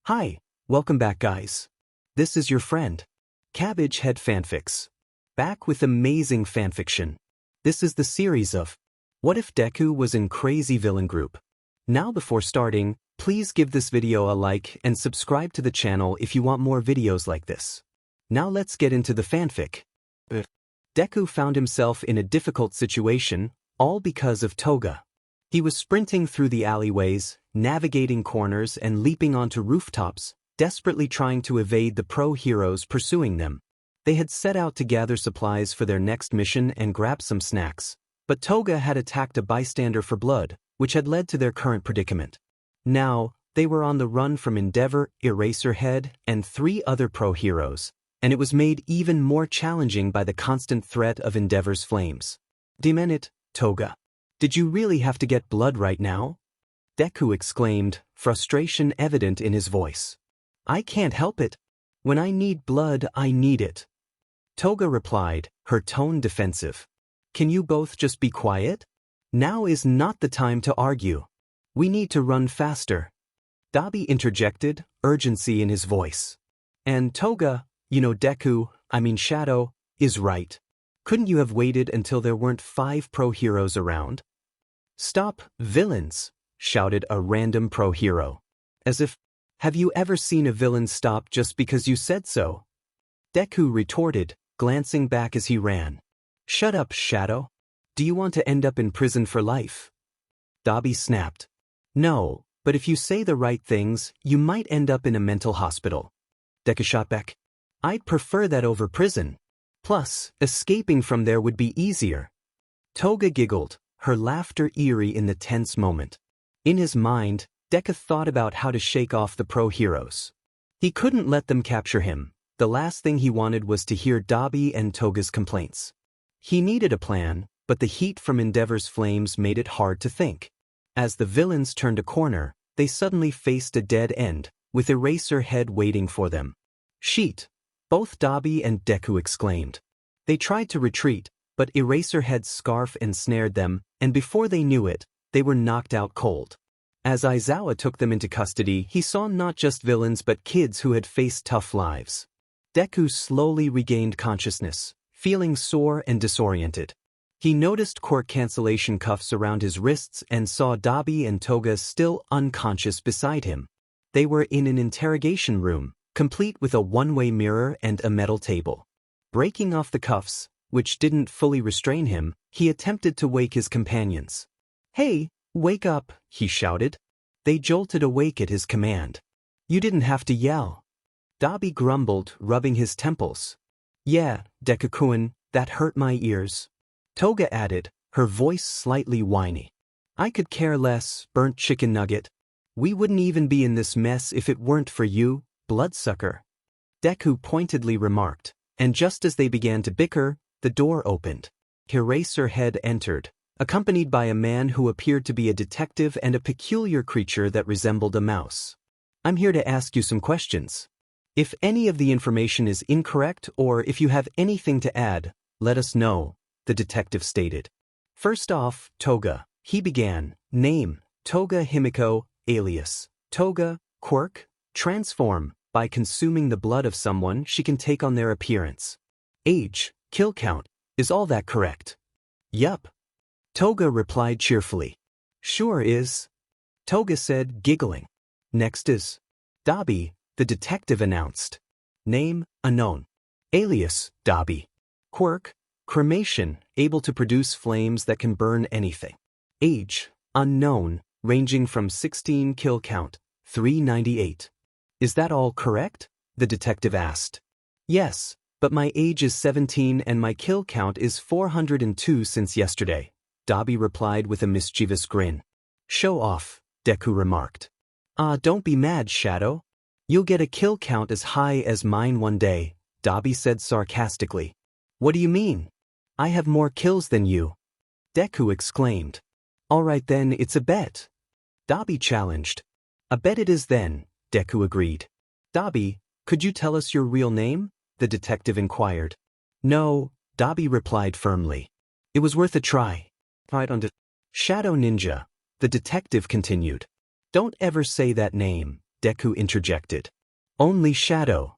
Hi, welcome back guys. This is your friend, Cabbage Head Fanfics. Back with amazing fanfiction. This is the series of What If Deku Was in Crazy Villain Group. Now before starting, please give this video a like and subscribe to the channel if you want more videos like this. Now let's get into the fanfic. Deku found himself in a difficult situation, all because of Toga. He was sprinting through the alleyways, navigating corners and leaping onto rooftops, desperately trying to evade the pro-heroes pursuing them. They had set out to gather supplies for their next mission and grab some snacks, but Toga had attacked a bystander for blood, which had led to their current predicament. Now, they were on the run from Endeavor, Eraserhead, and 3 other pro-heroes, and it was made even more challenging by the constant threat of Endeavor's flames. Demon it, Toga. Did you really have to get blood right now? Deku exclaimed, frustration evident in his voice. I can't help it. When I need blood, I need it. Toga replied, her tone defensive. Can you both just be quiet? Now is not the time to argue. We need to run faster. Dobby interjected, urgency in his voice. And Toga, Deku, Shadow, is right. Couldn't you have waited until there weren't 5 pro-heroes around? Stop, villains, shouted a random pro-hero. As if, have you ever seen a villain stop just because you said so? Deku retorted, glancing back as he ran. Shut up, Shadow. Do you want to end up in prison for life? Dobby snapped. No, but if you say the right things, you might end up in a mental hospital. Deku shot back. I'd prefer that over prison. Plus, escaping from there would be easier. Toga giggled, her laughter eerie in the tense moment. In his mind, Deku thought about how to shake off the pro-heroes. He couldn't let them capture him. The last thing he wanted was to hear Dobby and Toga's complaints. He needed a plan, but the heat from Endeavor's flames made it hard to think. As the villains turned a corner, they suddenly faced a dead end, with Eraserhead waiting for them. Sheet! Both Dobby and Deku exclaimed. They tried to retreat, but Eraserhead's scarf ensnared them, and before they knew it, they were knocked out cold. As Aizawa took them into custody, he saw not just villains but kids who had faced tough lives. Deku slowly regained consciousness, feeling sore and disoriented. He noticed court cancellation cuffs around his wrists and saw Dobby and Toga still unconscious beside him. They were in an interrogation room, complete with a one-way mirror and a metal table. Breaking off the cuffs, which didn't fully restrain him, he attempted to wake his companions. Hey, wake up, he shouted. They jolted awake at his command. You didn't have to yell. Dobby grumbled, rubbing his temples. Yeah, Deku-kun, that hurt my ears. Toga added, her voice slightly whiny. I could care less, burnt chicken nugget. We wouldn't even be in this mess if it weren't for you, bloodsucker. Deku pointedly remarked, and just as they began to bicker, the door opened. Eraserhead entered, accompanied by a man who appeared to be a detective and a peculiar creature that resembled a mouse. I'm here to ask you some questions. If any of the information is incorrect or if you have anything to add, let us know, the detective stated. First off, Toga, he began. Name, Toga Himiko, alias. Toga, quirk, transform. By consuming the blood of someone, she can take on their appearance. Age, kill count, is all that correct? Yup. Toga replied cheerfully. Sure is. Toga said, giggling. Next is Dobby, the detective announced. Name, unknown. Alias, Dobby. Quirk, cremation, able to produce flames that can burn anything. Age, unknown, ranging from 16 kill count, 398. Is that all correct? The detective asked. Yes, but my age is 17 and my kill count is 402 since yesterday, Dobby replied with a mischievous grin. Show off, Deku remarked. Don't be mad, Shadow. You'll get a kill count as high as mine one day, Dobby said sarcastically. What do you mean? I have more kills than you. Deku exclaimed. All right then, it's a bet. Dobby challenged. A bet it is then, Deku agreed. Dobby, could you tell us your real name? The detective inquired. No, Dobby replied firmly. It was worth a try. Shadow Ninja, the detective continued. Don't ever say that name, Deku interjected. Only Shadow.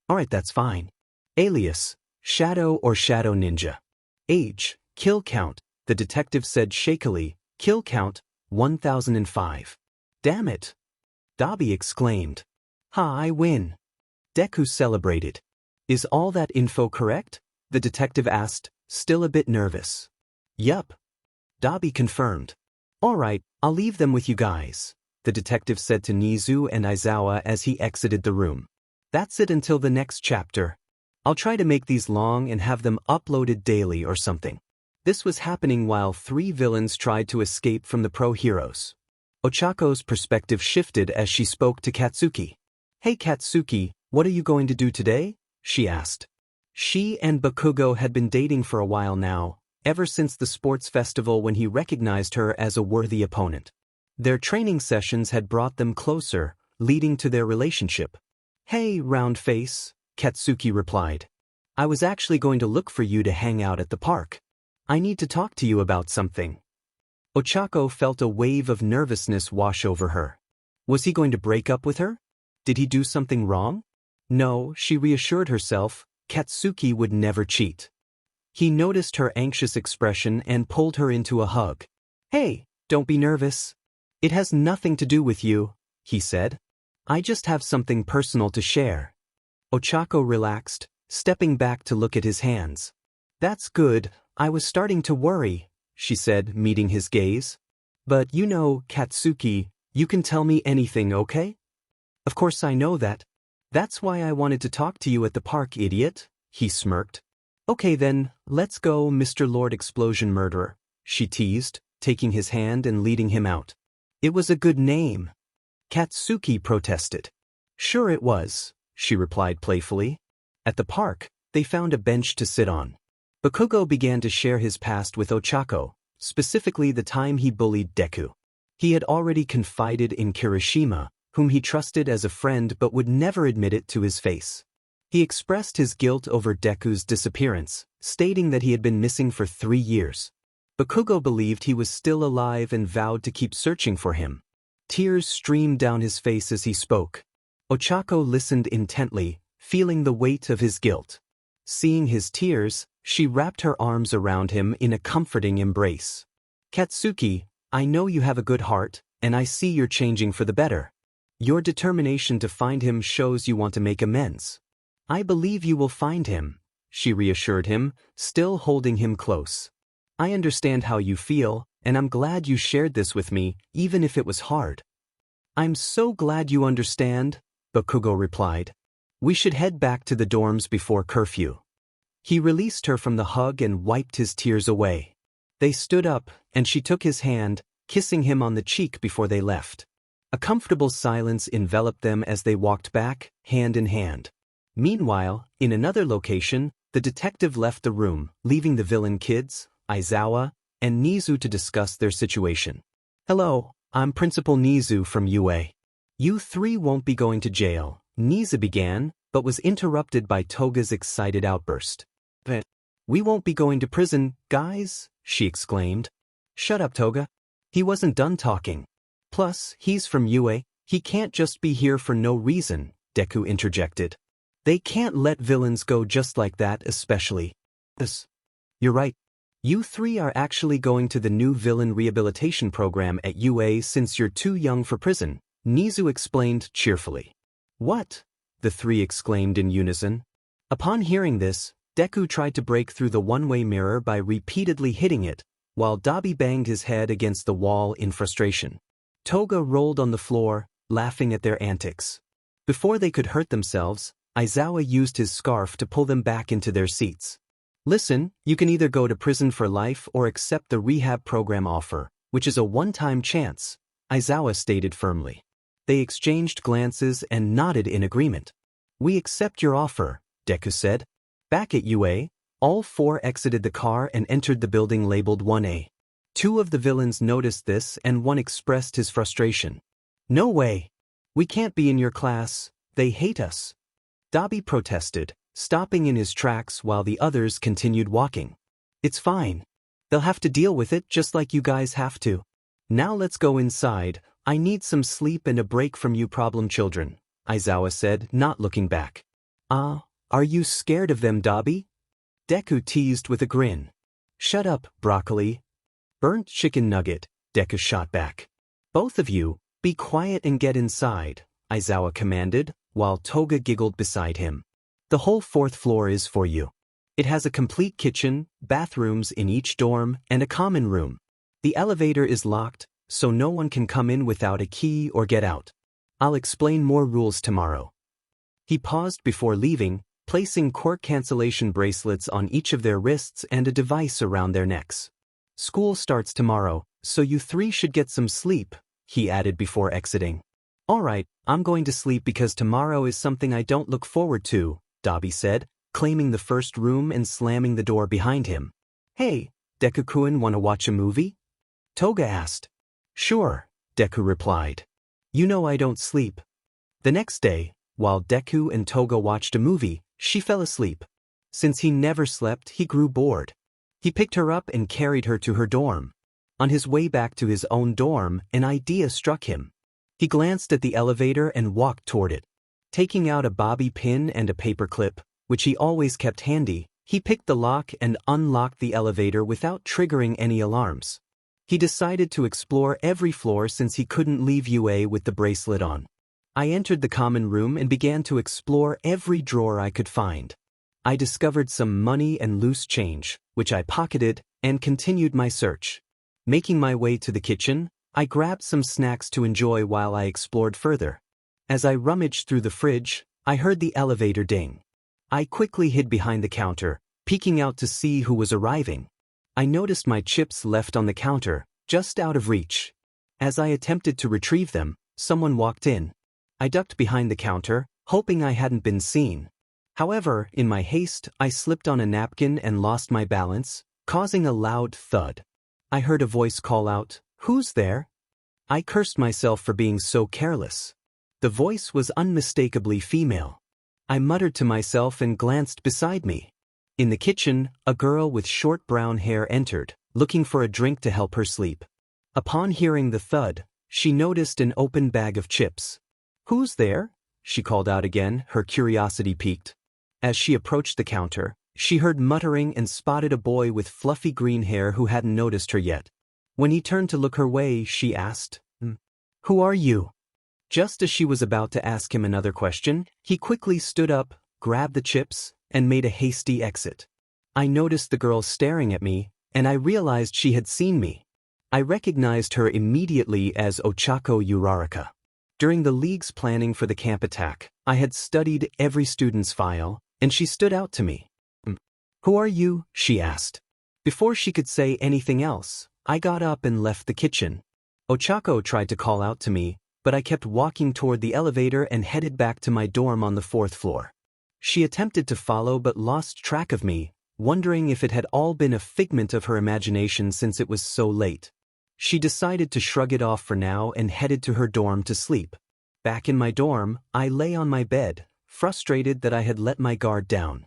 Alright, that's fine. Alias, Shadow or Shadow Ninja. Age, kill count, the detective said shakily, kill count, 1005. Damn it! Dobby exclaimed. Ha, I win. Deku celebrated. Is all that info correct? The detective asked, still a bit nervous. Yup. Dobby confirmed. Alright, I'll leave them with you guys, the detective said to Nizu and Aizawa as he exited the room. That's it until the next chapter. I'll try to make these long and have them uploaded daily or something. This was happening while 3 villains tried to escape from the pro-heroes. Ochako's perspective shifted as she spoke to Katsuki. Hey Katsuki, what are you going to do today? She asked. She and Bakugo had been dating for a while now, ever since the sports festival when he recognized her as a worthy opponent. Their training sessions had brought them closer, leading to their relationship. Hey, round face, Katsuki replied. I was actually going to look for you to hang out at the park. I need to talk to you about something. Ochako felt a wave of nervousness wash over her. Was he going to break up with her? Did he do something wrong? No, she reassured herself, Katsuki would never cheat. He noticed her anxious expression and pulled her into a hug. Hey, don't be nervous. It has nothing to do with you, he said. I just have something personal to share. Ochako relaxed, stepping back to look at his hands. That's good, I was starting to worry, she said, meeting his gaze. But you know, Katsuki, you can tell me anything, okay? Of course I know that. That's why I wanted to talk to you at the park, idiot, he smirked. Okay then, let's go, Mr. Lord Explosion Murderer, she teased, taking his hand and leading him out. It was a good name. Katsuki protested. Sure it was, she replied playfully. At the park, they found a bench to sit on. Bakugo began to share his past with Ochako, specifically the time he bullied Deku. He had already confided in Kirishima, whom he trusted as a friend but would never admit it to his face. He expressed his guilt over Deku's disappearance, stating that he had been missing for 3 years. Bakugo believed he was still alive and vowed to keep searching for him. Tears streamed down his face as he spoke. Ochako listened intently, feeling the weight of his guilt. Seeing his tears, she wrapped her arms around him in a comforting embrace. Katsuki, I know you have a good heart, and I see you're changing for the better. Your determination to find him shows you want to make amends. I believe you will find him, she reassured him, still holding him close. I understand how you feel, and I'm glad you shared this with me, even if it was hard. I'm so glad you understand, Bakugo replied. We should head back to the dorms before curfew. He released her from the hug and wiped his tears away. They stood up, and she took his hand, kissing him on the cheek before they left. A comfortable silence enveloped them as they walked back, hand in hand. Meanwhile, in another location, the detective left the room, leaving the villain kids, Aizawa, and Nizu to discuss their situation. Hello, I'm Principal Nizu from UA. You 3 won't be going to jail, Nizu began, but was interrupted by Toga's excited outburst. But we won't be going to prison, guys, she exclaimed. Shut up, Toga. He wasn't done talking. Plus, he's from UA, he can't just be here for no reason, Deku interjected. They can't let villains go just like that, especially this. You're right. You 3 are actually going to the new Villain Rehabilitation Program at UA since you're too young for prison, Nizu explained cheerfully. What? The 3 exclaimed in unison. Upon hearing this, Deku tried to break through the one-way mirror by repeatedly hitting it, while Dobby banged his head against the wall in frustration. Toga rolled on the floor, laughing at their antics. Before they could hurt themselves, Aizawa used his scarf to pull them back into their seats. Listen, you can either go to prison for life or accept the rehab program offer, which is a one-time chance, Aizawa stated firmly. They exchanged glances and nodded in agreement. We accept your offer, Deku said. Back at UA, all 4 exited the car and entered the building labeled 1A. 2 of the villains noticed this and one expressed his frustration. No way. We can't be in your class, they hate us. Dobby protested, stopping in his tracks while the others continued walking. It's fine. They'll have to deal with it just like you guys have to. Now let's go inside, I need some sleep and a break from you problem children, Aizawa said, not looking back. Are you scared of them, Dobby? Deku teased with a grin. Shut up, broccoli. Burnt chicken nugget, Deku shot back. Both of you, be quiet and get inside, Aizawa commanded, while Toga giggled beside him. The whole 4th floor is for you. It has a complete kitchen, bathrooms in each dorm, and a common room. The elevator is locked, so no one can come in without a key or get out. I'll explain more rules tomorrow. He paused before leaving, placing quirk cancellation bracelets on each of their wrists and a device around their necks. School starts tomorrow, so you 3 should get some sleep, he added before exiting. All right, I'm going to sleep because tomorrow is something I don't look forward to, Dobby said, claiming the first room and slamming the door behind him. Hey, Deku-kun, wanna watch a movie? Toga asked. Sure, Deku replied. You know I don't sleep. The next day, while Deku and Toga watched a movie, she fell asleep. Since he never slept, he grew bored. He picked her up and carried her to her dorm. On his way back to his own dorm, an idea struck him. He glanced at the elevator and walked toward it. Taking out a bobby pin and a paperclip, which he always kept handy, he picked the lock and unlocked the elevator without triggering any alarms. He decided to explore every floor since he couldn't leave UA with the bracelet on. I entered the common room and began to explore every drawer I could find. I discovered some money and loose change, which I pocketed, and continued my search. Making my way to the kitchen, I grabbed some snacks to enjoy while I explored further. As I rummaged through the fridge, I heard the elevator ding. I quickly hid behind the counter, peeking out to see who was arriving. I noticed my chips left on the counter, just out of reach. As I attempted to retrieve them, someone walked in. I ducked behind the counter, hoping I hadn't been seen. However, in my haste, I slipped on a napkin and lost my balance, causing a loud thud. I heard a voice call out, "Who's there?" I cursed myself for being so careless. The voice was unmistakably female. I muttered to myself and glanced beside me. In the kitchen, a girl with short brown hair entered, looking for a drink to help her sleep. Upon hearing the thud, she noticed an open bag of chips. "Who's there?" she called out again, her curiosity piqued. As she approached the counter, she heard muttering and spotted a boy with fluffy green hair who hadn't noticed her yet. When he turned to look her way, she asked, "Who are you?" Just as she was about to ask him another question, he quickly stood up, grabbed the chips, and made a hasty exit. I noticed the girl staring at me, and I realized she had seen me. I recognized her immediately as Ochako Uraraka. During the League's planning for the camp attack, I had studied every student's file, and she stood out to me. "Who are you?" she asked. Before she could say anything else, I got up and left the kitchen. Ochako tried to call out to me, but I kept walking toward the elevator and headed back to my dorm on the 4th floor. She attempted to follow but lost track of me, wondering if it had all been a figment of her imagination since it was so late. She decided to shrug it off for now and headed to her dorm to sleep. Back in my dorm, I lay on my bed, frustrated that I had let my guard down.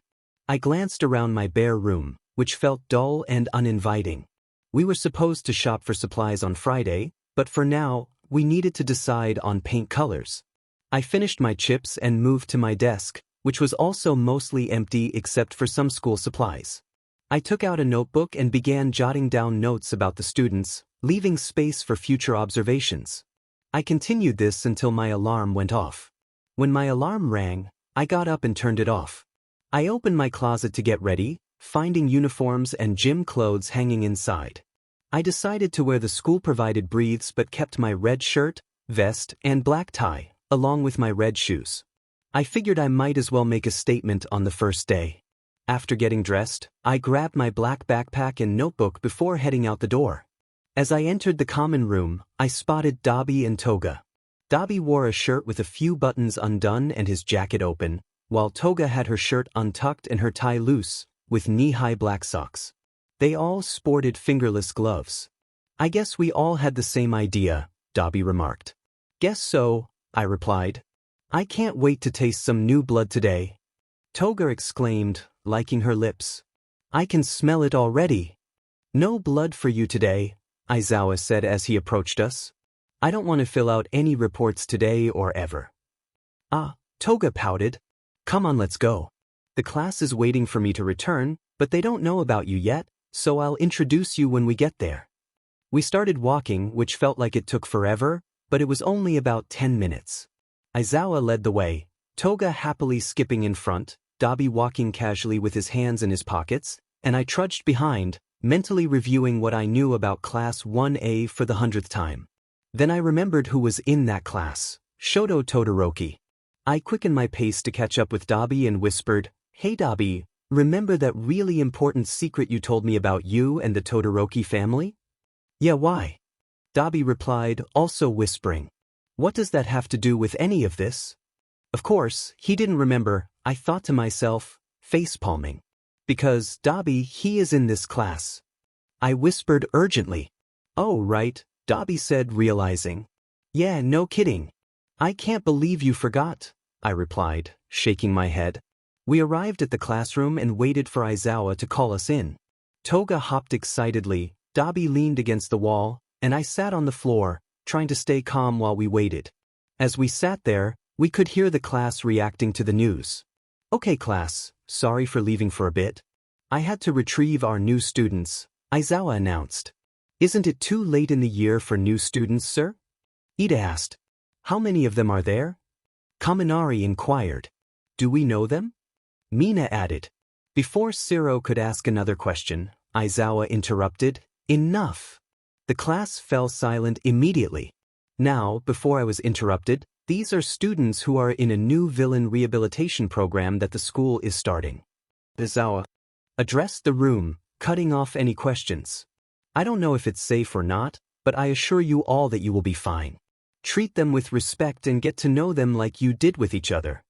I glanced around my bare room, which felt dull and uninviting. We were supposed to shop for supplies on Friday, but for now, we needed to decide on paint colors. I finished my chips and moved to my desk, which was also mostly empty except for some school supplies. I took out a notebook and began jotting down notes about the students, leaving space for future observations. I continued this until my alarm went off. When my alarm rang, I got up and turned it off. I opened my closet to get ready, finding uniforms and gym clothes hanging inside. I decided to wear the school-provided briefs but kept my red shirt, vest, and black tie, along with my red shoes. I figured I might as well make a statement on the first day. After getting dressed, I grabbed my black backpack and notebook before heading out the door. As I entered the common room, I spotted Dobby and Toga. Dobby wore a shirt with a few buttons undone and his jacket open, while Toga had her shirt untucked and her tie loose, with knee-high black socks. They all sported fingerless gloves. "I guess we all had the same idea," Dobby remarked. "Guess so," I replied. "I can't wait to taste some new blood today," Toga exclaimed, licking her lips. "I can smell it already." "No blood for you today," Aizawa said as he approached us. I don't want to fill out any reports today or ever. Ah, Toga pouted. Come on, let's go. The class is waiting for me to return, but they don't know about you yet, so I'll introduce you when we get there. We started walking, which felt like it took forever, but it was only about 10 minutes. Aizawa led the way, Toga happily skipping in front, Dobby walking casually with his hands in his pockets, and I trudged behind, mentally reviewing what I knew about Class 1A for the 100th time. Then I remembered who was in that class, Shoto Todoroki. I quickened my pace to catch up with Dobby and whispered, "Hey Dobby, remember that really important secret you told me about you and the Todoroki family?" "Yeah, why?" Dobby replied, also whispering. "What does that have to do with any of this?" Of course, he didn't remember, I thought to myself, face-palming. Because, Dobby, he is in this class. I whispered urgently. "Oh, right," Dobby said, realizing. "Yeah, no kidding. I can't believe you forgot," I replied, shaking my head. We arrived at the classroom and waited for Aizawa to call us in. Toga hopped excitedly, Dobby leaned against the wall, and I sat on the floor, trying to stay calm while we waited. As we sat there, we could hear the class reacting to the news. "Okay, class, sorry for leaving for a bit. I had to retrieve our new students," Aizawa announced. "Isn't it too late in the year for new students, sir?" Ida asked. "How many of them are there?" Kaminari inquired. "Do we know them?" Mina added. Before Siro could ask another question, Aizawa interrupted, "Enough." The class fell silent immediately. Now, before I was interrupted, these are students who are in a new Villain Rehabilitation Program that the school is starting. Aizawa addressed the room, cutting off any questions. "I don't know if it's safe or not, but I assure you all that you will be fine. Treat them with respect and get to know them like you did with each other.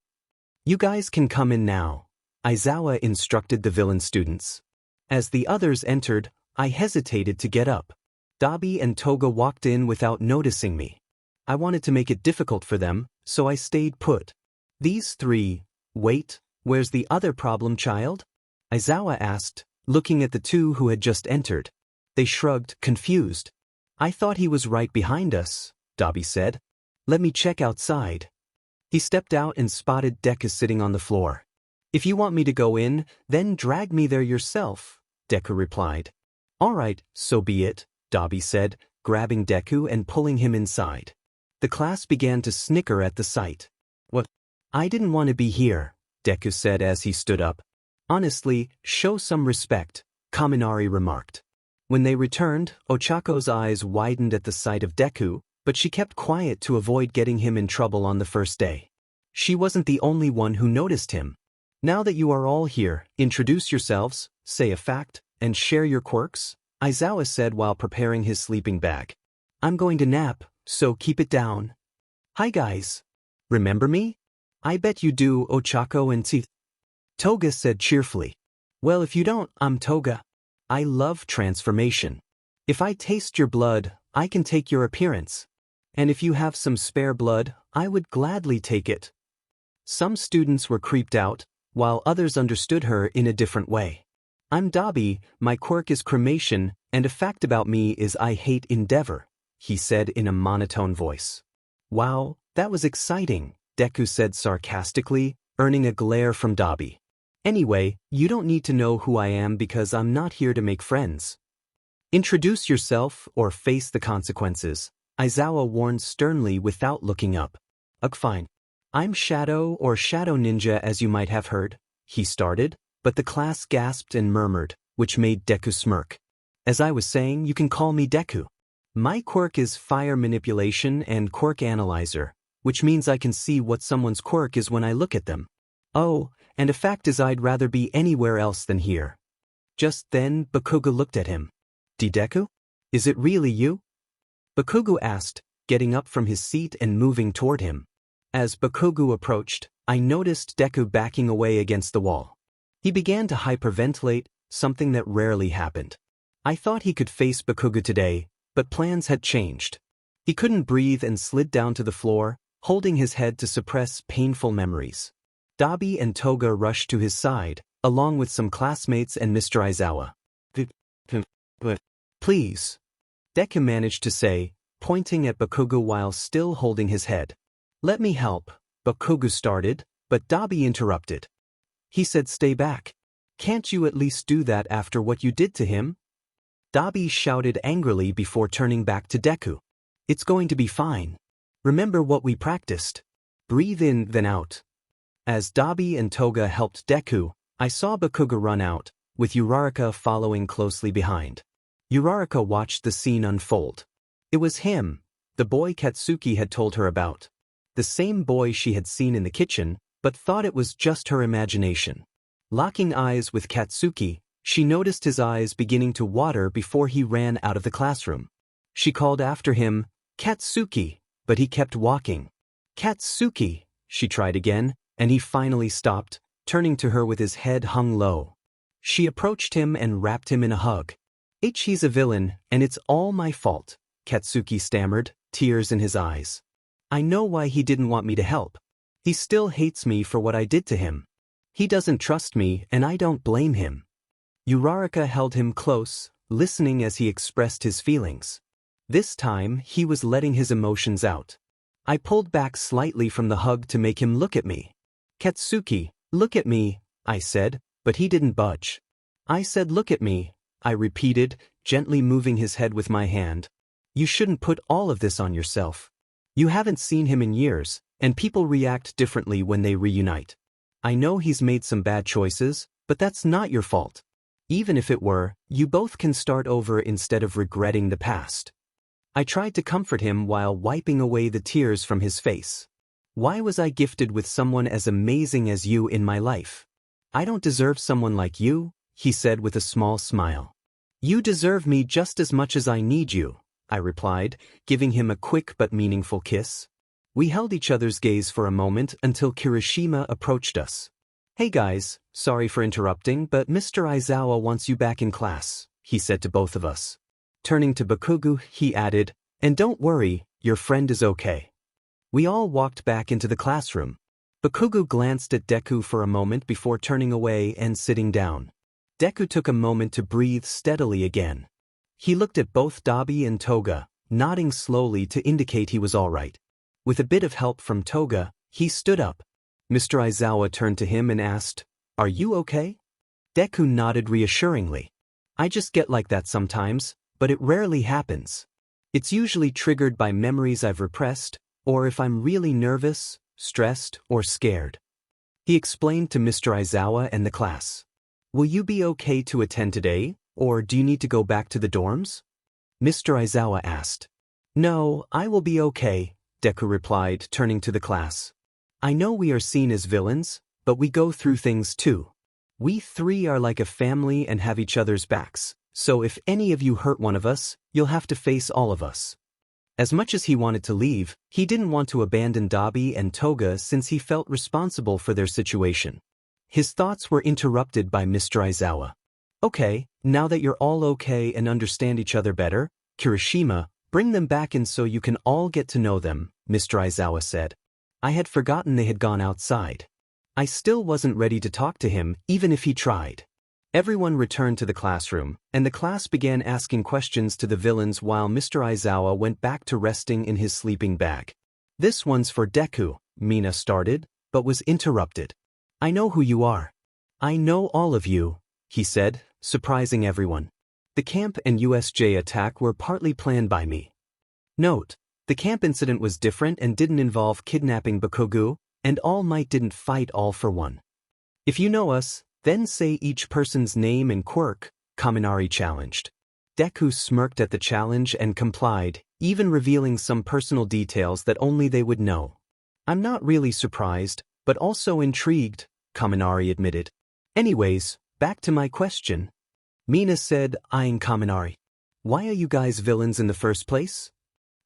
You guys can come in now," Aizawa instructed the villain students. As the others entered, I hesitated to get up. Dobby and Toga walked in without noticing me. I wanted to make it difficult for them, so I stayed put. "These three, wait, where's the other problem child?" Aizawa asked, looking at the two who had just entered. They shrugged, confused. "I thought he was right behind us," Dobby said. "Let me check outside." He stepped out and spotted Deku sitting on the floor. "If you want me to go in, then drag me there yourself," Deku replied. "All right, so be it," Dobby said, grabbing Deku and pulling him inside. The class began to snicker at the sight. "What? I didn't want to be here," Deku said as he stood up. "Honestly, show some respect," Kaminari remarked. When they returned, Ochako's eyes widened at the sight of Deku, but she kept quiet to avoid getting him in trouble on the first day. She wasn't the only one who noticed him. "Now that you are all here, introduce yourselves, say a fact, and share your quirks," Aizawa said while preparing his sleeping bag. "I'm going to nap, so keep it down." "Hi guys. Remember me?" "I bet you do, Ochaco and Katsuki," Toga said cheerfully. "Well, if you don't, I'm Toga. I love transformation. If I taste your blood, I can take your appearance. And if you have some spare blood, I would gladly take it." Some students were creeped out, while others understood her in a different way. "I'm Dobby, my quirk is cremation, and a fact about me is I hate endeavor," he said in a monotone voice. "Wow, that was exciting," Deku said sarcastically, earning a glare from Dobby. "Anyway, you don't need to know who I am because I'm not here to make friends. Introduce yourself or face the consequences," Aizawa warned sternly without looking up. "Ugh, fine. I'm Shadow or Shadow Ninja as you might have heard," he started, but the class gasped and murmured, which made Deku smirk. "As I was saying, you can call me Deku. My quirk is Fire Manipulation and Quirk Analyzer, which means I can see what someone's quirk is when I look at them. Oh, and a fact is I'd rather be anywhere else than here." Just then, Bakugo looked at him. "Deku? Is it really you?" Bakugo asked, getting up from his seat and moving toward him. As Bakugo approached, I noticed Deku backing away against the wall. He began to hyperventilate, something that rarely happened. I thought he could face Bakugo today, but plans had changed. He couldn't breathe and slid down to the floor, holding his head to suppress painful memories. Dobby and Toga rushed to his side, along with some classmates and Mr. Aizawa. Please," Deku managed to say, pointing at Bakugo while still holding his head. "Let me help," Bakugo started, but Dobby interrupted. He said, "Stay back. Can't you at least do that after what you did to him?" Dobby shouted angrily before turning back to Deku. "It's going to be fine. Remember what we practiced. Breathe in, then out." As Dobby and Toga helped Deku, I saw Bakugo run out, with Uraraka following closely behind. Uraraka watched the scene unfold. It was him, the boy Katsuki had told her about. The same boy she had seen in the kitchen, but thought it was just her imagination. Locking eyes with Katsuki, she noticed his eyes beginning to water before he ran out of the classroom. She called after him, "Katsuki," but he kept walking. "Katsuki," she tried again, and he finally stopped, turning to her with his head hung low. She approached him and wrapped him in a hug. "He's a villain, and it's all my fault," Katsuki stammered, tears in his eyes. "I know why he didn't want me to help. He still hates me for what I did to him. He doesn't trust me, and I don't blame him." Uraraka held him close, listening as he expressed his feelings. This time, he was letting his emotions out. I pulled back slightly from the hug to make him look at me. "Katsuki, look at me," I said, but he didn't budge. "I said look at me," I repeated, gently moving his head with my hand. "You shouldn't put all of this on yourself. You haven't seen him in years, and people react differently when they reunite. I know he's made some bad choices, but that's not your fault. Even if it were, you both can start over instead of regretting the past." I tried to comfort him while wiping away the tears from his face. "Why was I gifted with someone as amazing as you in my life? I don't deserve someone like you," he said with a small smile. "You deserve me just as much as I need you," I replied, giving him a quick but meaningful kiss. We held each other's gaze for a moment until Kirishima approached us. "Hey guys, sorry for interrupting, but Mr. Aizawa wants you back in class," he said to both of us. Turning to Bakugo, he added, "And don't worry, your friend is okay." We all walked back into the classroom. Bakugo glanced at Deku for a moment before turning away and sitting down. Deku took a moment to breathe steadily again. He looked at both Dobby and Toga, nodding slowly to indicate he was all right. With a bit of help from Toga, he stood up. Mr. Aizawa turned to him and asked, "Are you okay?" Deku nodded reassuringly. "I just get like that sometimes, but it rarely happens. It's usually triggered by memories I've repressed, or if I'm really nervous, stressed, or scared." He explained to Mr. Aizawa and the class. "Will you be okay to attend today, or do you need to go back to the dorms?" Mr. Aizawa asked. "No, I will be okay," Deku replied, turning to the class. "I know we are seen as villains, but we go through things too. We three are like a family and have each other's backs, so if any of you hurt one of us, you'll have to face all of us." As much as he wanted to leave, he didn't want to abandon Dobby and Toga since he felt responsible for their situation. His thoughts were interrupted by Mr. Aizawa. "Okay, now that you're all okay and understand each other better, Kirishima, bring them back in so you can all get to know them," Mr. Aizawa said. I had forgotten they had gone outside. I still wasn't ready to talk to him, even if he tried. Everyone returned to the classroom, and the class began asking questions to the villains while Mr. Aizawa went back to resting in his sleeping bag. "This one's for Deku," Mina started, but was interrupted. "I know who you are. I know all of you," he said, surprising everyone. "The camp and USJ attack were partly planned by me." Note: the camp incident was different and didn't involve kidnapping Bakugo, and All Might didn't fight All for One. "If you know us, then say each person's name and quirk," Kaminari challenged. Deku smirked at the challenge and complied, even revealing some personal details that only they would know. "I'm not really surprised, but also intrigued," Kaminari admitted. "Anyways, back to my question," Mina said, eyeing Kaminari. "Why are you guys villains in the first place?"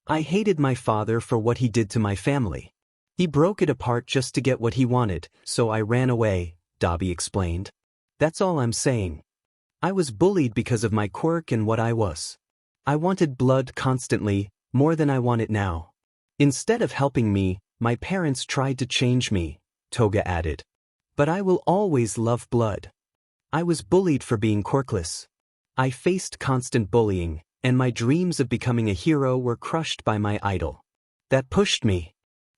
"I hated my father for what he did to my family. He broke it apart just to get what he wanted, so I ran away," Dobby explained. "That's all I'm saying. I was bullied because of my quirk and what I was. I wanted blood constantly, more than I want it now. Instead of helping me, my parents tried to change me," Toga added. "But I will always love blood. I was bullied for being quirkless. I faced constant bullying, and my dreams of becoming a hero were crushed by my idol. That pushed me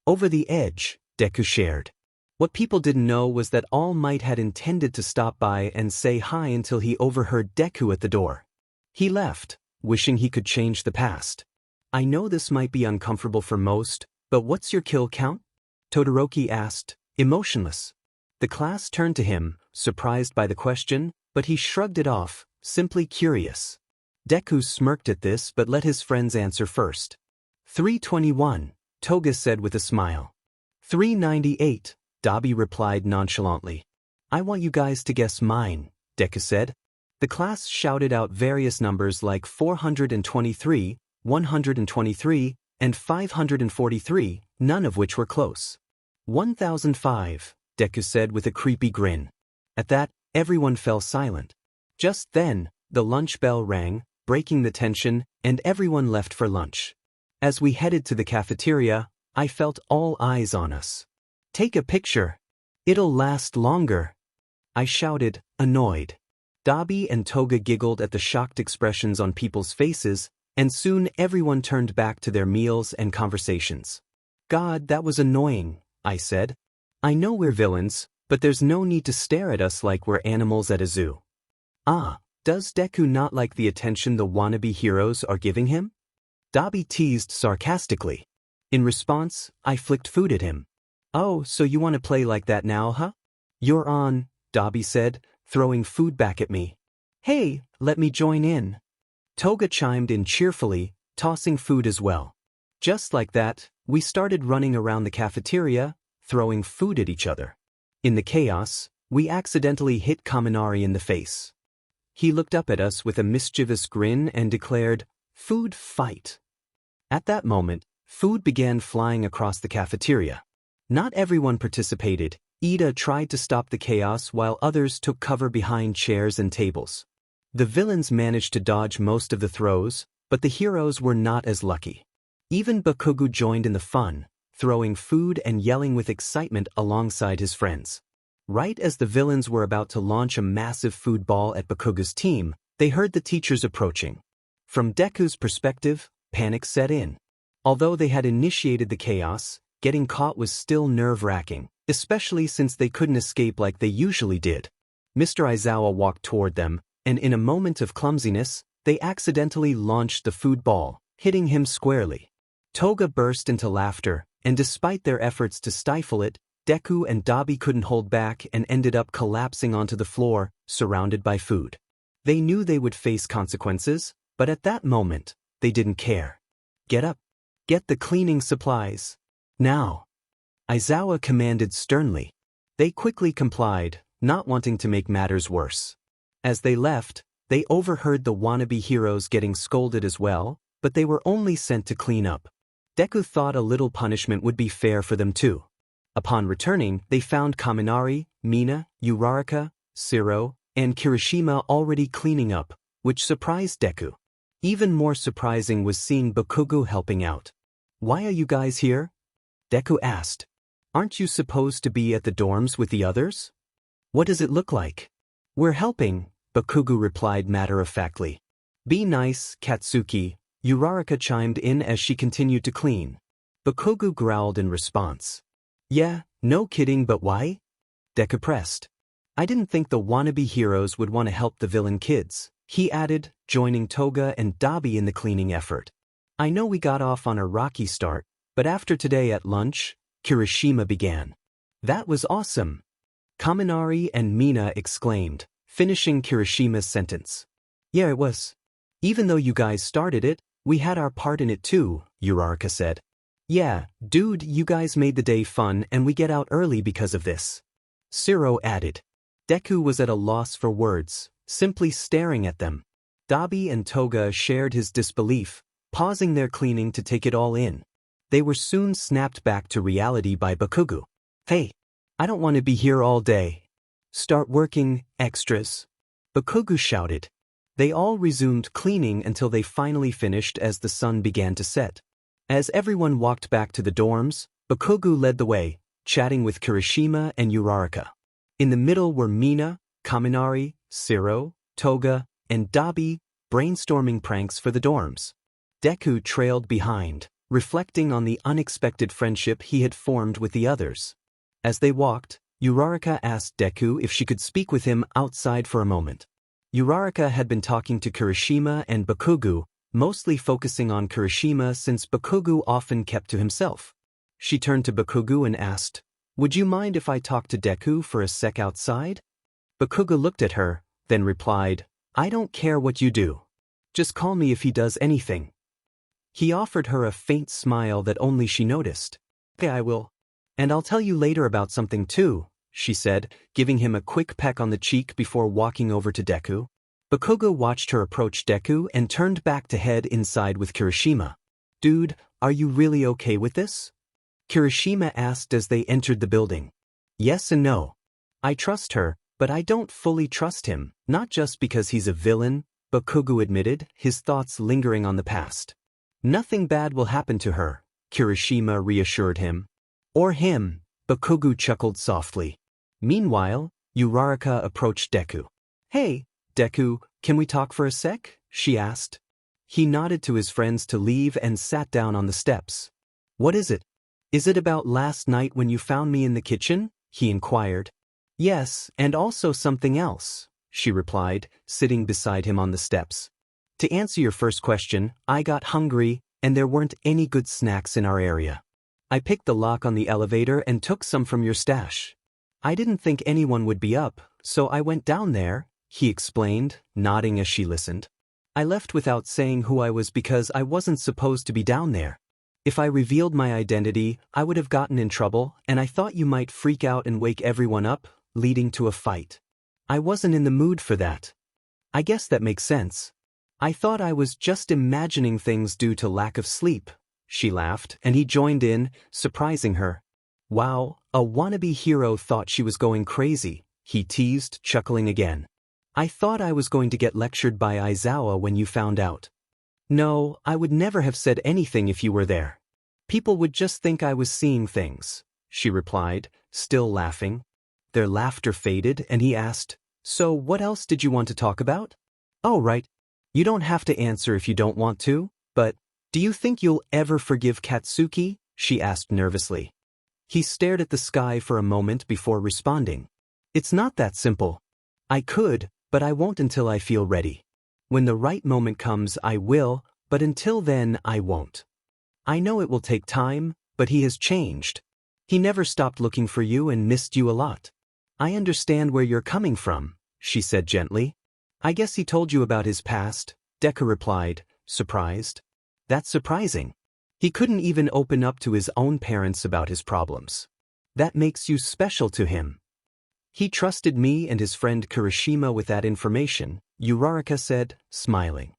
over the edge, Deku shared. What people didn't know was that All Might had intended to stop by and say hi until he overheard Deku at the door. He left, wishing he could change the past. I know this might be uncomfortable for most, but what's your kill count? Todoroki asked, emotionless. The class turned to him, surprised by the question, but he shrugged it off, simply curious. Deku smirked at this but let his friends answer first. 321, Toga said with a smile. 398, Dobby replied nonchalantly. I want you guys to guess mine, Deku said. The class shouted out various numbers like 423, 123, and 543, none of which were close. 1005, Deku said with a creepy grin. At that, everyone fell silent. Just then, the lunch bell rang, breaking the tension, and everyone left for lunch. As we headed to the cafeteria, I felt all eyes on us. Take a picture. It'll last longer. I shouted, annoyed. Dobby and Toga giggled at the shocked expressions on people's faces, and soon everyone turned back to their meals and conversations. God, that was annoying, I said. I know we're villains, but there's no need to stare at us like we're animals at a zoo. Ah, does Deku not like the attention the wannabe heroes are giving him? Dobby teased sarcastically. In response, I flicked food at him. Oh, so you want to play like that now, huh? You're on, Dobby said, throwing food back at me. Hey, let me join in. Toga chimed in cheerfully, tossing food as well. Just like that, we started running around the cafeteria, throwing food at each other. In the chaos, we accidentally hit Kaminari in the face. He looked up at us with a mischievous grin and declared, "Food fight." At that moment, food began flying across the cafeteria. Not everyone participated. Ida tried to stop the chaos while others took cover behind chairs and tables. The villains managed to dodge most of the throws, but the heroes were not as lucky. Even Bakugo joined in the fun, throwing food and yelling with excitement alongside his friends. Right as the villains were about to launch a massive food ball at Bakugo's team, they heard the teachers approaching. From Deku's perspective, panic set in. Although they had initiated the chaos, getting caught was still nerve-wracking, especially since they couldn't escape like they usually did. Mr. Aizawa walked toward them, and in a moment of clumsiness, they accidentally launched the food ball, hitting him squarely. Toga burst into laughter, and despite their efforts to stifle it, Deku and Dobby couldn't hold back and ended up collapsing onto the floor, surrounded by food. They knew they would face consequences, but at that moment, they didn't care. Get up. Get the cleaning supplies. Now. Aizawa commanded sternly. They quickly complied, not wanting to make matters worse. As they left, they overheard the wannabe heroes getting scolded as well, but they were only sent to clean up. Deku thought a little punishment would be fair for them too. Upon returning, they found Kaminari, Mina, Uraraka, Shiro, and Kirishima already cleaning up, which surprised Deku. Even more surprising was seeing Bakugo helping out. Why are you guys here? Deku asked. Aren't you supposed to be at the dorms with the others? What does it look like? We're helping, Bakugo replied matter-of-factly. Be nice, Katsuki, Uraraka chimed in as she continued to clean. Bakugo growled in response. Yeah, no kidding, but why? Deku pressed. I didn't think the wannabe heroes would want to help the villain kids, he added, joining Toga and Dobby in the cleaning effort. I know we got off on a rocky start, but after today at lunch, Kirishima began. That was awesome. Kaminari and Mina exclaimed, finishing Kirishima's sentence. Yeah, it was. Even though you guys started it, we had our part in it too, Uraraka said. Yeah, dude, you guys made the day fun and we get out early because of this. Shiro added. Deku was at a loss for words, simply staring at them. Dobby and Toga shared his disbelief, pausing their cleaning to take it all in. They were soon snapped back to reality by Bakugo. Hey, I don't want to be here all day. Start working, extras. Bakugo shouted. They all resumed cleaning until they finally finished as the sun began to set. As everyone walked back to the dorms, Bakugo led the way, chatting with Kirishima and Uraraka. In the middle were Mina, Kaminari, Shiro, Toga, and Dobby, brainstorming pranks for the dorms. Deku trailed behind, reflecting on the unexpected friendship he had formed with the others. As they walked, Uraraka asked Deku if she could speak with him outside for a moment. Uraraka had been talking to Kirishima and Bakugo, mostly focusing on Kirishima since Bakugo often kept to himself. She turned to Bakugo and asked, "Would you mind if I talk to Deku for a sec outside?" Bakugo looked at her, then replied, "I don't care what you do. Just call me if he does anything." He offered her a faint smile that only she noticed. "Okay, I will. And I'll tell you later about something too," she said, giving him a quick peck on the cheek before walking over to Deku. Bakugo watched her approach Deku and turned back to head inside with Kirishima. "Dude, are you really okay with this?" Kirishima asked as they entered the building. "Yes and no. I trust her, but I don't fully trust him, not just because he's a villain," Bakugo admitted, his thoughts lingering on the past. "Nothing bad will happen to her," Kirishima reassured him. "Or him," Bakugo chuckled softly. Meanwhile, Uraraka approached Deku. "Hey, Deku, can we talk for a sec?" she asked. He nodded to his friends to leave and sat down on the steps. "What is it? Is it about last night when you found me in the kitchen?" he inquired. "Yes, and also something else," she replied, sitting beside him on the steps. "To answer your first question, I got hungry, and there weren't any good snacks in our area. I picked the lock on the elevator and took some from your stash. I didn't think anyone would be up, so I went down there," he explained, nodding as she listened. "I left without saying who I was because I wasn't supposed to be down there. If I revealed my identity, I would have gotten in trouble, and I thought you might freak out and wake everyone up, leading to a fight. I wasn't in the mood for that. I guess that makes sense. I thought I was just imagining things due to lack of sleep," she laughed, and he joined in, surprising her. "Wow, a wannabe hero thought she was going crazy," he teased, chuckling again. "I thought I was going to get lectured by Aizawa when you found out." "No, I would never have said anything if you were there. People would just think I was seeing things," she replied, still laughing. Their laughter faded, and he asked, "So what else did you want to talk about?" "Oh, right. You don't have to answer if you don't want to, but do you think you'll ever forgive Katsuki?" she asked nervously. He stared at the sky for a moment before responding. "It's not that simple. I could, but I won't until I feel ready. When the right moment comes, I will, but until then, I won't. I know it will take time, but he has changed. He never stopped looking for you and missed you a lot." "I understand where you're coming from," she said gently. "I guess he told you about his past," Deku replied, surprised. "That's surprising. He couldn't even open up to his own parents about his problems. That makes you special to him." "He trusted me and his friend Kirishima with that information," Uraraka said, smiling.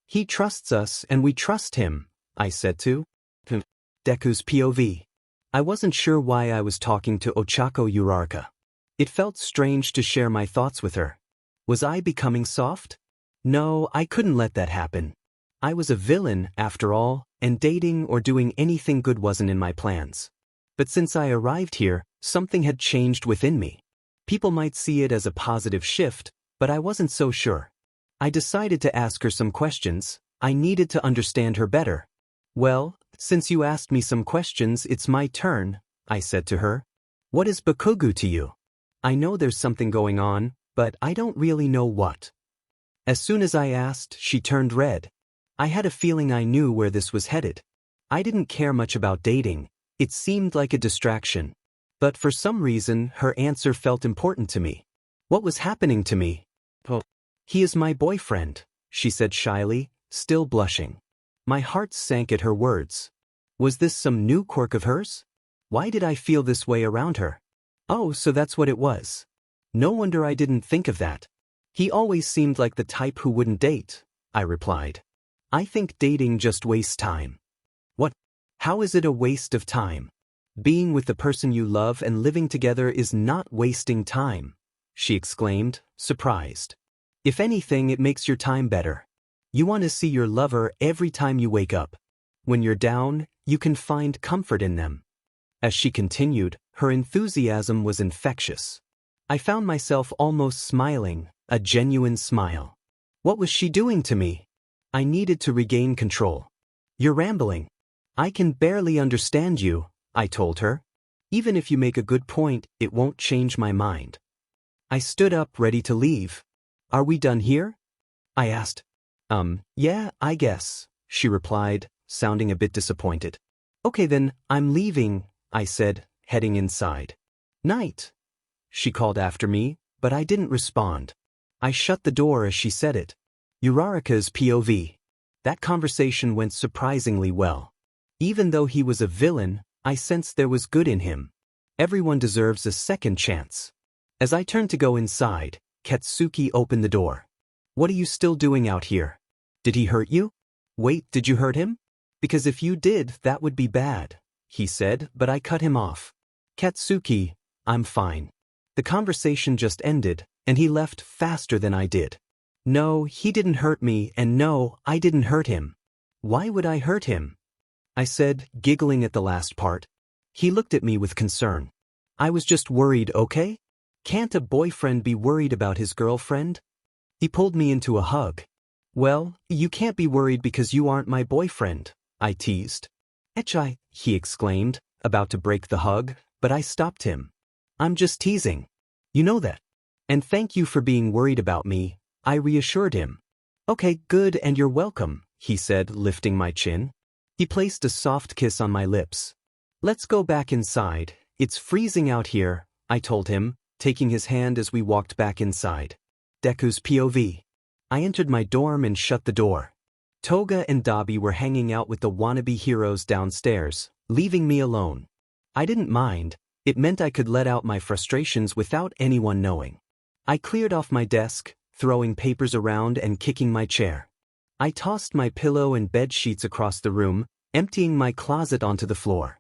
"He trusts us and we trust him," I said too. Deku's POV. I wasn't sure why I was talking to Ochako Uraraka. It felt strange to share my thoughts with her. Was I becoming soft? No, I couldn't let that happen. I was a villain, after all, and dating or doing anything good wasn't in my plans. But since I arrived here, something had changed within me. People might see it as a positive shift, but I wasn't so sure. I decided to ask her some questions. I needed to understand her better. "Well, since you asked me some questions, it's my turn," I said to her. "What is Bakugo to you? I know there's something going on, but I don't really know what." As soon as I asked, she turned red. I had a feeling I knew where this was headed. I didn't care much about dating. It seemed like a distraction. But for some reason, her answer felt important to me. What was happening to me? "Well, he is my boyfriend," she said shyly, still blushing. My heart sank at her words. Was this some new quirk of hers? Why did I feel this way around her? Oh, so that's what it was. No wonder I didn't think of that. He always seemed like the type who wouldn't date, I replied. I think dating just wastes time. What? How is it a waste of time? Being with the person you love and living together is not wasting time, she exclaimed, surprised. If anything, it makes your time better. You want to see your lover every time you wake up. When you're down, you can find comfort in them. As she continued, her enthusiasm was infectious. I found myself almost smiling, a genuine smile. What was she doing to me? I needed to regain control. You're rambling. I can barely understand you, I told her. Even if you make a good point, it won't change my mind. I stood up ready to leave. Are we done here? I asked. Yeah, I guess, she replied, sounding a bit disappointed. Okay then, I'm leaving, I said, heading inside. Night, she called after me, but I didn't respond. I shut the door as she said it. Uraraka's POV. That conversation went surprisingly well. Even though he was a villain, I sensed there was good in him. Everyone deserves a second chance. As I turned to go inside, Katsuki opened the door. What are you still doing out here? Did he hurt you? Wait, did you hurt him? Because if you did, that would be bad, he said, but I cut him off. Katsuki, I'm fine. The conversation just ended, and he left faster than I did. No, he didn't hurt me, and no, I didn't hurt him. Why would I hurt him? I said, giggling at the last part. He looked at me with concern. I was just worried, okay? Can't a boyfriend be worried about his girlfriend? He pulled me into a hug. Well, you can't be worried because you aren't my boyfriend, I teased. Echai, he exclaimed, about to break the hug, but I stopped him. I'm just teasing. You know that. And thank you for being worried about me, I reassured him. Okay, good, and you're welcome, he said, lifting my chin. He placed a soft kiss on my lips. Let's go back inside. It's freezing out here, I told him, taking his hand as we walked back inside. Deku's POV. I entered my dorm and shut the door. Toga and Dobby were hanging out with the wannabe heroes downstairs, leaving me alone. I didn't mind. It meant I could let out my frustrations without anyone knowing. I cleared off my desk, throwing papers around and kicking my chair. I tossed my pillow and bed sheets across the room, emptying my closet onto the floor.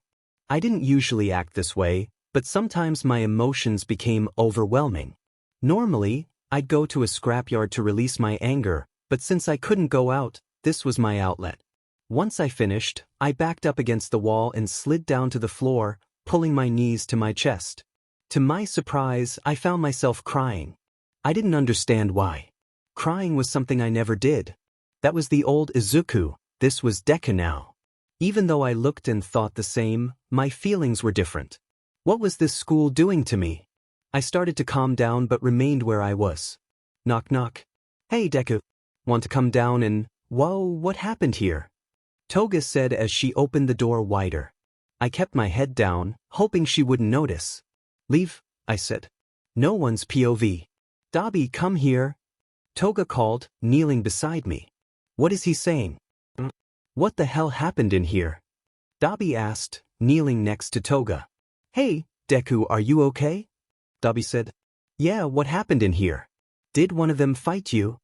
I didn't usually act this way, but sometimes my emotions became overwhelming. Normally, I'd go to a scrapyard to release my anger, but since I couldn't go out, this was my outlet. Once I finished, I backed up against the wall and slid down to the floor, pulling my knees to my chest. To my surprise, I found myself crying. I didn't understand why. Crying was something I never did. That was the old Izuku, this was Deku now. Even though I looked and thought the same, my feelings were different. What was this school doing to me? I started to calm down but remained where I was. Knock knock. Hey Deku. Want to come down and… Whoa, what happened here? Toga said as she opened the door wider. I kept my head down, hoping she wouldn't notice. Leave, I said. No one's POV. Dobby, come here. Toga called, kneeling beside me. What is he saying? What the hell happened in here? Dobby asked, kneeling next to Toga. Hey, Deku, are you okay? Dobby said. Yeah, what happened in here? Did one of them fight you?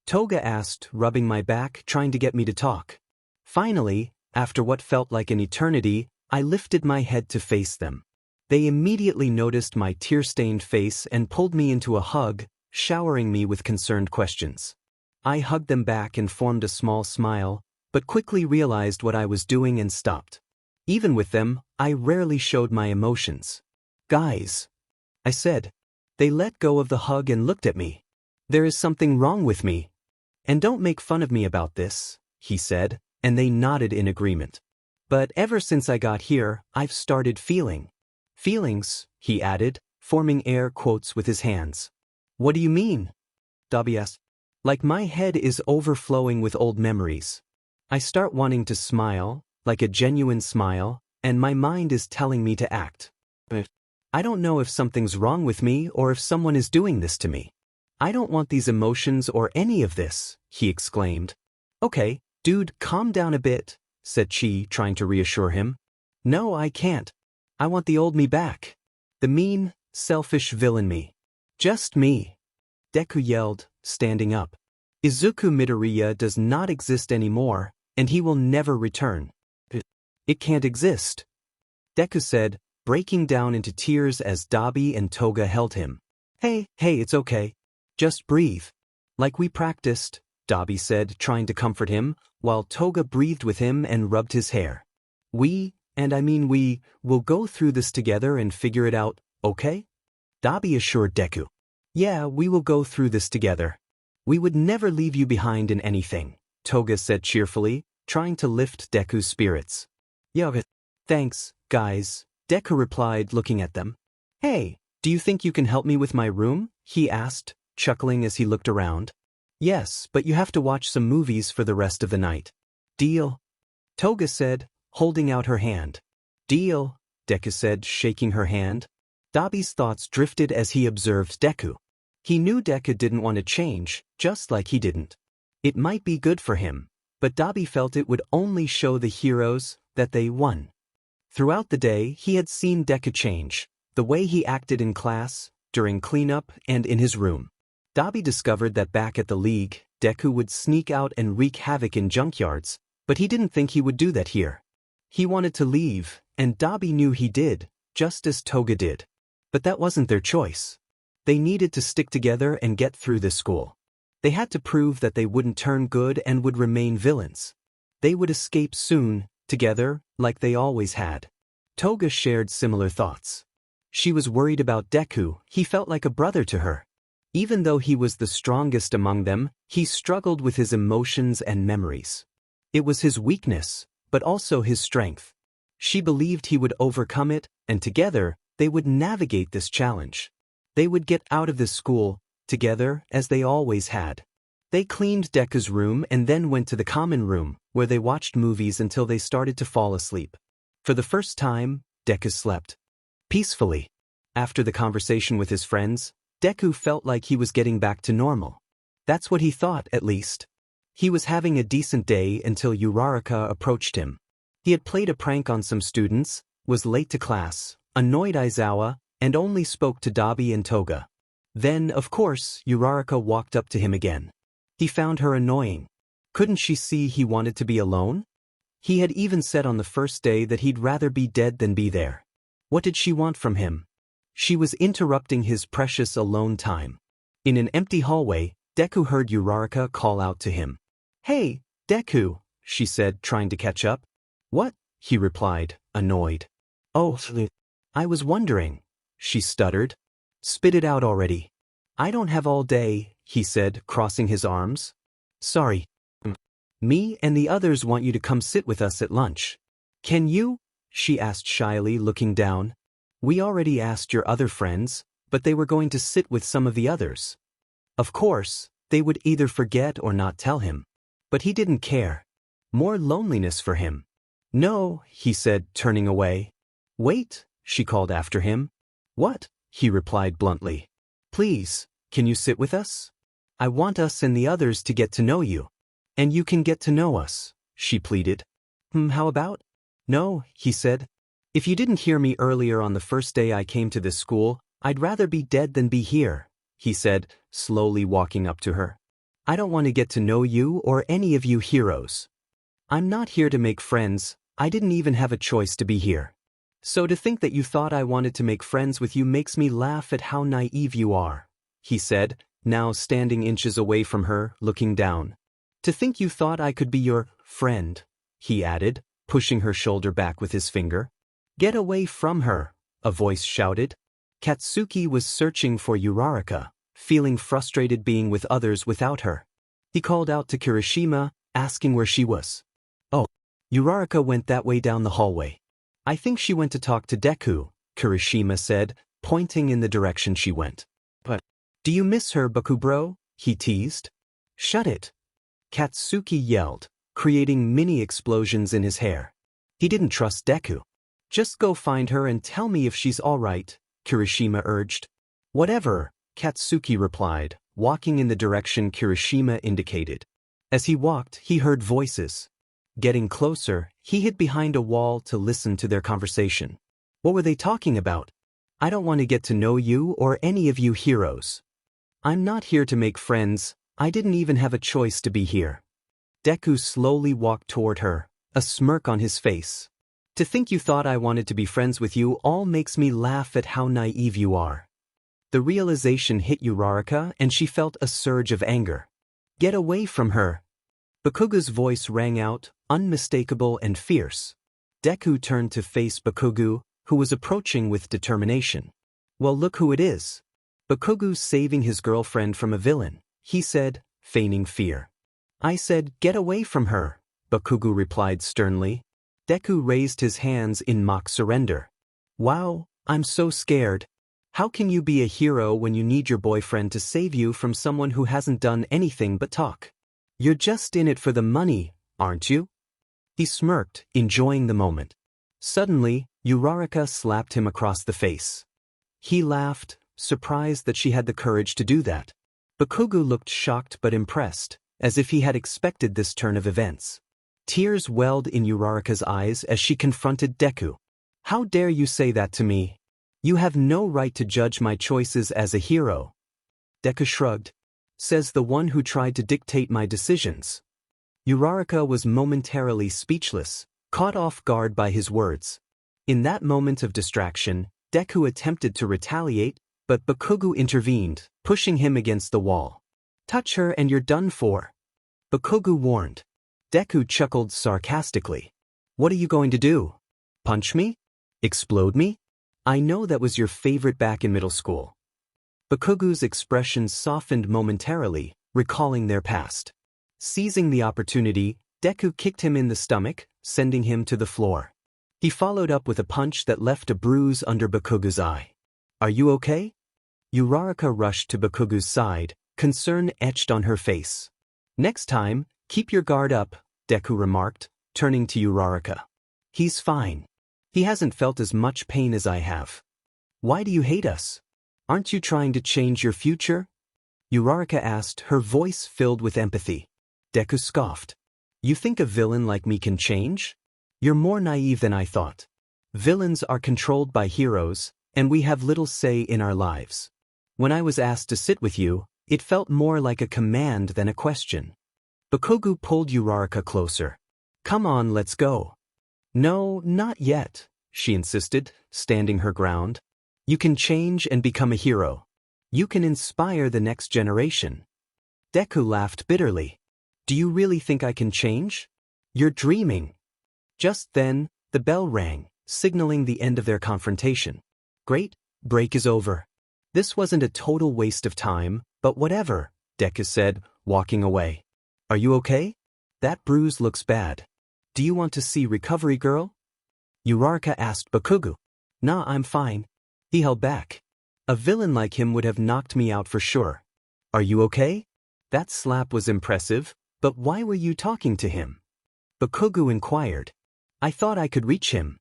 Toga asked, rubbing my back, trying to get me to talk. Finally, after what felt like an eternity, I lifted my head to face them. They immediately noticed my tear-stained face and pulled me into a hug, showering me with concerned questions. I hugged them back and formed a small smile, but quickly realized what I was doing and stopped. Even with them, I rarely showed my emotions. Guys, I said. They let go of the hug and looked at me. There is something wrong with me. And don't make fun of me about this, he said, and they nodded in agreement. But ever since I got here, I've started feeling. Feelings, he added, forming air quotes with his hands. What do you mean? Dobby asked. Like my head is overflowing with old memories. I start wanting to smile, like a genuine smile, and my mind is telling me to act. But I don't know if something's wrong with me or if someone is doing this to me. I don't want these emotions or any of this, he exclaimed. Okay, dude, calm down a bit, said she, trying to reassure him. No, I can't. I want the old me back. The mean, selfish villain me. Just me. Deku yelled, standing up. Izuku Midoriya does not exist anymore, and he will never return. It can't exist. Deku said, breaking down into tears as Dobby and Toga held him. Hey, it's okay. Just breathe. Like we practiced, Dobby said, trying to comfort him, while Toga breathed with him and rubbed his hair. We will go through this together and figure it out, okay? Dobby assured Deku. Yeah, we will go through this together. We would never leave you behind in anything, Toga said cheerfully, trying to lift Deku's spirits. Yeah, thanks, guys, Deku replied, looking at them. Hey, do you think you can help me with my room? He asked, chuckling as he looked around. Yes, but you have to watch some movies for the rest of the night. Deal? Toga said, holding out her hand. Deal, Deku said, shaking her hand. Dobby's thoughts drifted as he observed Deku. He knew Deku didn't want to change, just like he didn't. It might be good for him, but Dobby felt it would only show the heroes that they won. Throughout the day, he had seen Deku change, the way he acted in class, during cleanup, and in his room. Dobby discovered that back at the league, Deku would sneak out and wreak havoc in junkyards, but he didn't think he would do that here. He wanted to leave, and Dobby knew he did, just as Toga did. But that wasn't their choice. They needed to stick together and get through this school. They had to prove that they wouldn't turn good and would remain villains. They would escape soon, together, like they always had. Toga shared similar thoughts. She was worried about Deku. He felt like a brother to her. Even though he was the strongest among them, he struggled with his emotions and memories. It was his weakness, but also his strength. She believed he would overcome it, and together, they would navigate this challenge. They would get out of this school, together, as they always had. They cleaned Deku's room and then went to the common room, where they watched movies until they started to fall asleep. For the first time, Deku slept peacefully. After the conversation with his friends, Deku felt like he was getting back to normal. That's what he thought, at least. He was having a decent day until Uraraka approached him. He had played a prank on some students, was late to class, annoyed Aizawa, and only spoke to Dobby and Toga. Then, of course, Uraraka walked up to him again. He found her annoying. Couldn't she see he wanted to be alone? He had even said on the first day that he'd rather be dead than be there. What did she want from him? She was interrupting his precious alone time. In an empty hallway, Deku heard Uraraka call out to him. Hey, Deku, she said, trying to catch up. What? He replied, annoyed. Oh, I was wondering, she stuttered. Spit it out already. I don't have all day, he said, crossing his arms. Sorry. Me and the others want you to come sit with us at lunch. Can you? She asked shyly, looking down. We already asked your other friends, but they were going to sit with some of the others. Of course, they would either forget or not tell him. But he didn't care. More loneliness for him. No, he said, turning away. Wait, she called after him. What? He replied bluntly. Please, can you sit with us? I want us and the others to get to know you. And you can get to know us, she pleaded. How about? No, he said. If you didn't hear me earlier on the first day I came to this school, I'd rather be dead than be here, he said, slowly walking up to her. I don't want to get to know you or any of you heroes. I'm not here to make friends, I didn't even have a choice to be here. So to think that you thought I wanted to make friends with you makes me laugh at how naive you are, he said, now standing inches away from her, looking down. To think you thought I could be your friend, he added, pushing her shoulder back with his finger. Get away from her, a voice shouted. Katsuki was searching for Uraraka, feeling frustrated being with others without her. He called out to Kirishima, asking where she was. Oh, Uraraka went that way down the hallway. I think she went to talk to Deku, Kirishima said, pointing in the direction she went. But, do you miss her, Bakubro? He teased. Shut it. Katsuki yelled, creating mini explosions in his hair. He didn't trust Deku. Just go find her and tell me if she's all right, Kirishima urged. Whatever, Katsuki replied, walking in the direction Kirishima indicated. As he walked, he heard voices. Getting closer, he hid behind a wall to listen to their conversation. What were they talking about? I don't want to get to know you or any of you heroes. I'm not here to make friends, I didn't even have a choice to be here. Deku slowly walked toward her, a smirk on his face. To think you thought I wanted to be friends with you all makes me laugh at how naive you are. The realization hit Uraraka and she felt a surge of anger. Get away from her. Bakugo's voice rang out, unmistakable and fierce. Deku turned to face Bakugo, who was approaching with determination. Well, look who it is. Bakugo's saving his girlfriend from a villain, he said, feigning fear. I said, get away from her, Bakugo replied sternly. Deku raised his hands in mock surrender. Wow, I'm so scared. How can you be a hero when you need your boyfriend to save you from someone who hasn't done anything but talk? You're just in it for the money, aren't you? He smirked, enjoying the moment. Suddenly, Uraraka slapped him across the face. He laughed, surprised that she had the courage to do that. Bakugo looked shocked but impressed, as if he had expected this turn of events. Tears welled in Uraraka's eyes as she confronted Deku. How dare you say that to me? You have no right to judge my choices as a hero. Deku shrugged. Says the one who tried to dictate my decisions. Uraraka was momentarily speechless, caught off guard by his words. In that moment of distraction, Deku attempted to retaliate, but Bakugo intervened, pushing him against the wall. Touch her and you're done for. Bakugo warned. Deku chuckled sarcastically. What are you going to do? Punch me? Explode me? I know that was your favorite back in middle school. Bakugo's expression softened momentarily, recalling their past. Seizing the opportunity, Deku kicked him in the stomach, sending him to the floor. He followed up with a punch that left a bruise under Bakugo's eye. Are you okay? Uraraka rushed to Bakugo's side, concern etched on her face. Next time, keep your guard up, Deku remarked, turning to Uraraka. He's fine. He hasn't felt as much pain as I have. Why do you hate us? Aren't you trying to change your future? Uraraka asked, her voice filled with empathy. Deku scoffed. You think a villain like me can change? You're more naive than I thought. Villains are controlled by heroes, and we have little say in our lives. When I was asked to sit with you, it felt more like a command than a question. Bakugo pulled Uraraka closer. Come on, let's go. No, not yet, she insisted, standing her ground. You can change and become a hero. You can inspire the next generation. Deku laughed bitterly. Do you really think I can change? You're dreaming. Just then, the bell rang, signaling the end of their confrontation. Great, break is over. This wasn't a total waste of time, but whatever, Deku said, walking away. Are you okay? That bruise looks bad. Do you want to see Recovery Girl? Uraraka asked Bakugo. Nah, I'm fine. He held back. A villain like him would have knocked me out for sure. Are you okay? That slap was impressive, but why were you talking to him? Bakugo inquired. I thought I could reach him.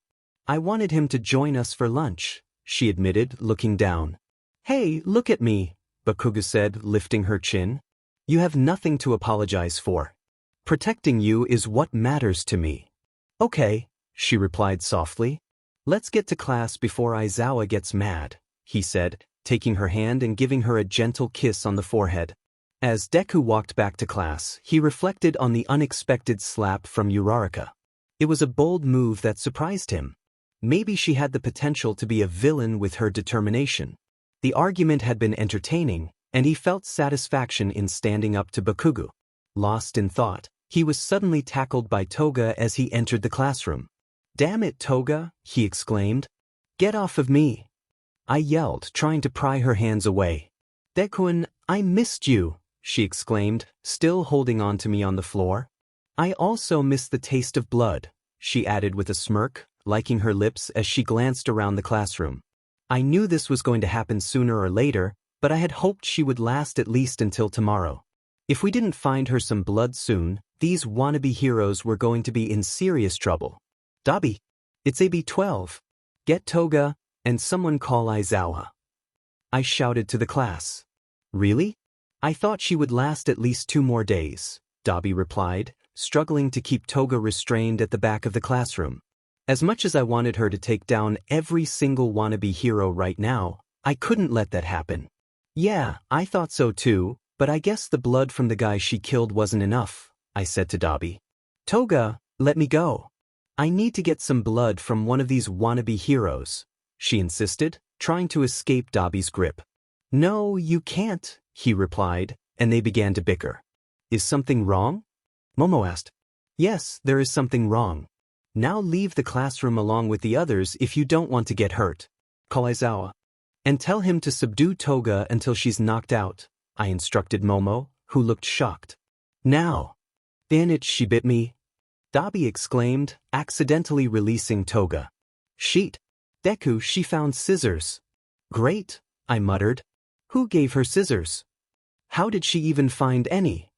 I wanted him to join us for lunch, she admitted, looking down. Hey, look at me, Bakugo said, lifting her chin. You have nothing to apologize for. Protecting you is what matters to me. Okay, she replied softly. Let's get to class before Aizawa gets mad, he said, taking her hand and giving her a gentle kiss on the forehead. As Deku walked back to class, he reflected on the unexpected slap from Uraraka. It was a bold move that surprised him. Maybe she had the potential to be a villain with her determination. The argument had been entertaining, and he felt satisfaction in standing up to Bakugo. Lost in thought, he was suddenly tackled by Toga as he entered the classroom. Damn it, Toga, he exclaimed. Get off of me. I yelled, trying to pry her hands away. Dekun, I missed you, she exclaimed, still holding on to me on the floor. I also missed the taste of blood, she added with a smirk, liking her lips as she glanced around the classroom. I knew this was going to happen sooner or later, but I had hoped she would last at least until tomorrow. If we didn't find her some blood soon, these wannabe heroes were going to be in serious trouble. Dobby, it's AB-12. Get Toga, and someone call Aizawa. I shouted to the class. Really? I thought she would last at least 2 more days, Dobby replied, struggling to keep Toga restrained at the back of the classroom. As much as I wanted her to take down every single wannabe hero right now, I couldn't let that happen. Yeah, I thought so too, but I guess the blood from the guy she killed wasn't enough, I said to Dobby. Toga, let me go. I need to get some blood from one of these wannabe heroes, she insisted, trying to escape Dobby's grip. No, you can't, he replied, and they began to bicker. Is something wrong? Momo asked. Yes, there is something wrong. Now leave the classroom along with the others if you don't want to get hurt. Call Aizawa. And tell him to subdue Toga until she's knocked out, I instructed Momo, who looked shocked. Now. Damn it, she bit me. Dobby exclaimed, accidentally releasing Toga. Sheet. Deku, she found scissors. Great, I muttered. Who gave her scissors? How did she even find any?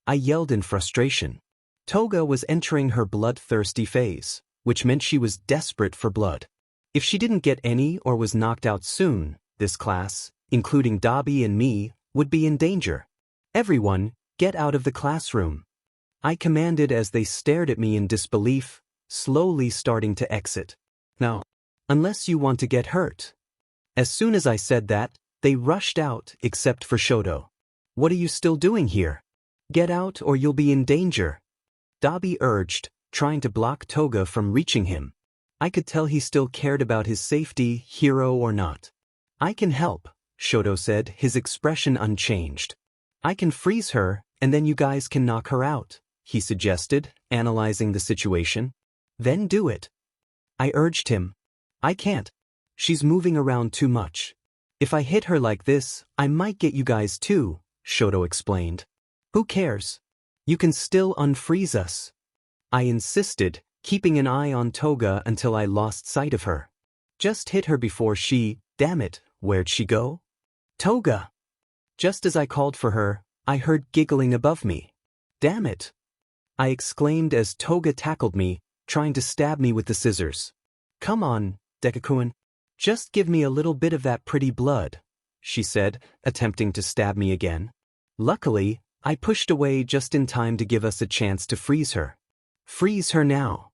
I yelled in frustration. Toga was entering her bloodthirsty phase, which meant she was desperate for blood. If she didn't get any or was knocked out soon, this class, including Dobby and me, would be in danger. Everyone, get out of the classroom. I commanded as they stared at me in disbelief, slowly starting to exit. No. Unless you want to get hurt. As soon as I said that, they rushed out except for Shoto. What are you still doing here? Get out or you'll be in danger. Dobby urged, trying to block Toga from reaching him. I could tell he still cared about his safety, hero or not. I can help, Shoto said, his expression unchanged. I can freeze her, and then you guys can knock her out, he suggested, analyzing the situation. Then do it. I urged him. I can't. She's moving around too much. If I hit her like this, I might get you guys too, Shoto explained. Who cares? You can still unfreeze us. I insisted, keeping an eye on Toga until I lost sight of her. Just hit her before she, damn it, where'd she go? Toga! Just as I called for her, I heard giggling above me. Damn it! I exclaimed as Toga tackled me, trying to stab me with the scissors. Come on, Deku-kun. Just give me a little bit of that pretty blood, she said, attempting to stab me again. Luckily, I pushed away just in time to give us a chance to freeze her. Freeze her now.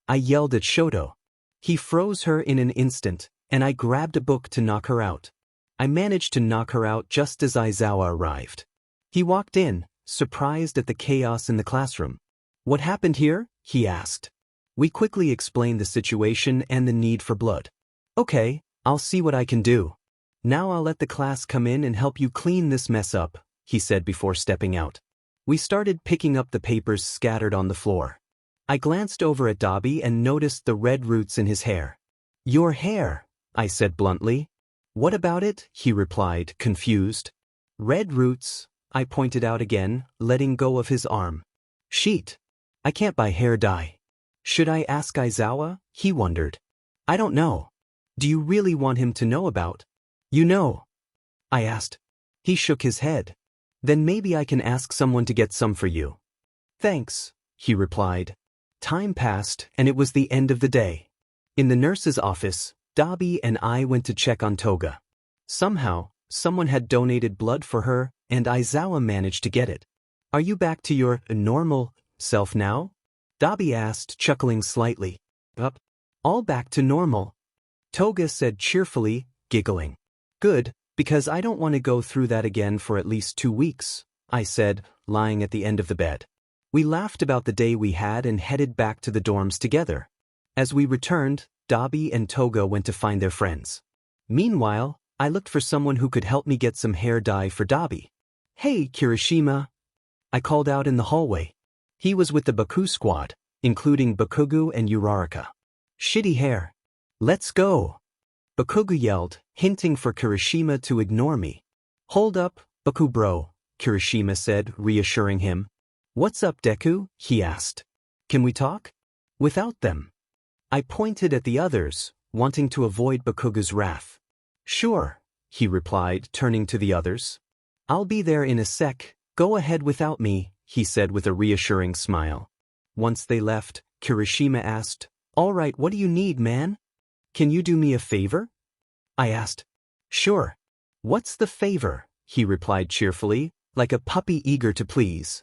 I yelled at Shoto. He froze her in an instant, and I grabbed a book to knock her out. I managed to knock her out just as Aizawa arrived. He walked in, surprised at the chaos in the classroom. What happened here? He asked. We quickly explained the situation and the need for blood. Okay, I'll see what I can do. Now I'll let the class come in and help you clean this mess up, he said before stepping out. We started picking up the papers scattered on the floor. I glanced over at Dobby and noticed the red roots in his hair. Your hair, I said bluntly. What about it? He replied, confused. Red roots, I pointed out again, letting go of his arm. Sheet. I can't buy hair dye. Should I ask Aizawa? He wondered. I don't know. Do you really want him to know about? You know. I asked. He shook his head. Then maybe I can ask someone to get some for you. Thanks, he replied. Time passed, and it was the end of the day. In the nurse's office, Dobby and I went to check on Toga. Somehow, someone had donated blood for her, and Aizawa managed to get it. Are you back to your normal self now? Dobby asked, chuckling slightly. Up. All back to normal. Toga said cheerfully, giggling. Good, because I don't want to go through that again for at least 2 weeks, I said, lying at the end of the bed. We laughed about the day we had and headed back to the dorms together. As we returned, Dobby and Toga went to find their friends. Meanwhile, I looked for someone who could help me get some hair dye for Dobby. Hey, Kirishima! I called out in the hallway. He was with the Baku squad, including Bakugo and Uraraka. Shitty hair. Let's go! Bakugo yelled, hinting for Kirishima to ignore me. Hold up, Baku bro, Kirishima said, reassuring him. What's up, Deku? He asked. Can we talk? Without them. I pointed at the others, wanting to avoid Bakugo's wrath. Sure, he replied, turning to the others. I'll be there in a sec, go ahead without me, he said with a reassuring smile. Once they left, Kirishima asked, All right, what do you need, man? Can you do me a favor? I asked. Sure. What's the favor? He replied cheerfully, like a puppy eager to please.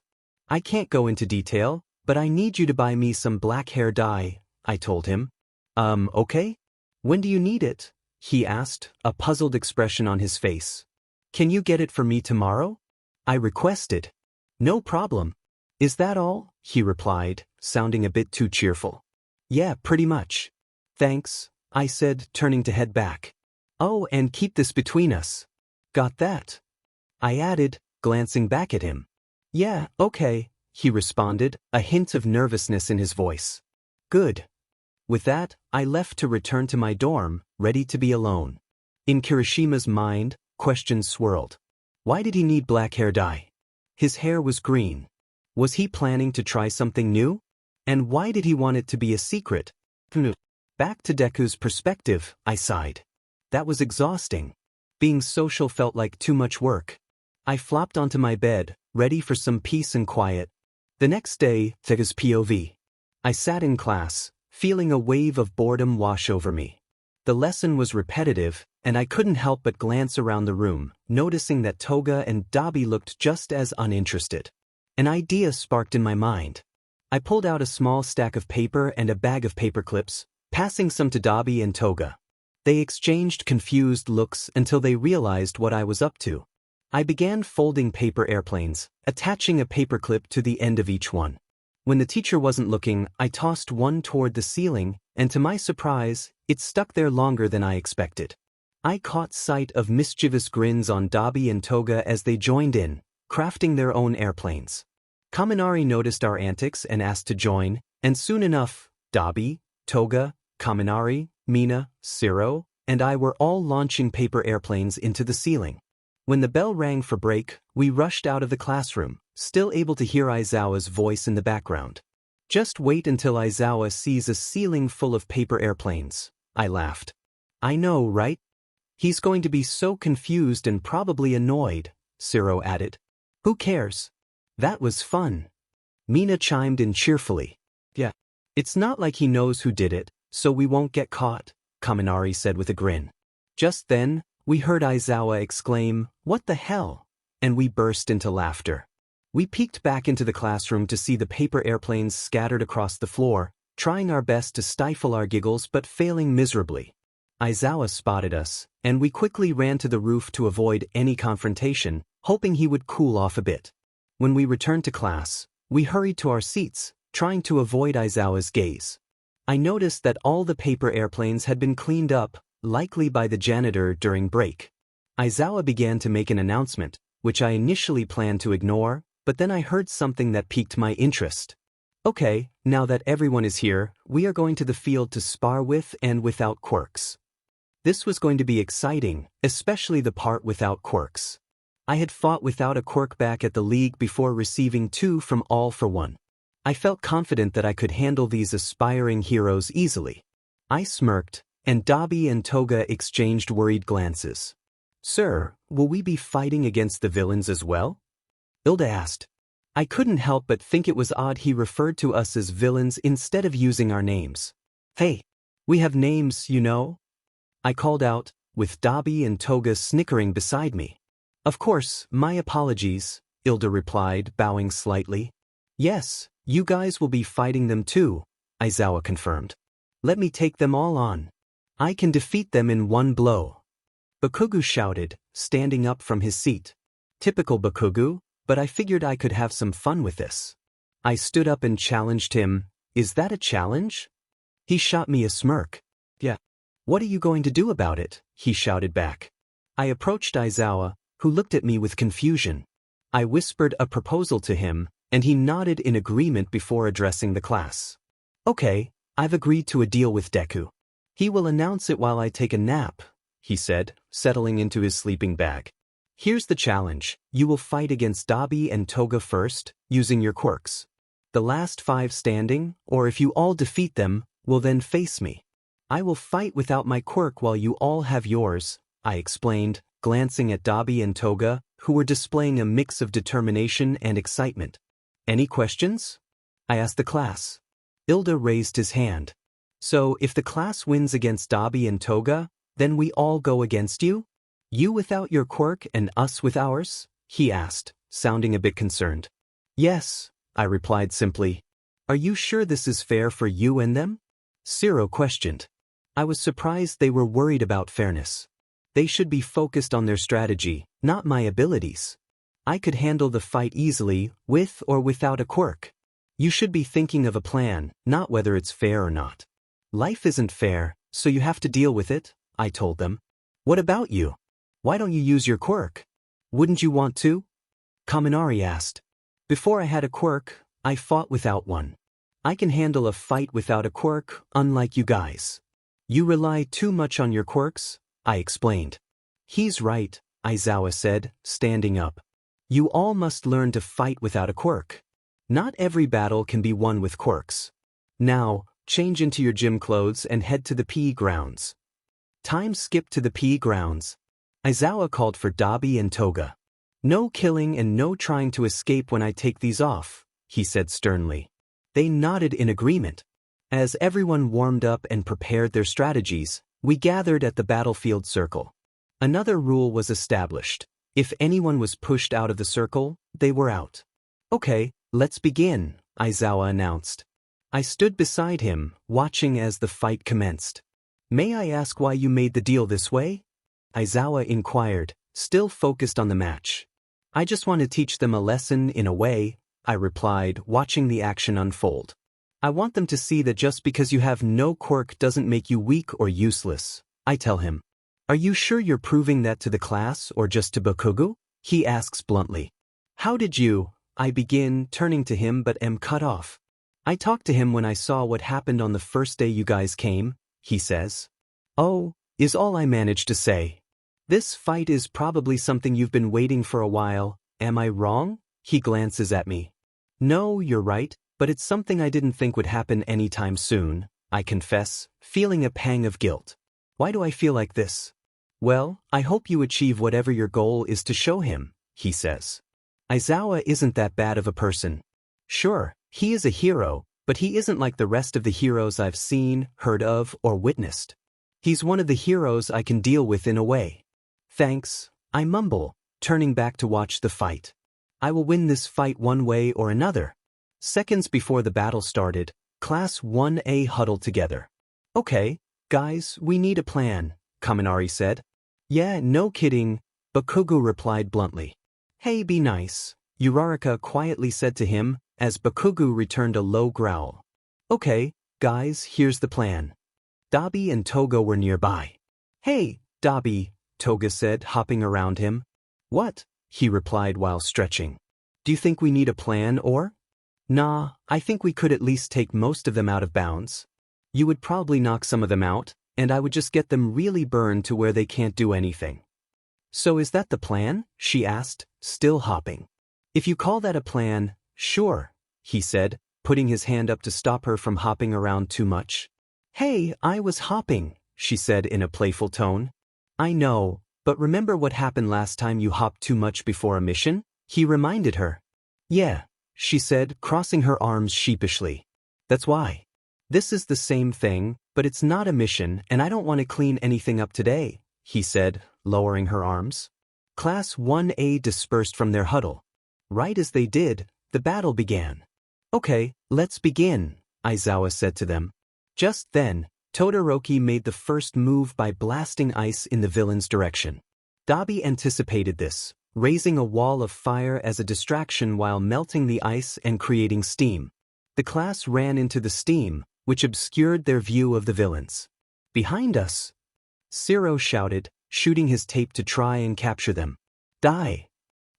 I can't go into detail, but I need you to buy me some black hair dye, I told him. Okay? When do you need it? He asked, a puzzled expression on his face. Can you get it for me tomorrow? I requested. No problem. Is that all? He replied, sounding a bit too cheerful. Yeah, pretty much. Thanks, I said, turning to head back. Oh, and keep this between us. Got that? I added, glancing back at him. Yeah, okay, he responded, a hint of nervousness in his voice. Good. With that, I left to return to my dorm, ready to be alone. In Kirishima's mind, questions swirled. Why did he need black hair dye? His hair was green. Was he planning to try something new? And why did he want it to be a secret? Back to Deku's perspective, I sighed. That was exhausting. Being social felt like too much work. I flopped onto my bed, ready for some peace and quiet. The next day, Deku's POV. I sat in class, feeling a wave of boredom wash over me. The lesson was repetitive, and I couldn't help but glance around the room, noticing that Toga and Dobby looked just as uninterested. An idea sparked in my mind. I pulled out a small stack of paper and a bag of paper clips, passing some to Dobby and Toga. They exchanged confused looks until they realized what I was up to. I began folding paper airplanes, attaching a paperclip to the end of each one. When the teacher wasn't looking, I tossed one toward the ceiling, and to my surprise, it stuck there longer than I expected. I caught sight of mischievous grins on Dobby and Toga as they joined in, crafting their own airplanes. Kaminari noticed our antics and asked to join, and soon enough, Dobby, Toga, Kaminari, Mina, Siro, and I were all launching paper airplanes into the ceiling. When the bell rang for break, we rushed out of the classroom, still able to hear Aizawa's voice in the background. Just wait until Aizawa sees a ceiling full of paper airplanes, I laughed. I know, right? He's going to be so confused and probably annoyed, Siro added. Who cares? That was fun. Mina chimed in cheerfully. Yeah. It's not like he knows who did it, so we won't get caught, Kaminari said with a grin. Just then, we heard Aizawa exclaim, "What the hell?" And we burst into laughter. We peeked back into the classroom to see the paper airplanes scattered across the floor, trying our best to stifle our giggles but failing miserably. Aizawa spotted us, and we quickly ran to the roof to avoid any confrontation, hoping he would cool off a bit. When we returned to class, we hurried to our seats, trying to avoid Aizawa's gaze. I noticed that all the paper airplanes had been cleaned up, likely by the janitor during break. Aizawa began to make an announcement, which I initially planned to ignore, but then I heard something that piqued my interest. Okay, now that everyone is here, we are going to the field to spar with and without quirks. This was going to be exciting, especially the part without quirks. I had fought without a quirk back at the league before receiving 2 from All for One. I felt confident that I could handle these aspiring heroes easily. I smirked, and Dobby and Toga exchanged worried glances. Sir, will we be fighting against the villains as well? Ilda asked. I couldn't help but think it was odd he referred to us as villains instead of using our names. Hey, we have names, you know? I called out, with Dobby and Toga snickering beside me. Of course, my apologies, Ilda replied, bowing slightly. Yes, you guys will be fighting them too, Aizawa confirmed. Let me take them all on. I can defeat them in one blow. Bakugo shouted, standing up from his seat. Typical Bakugo, but I figured I could have some fun with this. I stood up and challenged him. Is that a challenge? He shot me a smirk. Yeah. What are you going to do about it? He shouted back. I approached Aizawa, who looked at me with confusion. I whispered a proposal to him, and he nodded in agreement before addressing the class. Okay, I've agreed to a deal with Deku. He will announce it while I take a nap, he said, settling into his sleeping bag. Here's the challenge. You will fight against Dobby and Toga first, using your quirks. The last 5 standing, or if you all defeat them, will then face me. I will fight without my quirk while you all have yours, I explained, glancing at Dobby and Toga, who were displaying a mix of determination and excitement. Any questions? I asked the class. Ilda raised his hand. So, if the class wins against Dobby and Toga, then we all go against you? You without your quirk and us with ours? He asked, sounding a bit concerned. Yes, I replied simply. Are you sure this is fair for you and them? Siro questioned. I was surprised they were worried about fairness. They should be focused on their strategy, not my abilities. I could handle the fight easily, with or without a quirk. You should be thinking of a plan, not whether it's fair or not. Life isn't fair, so you have to deal with it, I told them. What about you? Why don't you use your quirk? Wouldn't you want to? Kaminari asked. Before I had a quirk, I fought without one. I can handle a fight without a quirk, unlike you guys. You rely too much on your quirks, I explained. He's right, Aizawa said, standing up. You all must learn to fight without a quirk. Not every battle can be won with quirks. Now, change into your gym clothes and head to the PE grounds. Time skip to the PE grounds. Aizawa called for Dobby and Toga. No killing and no trying to escape when I take these off, he said sternly. They nodded in agreement. As everyone warmed up and prepared their strategies, we gathered at the battlefield circle. Another rule was established. If anyone was pushed out of the circle, they were out. Okay, let's begin, Aizawa announced. I stood beside him, watching as the fight commenced. May I ask why you made the deal this way? Aizawa inquired, still focused on the match. I just want to teach them a lesson in a way, I replied, watching the action unfold. I want them to see that just because you have no quirk doesn't make you weak or useless, I tell him. Are you sure you're proving that to the class or just to Bakugo? He asks bluntly. How did you? I begin, turning to him but am cut off. I talked to him when I saw what happened on the first day you guys came, he says. Oh, is all I managed to say. This fight is probably something you've been waiting for a while, am I wrong? He glances at me. No, you're right, but it's something I didn't think would happen anytime soon, I confess, feeling a pang of guilt. Why do I feel like this? Well, I hope you achieve whatever your goal is to show him, he says. Aizawa isn't that bad of a person. Sure, he is a hero, but he isn't like the rest of the heroes I've seen, heard of, or witnessed. He's one of the heroes I can deal with in a way. Thanks, I mumble, turning back to watch the fight. I will win this fight one way or another. Seconds before the battle started, Class 1A huddled together. Okay, guys, we need a plan, Kaminari said. Yeah, no kidding, Bakugo replied bluntly. Hey, be nice, Uraraka quietly said to him, as Bakugo returned a low growl. Okay, guys, here's the plan. Dobby and Toga were nearby. Hey, Dobby, Toga said, hopping around him. What? He replied while stretching. Do you think we need a plan or? Nah, I think we could at least take most of them out of bounds. You would probably knock some of them out, and I would just get them really burned to where they can't do anything. So is that the plan? She asked, still hopping. If you call that a plan, sure, he said, putting his hand up to stop her from hopping around too much. Hey, I was hopping, she said in a playful tone. I know, but remember what happened last time you hopped too much before a mission? He reminded her. Yeah, she said, crossing her arms sheepishly. That's why. This is the same thing, but it's not a mission and I don't want to clean anything up today, he said, lowering her arms. Class 1A dispersed from their huddle. Right as they did, the battle began. Okay, let's begin, Aizawa said to them. Just then, Todoroki made the first move by blasting ice in the villain's direction. Dobby anticipated this, raising a wall of fire as a distraction while melting the ice and creating steam. The class ran into the steam, which obscured their view of the villains. Behind us! Zero shouted, shooting his tape to try and capture them. Die!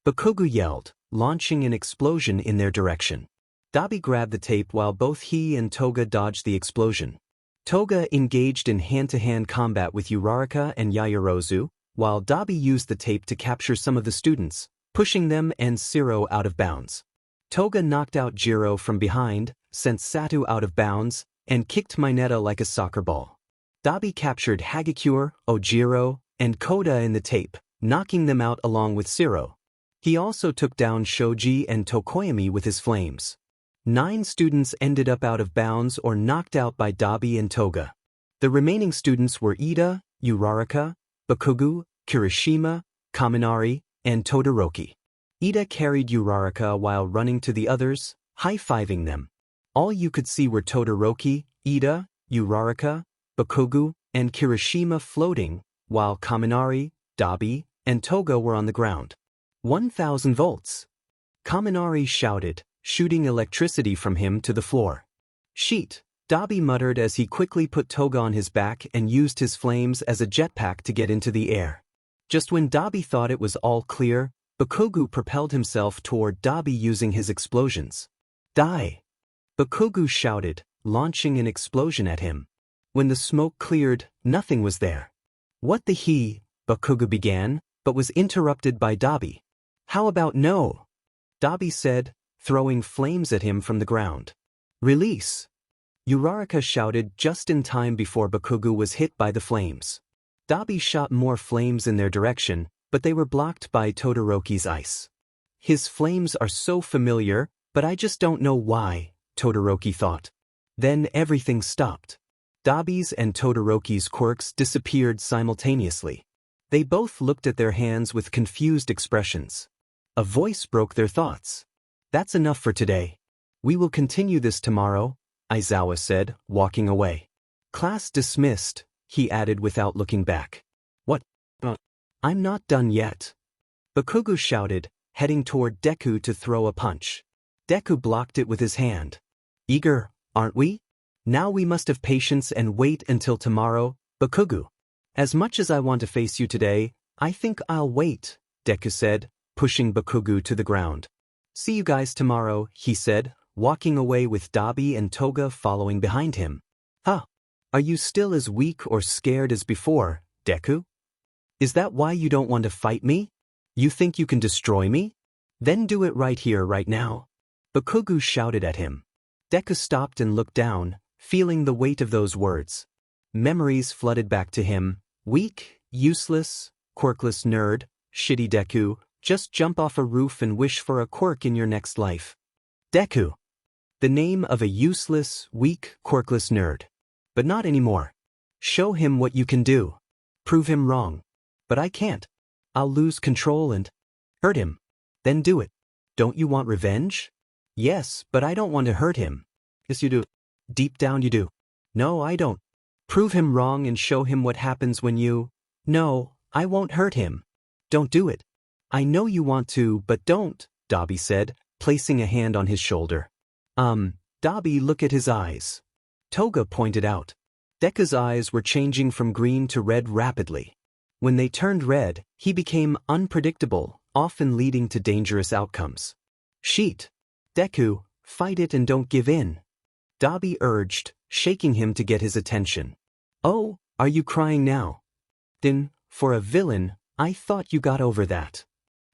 Bakugo yelled, launching an explosion in their direction. Dobby grabbed the tape while both he and Toga dodged the explosion. Toga engaged in hand-to-hand combat with Uraraka and Yaoyorozu, while Dobby used the tape to capture some of the students, pushing them and Zero out of bounds. Toga knocked out Jiro from behind, sent Satu out of bounds, and kicked Mineta like a soccer ball. Dobby captured Hagakure, Ojiro, and Koda in the tape, knocking them out along with Zero. He also took down Shoji and Tokoyami with his flames. 9 students ended up out of bounds or knocked out by Dobby and Toga. The remaining students were Ida, Uraraka, Bakugo, Kirishima, Kaminari, and Todoroki. Ida carried Uraraka while running to the others, high-fiving them. All you could see were Todoroki, Ida, Uraraka, Bakugo, and Kirishima floating, while Kaminari, Dobby, and Toga were on the ground. 1,000 volts! Kaminari shouted, shooting electricity from him to the floor. Sheet! Dobby muttered as he quickly put Toga on his back and used his flames as a jetpack to get into the air. Just when Dobby thought it was all clear, Bakugo propelled himself toward Dobby using his explosions. Die! Bakugo shouted, launching an explosion at him. When the smoke cleared, nothing was there. What the he? Bakugo began, but was interrupted by Dobby. How about no? Dobby said, throwing flames at him from the ground. Release! Uraraka shouted just in time before Bakugo was hit by the flames. Dobby shot more flames in their direction, but they were blocked by Todoroki's ice. His flames are so familiar, but I just don't know why, Todoroki thought. Then everything stopped. Dobby's and Todoroki's quirks disappeared simultaneously. They both looked at their hands with confused expressions. A voice broke their thoughts. That's enough for today. We will continue this tomorrow, Aizawa said, walking away. Class dismissed, he added without looking back. What? I'm not done yet. Bakugo shouted, heading toward Deku to throw a punch. Deku blocked it with his hand. Eager, aren't we? Now we must have patience and wait until tomorrow, Bakugo. As much as I want to face you today, I think I'll wait, Deku said, pushing Bakugo to the ground. See you guys tomorrow, he said, walking away with Dobby and Toga following behind him. Huh? Are you still as weak or scared as before, Deku? Is that why you don't want to fight me? You think you can destroy me? Then do it right here, right now. Bakugo shouted at him. Deku stopped and looked down, feeling the weight of those words. Memories flooded back to him. Weak, useless, quirkless nerd, shitty Deku, just jump off a roof and wish for a quirk in your next life. Deku. The name of a useless, weak, quirkless nerd. But not anymore. Show him what you can do. Prove him wrong. But I can't. I'll lose control and hurt him. Then do it. Don't you want revenge? Yes, but I don't want to hurt him. Yes, you do. Deep down you do. No, I don't. Prove him wrong and show him what happens when you... No, I won't hurt him. Don't do it. I know you want to, but don't, Dobby said, placing a hand on his shoulder. Dobby, look at his eyes. Toga pointed out. Deku's eyes were changing from green to red rapidly. When they turned red, he became unpredictable, often leading to dangerous outcomes. Sheet. Deku, fight it and don't give in. Dobby urged, shaking him to get his attention. Oh, are you crying now? Then, for a villain, I thought you got over that.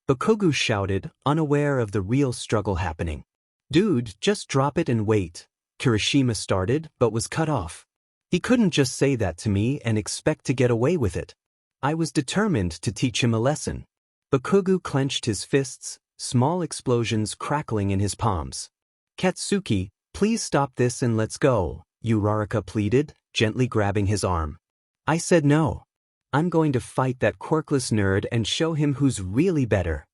Bakugo shouted, unaware of the real struggle happening. Dude, just drop it and wait, Kirishima started, but was cut off. He couldn't just say that to me and expect to get away with it. I was determined to teach him a lesson. Bakugo clenched his fists, small explosions crackling in his palms. Katsuki, please stop this and let's go, Uraraka pleaded, gently grabbing his arm. I said no. I'm going to fight that quirkless nerd and show him who's really better.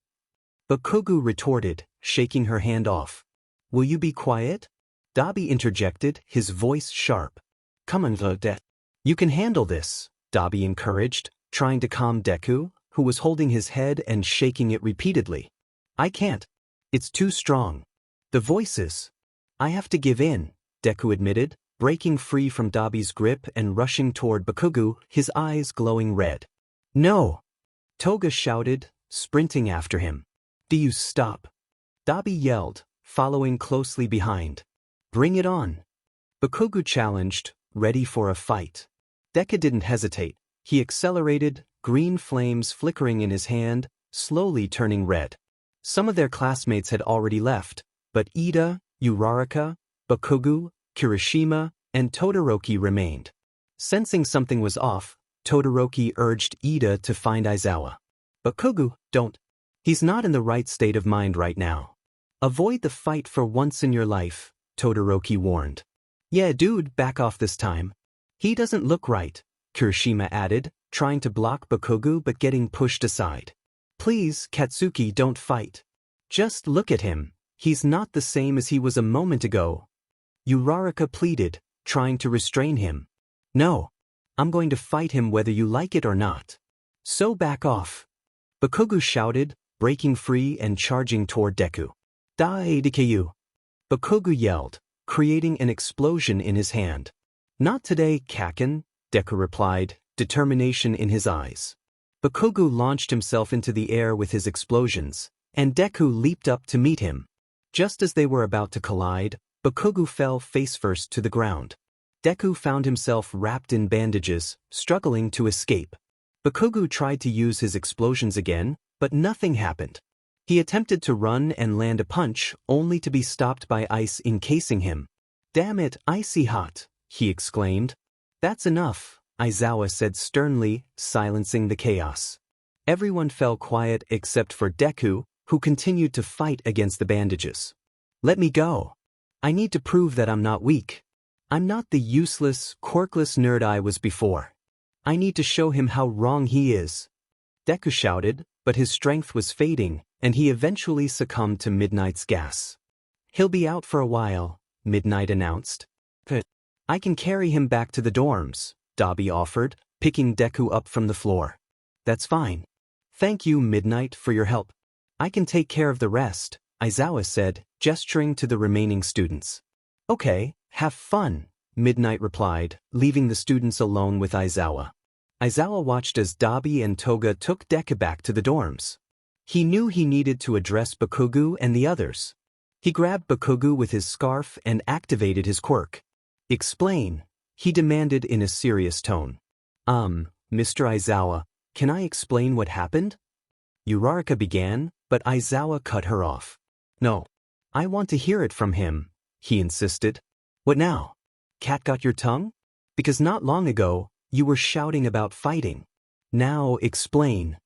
Bakugo retorted, shaking her hand off. Will you be quiet? Dobby interjected, his voice sharp. Come on, Deku. You can handle this, Dobby encouraged, trying to calm Deku, who was holding his head and shaking it repeatedly. I can't. It's too strong. The voices. I have to give in, Deku admitted, breaking free from Dobby's grip and rushing toward Bakugo, his eyes glowing red. No! Toga shouted, sprinting after him. Do you stop? Dobby yelled, following closely behind. Bring it on. Bakugo challenged, ready for a fight. Deku didn't hesitate. He accelerated, green flames flickering in his hand, slowly turning red. Some of their classmates had already left, but Ida, Uraraka, Bakugo, Kirishima, and Todoroki remained. Sensing something was off, Todoroki urged Ida to find Aizawa. Bakugo, don't. He's not in the right state of mind right now. Avoid the fight for once in your life, Todoroki warned. Yeah, dude, back off this time. He doesn't look right, Kirishima added, trying to block Bakugo but getting pushed aside. Please, Katsuki, don't fight. Just look at him. He's not the same as he was a moment ago. Uraraka pleaded, trying to restrain him. No. I'm going to fight him whether you like it or not. So back off. Bakugo shouted, breaking free and charging toward Deku. Daidikeyu. Bakugo yelled, creating an explosion in his hand. Not today, Kaken, Deku replied, determination in his eyes. Bakugo launched himself into the air with his explosions, and Deku leaped up to meet him. Just as they were about to collide, Bakugo fell face-first to the ground. Deku found himself wrapped in bandages, struggling to escape. Bakugo tried to use his explosions again, but nothing happened. He attempted to run and land a punch, only to be stopped by ice encasing him. "Damn it, icy hot," he exclaimed. "That's enough," Aizawa said sternly, silencing the chaos. Everyone fell quiet except for Deku, who continued to fight against the bandages. "Let me go. I need to prove that I'm not weak. I'm not the useless, quirkless nerd I was before. I need to show him how wrong he is." Deku shouted, but his strength was fading, and he eventually succumbed to Midnight's gas. "He'll be out for a while," Midnight announced. "I can carry him back to the dorms," Dobby offered, picking Deku up from the floor. "That's fine. Thank you, Midnight, for your help. I can take care of the rest," Aizawa said, gesturing to the remaining students. "Okay, have fun," Midnight replied, leaving the students alone with Aizawa. Aizawa watched as Dobby and Toga took Deku back to the dorms. He knew he needed to address Bakugo and the others. He grabbed Bakugo with his scarf and activated his quirk. "Explain," he demanded in a serious tone. Mr. Aizawa, can I explain what happened?" Uraraka began, but Aizawa cut her off. "No. I want to hear it from him," he insisted. "What now? Cat got your tongue? Because not long ago, you were shouting about fighting. Now explain."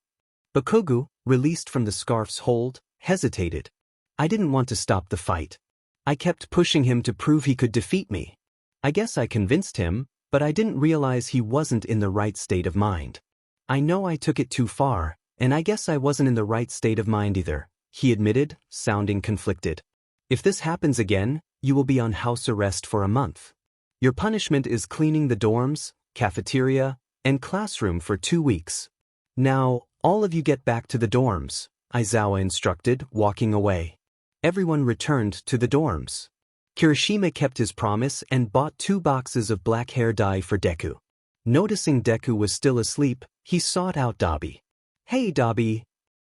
Bakugo, released from the scarf's hold, hesitated. "I didn't want to stop the fight. I kept pushing him to prove he could defeat me. I guess I convinced him, but I didn't realize he wasn't in the right state of mind. I know I took it too far, and I guess I wasn't in the right state of mind either," he admitted, sounding conflicted. "If this happens again, you will be on house arrest for a month. Your punishment is cleaning the dorms, cafeteria, and classroom for 2 weeks. Now, all of you get back to the dorms," Aizawa instructed, walking away. Everyone returned to the dorms. Kirishima kept his promise and bought 2 boxes of black hair dye for Deku. Noticing Deku was still asleep, he sought out Dobby. "Hey, Dobby,"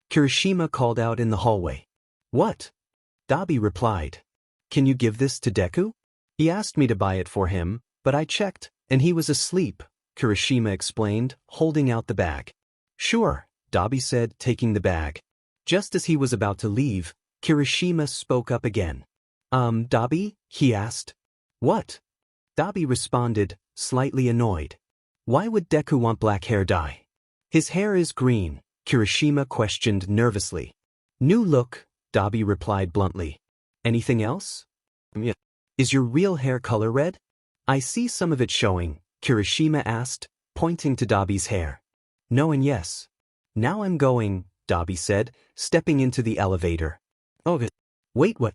Kirishima called out in the hallway. "What?" Dobby replied. "Can you give this to Deku? He asked me to buy it for him, but I checked, and he was asleep," Kirishima explained, holding out the bag. "Sure," Dobby said, taking the bag. Just as he was about to leave, Kirishima spoke up again. Dobby?" he asked. "What?" Dobby responded, slightly annoyed. "Why would Deku want black hair dye?" "His hair is green," Kirishima questioned nervously. "New look," Dobby replied bluntly. "Anything else?" "Yeah. Is your real hair color red?" "I see some of it showing," Kirishima asked, pointing to Dobby's hair. "No and yes." "Now I'm going," Dobby said, stepping into the elevator. "Oh, wait, what?"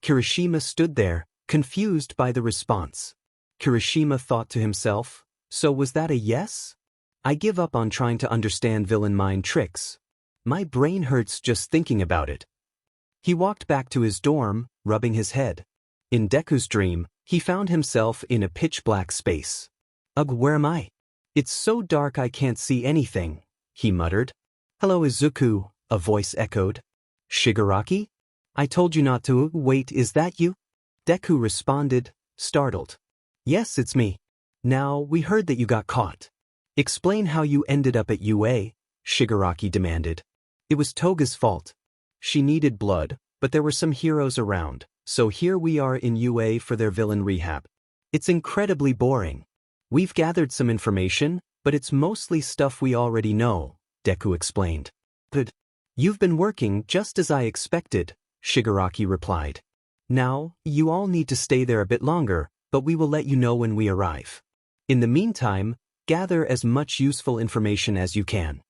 Kirishima stood there, confused by the response. Kirishima thought to himself, so was that a yes? I give up on trying to understand villain mind tricks. My brain hurts just thinking about it. He walked back to his dorm, rubbing his head. In Deku's dream, he found himself in a pitch-black space. "Ugh, where am I? It's so dark I can't see anything," he muttered. "Hello, Izuku," a voice echoed. "Shigaraki? I told you not to. Wait, is that you?" Deku responded, startled. "Yes, it's me. Now, we heard that you got caught. Explain how you ended up at UA," Shigaraki demanded. "It was Toga's fault. She needed blood, but there were some heroes around, so here we are in UA for their villain rehab. It's incredibly boring. We've gathered some information, but it's mostly stuff we already know," Deku explained. "Good. You've been working just as I expected," Shigaraki replied. "Now, you all need to stay there a bit longer, but we will let you know when we arrive. In the meantime, gather as much useful information as you can."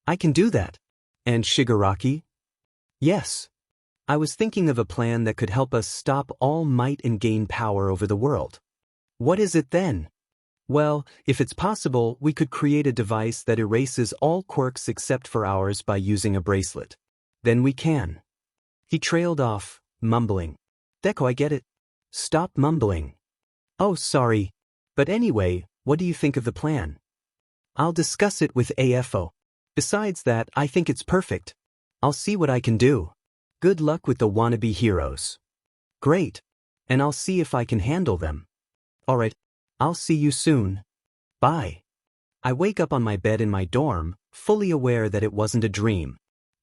"I can do that." "And Shigaraki?" "Yes. I was thinking of a plan that could help us stop All Might and gain power over the world." "What is it then?" "Well, if it's possible, we could create a device that erases all quirks except for ours by using a bracelet. Then we can." He trailed off, mumbling. "Deku, I get it." "Stop mumbling." "Oh, sorry. But anyway, what do you think of the plan?" "I'll discuss it with AFO. Besides that, I think it's perfect. I'll see what I can do. Good luck with the wannabe heroes." "Great. And I'll see if I can handle them." "Alright. I'll see you soon. Bye." I wake up on my bed in my dorm, fully aware that it wasn't a dream.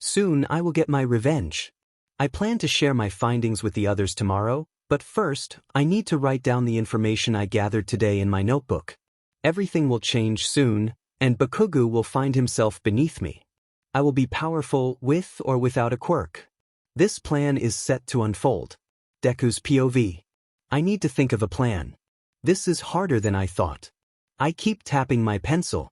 Soon I will get my revenge. I plan to share my findings with the others tomorrow, but first, I need to write down the information I gathered today in my notebook. Everything will change soon, and Bakugo will find himself beneath me. I will be powerful with or without a quirk. This plan is set to unfold. Deku's POV. I need to think of a plan. This is harder than I thought. I keep tapping my pencil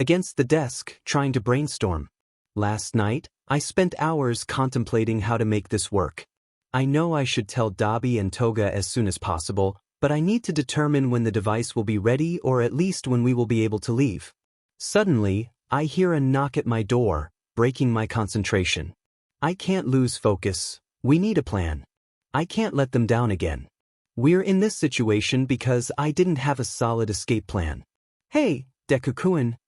against the desk, trying to brainstorm. Last night, I spent hours contemplating how to make this work. I know I should tell Dobby and Toga as soon as possible, but I need to determine when the device will be ready or at least when we will be able to leave. Suddenly, I hear a knock at my door, breaking my concentration. I can't lose focus. We need a plan. I can't let them down again. We're in this situation because I didn't have a solid escape plan. Hey, Deku-kun.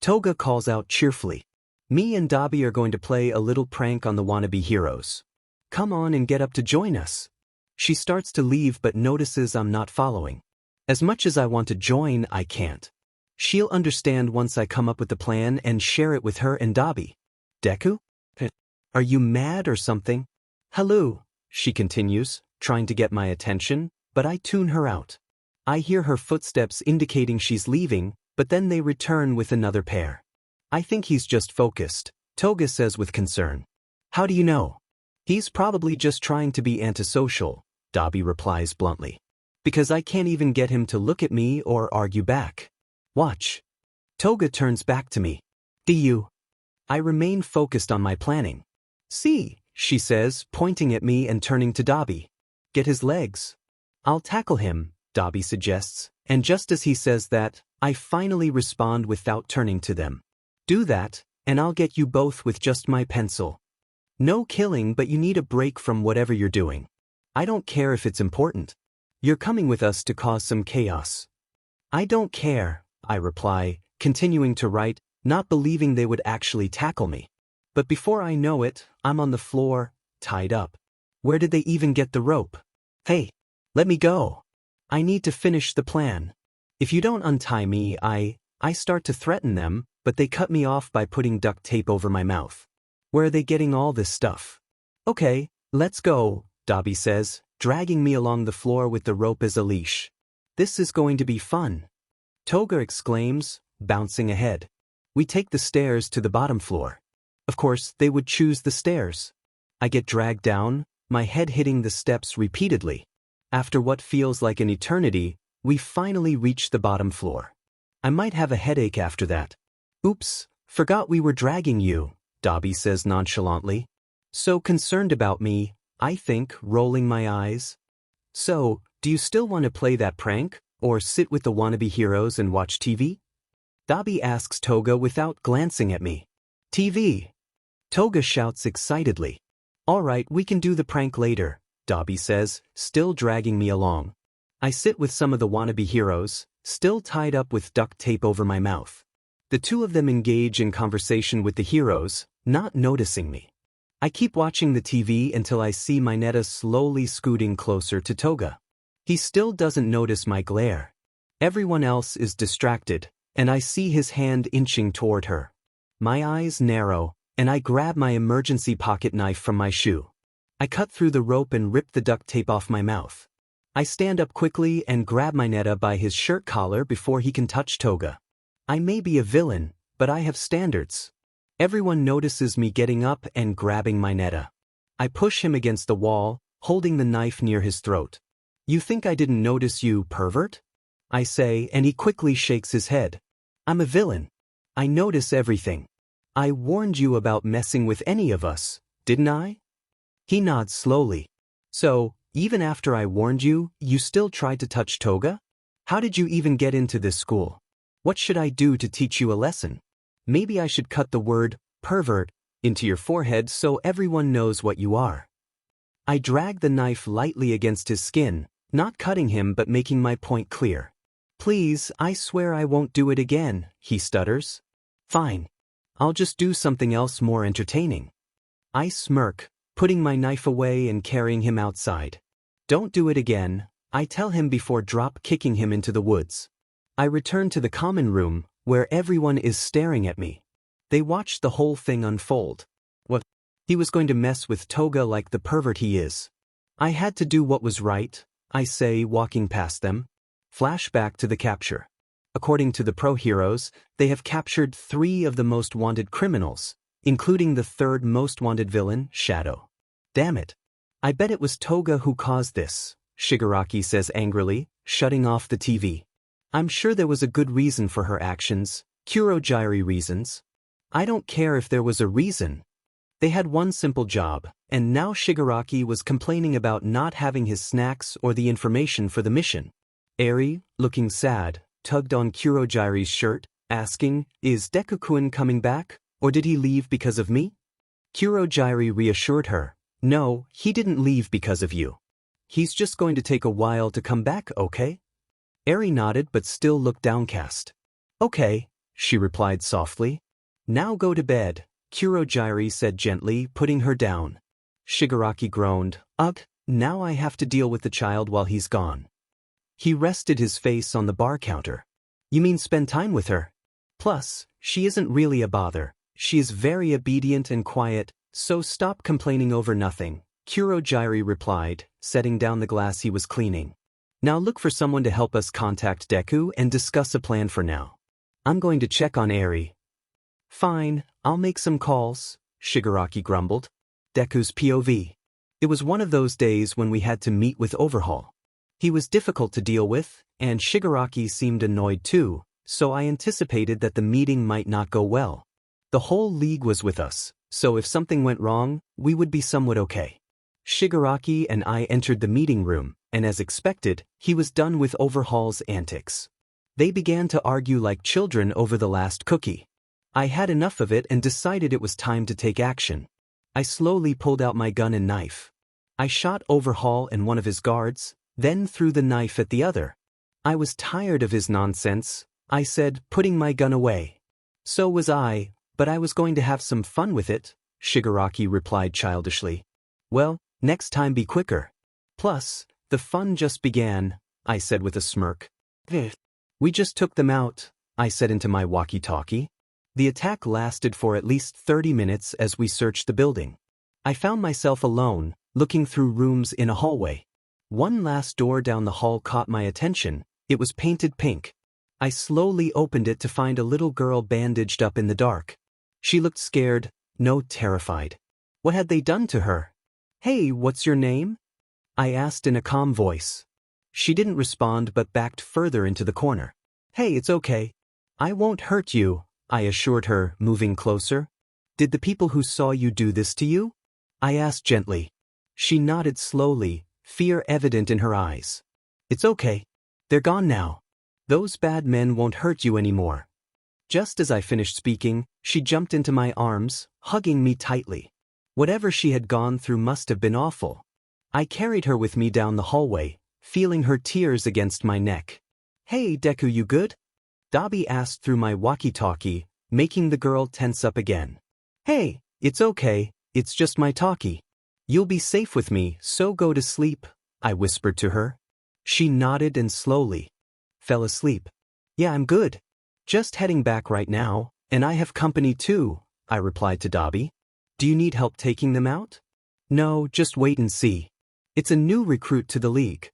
Toga calls out cheerfully. Me and Dobby are going to play a little prank on the wannabe heroes. Come on and get up to join us. She starts to leave but notices I'm not following. As much as I want to join, I can't. She'll understand once I come up with the plan and share it with her and Dobby. Deku? Are you mad or something? Hello, she continues, trying to get my attention, but I tune her out. I hear her footsteps indicating she's leaving, but then they return with another pair. I think he's just focused, Toga says with concern. How do you know? He's probably just trying to be antisocial, Dobby replies bluntly. Because I can't even get him to look at me or argue back. Watch. Toga turns back to me. Do you? I remain focused on my planning. See, she says, pointing at me and turning to Dobby. Get his legs. I'll tackle him, Dobby suggests, and just as he says that, I finally respond without turning to them. Do that, and I'll get you both with just my pencil. No killing, but you need a break from whatever you're doing. I don't care if it's important. You're coming with us to cause some chaos. I don't care, I reply, continuing to write, not believing they would actually tackle me. But before I know it, I'm on the floor, tied up. Where did they even get the rope? Hey, let me go. I need to finish the plan. If you don't untie me, I start to threaten them, but they cut me off by putting duct tape over my mouth. Where are they getting all this stuff? Okay, let's go, Dobby says, dragging me along the floor with the rope as a leash. This is going to be fun. Toga exclaims, bouncing ahead. We take the stairs to the bottom floor. Of course, they would choose the stairs. I get dragged down, my head hitting the steps repeatedly. After what feels like an eternity, we finally reach the bottom floor. I might have a headache after that. Oops, forgot we were dragging you, Dobby says nonchalantly. So concerned about me, I think, rolling my eyes. So, do you still want to play that prank, or sit with the wannabe heroes and watch TV? Dobby asks Toga without glancing at me. TV. Toga shouts excitedly. All right, we can do the prank later, Dobby says, still dragging me along. I sit with some of the wannabe heroes, still tied up with duct tape over my mouth. The two of them engage in conversation with the heroes, not noticing me. I keep watching the TV until I see Mineta slowly scooting closer to Toga. He still doesn't notice my glare. Everyone else is distracted, and I see his hand inching toward her. My eyes narrow, and I grab my emergency pocket knife from my shoe. I cut through the rope and rip the duct tape off my mouth. I stand up quickly and grab Mineta by his shirt collar before he can touch Toga. I may be a villain, but I have standards. Everyone notices me getting up and grabbing Mineta. I push him against the wall, holding the knife near his throat. You think I didn't notice you, pervert? I say, and he quickly shakes his head. I'm a villain. I notice everything. I warned you about messing with any of us, didn't I? He nods slowly. So, even after I warned you, you still tried to touch Toga? How did you even get into this school? What should I do to teach you a lesson? Maybe I should cut the word, pervert, into your forehead so everyone knows what you are. I drag the knife lightly against his skin, not cutting him but making my point clear. Please, I swear I won't do it again, he stutters. Fine. I'll just do something else more entertaining. I smirk, putting my knife away and carrying him outside. Don't do it again, I tell him before drop-kicking him into the woods. I return to the common room, where everyone is staring at me. They watch the whole thing unfold. What? He was going to mess with Toga like the pervert he is. I had to do what was right, I say, walking past them. Flashback to the capture. According to the pro-heroes, they have captured 3 of the most wanted criminals, including the 3rd most wanted villain, Shadow. Damn it. I bet it was Toga who caused this, Shigaraki says angrily, shutting off the TV. I'm sure there was a good reason for her actions, Kurogiri reasons. I don't care if there was a reason. They had one simple job, and now Shigaraki was complaining about not having his snacks or the information for the mission. Eri, looking sad, tugged on Kurogiri's shirt, asking, "Is Deku-kun coming back, or did he leave because of me?" Kurogiri reassured her, "No, he didn't leave because of you. He's just going to take a while to come back, okay?" Eri nodded but still looked downcast. "Okay," she replied softly. "Now go to bed," Kurogiri said gently, putting her down. Shigaraki groaned, "Ugh, now I have to deal with the child while he's gone." He rested his face on the bar counter. "You mean spend time with her? Plus, she isn't really a bother. She is very obedient and quiet, so stop complaining over nothing," Kurogiri replied, setting down the glass he was cleaning. "Now look for someone to help us contact Deku and discuss a plan for now. I'm going to check on Eri." "Fine, I'll make some calls," Shigaraki grumbled. Deku's POV. It was one of those days when we had to meet with Overhaul. He was difficult to deal with, and Shigaraki seemed annoyed too, so I anticipated that the meeting might not go well. The whole league was with us, so if something went wrong, we would be somewhat okay. Shigaraki and I entered the meeting room, and as expected, he was done with Overhaul's antics. They began to argue like children over the last cookie. I had enough of it and decided it was time to take action. I slowly pulled out my gun and knife. I shot Overhaul and one of his guards, then threw the knife at the other. I was tired of his nonsense, I said, putting my gun away. "So was I, but I was going to have some fun with it," Shigaraki replied childishly. "Well, next time be quicker." "Plus, the fun just began," I said with a smirk. "We just took them out," I said into my walkie-talkie. The attack lasted for at least 30 minutes as we searched the building. I found myself alone, looking through rooms in a hallway. One last door down the hall caught my attention. It was painted pink. I slowly opened it to find a little girl bandaged up in the dark. She looked scared, no, terrified. What had they done to her? "Hey, what's your name?" I asked in a calm voice. She didn't respond but backed further into the corner. "Hey, it's okay. I won't hurt you," I assured her, moving closer. "Did the people who saw you do this to you?" I asked gently. She nodded slowly, fear evident in her eyes. "It's okay. They're gone now. Those bad men won't hurt you anymore." Just as I finished speaking, she jumped into my arms, hugging me tightly. Whatever she had gone through must have been awful. I carried her with me down the hallway, feeling her tears against my neck. "Hey, Deku, you good?" Dobby asked through my walkie-talkie, making the girl tense up again. "Hey, it's okay, it's just my talkie. You'll be safe with me, so go to sleep," I whispered to her. She nodded and slowly fell asleep. "Yeah, I'm good. Just heading back right now, and I have company too," I replied to Dobby. "Do you need help taking them out?" "No, just wait and see. It's a new recruit to the league."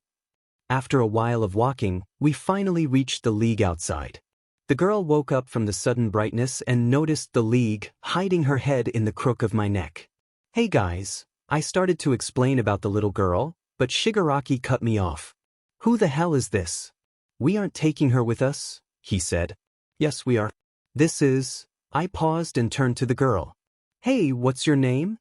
After a while of walking, we finally reached the league outside. The girl woke up from the sudden brightness and noticed the league, hiding her head in the crook of my neck. "Hey guys," I started to explain about the little girl, but Shigaraki cut me off. "Who the hell is this?" "We aren't taking her with us," he said. "Yes, we are. This is..." I paused and turned to the girl. "Hey, what's your name?"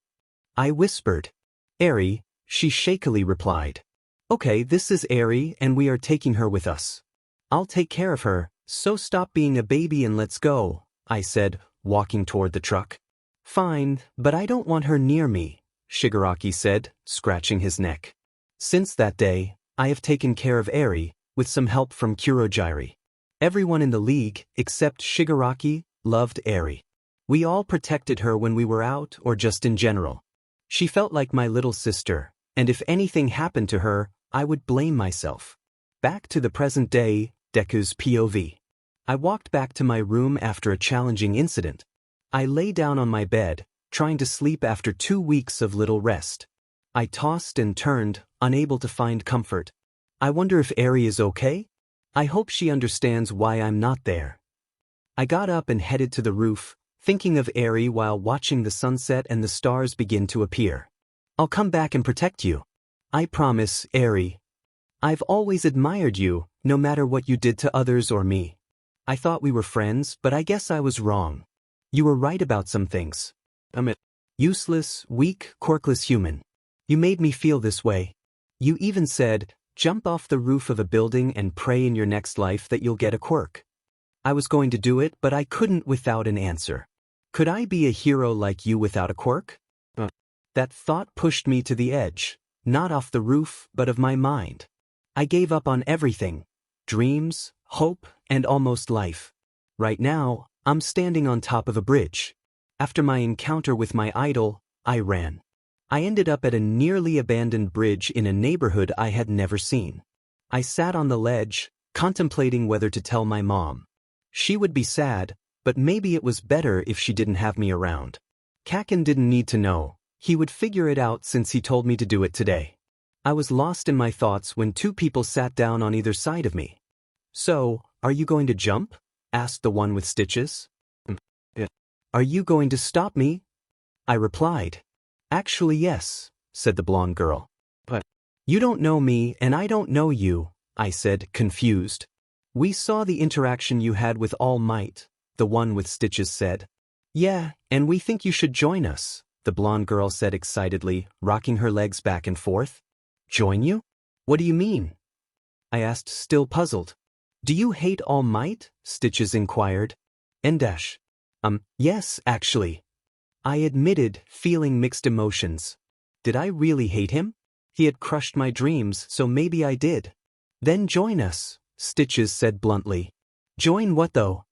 I whispered. "Eri," she shakily replied. "Okay, this is Eri and we are taking her with us. I'll take care of her, so stop being a baby and let's go," I said, walking toward the truck. "Fine, but I don't want her near me," Shigaraki said, scratching his neck. Since that day, I have taken care of Eri, with some help from Kurogiri. Everyone in the league, except Shigaraki, loved Eri. We all protected her when we were out or just in general. She felt like my little sister, and if anything happened to her, I would blame myself. Back to the present day, Deku's POV. I walked back to my room after a challenging incident. I lay down on my bed, trying to sleep after 2 weeks of little rest. I tossed and turned, unable to find comfort. I wonder if Eri is okay? I hope she understands why I'm not there. I got up and headed to the roof, thinking of Eri while watching the sunset and the stars begin to appear. I'll come back and protect you. I promise, Eri. I've always admired you, no matter what you did to others or me. I thought we were friends, but I guess I was wrong. You were right about some things. I'm a useless, weak, quirkless human. You made me feel this way. You even said, jump off the roof of a building and pray in your next life that you'll get a quirk. I was going to do it, but I couldn't without an answer. Could I be a hero like you without a quirk? That thought pushed me to the edge, not off the roof, but of my mind. I gave up on everything. Dreams, hope, and almost life. Right now, I'm standing on top of a bridge. After my encounter with my idol, I ran. I ended up at a nearly abandoned bridge in a neighborhood I had never seen. I sat on the ledge, contemplating whether to tell my mom. She would be sad, but maybe it was better if she didn't have me around. Kaken didn't need to know. He would figure it out since he told me to do it today. I was lost in my thoughts when 2 people sat down on either side of me. So, are you going to jump? Asked the one with stitches. Yeah. Are you going to stop me? I replied. Actually yes, said the blonde girl. But you don't know me and I don't know you, I said, confused. We saw the interaction you had with All Might, the one with stitches said. Yeah, and we think you should join us, the blonde girl said excitedly, rocking her legs back and forth. Join you? What do you mean? I asked, still puzzled. Do you hate All Might? Stitches inquired. Yes, actually. I admitted, feeling mixed emotions. Did I really hate him? He had crushed my dreams, so maybe I did. Then join us, Stitches said bluntly. Join what though?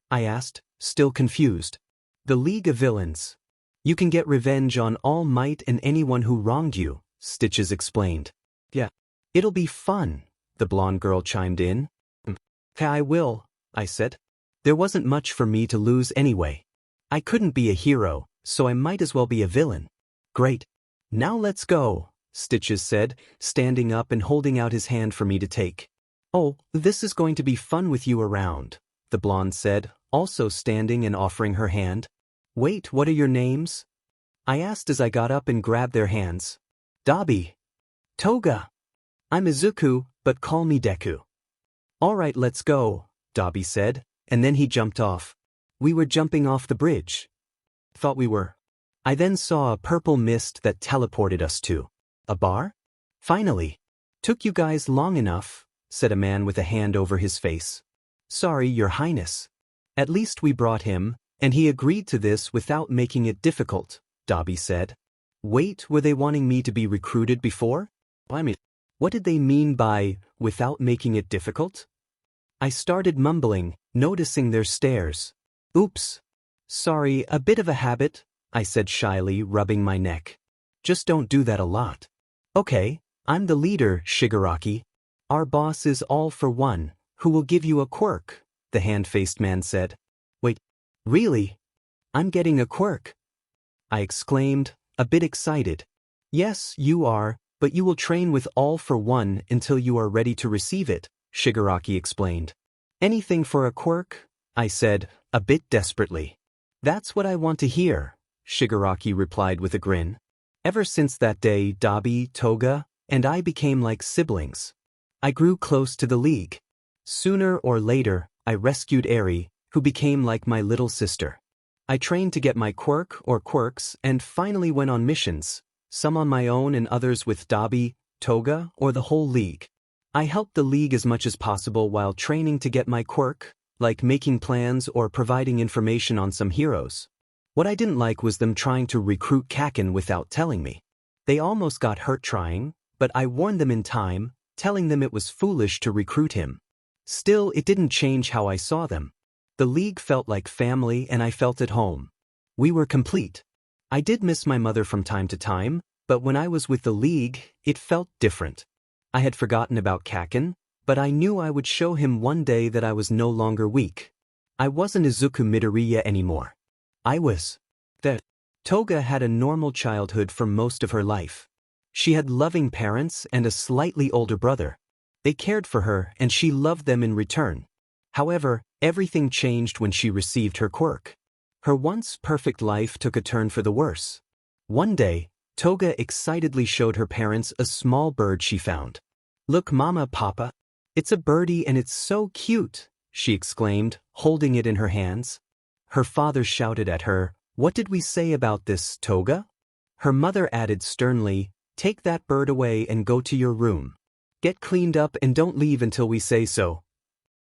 I asked, still confused. The League of Villains. You can get revenge on All Might and anyone who wronged you, Stitches explained. Yeah. It'll be fun, the blonde girl chimed in. I will, I said. There wasn't much for me to lose anyway. I couldn't be a hero, so I might as well be a villain. Great. Now let's go, Stitches said, standing up and holding out his hand for me to take. Oh, this is going to be fun with you around, the blonde said, also standing and offering her hand. Wait, what are your names? I asked as I got up and grabbed their hands. Dobby. Toga. I'm Izuku, but call me Deku. All right, let's go, Dobby said, and then he jumped off. We were jumping off the bridge. Thought we were. I then saw a purple mist that teleported us to a bar? Finally. Took you guys long enough, said a man with a hand over his face. Sorry, Your Highness. At least we brought him, and he agreed to this without making it difficult, Dobby said. Wait, were they wanting me to be recruited before? What did they mean by, without making it difficult? I started mumbling, noticing their stares. Oops. Sorry, a bit of a habit, I said shyly, rubbing my neck. Just don't do that a lot. Okay, I'm the leader, Shigaraki. Our boss is All for One, who will give you a quirk, the hand-faced man said. Wait, really? I'm getting a quirk? I exclaimed, a bit excited. Yes, you are, but you will train with All for One until you are ready to receive it, Shigaraki explained. Anything for a quirk? I said, a bit desperately. That's what I want to hear, Shigaraki replied with a grin. Ever since that day, Dobby, Toga, and I became like siblings. I grew close to the League. Sooner or later, I rescued Eri, who became like my little sister. I trained to get my quirk or quirks and finally went on missions, some on my own and others with Dobby, Toga, or the whole League. I helped the League as much as possible while training to get my quirk, like making plans or providing information on some heroes. What I didn't like was them trying to recruit Kaken without telling me. They almost got hurt trying, but I warned them in time, telling them it was foolish to recruit him. Still, it didn't change how I saw them. The League felt like family and I felt at home. We were complete. I did miss my mother from time to time, but when I was with the League, it felt different. I had forgotten about Kaken, but I knew I would show him one day that I was no longer weak. I wasn't Izuku Midoriya anymore. I was the Toga had a normal childhood for most of her life. She had loving parents and a slightly older brother. They cared for her and she loved them in return. However, everything changed when she received her quirk. Her once perfect life took a turn for the worse. One day, Toga excitedly showed her parents a small bird she found. "Look, Mama, Papa. It's a birdie and it's so cute," she exclaimed, holding it in her hands. Her father shouted at her, "What did we say about this, Toga?" Her mother added sternly, "Take that bird away and go to your room. Get cleaned up and don't leave until we say so."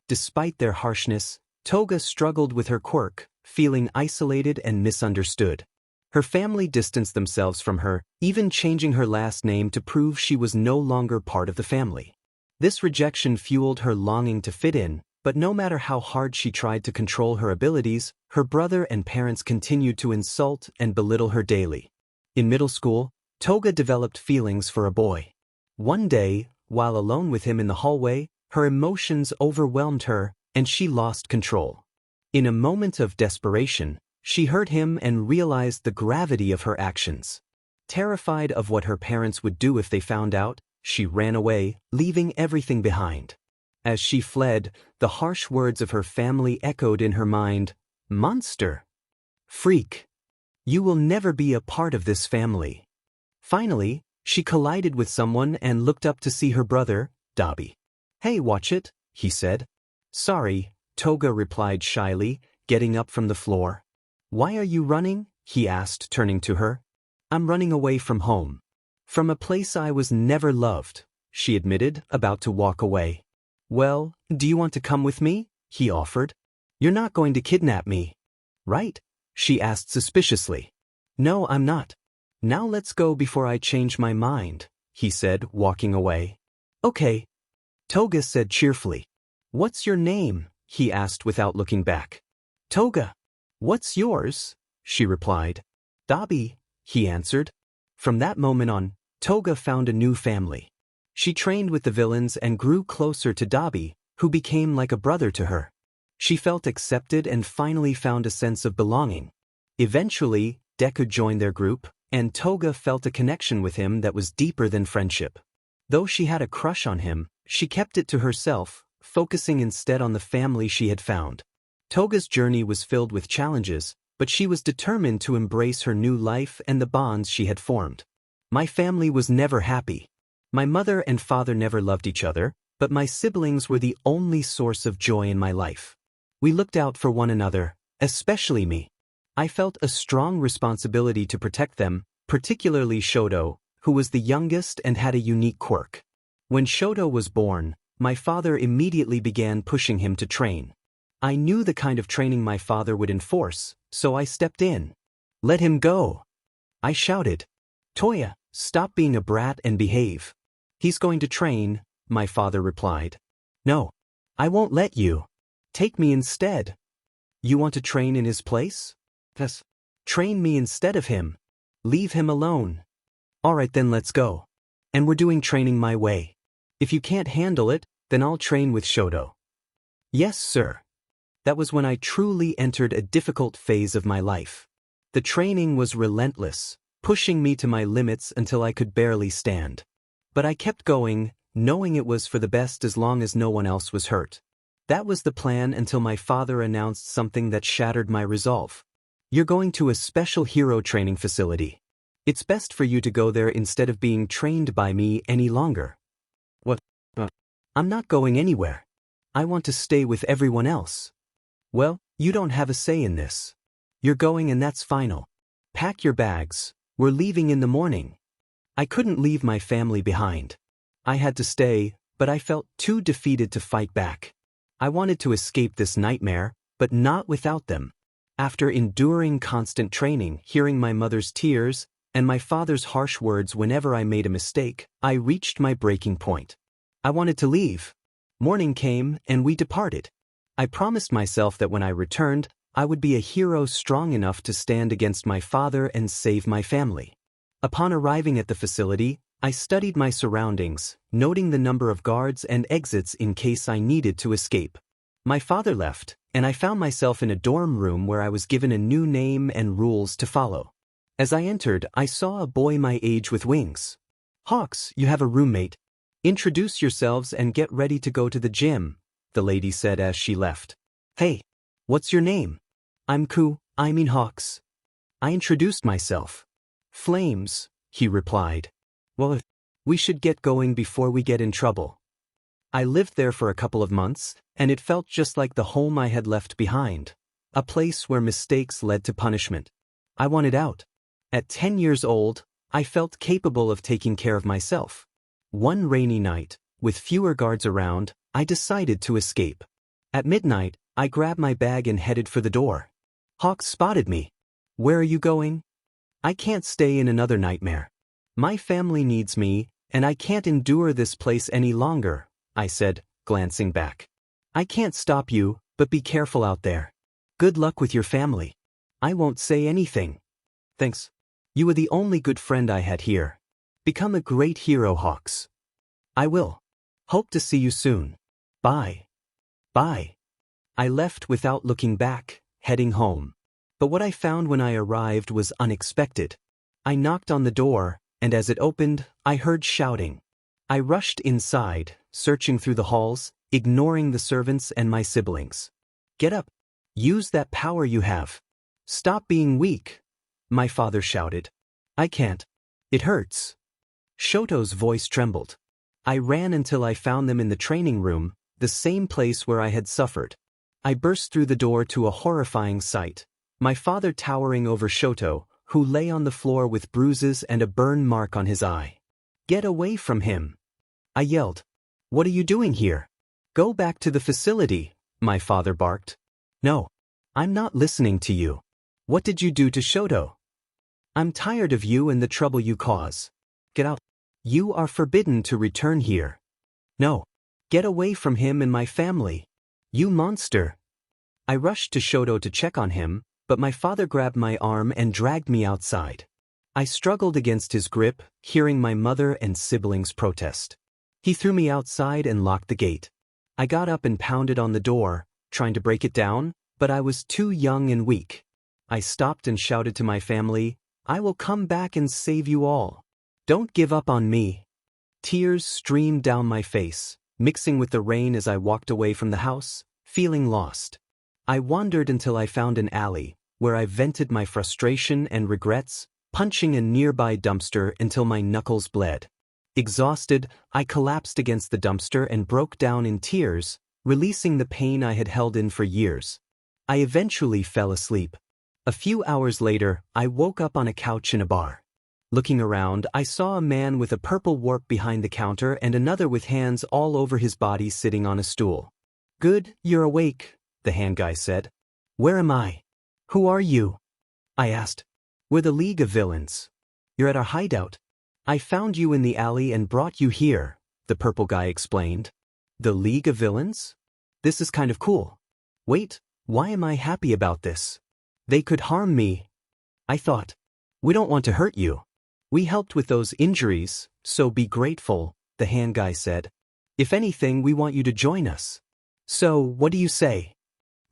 Despite their harshness, Toga struggled with her quirk, feeling isolated and misunderstood. Her family distanced themselves from her, even changing her last name to prove she was no longer part of the family. This rejection fueled her longing to fit in, but no matter how hard she tried to control her abilities, her brother and parents continued to insult and belittle her daily. In middle school, Toga developed feelings for a boy. One day, while alone with him in the hallway, her emotions overwhelmed her, and she lost control. In a moment of desperation, she hurt him and realized the gravity of her actions. Terrified of what her parents would do if they found out, she ran away, leaving everything behind. As she fled, the harsh words of her family echoed in her mind, "Monster! Freak! You will never be a part of this family." Finally, she collided with someone and looked up to see her brother, Dobby. "Hey, watch it," he said. "Sorry," Toga replied shyly, getting up from the floor. "Why are you running?" he asked, turning to her. "I'm running away from home. From a place I was never loved," she admitted, about to walk away. "Well, do you want to come with me?" he offered. "You're not going to kidnap me, right?" she asked suspiciously. "No, I'm not. Now let's go before I change my mind," he said, walking away. "Okay," Toga said cheerfully. "What's your name?" he asked without looking back. "Toga." "What's yours?" she replied. "Dobby," he answered. From that moment on, Toga found a new family. She trained with the villains and grew closer to Dobby, who became like a brother to her. She felt accepted and finally found a sense of belonging. Eventually, Deku joined their group, and Toga felt a connection with him that was deeper than friendship. Though she had a crush on him, she kept it to herself, focusing instead on the family she had found. Toga's journey was filled with challenges, but she was determined to embrace her new life and the bonds she had formed. "My family was never happy. My mother and father never loved each other, but my siblings were the only source of joy in my life. We looked out for one another, especially me. I felt a strong responsibility to protect them, particularly Shoto, who was the youngest and had a unique quirk. When Shoto was born, my father immediately began pushing him to train. I knew the kind of training my father would enforce, so I stepped in. 'Let him go!' I shouted. 'Toya, stop being a brat and behave.' 'He's going to train,' my father replied. 'No, I won't let you. Take me instead.' 'You want to train in his place?' 'Yes. Train me instead of him. Leave him alone.' 'All right, then let's go. And we're doing training my way. If you can't handle it, then I'll train with Shoto.' 'Yes, sir.' That was when I truly entered a difficult phase of my life. The training was relentless, pushing me to my limits until I could barely stand. But I kept going, knowing it was for the best as long as no one else was hurt. That was the plan until my father announced something that shattered my resolve. 'You're going to a special hero training facility. It's best for you to go there instead of being trained by me any longer.' 'What? I'm not going anywhere. I want to stay with everyone else.' 'Well, you don't have a say in this. You're going and that's final. Pack your bags. We're leaving in the morning.' I couldn't leave my family behind. I had to stay, but I felt too defeated to fight back. I wanted to escape this nightmare, but not without them. After enduring constant training, hearing my mother's tears, and my father's harsh words whenever I made a mistake, I reached my breaking point. I wanted to leave. Morning came, and we departed. I promised myself that when I returned, I would be a hero strong enough to stand against my father and save my family. Upon arriving at the facility, I studied my surroundings, noting the number of guards and exits in case I needed to escape. My father left, and I found myself in a dorm room where I was given a new name and rules to follow. As I entered, I saw a boy my age with wings. "Hawks, you have a roommate. Introduce yourselves and get ready to go to the gym," the lady said as she left. "Hey, what's your name?" Hawks." I introduced myself. "Flames," he replied. "Well, we should get going before we get in trouble." I lived there for a couple of months, and it felt just like the home I had left behind. A place where mistakes led to punishment. I wanted out. At 10 years old, I felt capable of taking care of myself. One rainy night, with fewer guards around, I decided to escape. At midnight, I grabbed my bag and headed for the door. Hawks spotted me. "Where are you going?" "I can't stay in another nightmare. My family needs me, and I can't endure this place any longer," I said, glancing back. "I can't stop you, but be careful out there. Good luck with your family." "I won't say anything." "Thanks. You were the only good friend I had here. Become a great hero, Hawks." "I will. Hope to see you soon. Bye." Bye. I left without looking back, heading home. But what I found when I arrived was unexpected. I knocked on the door, and as it opened, I heard shouting. I rushed inside, searching through the halls, ignoring the servants and my siblings. "Get up. Use that power you have. Stop being weak," my father shouted. "I can't. It hurts." Shoto's voice trembled. I ran until I found them in the training room, the same place where I had suffered. I burst through the door to a horrifying sight. My father towering over Shoto, who lay on the floor with bruises and a burn mark on his eye. "Get away from him!" I yelled. "What are you doing here?" "Go back to the facility," my father barked. "No. I'm not listening to you. What did you do to Shoto?" "I'm tired of you and the trouble you cause. Get out. You are forbidden to return here." "No. Get away from him and my family. You monster." I rushed to Shoto to check on him, but my father grabbed my arm and dragged me outside. I struggled against his grip, hearing my mother and siblings protest. He threw me outside and locked the gate. I got up and pounded on the door, trying to break it down, but I was too young and weak. I stopped and shouted to my family, "I will come back and save you all. Don't give up on me." Tears streamed down my face, mixing with the rain as I walked away from the house, feeling lost. I wandered until I found an alley, where I vented my frustration and regrets, punching a nearby dumpster until my knuckles bled. Exhausted, I collapsed against the dumpster and broke down in tears, releasing the pain I had held in for years. I eventually fell asleep. A few hours later, I woke up on a couch in a bar. Looking around, I saw a man with a purple warp behind the counter and another with hands all over his body sitting on a stool. "Good, you're awake," the hand guy said. "Where am I?" "Who are you?" I asked. "We're the League of Villains. You're at our hideout. I found you in the alley and brought you here," the purple guy explained. "The League of Villains? This is kind of cool. Wait, why am I happy about this? They could harm me." I thought. "We don't want to hurt you. We helped with those injuries, so be grateful," the hand guy said. "If anything, we want you to join us. So, what do you say?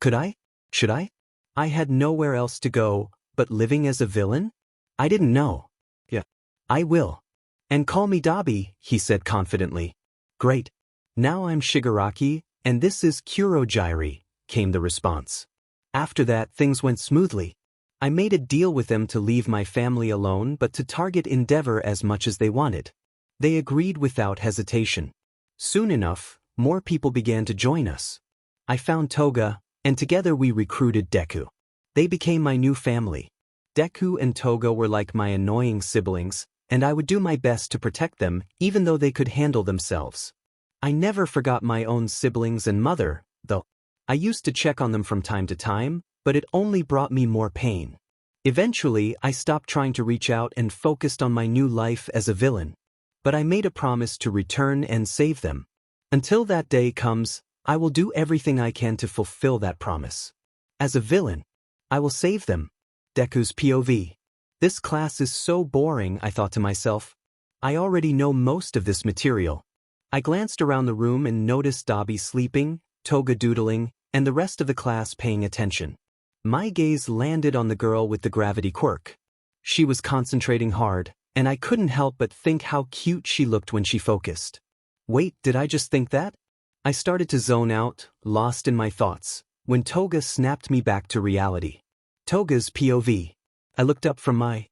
Could I? Should I?" I had nowhere else to go, but living as a villain? I didn't know. "Yeah, I will. And call me Dobby," he said confidently. "Great. Now I'm Shigaraki, and this is Kurojiri," came the response. After that, things went smoothly. I made a deal with them to leave my family alone but to target Endeavor as much as they wanted. They agreed without hesitation. Soon enough, more people began to join us. I found Toga, and together we recruited Deku. They became my new family. Deku and Toga were like my annoying siblings, and I would do my best to protect them even though they could handle themselves. I never forgot my own siblings and mother, though. I used to check on them from time to time, but it only brought me more pain. Eventually, I stopped trying to reach out and focused on my new life as a villain. But I made a promise to return and save them. Until that day comes, I will do everything I can to fulfill that promise. As a villain, I will save them. Deku's POV. This class is so boring, I thought to myself. I already know most of this material. I glanced around the room and noticed Dobby sleeping, Toga doodling, and the rest of the class paying attention. My gaze landed on the girl with the gravity quirk. She was concentrating hard, and I couldn't help but think how cute she looked when she focused. Wait, did I just think that? I started to zone out, lost in my thoughts, when Toga snapped me back to reality. Toga's POV. I looked up from my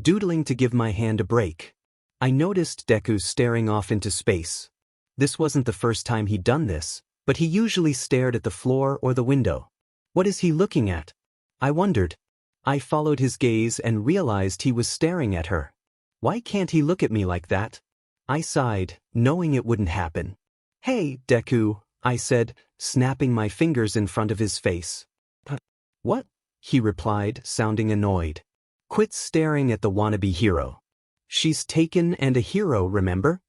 doodling to give my hand a break. I noticed Deku staring off into space. This wasn't the first time he'd done this, but he usually stared at the floor or the window. What is he looking at? I wondered. I followed his gaze and realized he was staring at her. Why can't he look at me like that? I sighed, knowing it wouldn't happen. Hey, Deku, I said, snapping my fingers in front of his face. What? He replied, sounding annoyed. Quit staring at the wannabe hero. She's taken and a hero, remember?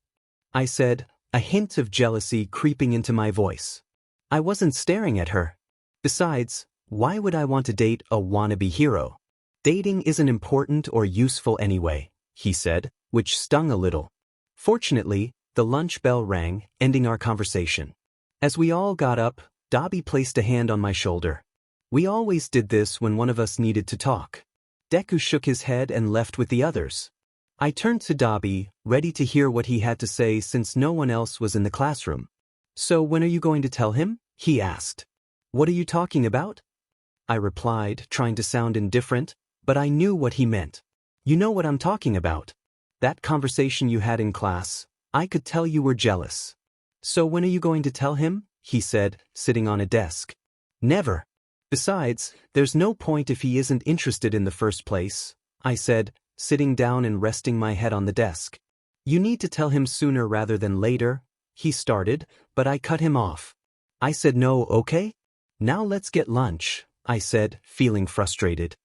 I said, a hint of jealousy creeping into my voice. I wasn't staring at her. Besides, why would I want to date a wannabe hero? Dating isn't important or useful anyway, he said, which stung a little. Fortunately, the lunch bell rang, ending our conversation. As we all got up, Dobby placed a hand on my shoulder. We always did this when one of us needed to talk. Deku shook his head and left with the others. I turned to Dobby, ready to hear what he had to say since no one else was in the classroom. So when are you going to tell him? He asked. What are you talking about? I replied, trying to sound indifferent, but I knew what he meant. You know what I'm talking about. That conversation you had in class, I could tell you were jealous. So when are you going to tell him? He said, sitting on a desk. Never. Besides, there's no point if he isn't interested in the first place, I said, sitting down and resting my head on the desk. You need to tell him sooner rather than later, he started, but I cut him off. I said no, okay? Now let's get lunch, I said, feeling frustrated.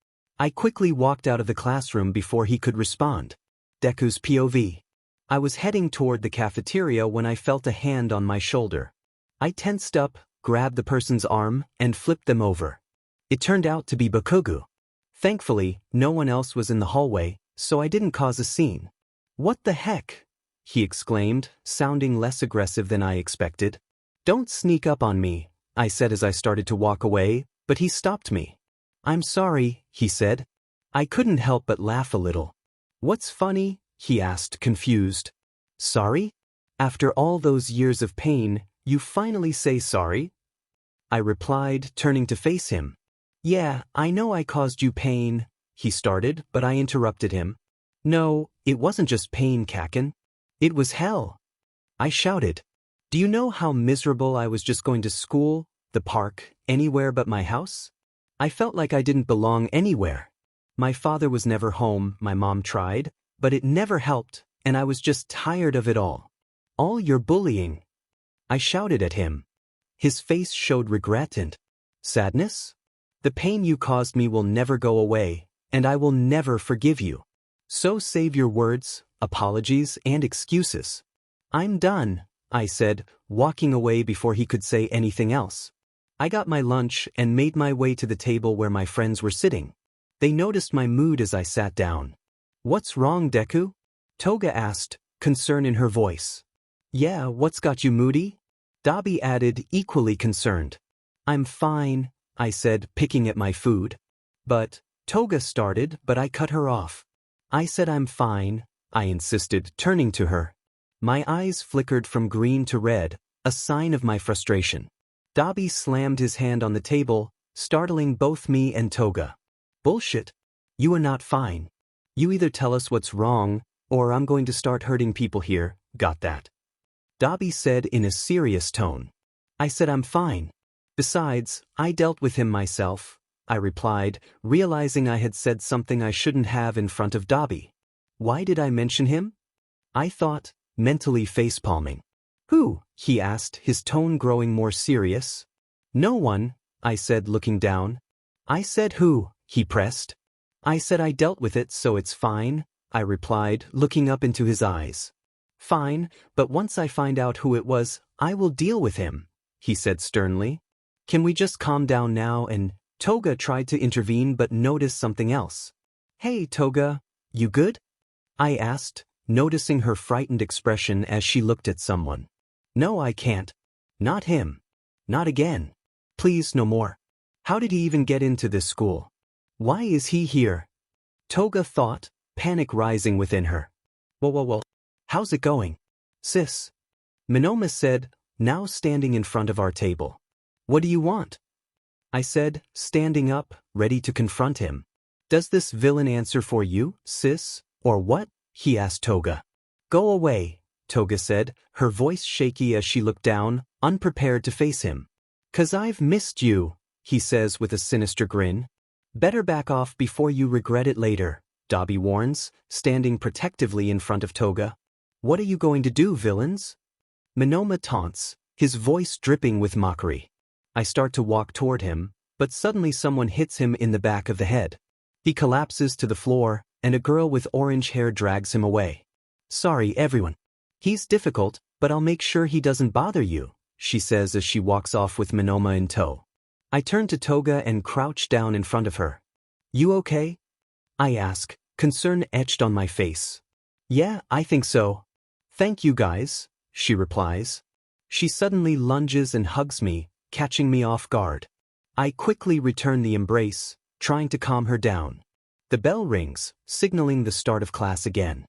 I quickly walked out of the classroom before he could respond. Deku's POV. I was heading toward the cafeteria when I felt a hand on my shoulder. I tensed up, grabbed the person's arm, and flipped them over. It turned out to be Bakugo. Thankfully, no one else was in the hallway, so I didn't cause a scene. What the heck? He exclaimed, sounding less aggressive than I expected. Don't sneak up on me, I said as I started to walk away, but he stopped me. I'm sorry, he said. I couldn't help but laugh a little. What's funny? He asked, confused. Sorry? After all those years of pain, you finally say sorry? I replied, turning to face him. Yeah, I know I caused you pain, he started, but I interrupted him. No, it wasn't just pain, Kaken. It was hell. I shouted. Do you know how miserable I was just going to school, the park, anywhere but my house? I felt like I didn't belong anywhere. My father was never home, my mom tried, but it never helped, and I was just tired of it all. All your bullying. I shouted at him. His face showed regret and sadness. The pain you caused me will never go away, and I will never forgive you. So save your words, apologies, and excuses. I'm done, I said, walking away before he could say anything else. I got my lunch and made my way to the table where my friends were sitting. They noticed my mood as I sat down. What's wrong, Deku? Toga asked, concern in her voice. Yeah, what's got you moody? Dobby added, equally concerned. I'm fine, I said, picking at my food. But, Toga started, but I cut her off. I said I'm fine, I insisted, turning to her. My eyes flickered from green to red, a sign of my frustration. Dobby slammed his hand on the table, startling both me and Toga. Bullshit. You are not fine. You either tell us what's wrong, or I'm going to start hurting people here, got that? Dobby said in a serious tone. I said I'm fine. Besides, I dealt with him myself, I replied, realizing I had said something I shouldn't have in front of Dobby. Why did I mention him? I thought, mentally facepalming. Who? He asked, his tone growing more serious. No one, I said, looking down. I said who, he pressed. I said I dealt with it, so it's fine, I replied, looking up into his eyes. Fine, but once I find out who it was, I will deal with him, he said sternly. Can we just calm down now? And Toga tried to intervene but noticed something else. Hey, Toga, you good? I asked, noticing her frightened expression as she looked at someone. No, I can't. Not him. Not again. Please, no more. How did he even get into this school? Why is he here? Toga thought, panic rising within her. Whoa. How's it going? Sis. Manoma said, now standing in front of our table. What do you want? I said, standing up, ready to confront him. Does this villain answer for you, sis, or what? He asked Toga. Go away, Toga said, her voice shaky as she looked down, unprepared to face him. 'Cause I've missed you, he says with a sinister grin. Better back off before you regret it later, Dobby warns, standing protectively in front of Toga. What are you going to do, villains? Manoma taunts, his voice dripping with mockery. I start to walk toward him, but suddenly someone hits him in the back of the head. He collapses to the floor, and a girl with orange hair drags him away. Sorry, everyone. He's difficult, but I'll make sure he doesn't bother you, she says as she walks off with Manoma in tow. I turn to Toga and crouch down in front of her. You okay? I ask, concern etched on my face. Yeah, I think so. Thank you guys, she replies. She suddenly lunges and hugs me, catching me off guard. I quickly return the embrace, trying to calm her down. The bell rings, signaling the start of class again.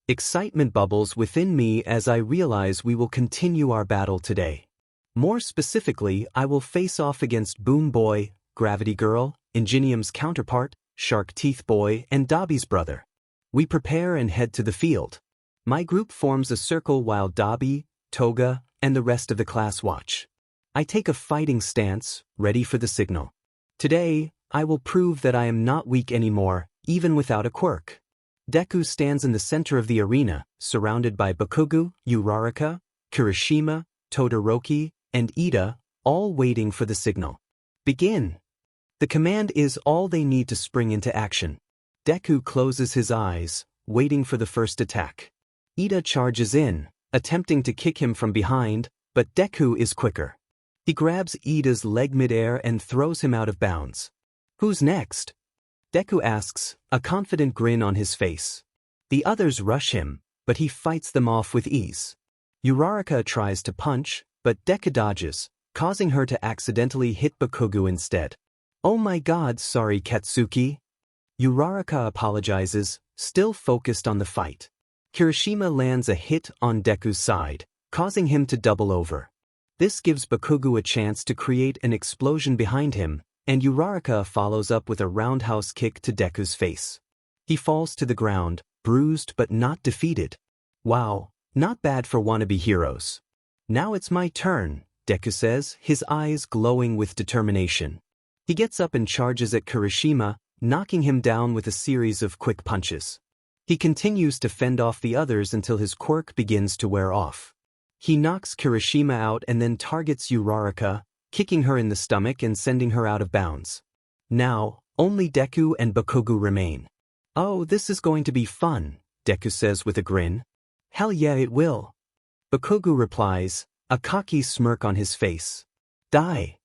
Excitement bubbles within me as I realize we will continue our battle today. More specifically, I will face off against Boom Boy, Gravity Girl, Ingenium's counterpart, Shark Teeth Boy, and Dobby's brother. We prepare and head to the field. My group forms a circle while Dobby, Toga, and the rest of the class watch. I take a fighting stance, ready for the signal. Today, I will prove that I am not weak anymore, even without a quirk. Deku stands in the center of the arena, surrounded by Bakugo, Uraraka, Kirishima, Todoroki, and Ida, all waiting for the signal. Begin. The command is all they need to spring into action. Deku closes his eyes, waiting for the first attack. Ida charges in, attempting to kick him from behind, but Deku is quicker. He grabs Ida's leg midair and throws him out of bounds. Who's next? Deku asks, a confident grin on his face. The others rush him, but he fights them off with ease. Uraraka tries to punch, but Deku dodges, causing her to accidentally hit Bakugo instead. Oh my god, sorry Katsuki. Uraraka apologizes, still focused on the fight. Kirishima lands a hit on Deku's side, causing him to double over. This gives Bakugo a chance to create an explosion behind him, and Uraraka follows up with a roundhouse kick to Deku's face. He falls to the ground, bruised but not defeated. Wow, not bad for wannabe heroes. Now it's my turn, Deku says, his eyes glowing with determination. He gets up and charges at Kirishima, knocking him down with a series of quick punches. He continues to fend off the others until his quirk begins to wear off. He knocks Kirishima out and then targets Uraraka, kicking her in the stomach and sending her out of bounds. Now, only Deku and Bakugo remain. Oh, this is going to be fun, Deku says with a grin. Hell yeah, it will. Bakugo replies, a cocky smirk on his face. Die.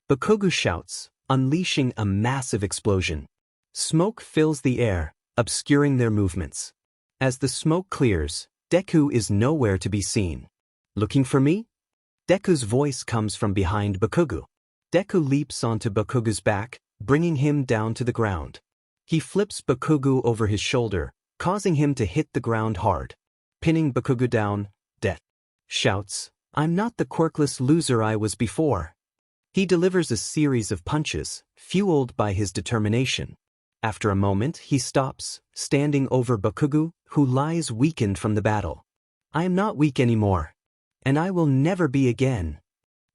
Bakugo shouts, unleashing a massive explosion. Smoke fills the air, obscuring their movements. As the smoke clears, Deku is nowhere to be seen. Looking for me? Deku's voice comes from behind Bakugo. Deku leaps onto Bakugo's back, bringing him down to the ground. He flips Bakugo over his shoulder, causing him to hit the ground hard. Pinning Bakugo down, Death shouts, I'm not the quirkless loser I was before. He delivers a series of punches, fueled by his determination. After a moment, he stops, standing over Bakugo, who lies weakened from the battle. I am not weak anymore. And I will never be again,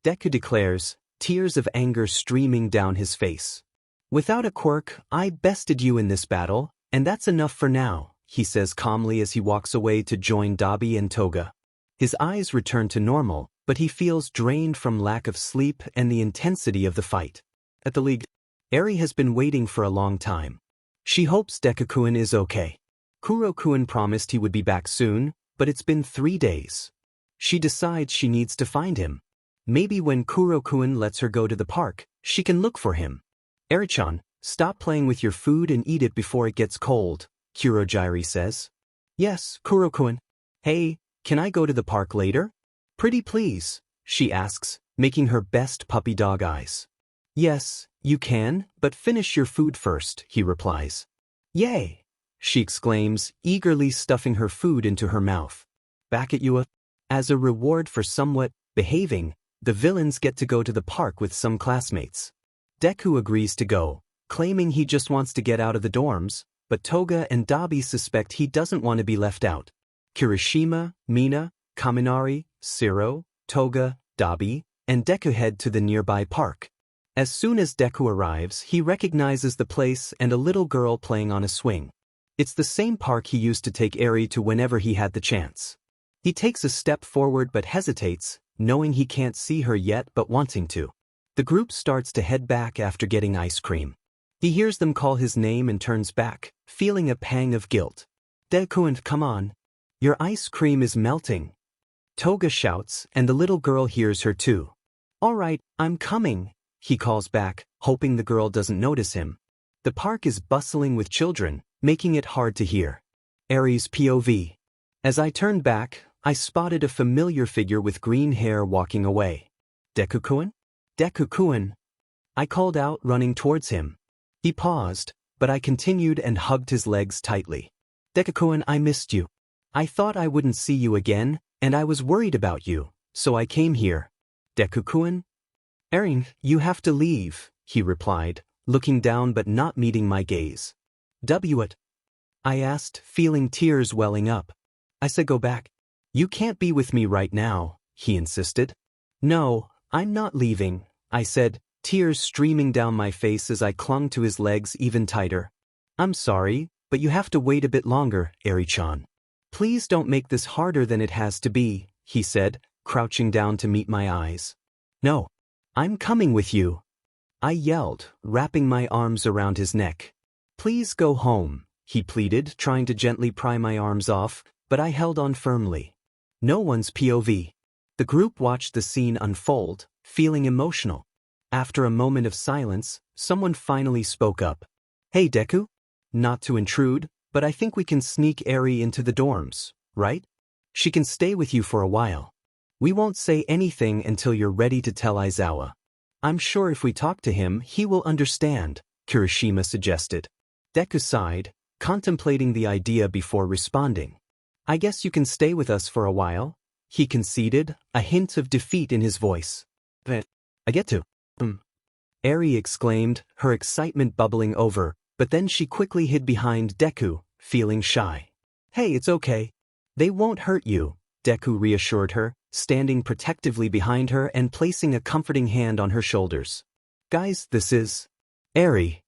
Deku declares, tears of anger streaming down his face. Without a quirk, I bested you in this battle, and that's enough for now, he says calmly as he walks away to join Dobby and Toga. His eyes return to normal, but he feels drained from lack of sleep and the intensity of the fight. At the league, Eri has been waiting for a long time. She hopes Deku-kun is okay. Kuro-kun promised he would be back soon, but it's been 3 days. She decides she needs to find him. Maybe when Kuro-kun lets her go to the park, she can look for him. Eri-chan, stop playing with your food and eat it before it gets cold, Kurogiri says. Yes, Kuro-kun. Hey, can I go to the park later? Pretty please, she asks, making her best puppy dog eyes. Yes, you can, but finish your food first, he replies. Yay! she exclaims, eagerly stuffing her food into her mouth. Back at you. As a reward for somewhat behaving, the villains get to go to the park with some classmates. Deku agrees to go, claiming he just wants to get out of the dorms, but Toga and Dobby suspect he doesn't want to be left out. Kirishima, Mina, Kaminari, Shiro, Toga, Dobby, and Deku head to the nearby park. As soon as Deku arrives, he recognizes the place and a little girl playing on a swing. It's the same park he used to take Eri to whenever he had the chance. He takes a step forward but hesitates, knowing he can't see her yet but wanting to. The group starts to head back after getting ice cream. He hears them call his name and turns back, feeling a pang of guilt. Deku, come on. Your ice cream is melting. Toga shouts, and the little girl hears her too. All right, I'm coming, he calls back, hoping the girl doesn't notice him. The park is bustling with children, making it hard to hear. Eri's POV. As I turned back, I spotted a familiar figure with green hair walking away. Deku-kun? Deku-kun. I called out, running towards him. He paused, but I continued and hugged his legs tightly. Deku-kun, I missed you. I thought I wouldn't see you again, and I was worried about you, so I came here. Deku-kun? Erin, you have to leave, he replied, looking down but not meeting my gaze. What? I asked, feeling tears welling up. I said go back. You can't be with me right now, he insisted. No, I'm not leaving, I said, tears streaming down my face as I clung to his legs even tighter. I'm sorry, but you have to wait a bit longer, Eri-chan. Please don't make this harder than it has to be, he said, crouching down to meet my eyes. No, I'm coming with you, I yelled, wrapping my arms around his neck. Please go home, he pleaded, trying to gently pry my arms off, but I held on firmly. No one's POV. The group watched the scene unfold, feeling emotional. After a moment of silence, someone finally spoke up. Hey Deku? Not to intrude, but I think we can sneak Eri into the dorms, right? She can stay with you for a while. We won't say anything until you're ready to tell Aizawa. I'm sure if we talk to him, he will understand, Kirishima suggested. Deku sighed, contemplating the idea before responding. I guess you can stay with us for a while, he conceded, a hint of defeat in his voice. But I get to. Eri exclaimed, her excitement bubbling over, but then she quickly hid behind Deku, feeling shy. Hey, it's okay. They won't hurt you, Deku reassured her, standing protectively behind her and placing a comforting hand on her shoulders. Guys, this is Eri.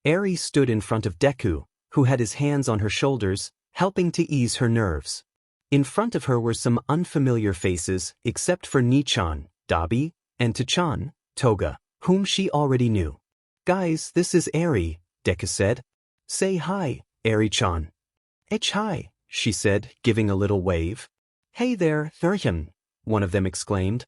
Eri stood in front of Deku, who had his hands on her shoulders, helping to ease her nerves. In front of her were some unfamiliar faces, except for Nichan, Dobby, and Tachan, Toga, whom she already knew. Guys, this is Eri, Deku said. Say hi, Eri-chan. Hi, she said, giving a little wave. Hey there, Thurhyun, one of them exclaimed.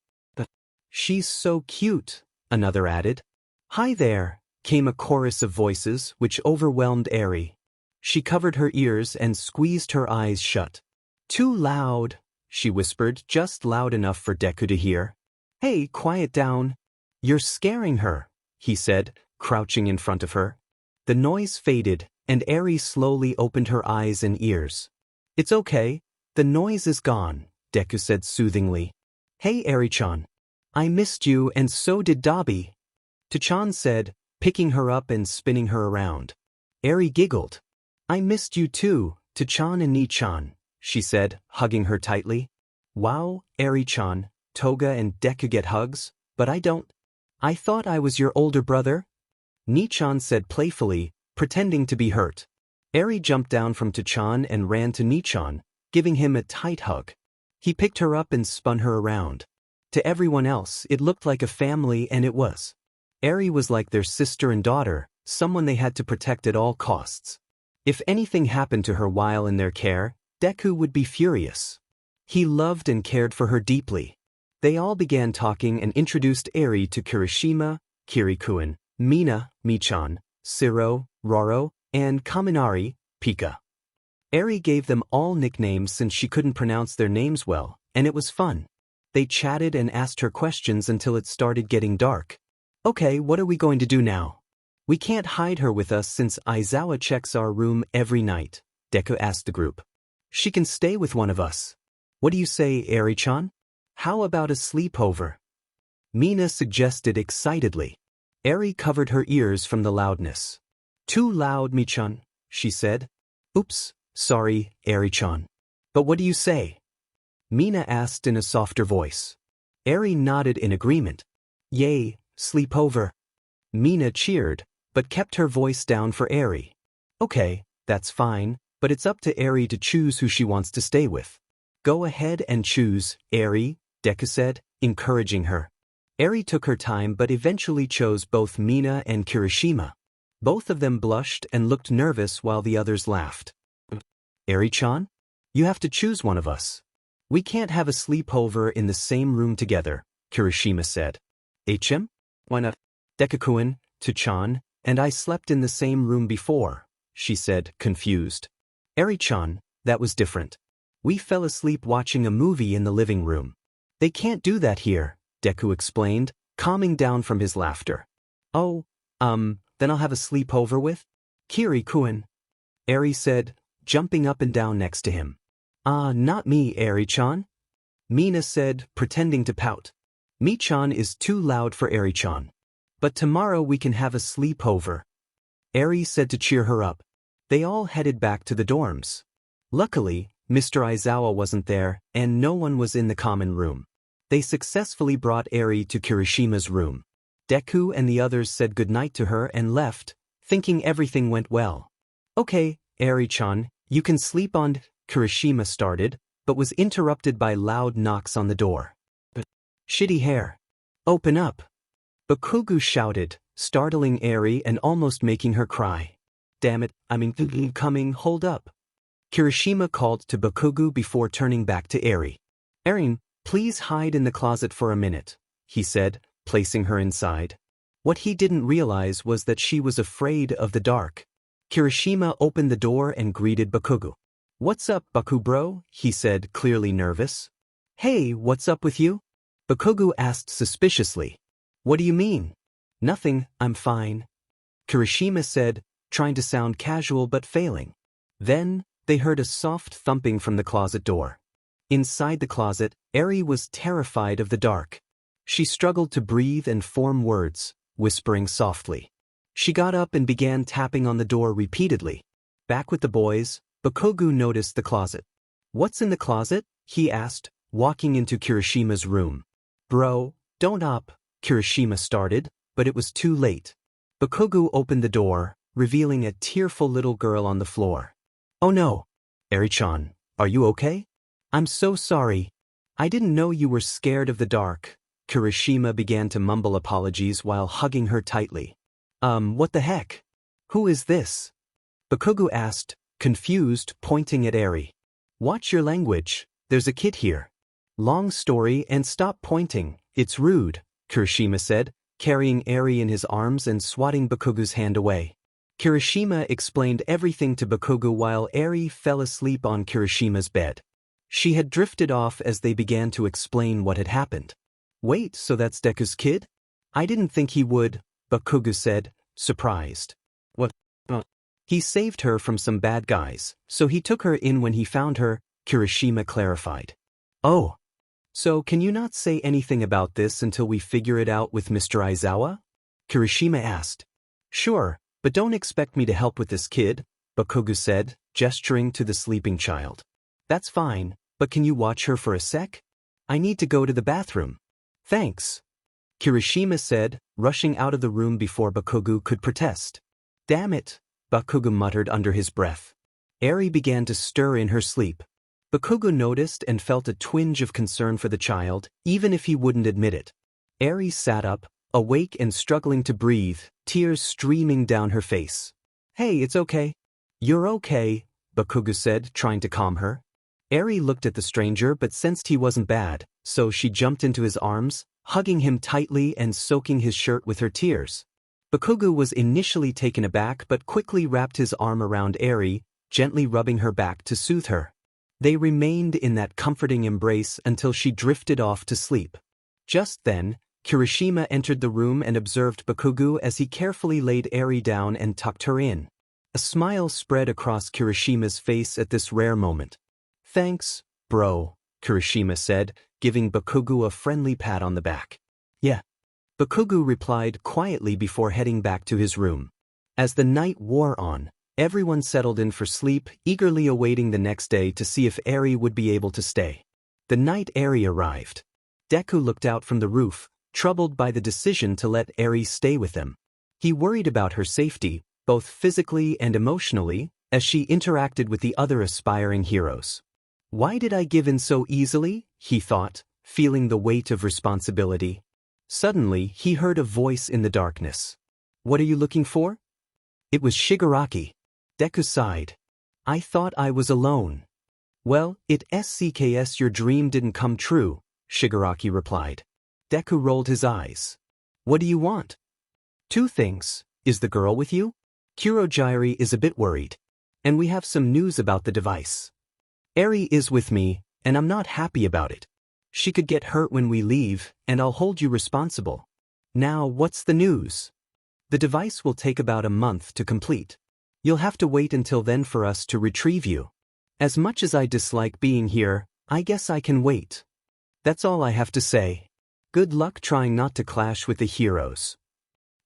She's so cute, another added. Hi there, came a chorus of voices which overwhelmed Eri. She covered her ears and squeezed her eyes shut. Too loud, she whispered, just loud enough for Deku to hear. Hey, quiet down. You're scaring her, he said, crouching in front of her. The noise faded, and Eri slowly opened her eyes and ears. It's okay, the noise is gone, Deku said soothingly. Hey Eri-chan. I missed you and so did Dobby. Tachan said, picking her up and spinning her around. Eri giggled. I missed you too, Tachan and Nichan, she said, hugging her tightly. Wow, Eri-chan, Toga and Deku get hugs, but I don't. I thought I was your older brother? Nichan said playfully, pretending to be hurt. Eri jumped down from Tachan and ran to Nichan, giving him a tight hug. He picked her up and spun her around. To everyone else, it looked like a family, and it was. Eri was like their sister and daughter, someone they had to protect at all costs. If anything happened to her while in their care, Deku would be furious. He loved and cared for her deeply. They all began talking and introduced Eri to Kirishima, Kirikuen, Mina, Michan, Shiro, Roro, and Kaminari, Pika. Eri gave them all nicknames since she couldn't pronounce their names well, and it was fun. They chatted and asked her questions until it started getting dark. Okay, what are we going to do now? We can't hide her with us since Aizawa checks our room every night, Deku asked the group. She can stay with one of us. What do you say, Eri-chan? How about a sleepover? Mina suggested excitedly. Eri covered her ears from the loudness. Too loud, Mi-chan, she said. Oops, sorry, Eri-chan. But what do you say? Mina asked in a softer voice. Eri nodded in agreement. Yay, sleepover. Mina cheered, but kept her voice down for Eri. Okay, that's fine, but it's up to Eri to choose who she wants to stay with. Go ahead and choose, Eri, Deku said, encouraging her. Eri took her time but eventually chose both Mina and Kirishima. Both of them blushed and looked nervous while the others laughed. Eri-chan? You have to choose one of us. We can't have a sleepover in the same room together, Kirishima said. HM? Why not? Deku-kun, to-chan, and I slept in the same room before, she said, confused. Eri-chan, that was different. We fell asleep watching a movie in the living room. They can't do that here, Deku explained, calming down from his laughter. Oh, then I'll have a sleepover with Kiri-kun, Eri said, jumping up and down next to him. Not me, Eri-chan. Mina said, pretending to pout. Mi-chan is too loud for Eri-chan. But tomorrow we can have a sleepover. Eri said to cheer her up. They all headed back to the dorms. Luckily, Mr. Aizawa wasn't there, and no one was in the common room. They successfully brought Eri to Kirishima's room. Deku and the others said goodnight to her and left, thinking everything went well. Okay, Eri-chan, you can sleep on, Kirishima started, but was interrupted by loud knocks on the door. Shitty hair. Open up. Bakugo shouted, startling Eri and almost making her cry. Damn it, coming, hold up. Kirishima called to Bakugo before turning back to Eri. Erin, please hide in the closet for a minute, he said, placing her inside. What he didn't realize was that she was afraid of the dark. Kirishima opened the door and greeted Bakugo. What's up, Baku bro? He said, clearly nervous. Hey, what's up with you? Bakugo asked suspiciously. What do you mean? Nothing, I'm fine. Kirishima said, trying to sound casual but failing. Then, they heard a soft thumping from the closet door. Inside the closet, Eri was terrified of the dark. She struggled to breathe and form words, whispering softly. She got up and began tapping on the door repeatedly. Back with the boys, Bakugo noticed the closet. What's in the closet? He asked, walking into Kirishima's room. Bro, don't up, Kirishima started, but it was too late. Bakugo opened the door, revealing a tearful little girl on the floor. Oh no. Eri-chan, are you okay? I'm so sorry. I didn't know you were scared of the dark. Kirishima began to mumble apologies while hugging her tightly. What the heck? Who is this? Bakugo asked, confused, pointing at Eri. Watch your language, there's a kid here. Long story and stop pointing, it's rude, Kirishima said, carrying Eri in his arms and swatting Bakugo's hand away. Kirishima explained everything to Bakugo while Eri fell asleep on Kirishima's bed. She had drifted off as they began to explain what had happened. Wait, so that's Deku's kid? I didn't think he would, Bakugo said, surprised. What? He saved her from some bad guys, so he took her in when he found her, Kirishima clarified. Oh. So can you not say anything about this until we figure it out with Mr. Aizawa? Kirishima asked. Sure, but don't expect me to help with this kid, Bakugo said, gesturing to the sleeping child. That's fine, but can you watch her for a sec? I need to go to the bathroom. Thanks. Kirishima said, rushing out of the room before Bakugo could protest. Damn it, Bakugo muttered under his breath. Eri began to stir in her sleep. Bakugo noticed and felt a twinge of concern for the child, even if he wouldn't admit it. Eri sat up, awake and struggling to breathe, tears streaming down her face. Hey, it's okay. You're okay, Bakugo said, trying to calm her. Eri looked at the stranger but sensed he wasn't bad, so she jumped into his arms, hugging him tightly and soaking his shirt with her tears. Bakugo was initially taken aback but quickly wrapped his arm around Eri, gently rubbing her back to soothe her. They remained in that comforting embrace until she drifted off to sleep. Just then, Kirishima entered the room and observed Bakugo as he carefully laid Eri down and tucked her in. A smile spread across Kirishima's face at this rare moment. "Thanks, bro," Kirishima said, giving Bakugo a friendly pat on the back. "Yeah," Bakugo replied quietly before heading back to his room. As the night wore on, everyone settled in for sleep, eagerly awaiting the next day to see if Eri would be able to stay. The night Eri arrived, Deku looked out from the roof, troubled by the decision to let Eri stay with them. He worried about her safety, both physically and emotionally, as she interacted with the other aspiring heroes. "Why did I give in so easily?" he thought, feeling the weight of responsibility. Suddenly, he heard a voice in the darkness. "What are you looking for?" It was Shigaraki. Deku sighed. "I thought I was alone." "Well, SCKS your dream didn't come true," Shigaraki replied. Deku rolled his eyes. "What do you want?" "Two things. Is the girl with you? Kurogyri is a bit worried. And we have some news about the device. Eri is with me, and I'm not happy about it. She could get hurt when we leave, and I'll hold you responsible." "Now, what's the news?" "The device will take about a month to complete. You'll have to wait until then for us to retrieve you. As much as I dislike being here, I guess I can wait. That's all I have to say. Good luck trying not to clash with the heroes."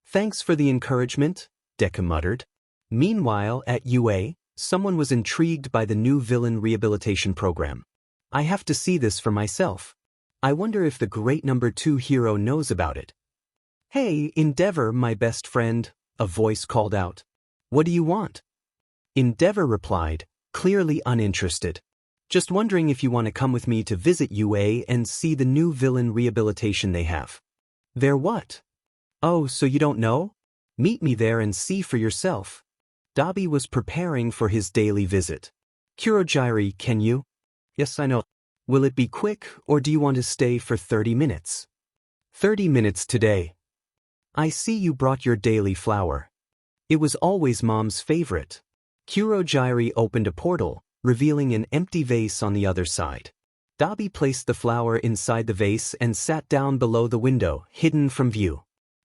"Thanks for the encouragement," Deku muttered. Meanwhile, at UA, someone was intrigued by the new Villain Rehabilitation Program. "I have to see this for myself. I wonder if the great number 2 hero knows about it." "Hey, Endeavor, my best friend," a voice called out. "What do you want?" Endeavor replied, clearly uninterested. "Just wondering if you want to come with me to visit UA and see the new villain rehabilitation they have." "They're what?" "Oh, so you don't know? Meet me there and see for yourself." Dobby was preparing for his daily visit. "Kurogyri, can you?" "Yes, I know. Will it be quick, or do you want to stay for 30 minutes? 30 minutes today. I see you brought your daily flower. It was always Mom's favorite." Kurogyri opened a portal, revealing an empty vase on the other side. Dobby placed the flower inside the vase and sat down below the window, hidden from view.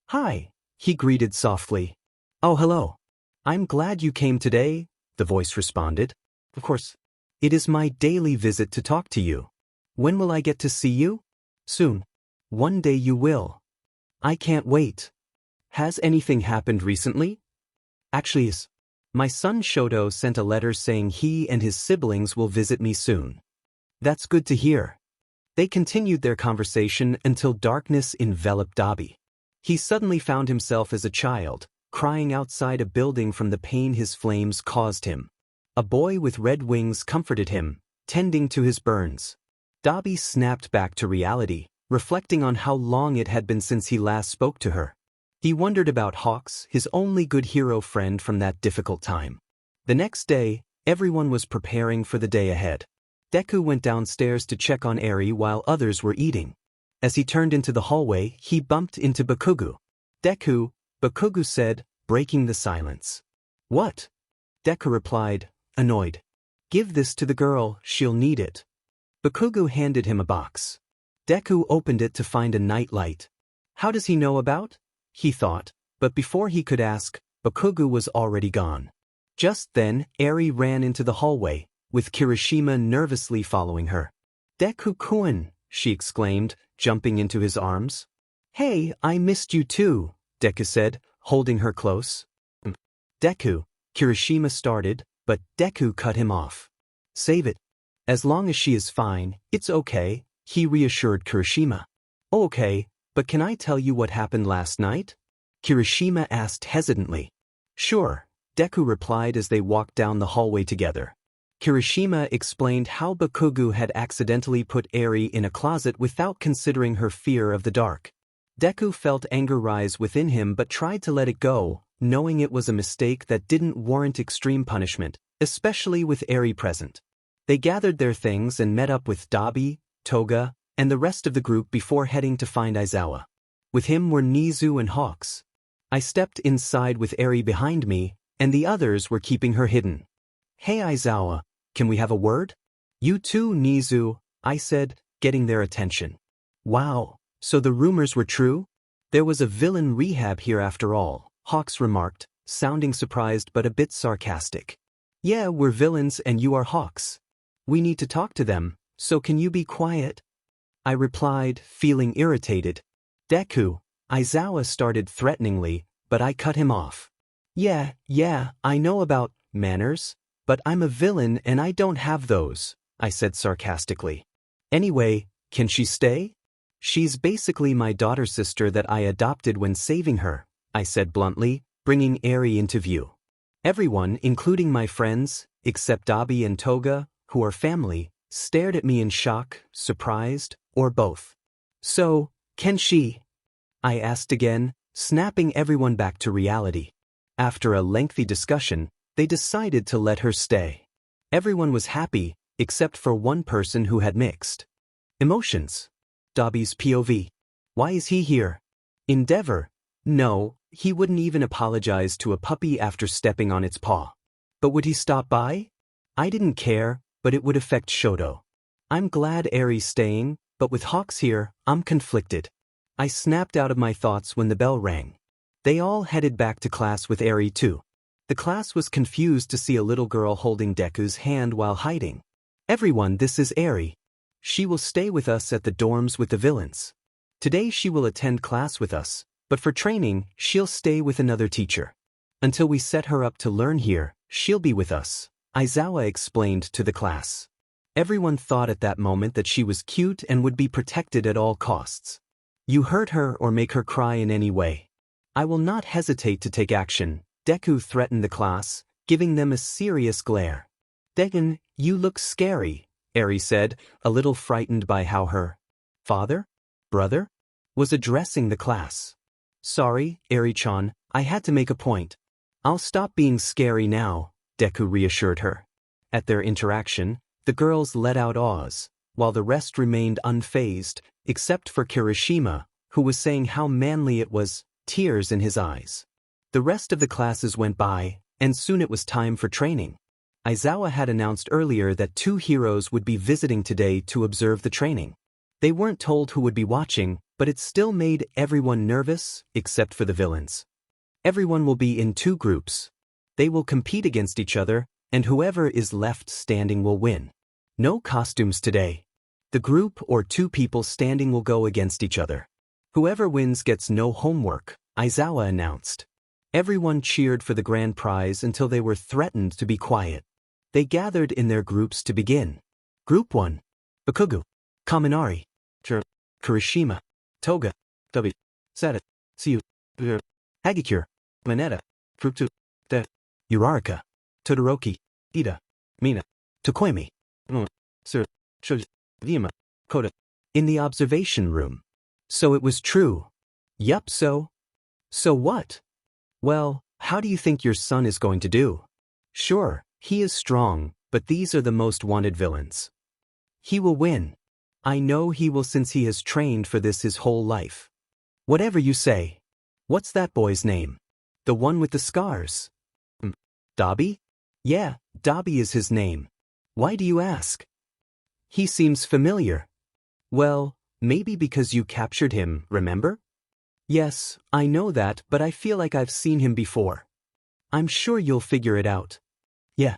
"Hi," he greeted softly. "Oh, hello. I'm glad you came today," the voice responded. "Of course. It is my daily visit to talk to you. When will I get to see you?" "Soon. One day you will." "I can't wait. Has anything happened recently?" "Actually, yes. My son Shoto sent a letter saying he and his siblings will visit me soon." "That's good to hear." They continued their conversation until darkness enveloped Dobby. He suddenly found himself as a child, crying outside a building from the pain his flames caused him. A boy with red wings comforted him, tending to his burns. Dobby snapped back to reality, reflecting on how long it had been since he last spoke to her. He wondered about Hawks, his only good hero friend from that difficult time. The next day, everyone was preparing for the day ahead. Deku went downstairs to check on Eri while others were eating. As he turned into the hallway, he bumped into Bakugo. "Deku," Bakugo said, breaking the silence. "What?" Deku replied, annoyed. "Give this to the girl, she'll need it." Bakugo handed him a box. Deku opened it to find a nightlight. How does he know about? He thought, but before he could ask, Bakugo was already gone. Just then, Eri ran into the hallway, with Kirishima nervously following her. "Deku-kun," she exclaimed, jumping into his arms. "Hey, I missed you too," Deku said, holding her close. "Deku," Kirishima started, but Deku cut him off. "Save it. As long as she is fine, it's okay," he reassured Kirishima. "Oh, okay, but can I tell you what happened last night?" Kirishima asked hesitantly. "Sure," Deku replied as they walked down the hallway together. Kirishima explained how Bakugo had accidentally put Eri in a closet without considering her fear of the dark. Deku felt anger rise within him but tried to let it go, knowing it was a mistake that didn't warrant extreme punishment, especially with Eri present. They gathered their things and met up with Dobby, Toga, and the rest of the group before heading to find Aizawa. With him were Nizu and Hawks. I stepped inside with Eri behind me, and the others were keeping her hidden. "Hey Aizawa, can we have a word?" "You too, Nizu," I said, getting their attention. "Wow, so the rumors were true? There was a villain rehab here after all," Hawks remarked, sounding surprised but a bit sarcastic. Yeah, we're villains and you are hawks. We need to talk to them, so can you be quiet? I replied, feeling irritated. Deku, Aizawa started threateningly, but I cut him off. Yeah, I know about manners, but I'm a villain and I don't have those, I said sarcastically. Anyway, can she stay? She's basically my daughter sister that I adopted when saving her, I said bluntly, bringing Eri into view. Everyone, including my friends, except Dobby and Toga, who are family, stared at me in shock, surprised, or both. So, can she? I asked again, snapping everyone back to reality. After a lengthy discussion, they decided to let her stay. Everyone was happy, except for one person who had mixed emotions. Dobby's POV. Why is he here? Endeavor. No, he wouldn't even apologize to a puppy after stepping on its paw. But would he stop by? I didn't care, but it would affect Shoto. I'm glad Eri's staying, but with Hawks here, I'm conflicted. I snapped out of my thoughts when the bell rang. They all headed back to class with Eri too. The class was confused to see a little girl holding Deku's hand while hiding. Everyone, this is Eri. She will stay with us at the dorms with the villains. Today she will attend class with us, but for training, she'll stay with another teacher. Until we set her up to learn here, she'll be with us, Aizawa explained to the class. Everyone thought at that moment that she was cute and would be protected at all costs. You hurt her or make her cry in any way. I will not hesitate to take action, Deku threatened the class, giving them a serious glare. Deku, you look scary, Eri said, a little frightened by how her brother, was addressing the class. Sorry, Eri-chan, I had to make a point. I'll stop being scary now, Deku reassured her. At their interaction, the girls let out awes, while the rest remained unfazed, except for Kirishima, who was saying how manly it was, tears in his eyes. The rest of the classes went by, and soon it was time for training. Aizawa had announced earlier that 2 heroes would be visiting today to observe the training. They weren't told who would be watching, but it still made everyone nervous, except for the villains. Everyone will be in 2 groups. They will compete against each other, and whoever is left standing will win. No costumes today. The group or 2 people standing will go against each other. Whoever wins gets no homework, Aizawa announced. Everyone cheered for the grand prize until they were threatened to be quiet. They gathered in their groups to begin. Group 1. Bakugo, Kaminari, Kirishima, Toga, Dobby, Sada, Tsuyu, Hagakure, Mineta, Group 2. Uraraka, Todoroki, Ida, Mina, Tokoimi, Sir, Shoji, Ryuma, Koda. In the observation room. So it was true. Yup, so what? Well, how do you think your son is going to do? Sure, he is strong, but these are the most wanted villains. He will win. I know he will since he has trained for this his whole life. Whatever you say. What's that boy's name? The one with the scars? Dobby? Yeah, Dobby is his name. Why do you ask? He seems familiar. Well, maybe because you captured him, remember? Yes, I know that, but I feel like I've seen him before. I'm sure you'll figure it out. Yeah.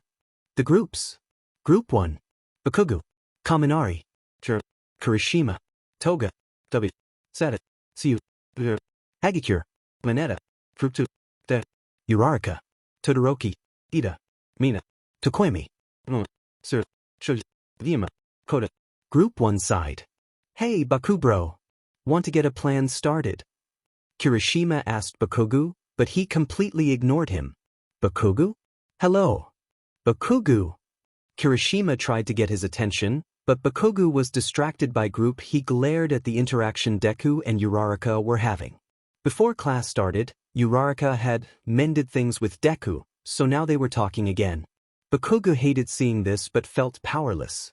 The groups. Group 1. Bakugo, Kaminari, Kirishima, Toga, Dobby, Sada, Tsuyu, Hagakure, Mineta, Group 2. Uraraka, Todoroki, Ida, Mina, Tokoimi, Sir, Shoji, Ryuma, Koda. Group 1 side. Hey Bakubro. Want to get a plan started? Kirishima asked Bakugo, but he completely ignored him. Bakugo? Hello. Bakugo. Kirishima tried to get his attention, but Bakugo was distracted by group. He glared at the interaction Deku and Uraraka were having. Before class started, Uraraka had mended things with Deku, so now they were talking again. Bakugo hated seeing this but felt powerless.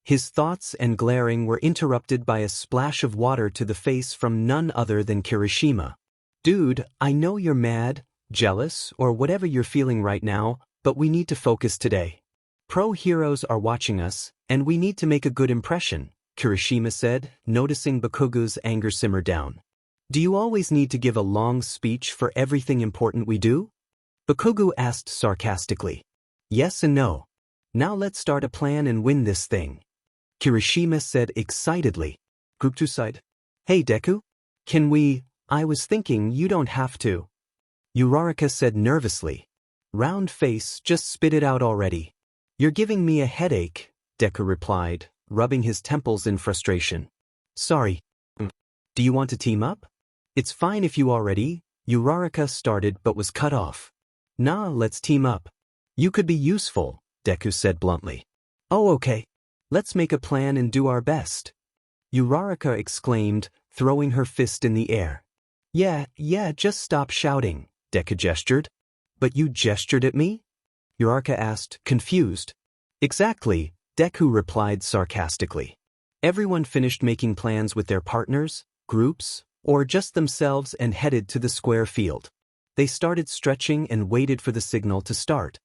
His thoughts and glaring were interrupted by a splash of water to the face from none other than Kirishima. Dude, I know you're mad, jealous, or whatever you're feeling right now, but we need to focus today. Pro heroes are watching us, and we need to make a good impression, Kirishima said, noticing Bakugo's anger simmer down. Do you always need to give a long speech for everything important we do? Bakugo asked sarcastically. Yes and no. Now let's start a plan and win this thing. Kirishima said excitedly. Group 2 side. Hey Deku? Can we? I was thinking you don't have to. Uraraka said nervously. Round face, just spit it out already. You're giving me a headache, Deku replied, rubbing his temples in frustration. Sorry. Do you want to team up? It's fine if you already. Uraraka started but was cut off. Nah, let's team up. You could be useful, Deku said bluntly. Oh okay. Let's make a plan and do our best. Uraraka exclaimed, throwing her fist in the air. Yeah, just stop shouting, Deku gestured. But you gestured at me? Uraraka asked, confused. Exactly, Deku replied sarcastically. Everyone finished making plans with their partners, groups, or just themselves and headed to the square field. They started stretching and waited for the signal to start.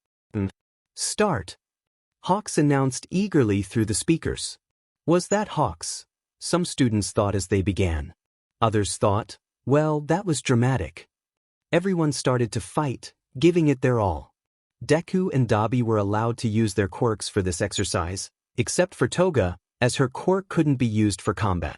Start! Hawks announced eagerly through the speakers. Was that Hawks? Some students thought as they began. Others thought, well, that was dramatic. Everyone started to fight, giving it their all. Deku and Dobby were allowed to use their quirks for this exercise, except for Toga, as her quirk couldn't be used for combat.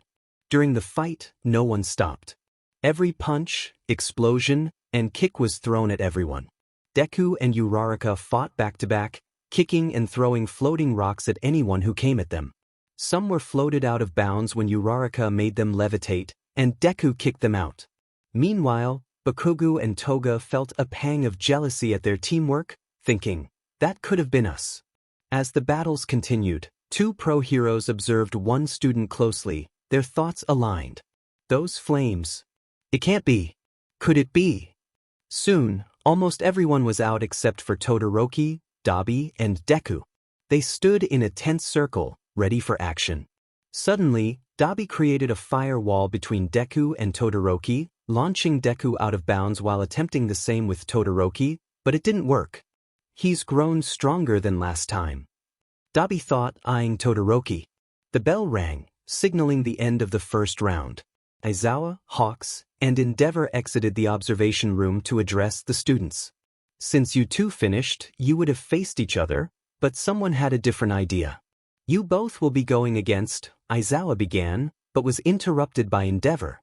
During the fight, no one stopped. Every punch, explosion, and kick was thrown at everyone. Deku and Uraraka fought back-to-back, kicking and throwing floating rocks at anyone who came at them. Some were floated out of bounds when Uraraka made them levitate, and Deku kicked them out. Meanwhile, Bakugo and Toga felt a pang of jealousy at their teamwork, thinking, that could have been us. As the battles continued, two pro heroes observed one student closely, their thoughts aligned. Those flames. It can't be. Could it be? Soon, almost everyone was out except for Todoroki, Dobby, and Deku. They stood in a tense circle, ready for action. Suddenly, Dobby created a firewall between Deku and Todoroki, launching Deku out of bounds while attempting the same with Todoroki, but it didn't work. He's grown stronger than last time. Dobby thought, eyeing Todoroki. The bell rang, signaling the end of the first round. Aizawa, Hawks, and Endeavor exited the observation room to address the students. Since you two finished, you would have faced each other, but someone had a different idea. You both will be going against, Aizawa began, but was interrupted by Endeavor.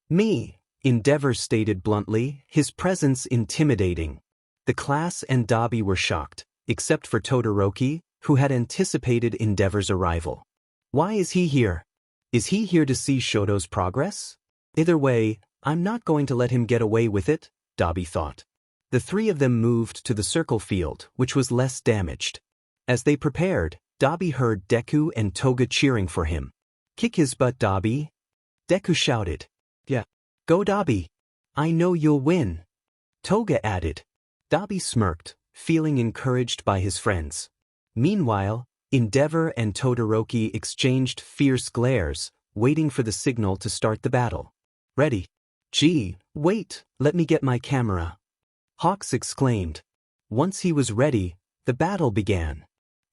Me, Endeavor stated bluntly, his presence intimidating. The class and Dobby were shocked, except for Todoroki, who had anticipated Endeavor's arrival. Why is he here? Is he here to see Shoto's progress? Either way, I'm not going to let him get away with it, Dobby thought. The three of them moved to the circle field, which was less damaged. As they prepared, Dobby heard Deku and Toga cheering for him. Kick his butt, Dobby. Deku shouted. Yeah. Go Dobby. I know you'll win. Toga added. Dobby smirked, feeling encouraged by his friends. Meanwhile, Endeavor and Todoroki exchanged fierce glares, waiting for the signal to start the battle. Ready. Gee, wait, let me get my camera. Hawks exclaimed. Once he was ready, the battle began.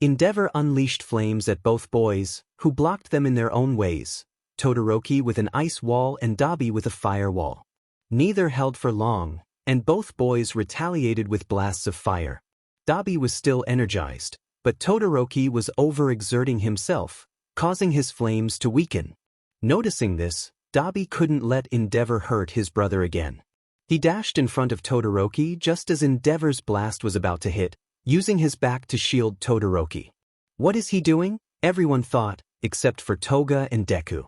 Endeavor unleashed flames at both boys, who blocked them in their own ways, Todoroki with an ice wall and Dobby with a firewall. Neither held for long, and both boys retaliated with blasts of fire. Dobby was still energized, but Todoroki was overexerting himself, causing his flames to weaken. Noticing this, Dobby couldn't let Endeavor hurt his brother again. He dashed in front of Todoroki just as Endeavor's blast was about to hit, using his back to shield Todoroki. What is he doing? Everyone thought, except for Toga and Deku.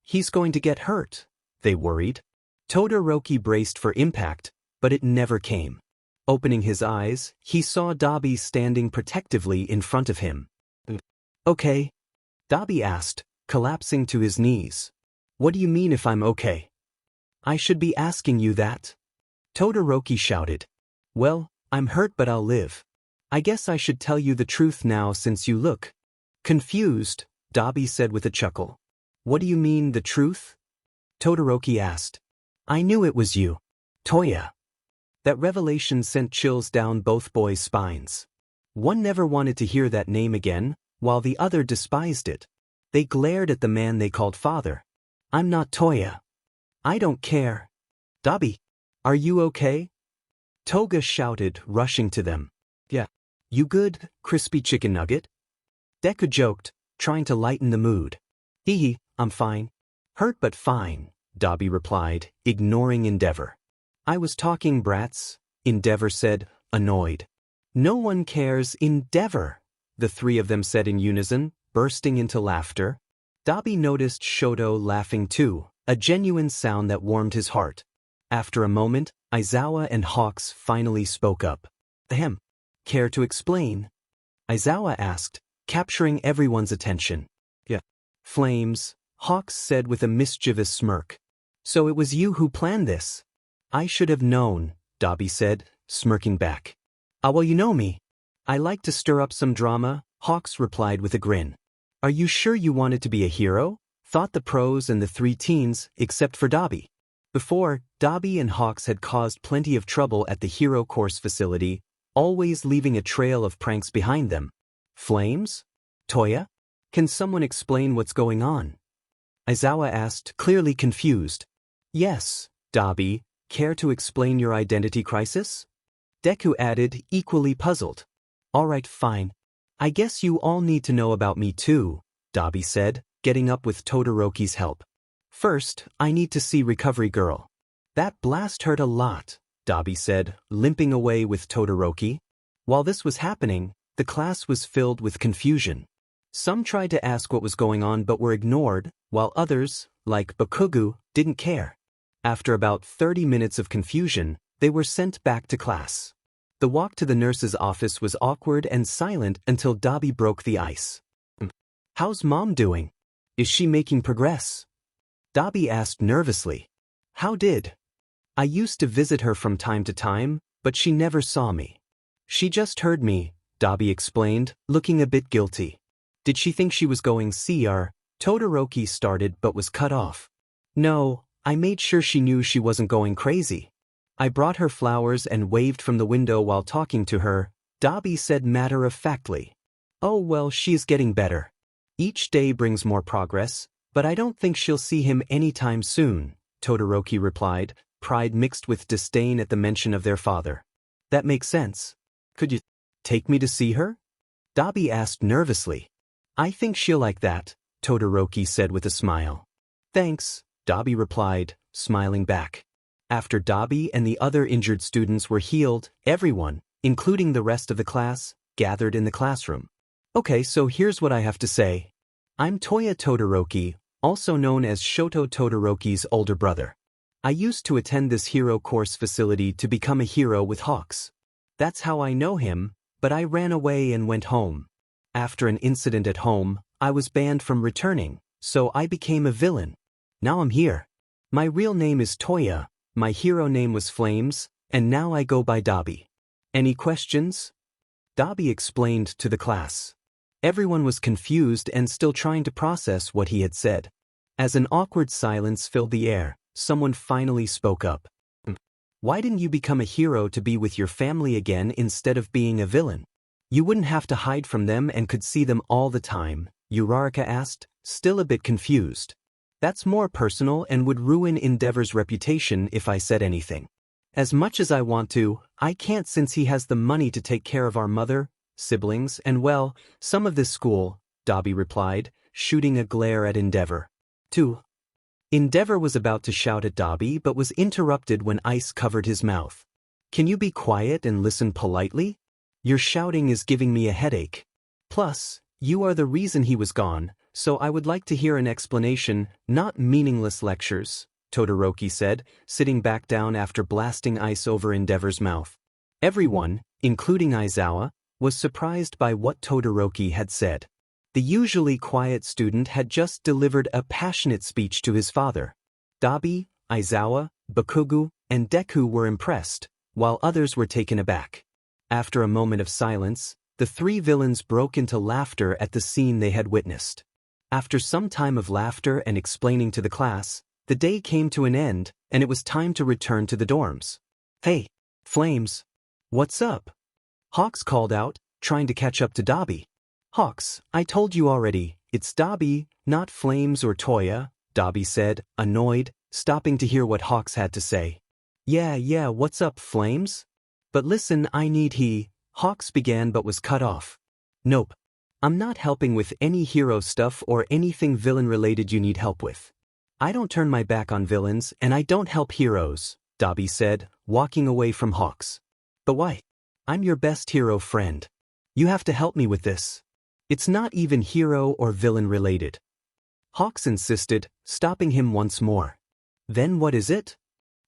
He's going to get hurt, they worried. Todoroki braced for impact, but it never came. Opening his eyes, he saw Dobby standing protectively in front of him. Okay? Dobby asked, collapsing to his knees. What do you mean if I'm okay? I should be asking you that. Todoroki shouted. Well, I'm hurt but I'll live. I guess I should tell you the truth now since you look confused, Dobby said with a chuckle. What do you mean, the truth? Todoroki asked. I knew it was you. Toya. That revelation sent chills down both boys' spines. One never wanted to hear that name again, while the other despised it. They glared at the man they called father. I'm not Toya. I don't care. Dobby, are you okay? Toga shouted, rushing to them. Yeah. You good, crispy chicken nugget? Deku joked, trying to lighten the mood. Hee hee, I'm fine. Hurt but fine, Dobby replied, ignoring Endeavor. I was talking, brats, Endeavor said, annoyed. No one cares, Endeavor, the three of them said in unison, bursting into laughter. Dobby noticed Shoto laughing too, a genuine sound that warmed his heart. After a moment, Aizawa and Hawks finally spoke up. Ahem. Care to explain? Aizawa asked, capturing everyone's attention. Yeah. Flames, Hawks said with a mischievous smirk. So it was you who planned this? I should have known, Dobby said, smirking back. Ah, well, you know me. I like to stir up some drama, Hawks replied with a grin. Are you sure you wanted to be a hero? Thought the pros and the three teens, except for Dobby. Before, Dobby and Hawks had caused plenty of trouble at the hero course facility, always leaving a trail of pranks behind them. Flames? Toya? Can someone explain what's going on? Aizawa asked, clearly confused. Yes, Dobby, care to explain your identity crisis? Deku added, equally puzzled. Alright, fine. I guess you all need to know about me too, Dobby said, getting up with Todoroki's help. First, I need to see Recovery Girl. That blast hurt a lot, Dobby said, limping away with Todoroki. While this was happening, the class was filled with confusion. Some tried to ask what was going on but were ignored, while others, like Bakugo, didn't care. After about 30 minutes of confusion, they were sent back to class. The walk to the nurse's office was awkward and silent until Dobby broke the ice. How's Mom doing? Is she making progress? Dobby asked nervously. How did? I used to visit her from time to time, but she never saw me. She just heard me, Dobby explained, looking a bit guilty. Did she think she was going CR? Todoroki started but was cut off. No, I made sure she knew she wasn't going crazy. I brought her flowers and waved from the window while talking to her, Dobby said matter-of-factly. Oh well, she's getting better. Each day brings more progress, but I don't think she'll see him anytime soon, Todoroki replied, pride mixed with disdain at the mention of their father. That makes sense. Could you take me to see her? Dobby asked nervously. I think she'll like that, Todoroki said with a smile. Thanks, Dobby replied, smiling back. After Dobby and the other injured students were healed, everyone, including the rest of the class, gathered in the classroom. Okay, so here's what I have to say. I'm Toya Todoroki, also known as Shoto Todoroki's older brother. I used to attend this hero course facility to become a hero with Hawks. That's how I know him, but I ran away and went home. After an incident at home, I was banned from returning, so I became a villain. Now I'm here. My real name is Toya. My hero name was Flames, and now I go by Dobby. Any questions? Dobby explained to the class. Everyone was confused and still trying to process what he had said. As an awkward silence filled the air, someone finally spoke up. Why didn't you become a hero to be with your family again instead of being a villain? You wouldn't have to hide from them and could see them all the time, Uraraka asked, still a bit confused. That's more personal and would ruin Endeavor's reputation if I said anything. As much as I want to, I can't since he has the money to take care of our mother, siblings, and well, some of this school, Dobby replied, shooting a glare at Endeavor. 2. Endeavor was about to shout at Dobby but was interrupted when ice covered his mouth. Can you be quiet and listen politely? Your shouting is giving me a headache. Plus, you are the reason he was gone. So I would like to hear an explanation, not meaningless lectures, Todoroki said, sitting back down after blasting ice over Endeavor's mouth. Everyone, including Aizawa, was surprised by what Todoroki had said. The usually quiet student had just delivered a passionate speech to his father. Dobby, Aizawa, Bakugo, and Deku were impressed, while others were taken aback. After a moment of silence, the three villains broke into laughter at the scene they had witnessed. After some time of laughter and explaining to the class, the day came to an end, and it was time to return to the dorms. Hey, Flames. What's up? Hawks called out, trying to catch up to Dobby. Hawks, I told you already, it's Dobby, not Flames or Toya, Dobby said, annoyed, stopping to hear what Hawks had to say. Yeah, what's up, Flames? But listen, Hawks began but was cut off. Nope. I'm not helping with any hero stuff or anything villain-related you need help with. I don't turn my back on villains and I don't help heroes, Dobby said, walking away from Hawks. But why? I'm your best hero friend. You have to help me with this. It's not even hero or villain-related. Hawks insisted, stopping him once more. Then what is it?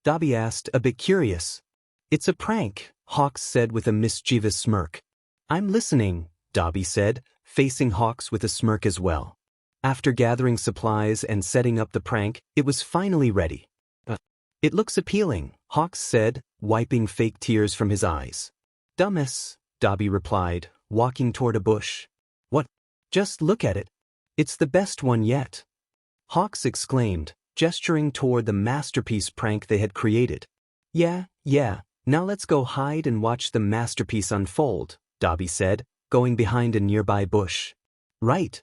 Dobby asked, a bit curious. It's a prank, Hawks said with a mischievous smirk. I'm listening, Dobby said, facing Hawks with a smirk as well. After gathering supplies and setting up the prank, it was finally ready. It looks appealing, Hawks said, wiping fake tears from his eyes. Dumbass, Dobby replied, walking toward a bush. What? Just look at it. It's the best one yet. Hawks exclaimed, gesturing toward the masterpiece prank they had created. Yeah, now let's go hide and watch the masterpiece unfold, Dobby said, going behind a nearby bush. Right.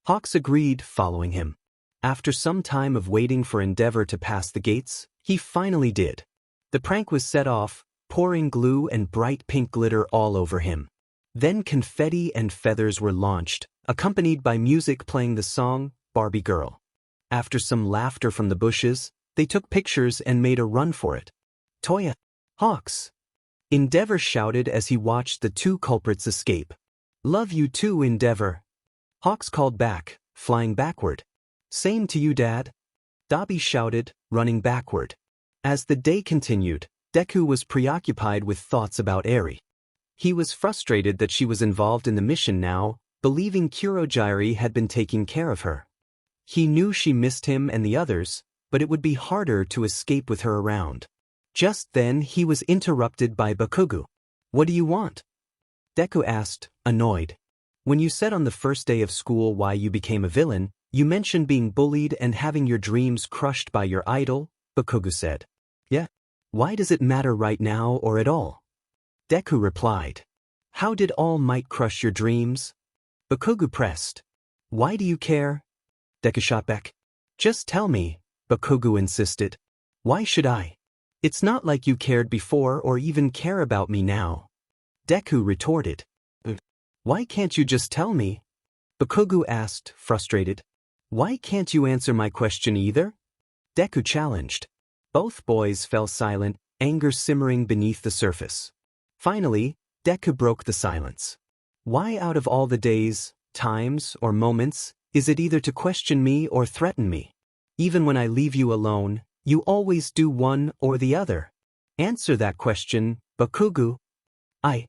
Hawks agreed, following him. After some time of waiting for Endeavor to pass the gates, he finally did. The prank was set off, pouring glue and bright pink glitter all over him. Then confetti and feathers were launched, accompanied by music playing the song, Barbie Girl. After some laughter from the bushes, they took pictures and made a run for it. Toya! Hawks! Endeavor shouted as he watched the two culprits escape. Love you too, Endeavor. Hawks called back, flying backward. Same to you, Dad. Dobby shouted, running backward. As the day continued, Deku was preoccupied with thoughts about Eri. He was frustrated that she was involved in the mission now, believing Kurogyari had been taking care of her. He knew she missed him and the others, but it would be harder to escape with her around. Just then he was interrupted by Bakugo. What do you want? Deku asked, annoyed. When you said on the first day of school why you became a villain, you mentioned being bullied and having your dreams crushed by your idol, Bakugo said. Yeah. Why does it matter right now or at all? Deku replied. How did All Might crush your dreams? Bakugo pressed. Why do you care? Deku shot back. Just tell me, Bakugo insisted. Why should I? It's not like you cared before or even care about me now. Deku retorted. Why can't you just tell me? Bakugo asked, frustrated. Why can't you answer my question either? Deku challenged. Both boys fell silent, anger simmering beneath the surface. Finally, Deku broke the silence. Why out of all the days, times, or moments, is it either to question me or threaten me? Even when I leave you alone, you always do one or the other. Answer that question, Bakugo. I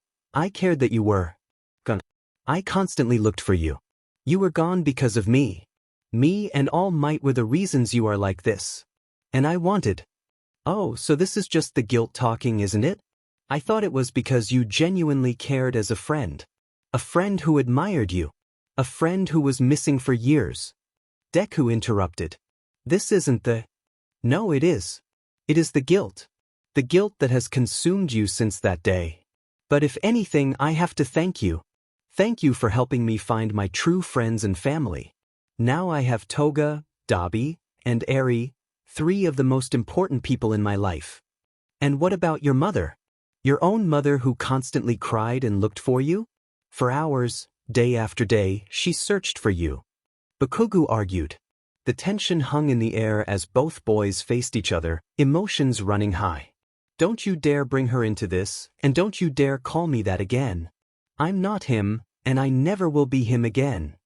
cared that you were gone. I constantly looked for you. You were gone because of me. Me and All Might were the reasons you are like this. And I wanted. Oh, so this is just the guilt talking, isn't it? I thought it was because you genuinely cared as a friend. A friend who admired you. A friend who was missing for years. Deku interrupted. This isn't the... No, it is. It is the guilt. The guilt that has consumed you since that day. But if anything, I have to thank you. Thank you for helping me find my true friends and family. Now I have Toga, Dobby, and Eri, 3 of the most important people in my life. And what about your mother? Your own mother who constantly cried and looked for you? For hours, day after day, she searched for you. Bakugo argued. The tension hung in the air as both boys faced each other, emotions running high. Don't you dare bring her into this, and don't you dare call me that again. I'm not him, and I never will be him again.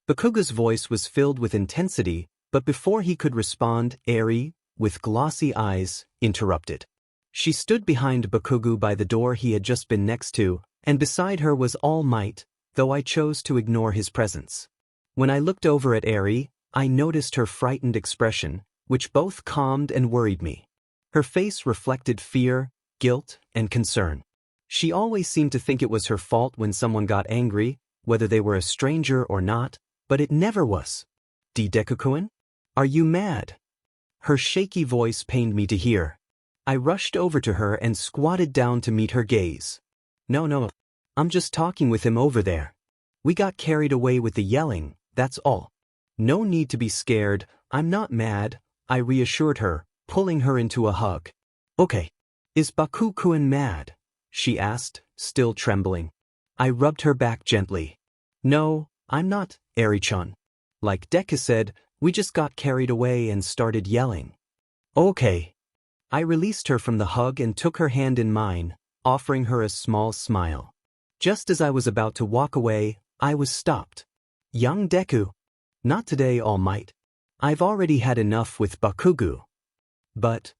Bakugo's voice was filled with intensity, but before he could respond, Eri, with glossy eyes, interrupted. She stood behind Bakugo by the door he had just been next to, and beside her was All Might, though I chose to ignore his presence. When I looked over at Eri, I noticed her frightened expression, which both calmed and worried me. Her face reflected fear, guilt, and concern. She always seemed to think it was her fault when someone got angry, whether they were a stranger or not, but it never was. Deku-kun? Are you mad? Her shaky voice pained me to hear. I rushed over to her and squatted down to meet her gaze. No, I'm just talking with him over there. We got carried away with the yelling, that's all. No need to be scared, I'm not mad, I reassured her, pulling her into a hug. Okay. Is Bakugo mad? she asked, still trembling. I rubbed her back gently. No, I'm not, Eri-chan. Like Deku said, we just got carried away and started yelling. Okay. I released her from the hug and took her hand in mine, offering her a small smile. Just as I was about to walk away, I was stopped. Young Deku. Not today, All Might. I've already had enough with Bakugo. But.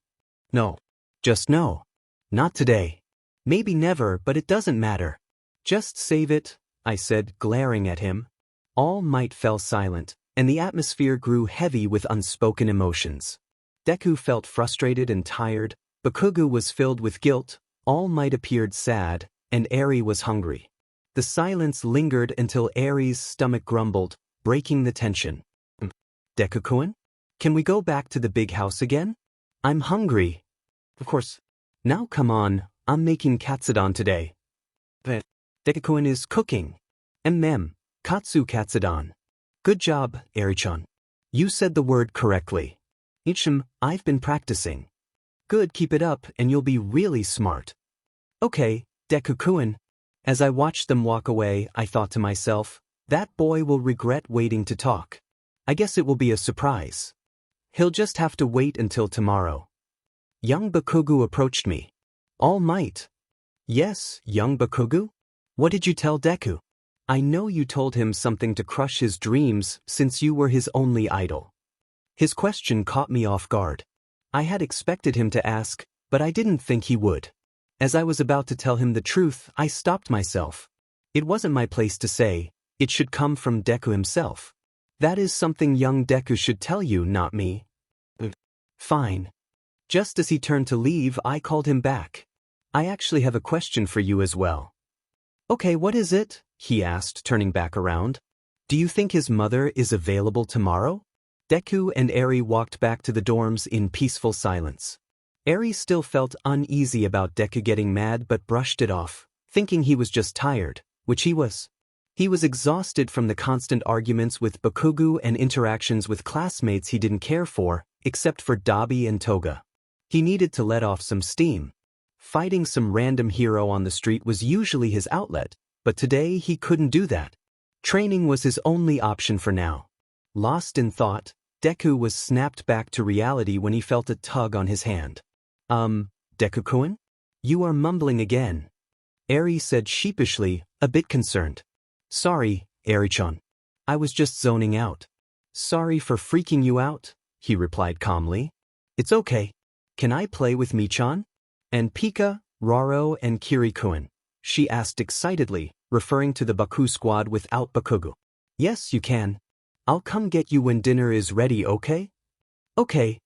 No. Just no. Not today. Maybe never, but it doesn't matter. Just save it, I said, glaring at him. All Might fell silent, and the atmosphere grew heavy with unspoken emotions. Deku felt frustrated and tired, Bakugo was filled with guilt, All Might appeared sad, and Eri was hungry. The silence lingered until Eri's stomach grumbled, breaking the tension. Deku-kun? Can we go back to the big house again? I'm hungry. Of course. Now come on, I'm making katsudon today. But Deku-kun is cooking. Katsu katsudon. Good job, Eri-chan. You said the word correctly. I've been practicing. Good, keep it up and you'll be really smart. Okay, Deku-kun. As I watched them walk away, I thought to myself, that boy will regret waiting to talk. I guess it will be a surprise. He'll just have to wait until tomorrow. Young Bakugo approached me. All Might. Yes, young Bakugo? What did you tell Deku? I know you told him something to crush his dreams since you were his only idol. His question caught me off guard. I had expected him to ask, but I didn't think he would. As I was about to tell him the truth, I stopped myself. It wasn't my place to say, it should come from Deku himself. That is something young Deku should tell you, not me. Fine. Just as he turned to leave, I called him back. I actually have a question for you as well. Okay, what is it? He asked, turning back around. Do you think his mother is available tomorrow? Deku and Eri walked back to the dorms in peaceful silence. Eri still felt uneasy about Deku getting mad but brushed it off, thinking he was just tired, which he was. He was exhausted from the constant arguments with Bakugo and interactions with classmates he didn't care for, except for Dobby and Toga. He needed to let off some steam. Fighting some random hero on the street was usually his outlet, but today he couldn't do that. Training was his only option for now. Lost in thought, Deku was snapped back to reality when he felt a tug on his hand. Deku-kun? You are mumbling again. Eri said sheepishly, a bit concerned. Sorry, Eri-chan. I was just zoning out. Sorry for freaking you out, he replied calmly. It's okay. Can I play with Mi-chan? And Pika, Raro and Kiri-kun? She asked excitedly, referring to the Baku squad without Bakugo. Yes, you can. I'll come get you when dinner is ready, okay? Okay.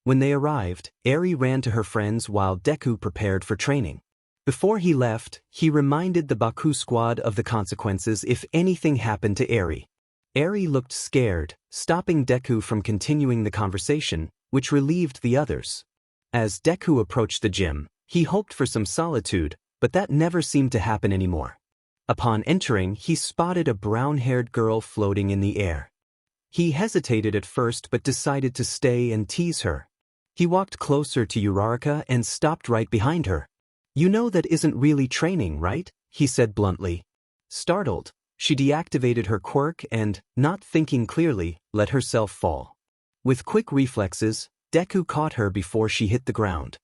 When they arrived, Eri ran to her friends while Deku prepared for training. Before he left, he reminded the Baku squad of the consequences if anything happened to Eri. Eri looked scared, stopping Deku from continuing the conversation, which relieved the others. As Deku approached the gym, he hoped for some solitude, but that never seemed to happen anymore. Upon entering, he spotted a brown-haired girl floating in the air. He hesitated at first but decided to stay and tease her. He walked closer to Uraraka and stopped right behind her. You know that isn't really training, right? He said bluntly. Startled, she deactivated her quirk and, not thinking clearly, let herself fall. With quick reflexes, Deku caught her before she hit the ground.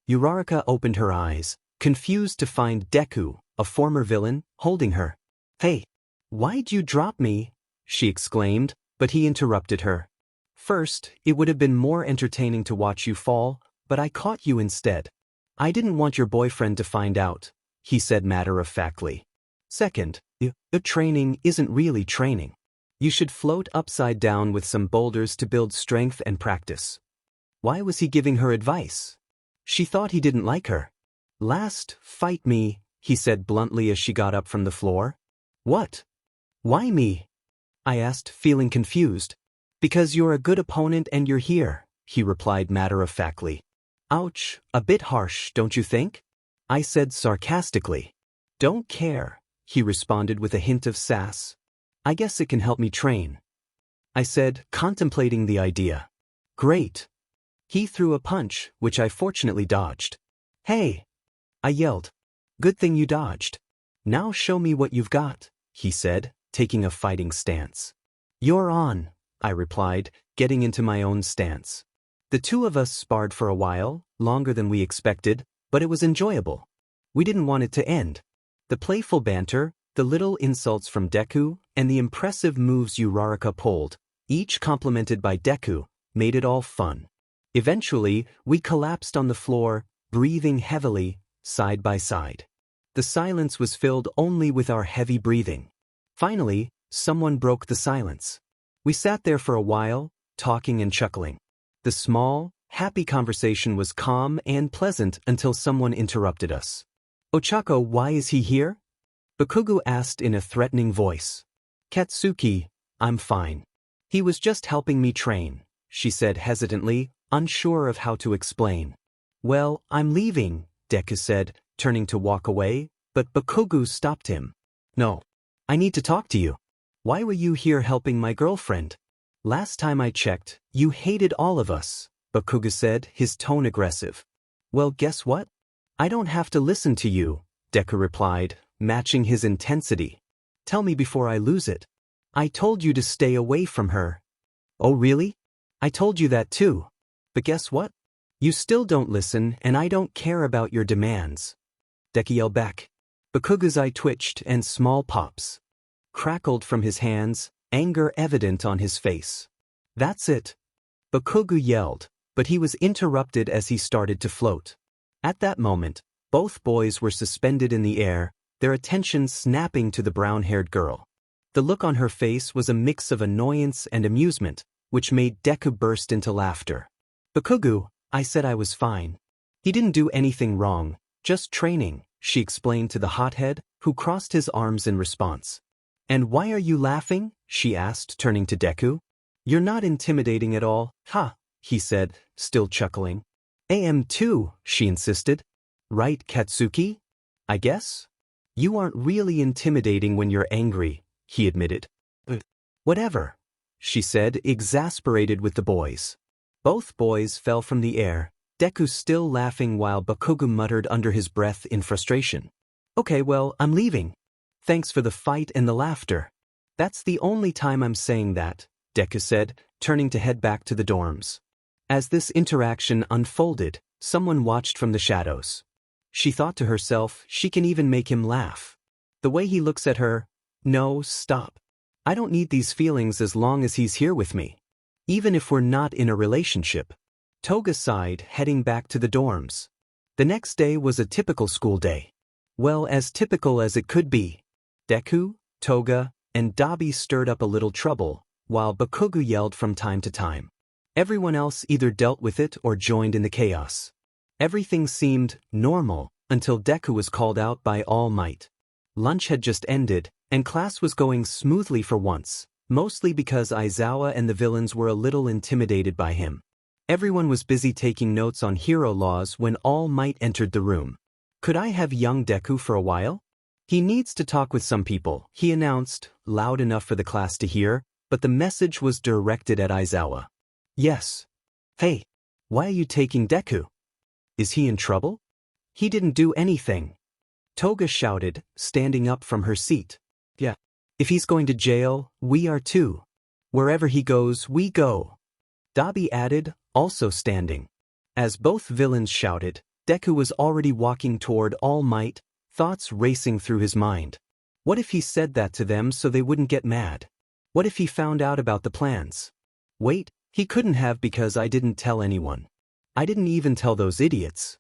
Uraraka opened her eyes, confused to find Deku, a former villain, holding her. Hey, why'd you drop me? She exclaimed, but he interrupted her. First, it would have been more entertaining to watch you fall, but I caught you instead. I didn't want your boyfriend to find out, he said matter-of-factly. Second, the training isn't really training. You should float upside down with some boulders to build strength and practice. Why was he giving her advice? She thought he didn't like her. Last, fight me, he said bluntly as she got up from the floor. What? Why me? I asked, feeling confused. Because you're a good opponent and you're here, he replied matter-of-factly. Ouch, a bit harsh, don't you think? I said sarcastically. Don't care, he responded with a hint of sass. I guess it can help me train. I said, contemplating the idea. Great. He threw a punch, which I fortunately dodged. Hey! I yelled. Good thing you dodged. Now show me what you've got, he said, taking a fighting stance. You're on, I replied, getting into my own stance. The two of us sparred for a while, longer than we expected, but it was enjoyable. We didn't want it to end. The playful banter, the little insults from Deku, and the impressive moves Uraraka pulled, each complemented by Deku, made it all fun. Eventually, we collapsed on the floor, breathing heavily, side by side. The silence was filled only with our heavy breathing. Finally, someone broke the silence. We sat there for a while, talking and chuckling. The small, happy conversation was calm and pleasant until someone interrupted us. Ochako, why is he here? Bakugo asked in a threatening voice. Katsuki, I'm fine. He was just helping me train, she said hesitantly, unsure of how to explain. Well, I'm leaving, Deku said, turning to walk away, but Bakugo stopped him. No. I need to talk to you. Why were you here helping my girlfriend? Last time I checked, you hated all of us, Bakugo said, his tone aggressive. Well, guess what? I don't have to listen to you, Deku replied, matching his intensity. Tell me before I lose it. I told you to stay away from her. Oh really? I told you that too. But guess what? You still don't listen and I don't care about your demands. Deku yelled back. Bakugo's eye twitched and small pops crackled from his hands, anger evident on his face. That's it. Bakugo yelled, but he was interrupted as he started to float. At that moment, both boys were suspended in the air, their attention snapping to the brown-haired girl. The look on her face was a mix of annoyance and amusement, which made Deku burst into laughter. Bakugo, I said I was fine. He didn't do anything wrong, just training, she explained to the hothead, who crossed his arms in response. And why are you laughing? She asked, turning to Deku. You're not intimidating at all, ha, he said, still chuckling. AM2, she insisted. Right, Katsuki? I guess? You aren't really intimidating when you're angry, he admitted. Whatever, she said, exasperated with the boys. Both boys fell from the air, Deku still laughing while Bakugo muttered under his breath in frustration. Okay, well, I'm leaving. Thanks for the fight and the laughter. That's the only time I'm saying that, Deku said, turning to head back to the dorms. As this interaction unfolded, someone watched from the shadows. She thought to herself, she can even make him laugh. The way he looks at her, no, stop. I don't need these feelings as long as he's here with me. Even if we're not in a relationship. Toga sighed, heading back to the dorms. The next day was a typical school day. Well, as typical as it could be. Deku, Toga, and Dobby stirred up a little trouble, while Bakugo yelled from time to time. Everyone else either dealt with it or joined in the chaos. Everything seemed normal until Deku was called out by All Might. Lunch had just ended, and class was going smoothly for once, mostly because Aizawa and the villains were a little intimidated by him. Everyone was busy taking notes on hero laws when All Might entered the room. Could I have young Deku for a while? He needs to talk with some people, he announced, loud enough for the class to hear, but the message was directed at Aizawa. Yes. Hey, why are you taking Deku? Is he in trouble? He didn't do anything. Toga shouted, standing up from her seat. Yeah. If he's going to jail, we are too. Wherever he goes, we go. Dobby added, also standing. As both villains shouted, Deku was already walking toward All Might, thoughts racing through his mind. What if he said that to them so they wouldn't get mad? What if he found out about the plans? Wait, he couldn't have because I didn't tell anyone. I didn't even tell those idiots.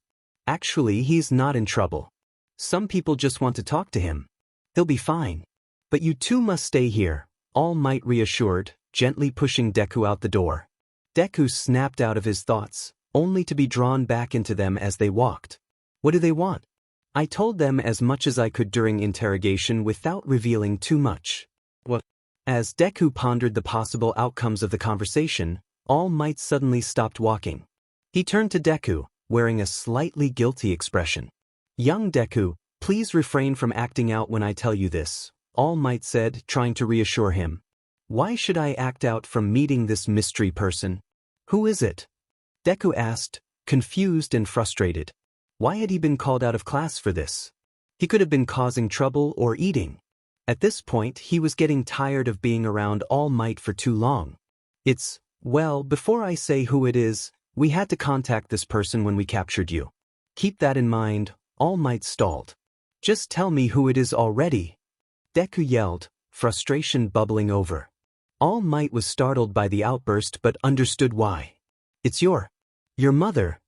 Actually, he's not in trouble. Some people just want to talk to him. He'll be fine. But you two must stay here, All Might reassured, gently pushing Deku out the door. Deku snapped out of his thoughts, only to be drawn back into them as they walked. What do they want? I told them as much as I could during interrogation without revealing too much. What? As Deku pondered the possible outcomes of the conversation, All Might suddenly stopped walking. He turned to Deku, wearing a slightly guilty expression. Young Deku, please refrain from acting out when I tell you this, All Might said, trying to reassure him. Why should I act out from meeting this mystery person? Who is it? Deku asked, confused and frustrated. Why had he been called out of class for this? He could have been causing trouble or eating. At this point, he was getting tired of being around All Might for too long. Well, before I say who it is, we had to contact this person when we captured you. Keep that in mind. All Might stalled. Just tell me who it is already. Deku yelled, frustration bubbling over. All Might was startled by the outburst but understood why. It's your mother.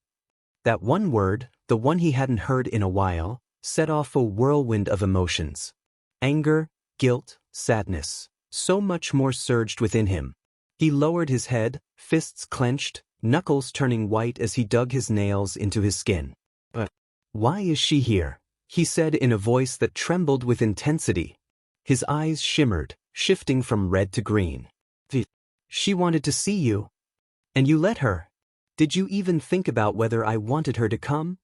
That one word, the one he hadn't heard in a while, set off a whirlwind of emotions. Anger, guilt, sadness. So much more surged within him. He lowered his head, fists clenched, knuckles turning white as he dug his nails into his skin. But why is she here? He said in a voice that trembled with intensity. His eyes shimmered, shifting from red to green. She wanted to see you. And you let her. Did you even think about whether I wanted her to come?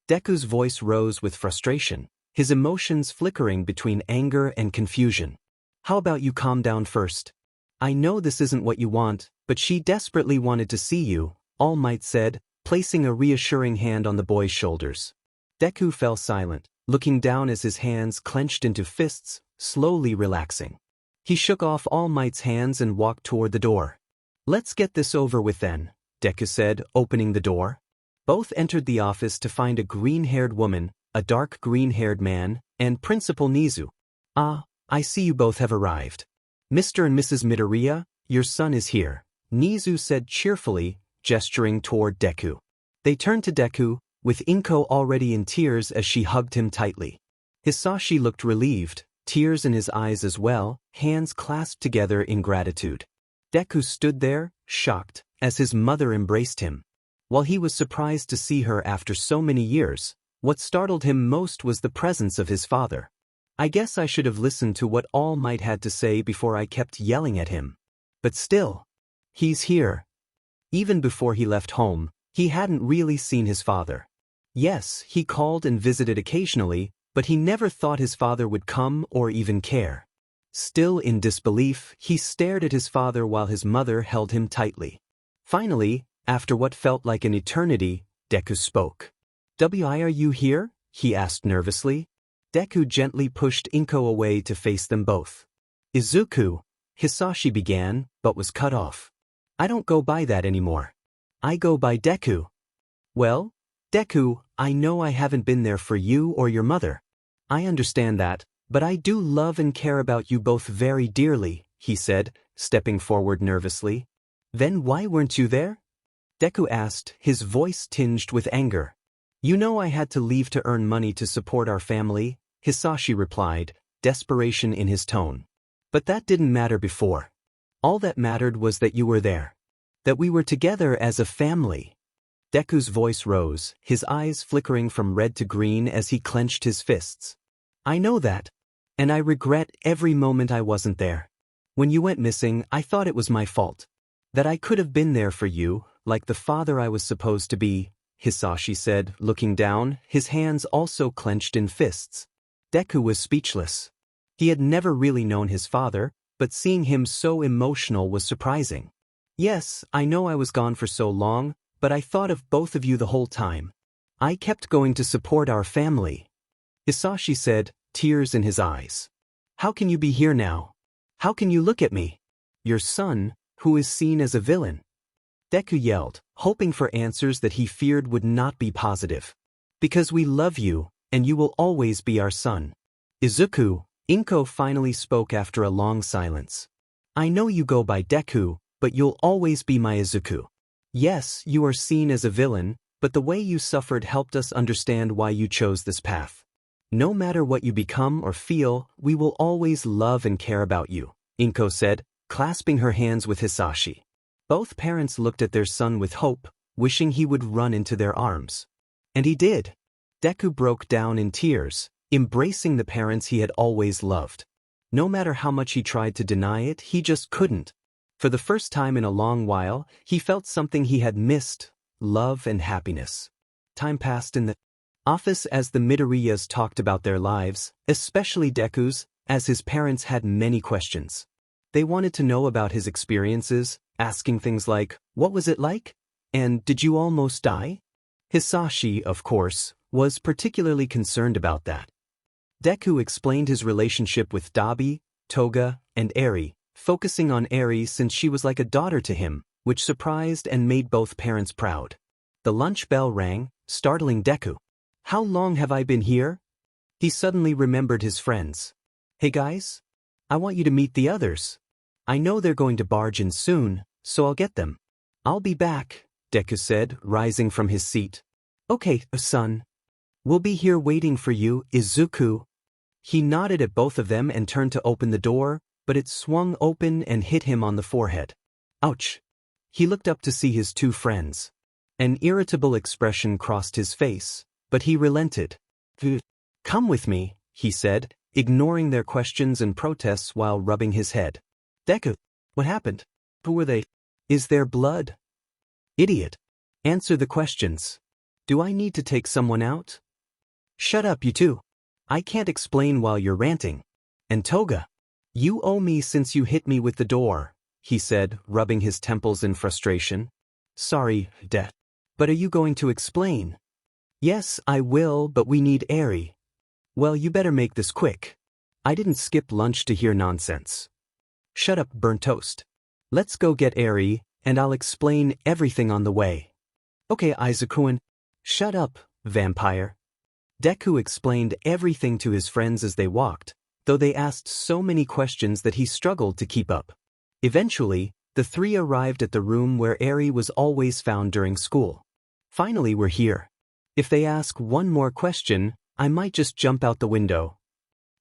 Deku's voice rose with frustration, his emotions flickering between anger and confusion. How about you calm down first? I know this isn't what you want, but she desperately wanted to see you, All Might said, placing a reassuring hand on the boy's shoulders. Deku fell silent, looking down as his hands clenched into fists, slowly relaxing. He shook off All Might's hands and walked toward the door. Let's get this over with then, Deku said, opening the door. Both entered the office to find a green-haired woman, a dark green-haired man, and Principal Nizu. Ah, I see you both have arrived. Mr. and Mrs. Midoriya, your son is here, Nizu said cheerfully, gesturing toward Deku. They turned to Deku, with Inko already in tears as she hugged him tightly. Hisashi looked relieved, tears in his eyes as well, hands clasped together in gratitude. Deku stood there, shocked, as his mother embraced him. While he was surprised to see her after so many years, what startled him most was the presence of his father. I guess I should have listened to what All Might had to say before I kept yelling at him. But still, he's here. Even before he left home, he hadn't really seen his father. Yes, he called and visited occasionally, but he never thought his father would come or even care. Still in disbelief, he stared at his father while his mother held him tightly. Finally, after what felt like an eternity, Deku spoke. Are you here? He asked nervously. Deku gently pushed Inko away to face them both. Izuku, Hisashi began, but was cut off. I don't go by that anymore. I go by Deku. Well, Deku, I know I haven't been there for you or your mother. I understand that, but I do love and care about you both very dearly, he said, stepping forward nervously. Then why weren't you there? Deku asked, his voice tinged with anger. You know I had to leave to earn money to support our family, Hisashi replied, desperation in his tone. But that didn't matter before. All that mattered was that you were there. That we were together as a family. Deku's voice rose, his eyes flickering from red to green as he clenched his fists. I know that. And I regret every moment I wasn't there. When you went missing, I thought it was my fault. That I could have been there for you, like the father I was supposed to be, Hisashi said, looking down, his hands also clenched in fists. Deku was speechless. He had never really known his father, but seeing him so emotional was surprising. Yes, I know I was gone for so long, but I thought of both of you the whole time. I kept going to support our family. Hisashi said, tears in his eyes. How can you be here now? How can you look at me? Your son, who is seen as a villain. Deku yelled, hoping for answers that he feared would not be positive. Because we love you, and you will always be our son. Izuku, Inko finally spoke after a long silence. I know you go by Deku, but you'll always be my Izuku. Yes, you are seen as a villain, but the way you suffered helped us understand why you chose this path. No matter what you become or feel, we will always love and care about you, Inko said, clasping her hands with Hisashi. Both parents looked at their son with hope, wishing he would run into their arms. And he did. Deku broke down in tears, embracing the parents he had always loved. No matter how much he tried to deny it, he just couldn't. For the first time in a long while, he felt something he had missed, love and happiness. Time passed in the office as the Midoriyas talked about their lives, especially Deku's, as his parents had many questions. They wanted to know about his experiences, asking things like, what was it like? And did you almost die? Hisashi, of course, was particularly concerned about that. Deku explained his relationship with Dobby, Toga, and Eri, focusing on Eri since she was like a daughter to him, which surprised and made both parents proud. The lunch bell rang, startling Deku. "How long have I been here?" He suddenly remembered his friends. "Hey guys? I want you to meet the others. I know they're going to barge in soon, so I'll get them." "I'll be back," Deku said, rising from his seat. "Okay, son. We'll be here waiting for you, Izuku." He nodded at both of them and turned to open the door, but it swung open and hit him on the forehead. Ouch! He looked up to see his two friends. An irritable expression crossed his face, but he relented. "Come with me," he said, ignoring their questions and protests while rubbing his head. "Deku, what happened? Who were they? Is there blood?" "Idiot. Answer the questions. Do I need to take someone out?" "Shut up, you two. I can't explain while you're ranting. And Toga, you owe me since you hit me with the door," he said, rubbing his temples in frustration. "Sorry, but are you going to explain?" "Yes, I will, but we need Eri." "Well, you better make this quick. I didn't skip lunch to hear nonsense." "Shut up, burnt toast. Let's go get Eri, and I'll explain everything on the way." "Okay, Izuku-kun." "Shut up, vampire." Deku explained everything to his friends as they walked, though they asked so many questions that he struggled to keep up. Eventually, the three arrived at the room where Eri was always found during school. "Finally, we're here. If they ask one more question, I might just jump out the window."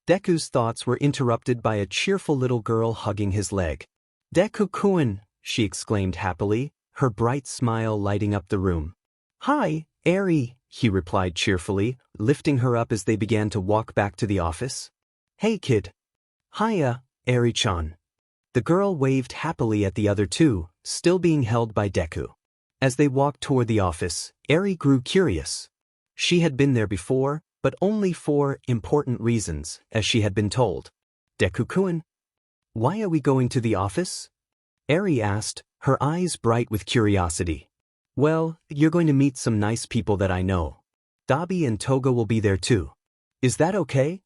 Deku's thoughts were interrupted by a cheerful little girl hugging his leg. "Deku-kun," she exclaimed happily, her bright smile lighting up the room. "Hi, Eri," he replied cheerfully, lifting her up as they began to walk back to the office. "Hey kid." "Hiya, Eri-chan." The girl waved happily at the other two, still being held by Deku. As they walked toward the office, Eri grew curious. She had been there before, but only for important reasons, as she had been told. "Deku-kun, why are we going to the office?" Eri asked, her eyes bright with curiosity. "Well, you're going to meet some nice people that I know. Dobby and Toga will be there too. Is that okay?"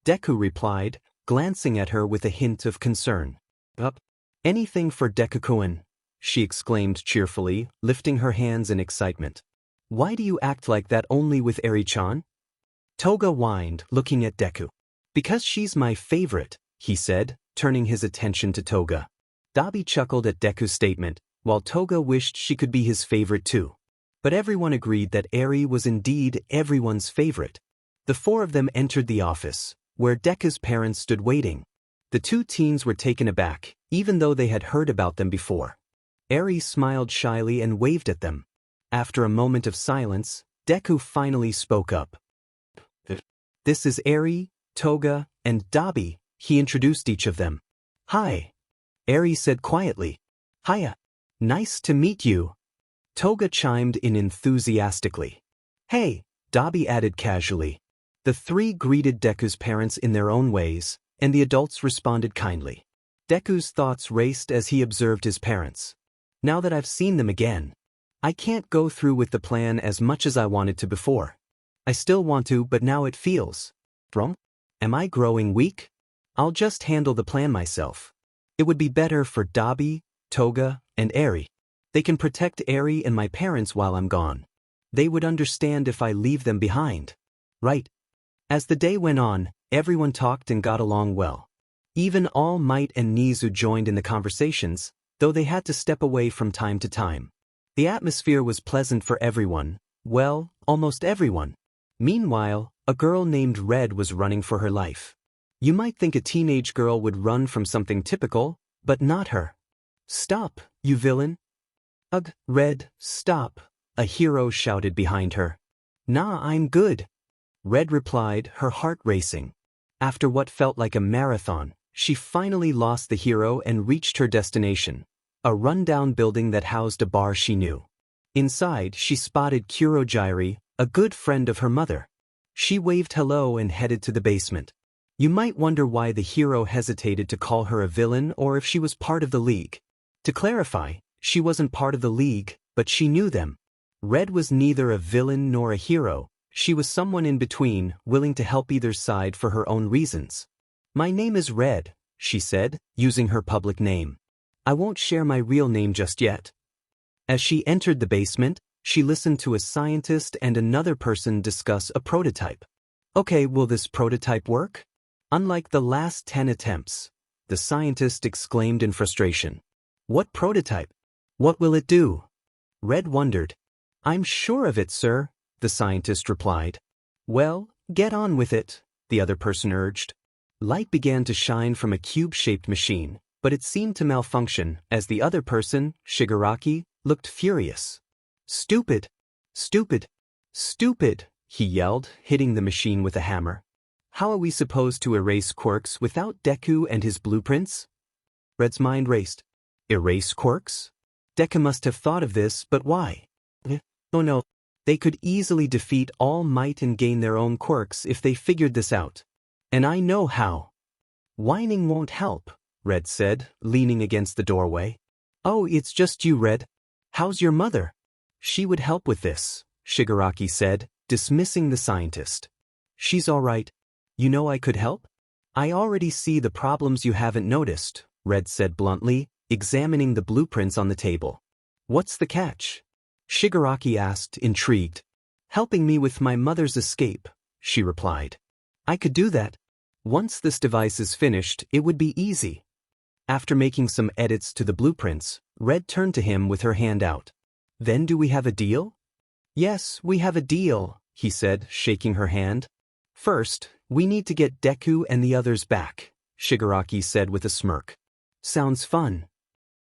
Deku replied, glancing at her with a hint of concern. Anything for Deku-kun," she exclaimed cheerfully, lifting her hands in excitement. "Why do you act like that only with Eri-chan?" Toga whined, looking at Deku. "Because she's my favorite," he said, turning his attention to Toga. Dobby chuckled at Deku's statement, while Toga wished she could be his favorite too. But everyone agreed that Eri was indeed everyone's favorite. The four of them entered the office, where Deku's parents stood waiting. The two teens were taken aback, even though they had heard about them before. Eri smiled shyly and waved at them. After a moment of silence, Deku finally spoke up. "This is Eri, Toga, and Dobby," he introduced each of them. "Hi," Eri said quietly. "Hiya. Nice to meet you." Toga chimed in enthusiastically. "Hey," Dobby added casually. The three greeted Deku's parents in their own ways, and the adults responded kindly. Deku's thoughts raced as he observed his parents. "Now that I've seen them again, I can't go through with the plan as much as I wanted to before. I still want to, but now it feels wrong. Am I growing weak? I'll just handle the plan myself. It would be better for Dobby, Toga, and Eri. They can protect Eri and my parents while I'm gone. They would understand if I leave them behind. Right?" As the day went on, everyone talked and got along well. Even All Might and Nizu joined in the conversations, though they had to step away from time to time. The atmosphere was pleasant for everyone, well, almost everyone. Meanwhile, a girl named Red was running for her life. You might think a teenage girl would run from something typical, but not her. "Stop, you villain." "Ugh, Red, stop," a hero shouted behind her. "Nah, I'm good," Red replied, her heart racing. After what felt like a marathon, she finally lost the hero and reached her destination, a rundown building that housed a bar she knew. Inside, she spotted Kurojairi, a good friend of her mother. She waved hello and headed to the basement. You might wonder why the hero hesitated to call her a villain or if she was part of the League. To clarify, she wasn't part of the League, but she knew them. Red was neither a villain nor a hero, She was someone in between, willing to help either side for her own reasons. My name is Red, she said, using her public name. I won't share my real name just yet. As she entered the basement, she listened to a scientist and another person discuss a prototype. Okay, will this prototype work? Unlike the last 10 attempts, the scientist exclaimed in frustration. What prototype? What will it do? Red wondered. I'm sure of it, sir, the scientist replied. Well, get on with it, the other person urged. Light began to shine from a cube-shaped machine, but it seemed to malfunction as the other person, Shigaraki, looked furious. Stupid! Stupid! Stupid! He yelled, hitting the machine with a hammer. How are we supposed to erase quirks without Deku and his blueprints? Red's mind raced. Erase quirks? Deku must have thought of this, but why? Oh no, they could easily defeat All Might and gain their own quirks if they figured this out. And I know how. Whining won't help, Red said, leaning against the doorway. Oh, it's just you, Red. How's your mother? She would help with this, Shigaraki said, dismissing the scientist. She's all right. You know I could help? I already see the problems you haven't noticed, Red said bluntly, examining the blueprints on the table. What's the catch? Shigaraki asked, intrigued. Helping me with my mother's escape, she replied. I could do that. Once this device is finished, it would be easy. After making some edits to the blueprints, Red turned to him with her hand out. Then do we have a deal? Yes, we have a deal, he said, shaking her hand. First, we need to get Deku and the others back, Shigaraki said with a smirk. Sounds fun.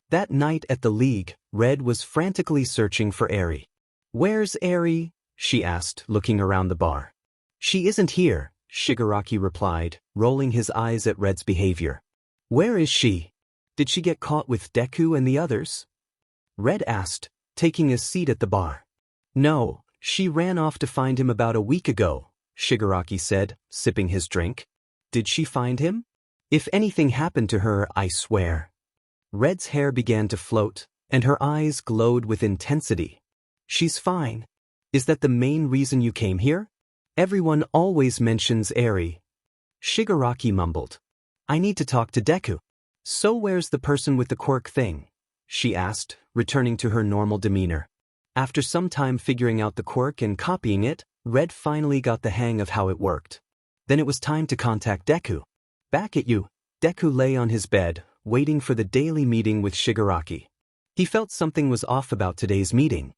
That night at the League, Red was frantically searching for Eri. Where's Eri? She asked, looking around the bar. She isn't here, Shigaraki replied, rolling his eyes at Red's behavior. Where is she? Did she get caught with Deku and the others? Red asked, taking a seat at the bar. No, she ran off to find him about a week ago, Shigaraki said, sipping his drink. Did she find him? If anything happened to her, I swear. Red's hair began to float, and her eyes glowed with intensity. She's fine. Is that the main reason you came here? Everyone always mentions Eri. Shigaraki mumbled. I need to talk to Deku. So where's the person with the quirk thing? She asked, returning to her normal demeanor. After some time figuring out the quirk and copying it, Red finally got the hang of how it worked. Then it was time to contact Deku. Back at you. Deku lay on his bed, waiting for the daily meeting with Shigaraki. He felt something was off about today's meeting.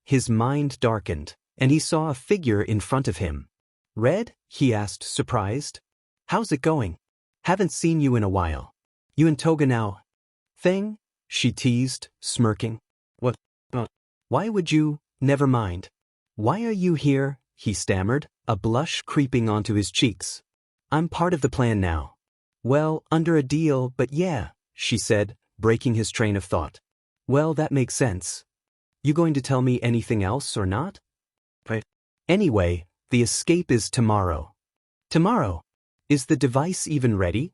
His mind darkened, and he saw a figure in front of him. Red? He asked, surprised. How's it going? Haven't seen you in a while. You and Toga now? Thing? She teased, smirking. What? Why would you? Never mind. Why are you here? He stammered, a blush creeping onto his cheeks. I'm part of the plan now. Well, under a deal, but yeah, she said, breaking his train of thought. Well, that makes sense. You going to tell me anything else or not? Right. Anyway, the escape is tomorrow. Tomorrow? Is the device even ready?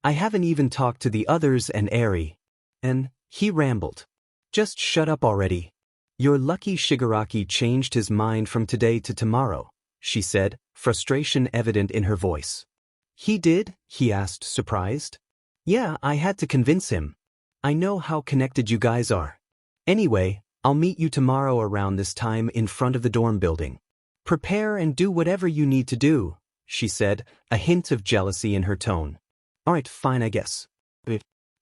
I haven't even talked to the others and Eri. And, he rambled. Just shut up already. You're lucky Shigaraki changed his mind from today to tomorrow, she said, frustration evident in her voice. He did? He asked, surprised. Yeah, I had to convince him. I know how connected you guys are. Anyway, I'll meet you tomorrow around this time in front of the dorm building. Prepare and do whatever you need to do, she said, a hint of jealousy in her tone. Alright, fine, I guess.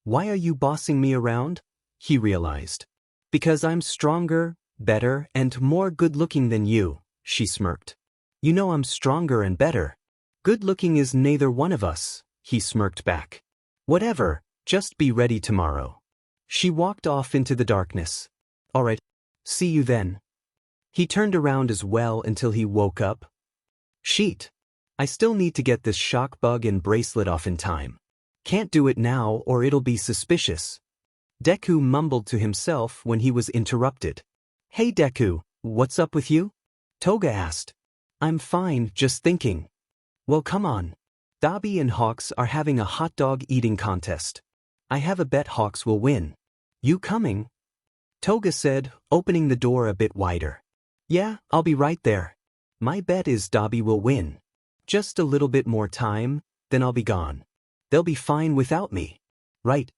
Why are you bossing me around? He realized. Because I'm stronger, better, and more good-looking than you, she smirked. You know I'm stronger and better. Good-looking is neither one of us, he smirked back. Whatever, just be ready tomorrow. She walked off into the darkness. Alright, see you then. He turned around as well until he woke up. Sheet. I still need to get this shock bug and bracelet off in time. Can't do it now or it'll be suspicious. Deku mumbled to himself when he was interrupted. Hey Deku, what's up with you? Toga asked. I'm fine, just thinking. Well, come on. Dobby and Hawks are having a hot dog eating contest. I have a bet Hawks will win. You coming? Toga said, opening the door a bit wider. Yeah, I'll be right there. My bet is Dobby will win. Just a little bit more time, then I'll be gone. They'll be fine without me. Right.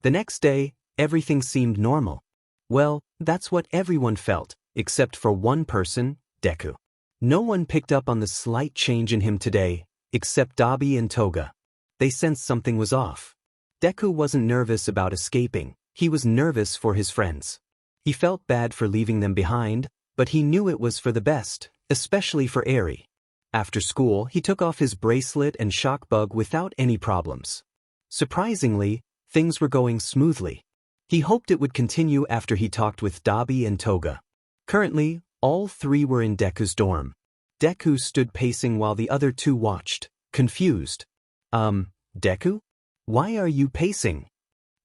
The next day, everything seemed normal. Well, that's what everyone felt, except for one person, Deku. No one picked up on the slight change in him today, except Dobby and Toga. They sensed something was off. Deku wasn't nervous about escaping, he was nervous for his friends. He felt bad for leaving them behind, but he knew it was for the best, especially for Eri. After school, he took off his bracelet and shock bug without any problems. Surprisingly, things were going smoothly. He hoped it would continue after he talked with Dobby and Toga. Currently, all three were in Deku's dorm. Deku stood pacing while the other two watched, confused. Deku? Why are you pacing?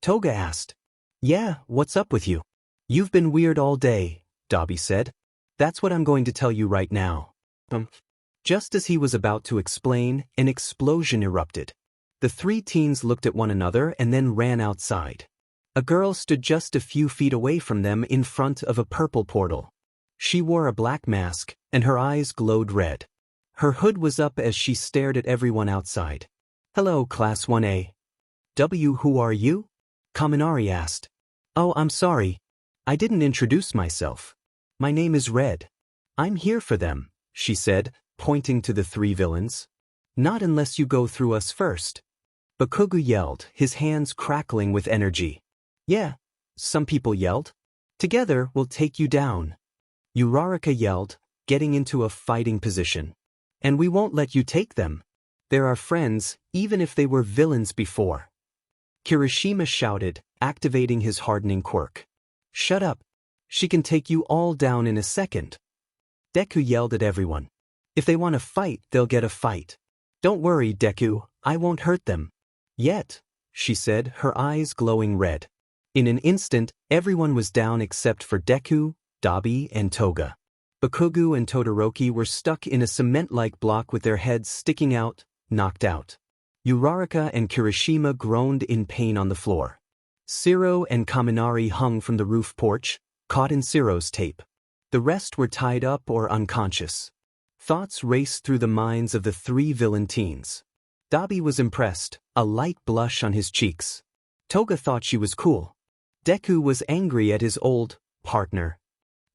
Toga asked. Yeah, what's up with you? You've been weird all day, Dobby said. That's what I'm going to tell you right now. Just as he was about to explain, an explosion erupted. The three teens looked at one another and then ran outside. A girl stood just a few feet away from them in front of a purple portal. She wore a black mask, and her eyes glowed red. Her hood was up as she stared at everyone outside. Hello, Class 1A. W, who are you? Kaminari asked. Oh, I'm sorry. I didn't introduce myself. My name is Red. I'm here for them, she said, pointing to the three villains. Not unless you go through us first. Bakugo yelled, his hands crackling with energy. Yeah, some people yelled. Together, we'll take you down. Uraraka yelled, getting into a fighting position. And we won't let you take them. They're our friends, even if they were villains before. Kirishima shouted, activating his hardening quirk. Shut up. She can take you all down in a second. Deku yelled at everyone. If they want to fight, they'll get a fight. Don't worry, Deku, I won't hurt them. Yet, she said, her eyes glowing red. In an instant, everyone was down except for Deku, Dobby, and Toga. Bakugo and Todoroki were stuck in a cement-like block with their heads sticking out, knocked out. Uraraka and Kirishima groaned in pain on the floor. Shiro and Kaminari hung from the roof porch, caught in Shiro's tape. The rest were tied up or unconscious. Thoughts raced through the minds of the three villain teens. Dobby was impressed, a light blush on his cheeks. Toga thought she was cool. Deku was angry at his old partner.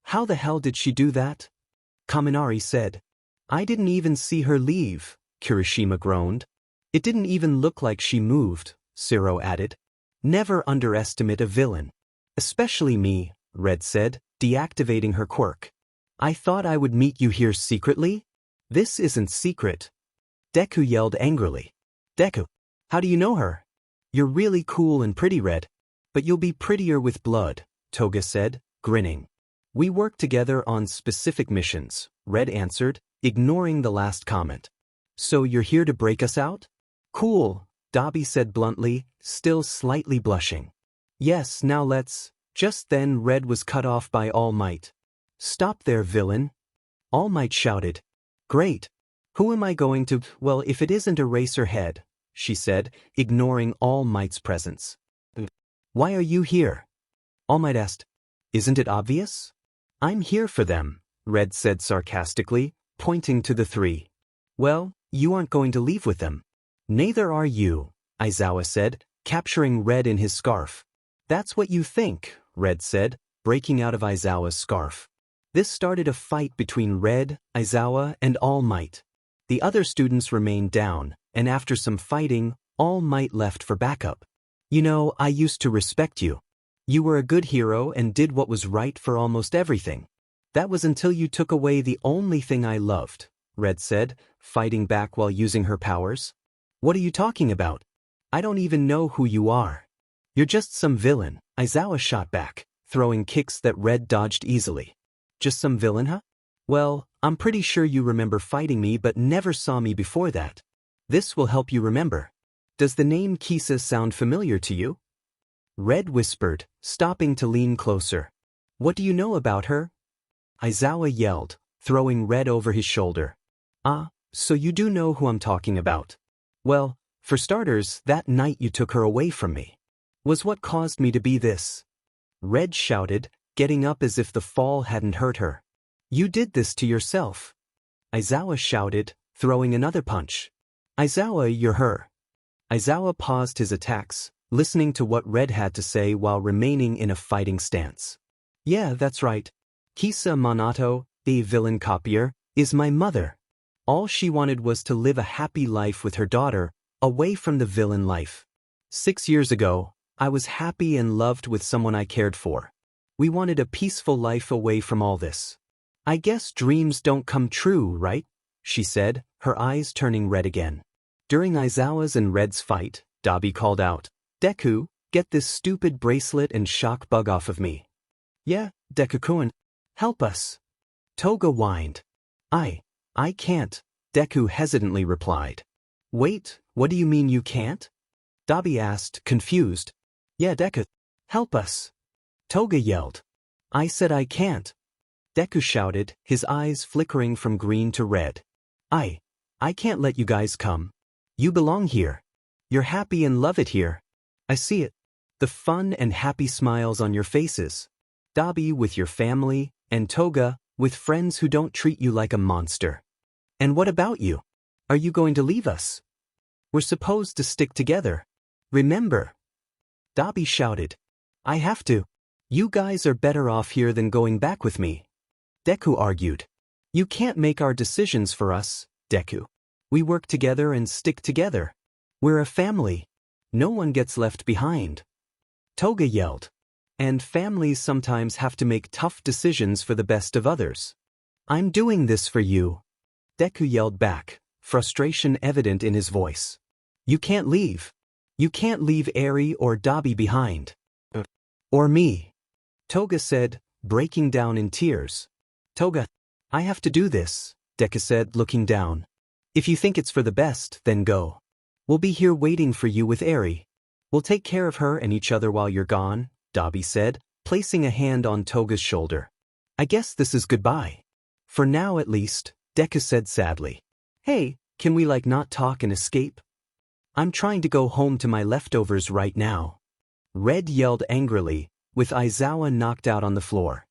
How the hell did she do that? Kaminari said. I didn't even see her leave, Kirishima groaned. It didn't even look like she moved, Shiro added. Never underestimate a villain. Especially me, Red said, deactivating her quirk. I thought I would meet you here secretly? This isn't secret. Deku yelled angrily. Deku, how do you know her? You're really cool and pretty, Red. But you'll be prettier with blood, Toga said, grinning. We work together on specific missions, Red answered, ignoring the last comment. So you're here to break us out? Cool, Dobby said bluntly, still slightly blushing. Yes, now let's. Just then Red was cut off by All Might. Stop there, villain. All Might shouted. Great. Who am I going to? Well, if it isn't Eraserhead, she said, ignoring All Might's presence. Why are you here? All Might asked. Isn't it obvious? I'm here for them, Red said sarcastically, pointing to the three. Well, you aren't going to leave with them. Neither are you, Aizawa said, capturing Red in his scarf. That's what you think, Red said, breaking out of Aizawa's scarf. This started a fight between Red, Aizawa, and All Might. The other students remained down, and after some fighting, All Might left for backup. You know, I used to respect you. You were a good hero and did what was right for almost everything. That was until you took away the only thing I loved, Red said, fighting back while using her powers. What are you talking about? I don't even know who you are. You're just some villain, Aizawa shot back, throwing kicks that Red dodged easily. Just some villain, huh? Well, I'm pretty sure you remember fighting me but never saw me before that. This will help you remember. Does the name Kisa sound familiar to you? Red whispered, stopping to lean closer. What do you know about her? Aizawa yelled, throwing Red over his shoulder. Ah, so you do know who I'm talking about. Well, for starters, that night you took her away from me. Was what caused me to be this. Red shouted, getting up as if the fall hadn't hurt her. You did this to yourself. Aizawa shouted, throwing another punch. Aizawa, you're her. Aizawa paused his attacks, listening to what Red had to say while remaining in a fighting stance. Yeah, that's right. Kisa Monato, a villain copier, is my mother. All she wanted was to live a happy life with her daughter, away from the villain life. 6 years ago, I was happy and loved with someone I cared for. We wanted a peaceful life away from all this. I guess dreams don't come true, right? She said, her eyes turning red again. During Aizawa's and Red's fight, Dobby called out, Deku, get this stupid bracelet and shock bug off of me. Yeah, Deku-kun, help us. Toga whined. I can't, Deku hesitantly replied. Wait, what do you mean you can't? Dobby asked, confused. Yeah, Deku, help us. Toga yelled. I said I can't. Deku shouted, his eyes flickering from green to red. I can't let you guys come. You belong here. You're happy and love it here. I see it. The fun and happy smiles on your faces. Dobby with your family, and Toga with friends who don't treat you like a monster. And what about you? Are you going to leave us? We're supposed to stick together. Remember? Dobby shouted. I have to. You guys are better off here than going back with me. Deku argued. You can't make our decisions for us, Deku. We work together and stick together. We're a family. No one gets left behind. Toga yelled. And families sometimes have to make tough decisions for the best of others. I'm doing this for you. Deku yelled back, frustration evident in his voice. You can't leave. You can't leave Eri or Dobby behind. Or me. Toga said, breaking down in tears. Toga, I have to do this, Deku said, looking down. If you think it's for the best, then go. We'll be here waiting for you with Eri. We'll take care of her and each other while you're gone, Dobby said, placing a hand on Toga's shoulder. I guess this is goodbye. For now at least, Deku said sadly. Hey, can we not talk and escape? I'm trying to go home to my leftovers right now. Red yelled angrily, with Aizawa knocked out on the floor.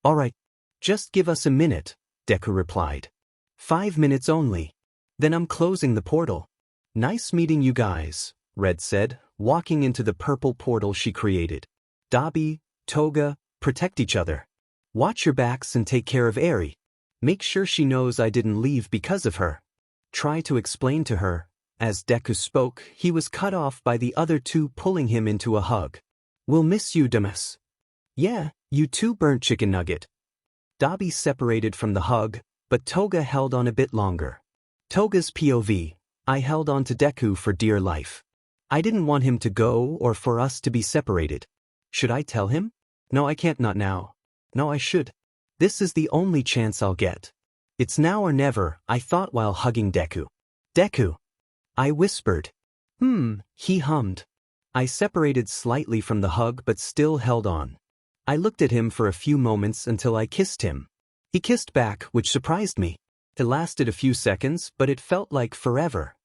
All right, just give us a minute, Deku replied. 5 minutes only. Then I'm closing the portal. Nice meeting you guys, Red said, walking into the purple portal she created. Dobby, Toga, protect each other. Watch your backs and take care of Eri. Make sure she knows I didn't leave because of her. Try to explain to her. As Deku spoke, he was cut off by the other two pulling him into a hug. We'll miss you, Damas. Yeah, you too, burnt chicken nugget. Dobby separated from the hug, but Toga held on a bit longer. Toga's POV, I held on to Deku for dear life. I didn't want him to go or for us to be separated. Should I tell him? No, I can't, not now. No, I should. This is the only chance I'll get. It's now or never, I thought while hugging Deku. Deku. I whispered. He hummed. I separated slightly from the hug but still held on. I looked at him for a few moments until I kissed him. He kissed back, which surprised me. It lasted a few seconds, but it felt like forever.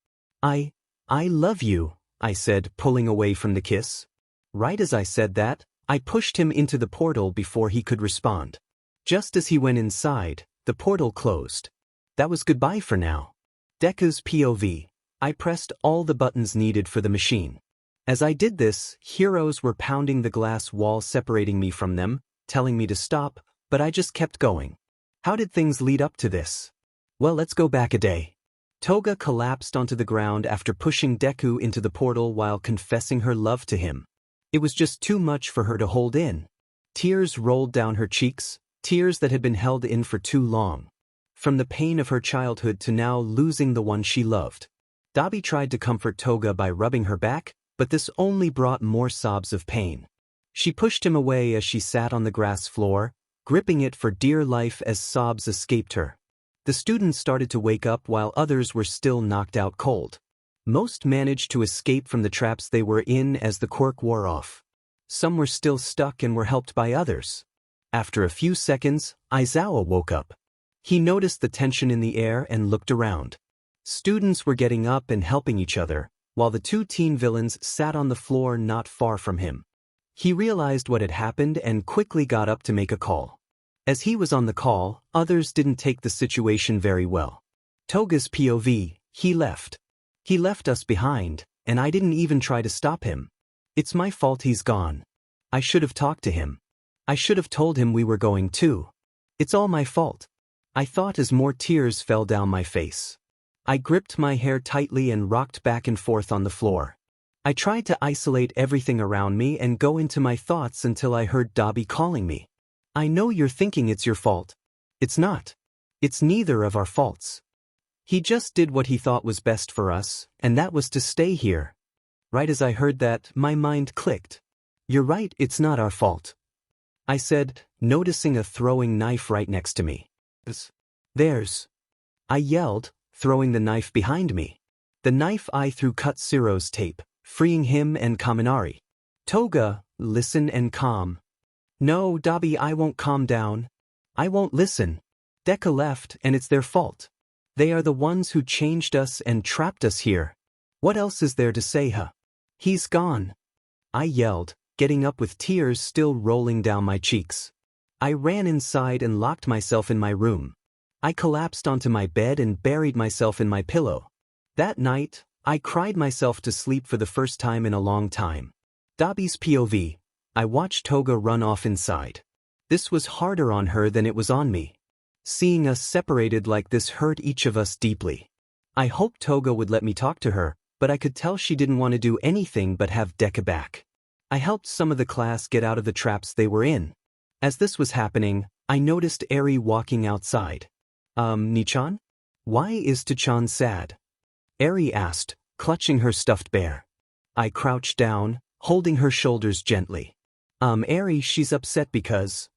I love you, I said, pulling away from the kiss. Right as I said that, I pushed him into the portal before he could respond. Just as he went inside, the portal closed. That was goodbye for now. Deku's POV. I pressed all the buttons needed for the machine. As I did this, heroes were pounding the glass wall separating me from them, telling me to stop, but I just kept going. How did things lead up to this? Well, let's go back a day. Toga collapsed onto the ground after pushing Deku into the portal while confessing her love to him. It was just too much for her to hold in. Tears rolled down her cheeks, tears that had been held in for too long. From the pain of her childhood to now losing the one she loved. Dobby tried to comfort Toga by rubbing her back, but this only brought more sobs of pain. She pushed him away as she sat on the grass floor, gripping it for dear life as sobs escaped her. The students started to wake up while others were still knocked out cold. Most managed to escape from the traps they were in as the quirk wore off. Some were still stuck and were helped by others. After a few seconds, Aizawa woke up. He noticed the tension in the air and looked around. Students were getting up and helping each other, while the two teen villains sat on the floor not far from him. He realized what had happened and quickly got up to make a call. As he was on the call, others didn't take the situation very well. Toga's POV, he left. He left us behind, and I didn't even try to stop him. It's my fault he's gone. I should have talked to him. I should have told him we were going too. It's all my fault. I thought as more tears fell down my face. I gripped my hair tightly and rocked back and forth on the floor. I tried to isolate everything around me and go into my thoughts until I heard Dobby calling me. I know you're thinking it's your fault. It's not. It's neither of our faults. He just did what he thought was best for us, and that was to stay here. Right as I heard that, my mind clicked. You're right, it's not our fault. I said, noticing a throwing knife right next to me. There's. I yelled, throwing the knife behind me. The knife I threw cut Ciro's tape, freeing him and Kaminari. Toga, listen and calm. No, Dobby, I won't calm down. I won't listen. Deku left, and it's their fault. They are the ones who changed us and trapped us here. What else is there to say, huh? He's gone. I yelled, getting up with tears still rolling down my cheeks. I ran inside and locked myself in my room. I collapsed onto my bed and buried myself in my pillow. That night, I cried myself to sleep for the first time in a long time. Dobby's POV. I watched Toga run off inside. This was harder on her than it was on me. Seeing us separated like this hurt each of us deeply. I hoped Toga would let me talk to her, but I could tell she didn't want to do anything but have Deku back. I helped some of the class get out of the traps they were in. As this was happening, I noticed Eri walking outside. Nichan? Why is Tachan sad? Eri asked, clutching her stuffed bear. I crouched down, holding her shoulders gently. Eri, she's upset because...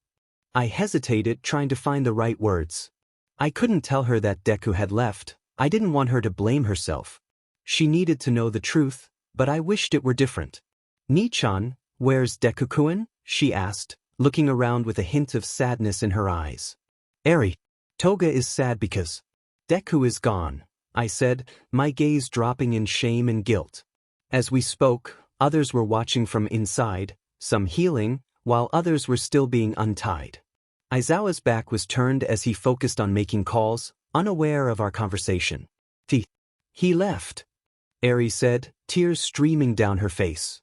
I hesitated, trying to find the right words. I couldn't tell her that Deku had left. I didn't want her to blame herself. She needed to know the truth, but I wished it were different. Nichan, where's Deku-kun? She asked, looking around with a hint of sadness in her eyes. Eri, Toga is sad because Deku is gone, I said, my gaze dropping in shame and guilt. As we spoke, others were watching from inside, some healing, while others were still being untied. Aizawa's back was turned as he focused on making calls, unaware of our conversation. He left, Eri said, tears streaming down her face.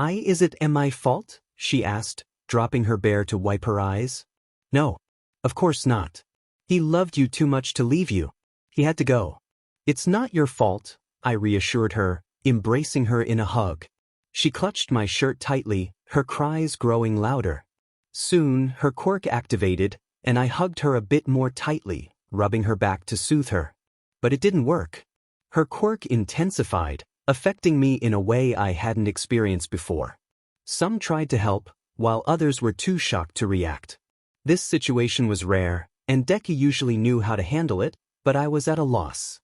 Is it my fault? She asked, dropping her bear to wipe her eyes. No, of course not. He loved you too much to leave you. He had to go. It's not your fault, I reassured her, embracing her in a hug. She clutched my shirt tightly, her cries growing louder. Soon, her quirk activated, and I hugged her a bit more tightly, rubbing her back to soothe her. But it didn't work. Her quirk intensified, affecting me in a way I hadn't experienced before. Some tried to help, while others were too shocked to react. This situation was rare, and Deku usually knew how to handle it, but I was at a loss.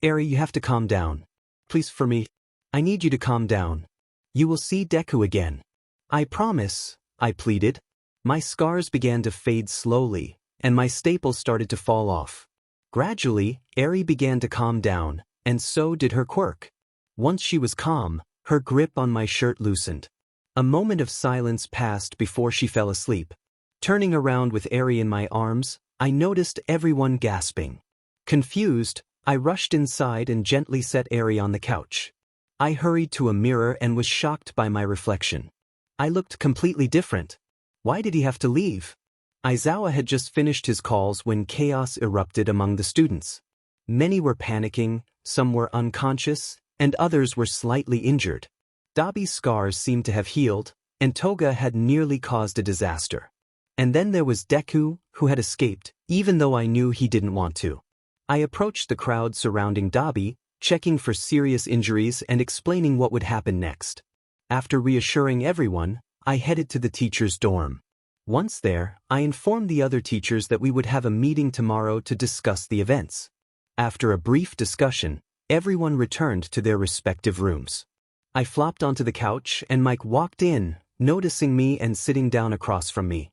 Eri, you have to calm down. Please, for me. I need you to calm down. You will see Deku again. I promise, I pleaded. My scars began to fade slowly, and my staples started to fall off. Gradually, Eri began to calm down, and so did her quirk. Once she was calm, her grip on my shirt loosened. A moment of silence passed before she fell asleep. Turning around with Eri in my arms, I noticed everyone gasping. Confused, I rushed inside and gently set Eri on the couch. I hurried to a mirror and was shocked by my reflection. I looked completely different. Why did he have to leave? Aizawa had just finished his calls when chaos erupted among the students. Many were panicking, some were unconscious, and others were slightly injured. Dobby's scars seemed to have healed, and Toga had nearly caused a disaster. And then there was Deku, who had escaped, even though I knew he didn't want to. I approached the crowd surrounding Dobby, checking for serious injuries and explaining what would happen next. After reassuring everyone, I headed to the teacher's dorm. Once there, I informed the other teachers that we would have a meeting tomorrow to discuss the events. After a brief discussion, everyone returned to their respective rooms. I flopped onto the couch and Mike walked in, noticing me and sitting down across from me.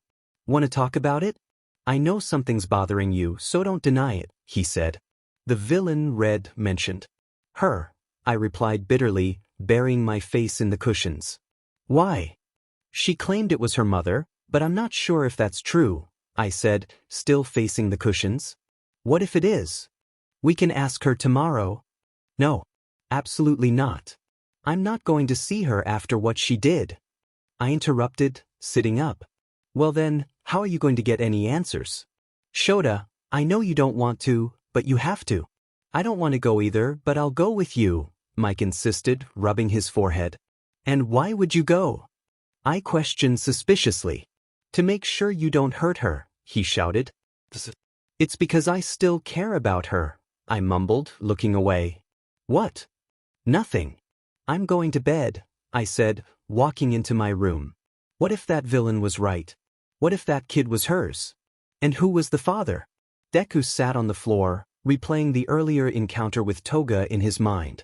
Want to talk about it? I know something's bothering you, so don't deny it, he said. The villain Red mentioned. Her, I replied bitterly, burying my face in the cushions. Why? She claimed it was her mother, but I'm not sure if that's true, I said, still facing the cushions. What if it is? We can ask her tomorrow. No. Absolutely not. I'm not going to see her after what she did. I interrupted, sitting up. Well then, how are you going to get any answers? Shota, I know you don't want to, but you have to. I don't want to go either, but I'll go with you, Mike insisted, rubbing his forehead. And why would you go? I questioned suspiciously. To make sure you don't hurt her, he shouted. It's because I still care about her, I mumbled, looking away. What? Nothing. I'm going to bed, I said, walking into my room. What if that villain was right? What if that kid was hers? And who was the father? Deku sat on the floor, replaying the earlier encounter with Toga in his mind.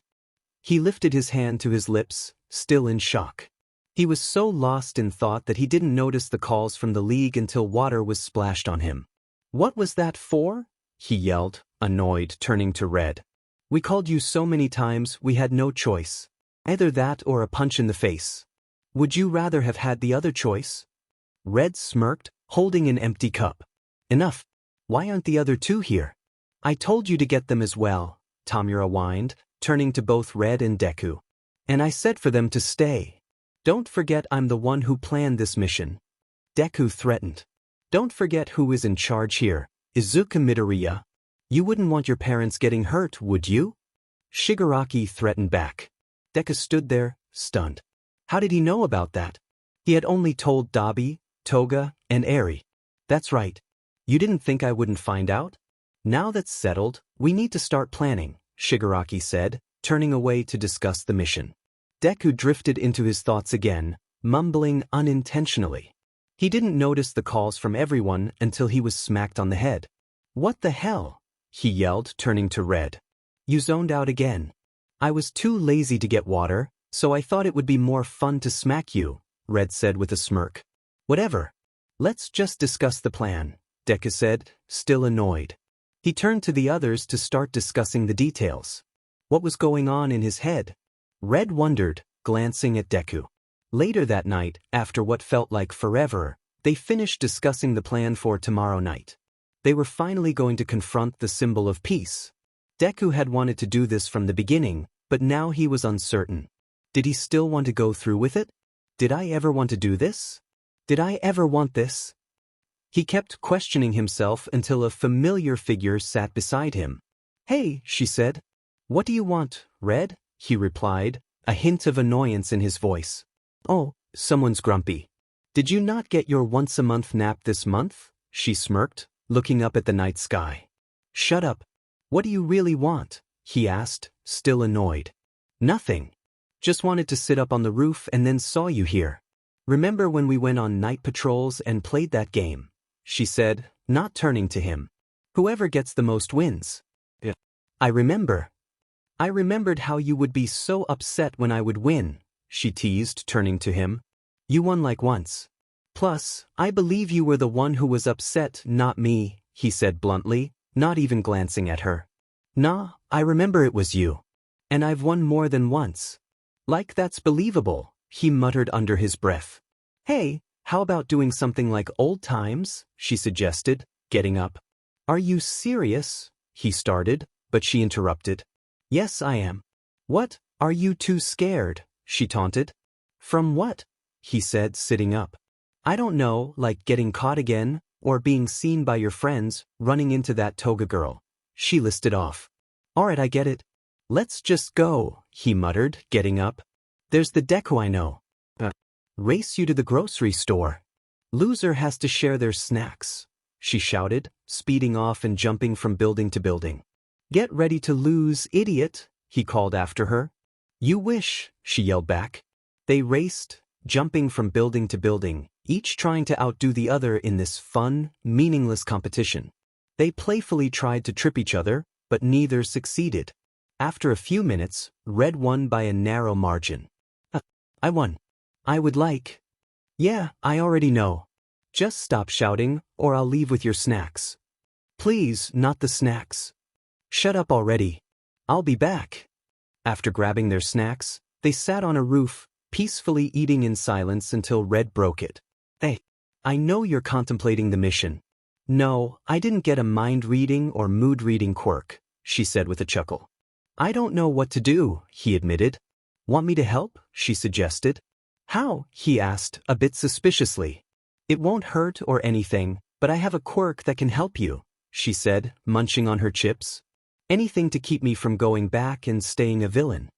He lifted his hand to his lips, still in shock. He was so lost in thought that he didn't notice the calls from the league until water was splashed on him. What was that for? He yelled, annoyed, turning to Red. We called you so many times we had no choice. Either that or a punch in the face. Would you rather have had the other choice? Red smirked, holding an empty cup. Enough. Why aren't the other two here? I told you to get them as well, Tamura whined, turning to both Red and Deku. And I said for them to stay. Don't forget I'm the one who planned this mission. Deku threatened. Don't forget who is in charge here, Izuka Midoriya. You wouldn't want your parents getting hurt, would you? Shigaraki threatened back. Deku stood there, stunned. How did he know about that? He had only told Dobby, Toga, and Eri. That's right. You didn't think I wouldn't find out? Now that's settled, we need to start planning, Shigaraki said, turning away to discuss the mission. Deku drifted into his thoughts again, mumbling unintentionally. He didn't notice the calls from everyone until he was smacked on the head. What the hell? He yelled, turning to Red. You zoned out again. I was too lazy to get water, so I thought it would be more fun to smack you, Red said with a smirk. Whatever. Let's just discuss the plan, Deku said, still annoyed. He turned to the others to start discussing the details. What was going on in his head? Red wondered, glancing at Deku. Later that night, after what felt like forever, they finished discussing the plan for tomorrow night. They were finally going to confront the symbol of peace. Deku had wanted to do this from the beginning, but now he was uncertain. Did he still want to go through with it? Did I ever want to do this? Did I ever want this? He kept questioning himself until a familiar figure sat beside him. Hey, she said. What do you want, Red? He replied, a hint of annoyance in his voice. Oh, someone's grumpy. Did you not get your once-a-month nap this month? She smirked, looking up at the night sky. Shut up. What do you really want? He asked, still annoyed. Nothing. Just wanted to sit up on the roof and then saw you here. Remember when we went on night patrols and played that game? She said, not turning to him. Whoever gets the most wins. Yeah. I remember. I remembered how you would be so upset when I would win, she teased, turning to him. You won like once. Plus, I believe you were the one who was upset, not me, he said bluntly, not even glancing at her. Nah, I remember it was you. And I've won more than once. Like that's believable, he muttered under his breath. Hey, how about doing something like old times? She suggested, getting up. Are you serious? He started, but she interrupted. Yes, I am. What? Are you too scared? She taunted. From what? He said, sitting up. I don't know, like getting caught again, or being seen by your friends, running into that Toga girl. She listed off. Alright, I get it. Let's just go, he muttered, getting up. There's the Deku I know. Race you to the grocery store. Loser has to share their snacks, she shouted, speeding off and jumping from building to building. Get ready to lose, idiot, he called after her. You wish, she yelled back. They raced, jumping from building to building, each trying to outdo the other in this fun, meaningless competition. They playfully tried to trip each other, but neither succeeded. After a few minutes, Red won by a narrow margin. I won. I would like. Yeah, I already know. Just stop shouting, or I'll leave with your snacks. Please, not the snacks. Shut up already. I'll be back. After grabbing their snacks, they sat on a roof, peacefully eating in silence until Red broke it. Hey, I know you're contemplating the mission. No, I didn't get a mind-reading or mood-reading quirk, she said with a chuckle. I don't know what to do, he admitted. Want me to help? She suggested. How? He asked, a bit suspiciously. It won't hurt or anything, but I have a quirk that can help you, she said, munching on her chips. Anything to keep me from going back and staying a villain.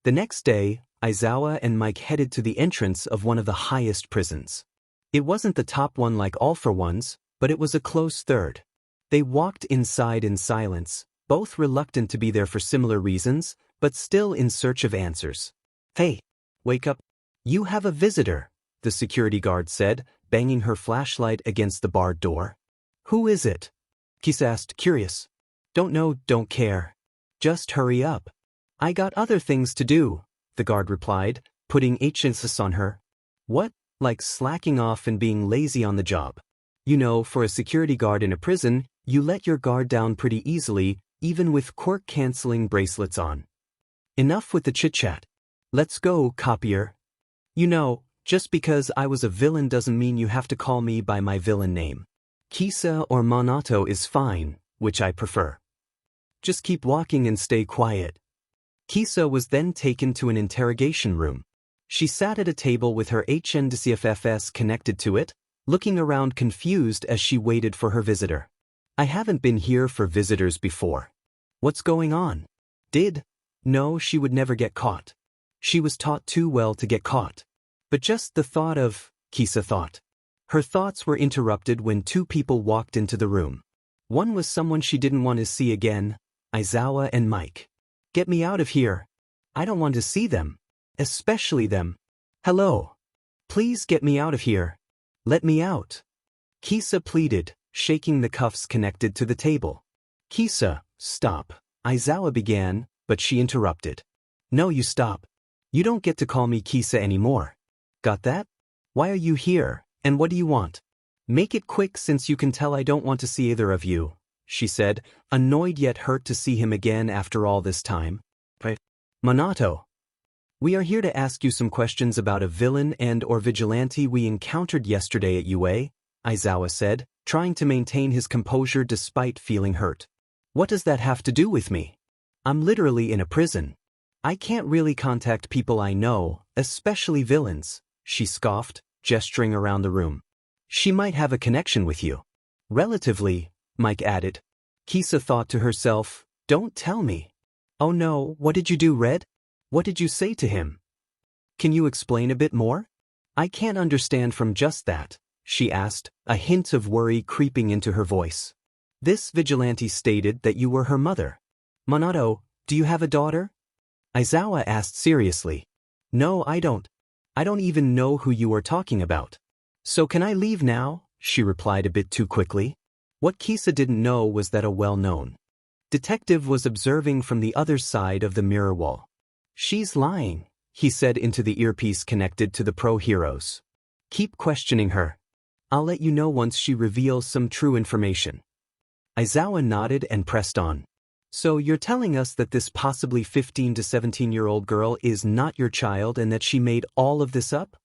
The next day, Aizawa and Mike headed to the entrance of one of the highest prisons. It wasn't the top one like All for One's, but it was a close third. They walked inside in silence, both reluctant to be there for similar reasons, but still in search of answers. Hey, wake up. You have a visitor, the security guard said, banging her flashlight against the barred door. Who is it? Kisa asked, curious. Don't know, don't care. Just hurry up. I got other things to do, the guard replied, putting emphasis on her. What? Like slacking off and being lazy on the job. You know, for a security guard in a prison, you let your guard down pretty easily, even with quirk-canceling bracelets on. Enough with the chit-chat. Let's go, copier. You know, just because I was a villain doesn't mean you have to call me by my villain name. Kisa or Monato is fine, which I prefer. Just keep walking and stay quiet. Kisa was then taken to an interrogation room. She sat at a table with her HNDCFFS connected to it, looking around confused as she waited for her visitor. I haven't been here for visitors before. What's going on? No, she would never get caught. She was taught too well to get caught. But just the thought of, Kisa thought. Her thoughts were interrupted when two people walked into the room. One was someone she didn't want to see again, Aizawa and Mike. Get me out of here. I don't want to see them. Especially them. Hello. Please get me out of here. Let me out. Kisa pleaded, shaking the cuffs connected to the table. Kisa, stop. Aizawa began, but she interrupted. No, you stop. You don't get to call me Kisa anymore. Got that? Why are you here, and what do you want? Make it quick since you can tell I don't want to see either of you, she said, annoyed yet hurt to see him again after all this time. Monato. We are here to ask you some questions about a villain and/or vigilante we encountered yesterday at UA, Aizawa said, trying to maintain his composure despite feeling hurt. What does that have to do with me? I'm literally in a prison. I can't really contact people I know, especially villains, she scoffed, gesturing around the room. She might have a connection with you. Relatively, Mike added. Kisa thought to herself, don't tell me. Oh no, what did you do, Red? What did you say to him? Can you explain a bit more? I can't understand from just that, she asked, a hint of worry creeping into her voice. This vigilante stated that you were her mother. Monato, do you have a daughter? Aizawa asked seriously. No, I don't. I don't even know who you are talking about. So can I leave now? She replied a bit too quickly. What Kisa didn't know was that a well-known detective was observing from the other side of the mirror wall. She's lying, he said into the earpiece connected to the pro heroes. Keep questioning her. I'll let you know once she reveals some true information. Aizawa nodded and pressed on. So you're telling us that this possibly 15 to 17-year-old girl is not your child and that she made all of this up?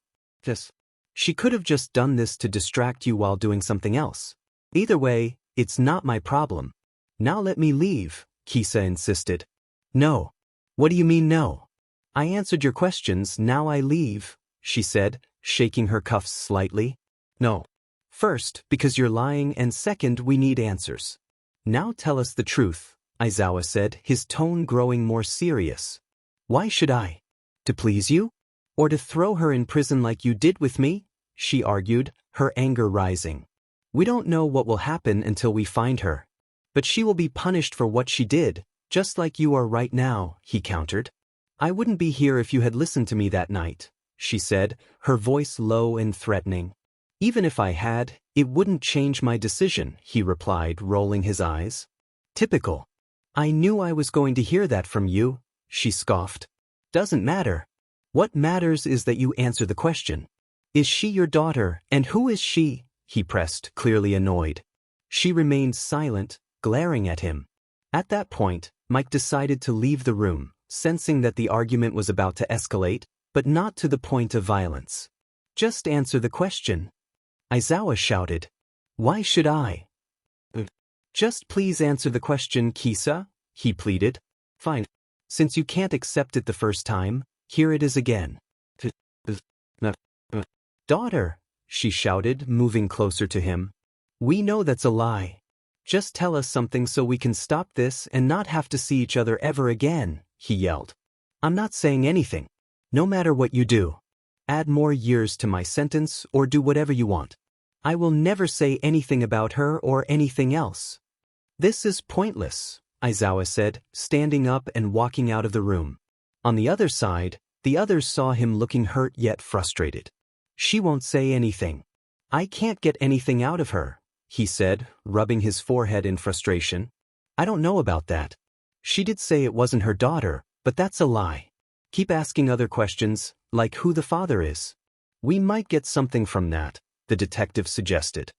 Yes. She could have just done this to distract you while doing something else. Either way, it's not my problem. Now let me leave, Kisa insisted. No. What do you mean no? I answered your questions, now I leave, she said, shaking her cuffs slightly. No. First, because you're lying, and second, we need answers. Now tell us the truth, Aizawa said, his tone growing more serious. Why should I? To please you? Or to throw her in prison like you did with me? She argued, her anger rising. We don't know what will happen until we find her. But she will be punished for what she did, just like you are right now, he countered. I wouldn't be here if you had listened to me that night, she said, her voice low and threatening. Even if I had, it wouldn't change my decision, he replied, rolling his eyes. Typical. I knew I was going to hear that from you, she scoffed. Doesn't matter. What matters is that you answer the question. Is she your daughter, and who is she? He pressed, clearly annoyed. She remained silent, glaring at him. At that point, Mike decided to leave the room, sensing that the argument was about to escalate, but not to the point of violence. Just answer the question. Aizawa shouted. Why should I? Just please answer the question, Kisa, he pleaded. Fine. Since you can't accept it the first time, here it is again. Daughter, she shouted, moving closer to him. We know that's a lie. Just tell us something so we can stop this and not have to see each other ever again, he yelled. I'm not saying anything. No matter what you do. Add more years to my sentence or do whatever you want. I will never say anything about her or anything else. This is pointless, Aizawa said, standing up and walking out of the room. On the other side, the others saw him looking hurt yet frustrated. She won't say anything. I can't get anything out of her, he said, rubbing his forehead in frustration. I don't know about that. She did say it wasn't her daughter, but that's a lie. Keep asking other questions, like who the father is. We might get something from that, the detective suggested.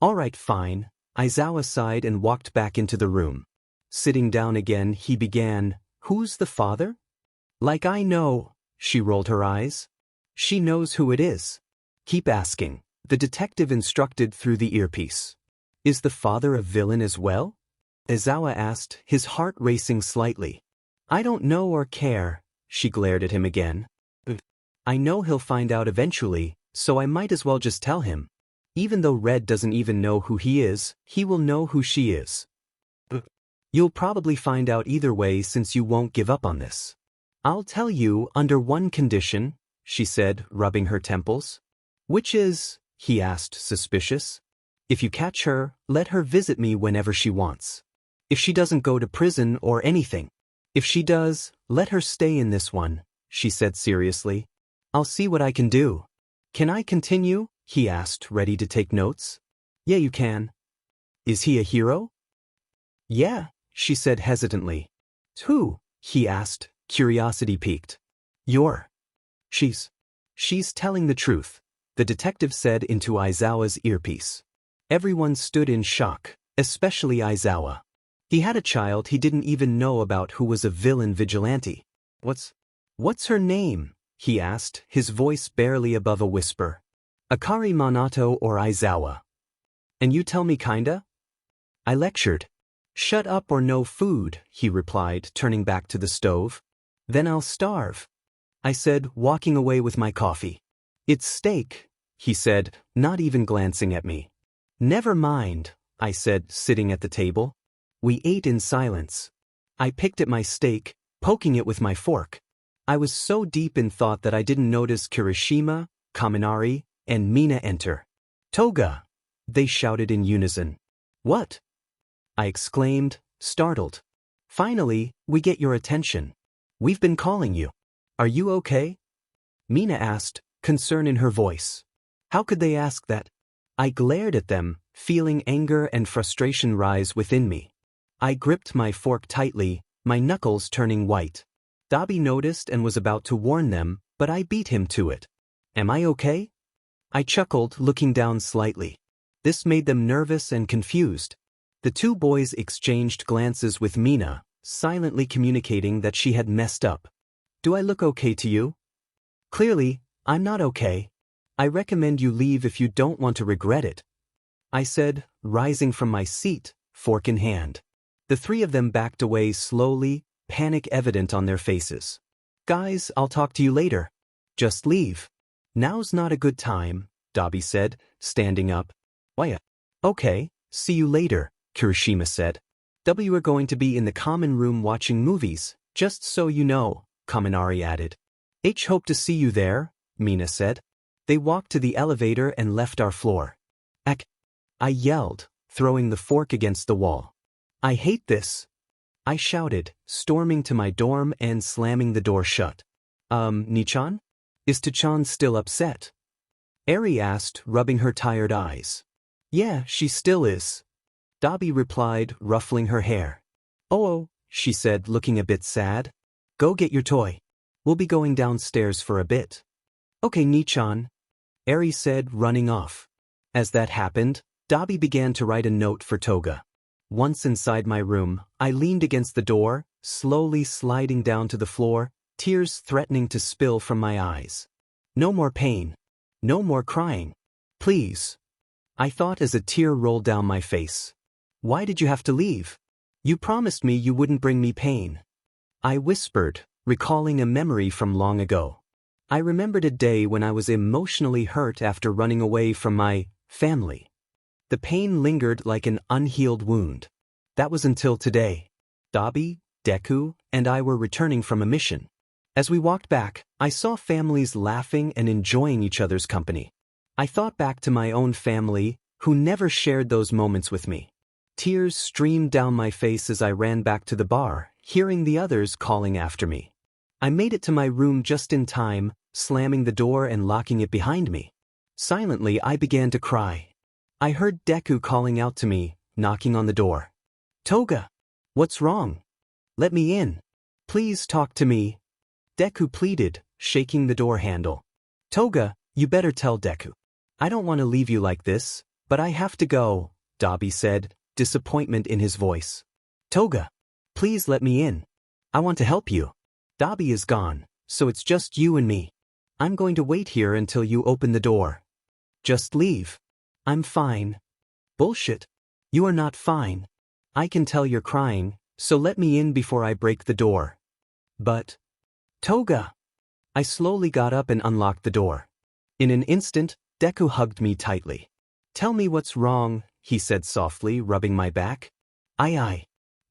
All right, fine. Aizawa sighed and walked back into the room. Sitting down again, he began, Who's the father? Like I know, she rolled her eyes. She knows who it is. Keep asking, the detective instructed through the earpiece. Is the father a villain as well? Aizawa asked, his heart racing slightly. I don't know or care, she glared at him again. I know he'll find out eventually, so I might as well just tell him. Even though Red doesn't even know who he is, he will know who she is. You'll probably find out either way since you won't give up on this. I'll tell you under one condition, she said, rubbing her temples. Which is? He asked, suspicious. If you catch her, let her visit me whenever she wants. If she doesn't go to prison or anything. If she does, let her stay in this one, she said seriously. I'll see what I can do. Can I continue? He asked, ready to take notes. Yeah, you can. Is he a hero? Yeah, she said hesitantly. Who? He asked, curiosity piqued. She's telling the truth, the detective said into Aizawa's earpiece. Everyone stood in shock, especially Aizawa. He had a child he didn't even know about who was a villain vigilante. What's her name? He asked, his voice barely above a whisper. Akari Minato or Aizawa? And you tell me kinda? I lectured. Shut up or no food, he replied, turning back to the stove. Then I'll starve. I said, walking away with my coffee. It's steak, he said, not even glancing at me. Never mind, I said, sitting at the table. We ate in silence. I picked at my steak, poking it with my fork. I was so deep in thought that I didn't notice Kirishima, Kaminari, and Mina enter. Toga! They shouted in unison. What? I exclaimed, startled. Finally, we get your attention. We've been calling you. Are you okay? Mina asked, concern in her voice. How could they ask that? I glared at them, feeling anger and frustration rise within me. I gripped my fork tightly, my knuckles turning white. Dobby noticed and was about to warn them, but I beat him to it. Am I okay? I chuckled, looking down slightly. This made them nervous and confused. The two boys exchanged glances with Mina, silently communicating that she had messed up. Do I look okay to you? Clearly, I'm not okay. I recommend you leave if you don't want to regret it. I said, rising from my seat, fork in hand. The three of them backed away slowly, panic evident on their faces. Guys, I'll talk to you later. Just leave. Now's not a good time, Dobby said, standing up. Why? Okay, see you later, Kirishima said. We were going to be in the common room watching movies, just so you know, Kaminari added. Hope to see you there, Mina said. They walked to the elevator and left our floor. I yelled, throwing the fork against the wall. I hate this. I shouted, storming to my dorm and slamming the door shut. Nichan? Is Tachan still upset? Eri asked, rubbing her tired eyes. Yeah, she still is. Dobby replied, ruffling her hair. Oh, she said, looking a bit sad. Go get your toy. We'll be going downstairs for a bit. Okay, Nichan. Eri said, running off. As that happened, Dobby began to write a note for Toga. Once inside my room, I leaned against the door, slowly sliding down to the floor, tears threatening to spill from my eyes. No more pain. No more crying. Please. I thought as a tear rolled down my face. Why did you have to leave? You promised me you wouldn't bring me pain. I whispered, recalling a memory from long ago. I remembered a day when I was emotionally hurt after running away from my family. The pain lingered like an unhealed wound. That was until today. Dobby, Deku, and I were returning from a mission. As we walked back, I saw families laughing and enjoying each other's company. I thought back to my own family, who never shared those moments with me. Tears streamed down my face as I ran back to the bar, hearing the others calling after me. I made it to my room just in time, slamming the door and locking it behind me. Silently, I began to cry. I heard Deku calling out to me, knocking on the door. Toga! What's wrong? Let me in. Please talk to me. Deku pleaded, shaking the door handle. Toga, you better tell Deku. I don't want to leave you like this, but I have to go, Dobby said, disappointment in his voice. Toga, please let me in. I want to help you. Dobby is gone, so it's just you and me. I'm going to wait here until you open the door. Just leave. I'm fine. Bullshit. You are not fine. I can tell you're crying, so let me in before I break the door. But, Toga! I slowly got up and unlocked the door. In an instant, Deku hugged me tightly. Tell me what's wrong, he said softly, rubbing my back.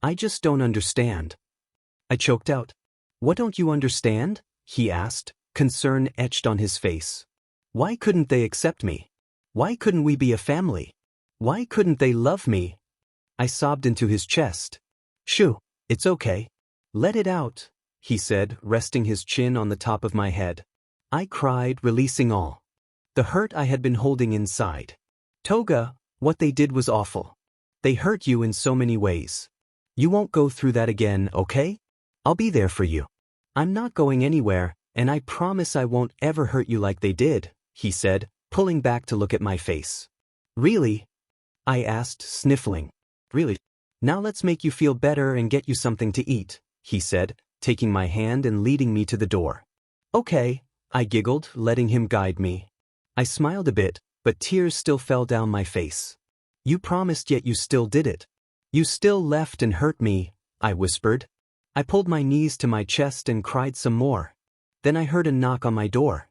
I just don't understand. I choked out. What don't you understand? He asked, concern etched on his face. Why couldn't they accept me? Why couldn't we be a family? Why couldn't they love me? I sobbed into his chest. Shoo, it's okay. Let it out, he said, resting his chin on the top of my head. I cried, releasing all the hurt I had been holding inside. Toga, what they did was awful. They hurt you in so many ways. You won't go through that again, okay? I'll be there for you. I'm not going anywhere, and I promise I won't ever hurt you like they did, he said, pulling back to look at my face. Really? I asked, sniffling. Really? Now let's make you feel better and get you something to eat, he said, taking my hand and leading me to the door. Okay, I giggled, letting him guide me. I smiled a bit, but tears still fell down my face. You promised, yet you still did it. You still left and hurt me, I whispered. I pulled my knees to my chest and cried some more. Then I heard a knock on my door.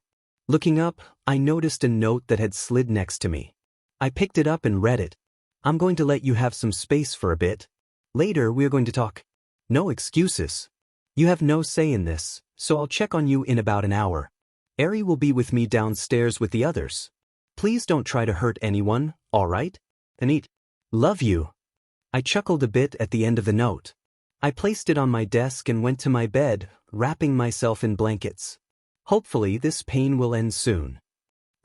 Looking up, I noticed a note that had slid next to me. I picked it up and read it. I'm going to let you have some space for a bit. Later we're going to talk. No excuses. You have no say in this, so I'll check on you in about an hour. Eri will be with me downstairs with the others. Please don't try to hurt anyone, all right? And eat. Love you. I chuckled a bit at the end of the note. I placed it on my desk and went to my bed, wrapping myself in blankets. Hopefully this pain will end soon.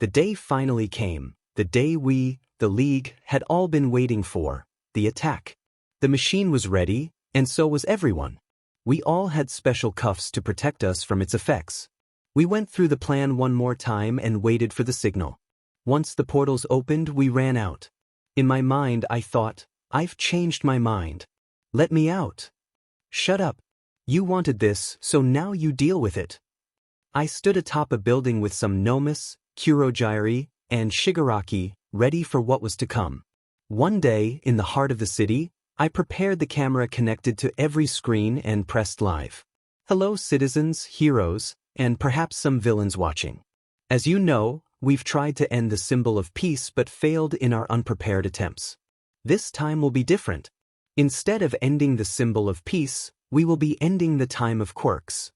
The day finally came, the day we, the League, had all been waiting for, the attack. The machine was ready, and so was everyone. We all had special cuffs to protect us from its effects. We went through the plan one more time and waited for the signal. Once the portals opened, we ran out. In my mind, I thought, I've changed my mind. Let me out. Shut up. You wanted this, so now you deal with it. I stood atop a building with some Nomus, Kurogiri, and Shigaraki, ready for what was to come. One day, in the heart of the city, I prepared the camera connected to every screen and pressed live. Hello citizens, heroes, and perhaps some villains watching. As you know, we've tried to end the symbol of peace but failed in our unprepared attempts. This time will be different. Instead of ending the symbol of peace, we will be ending the time of quirks.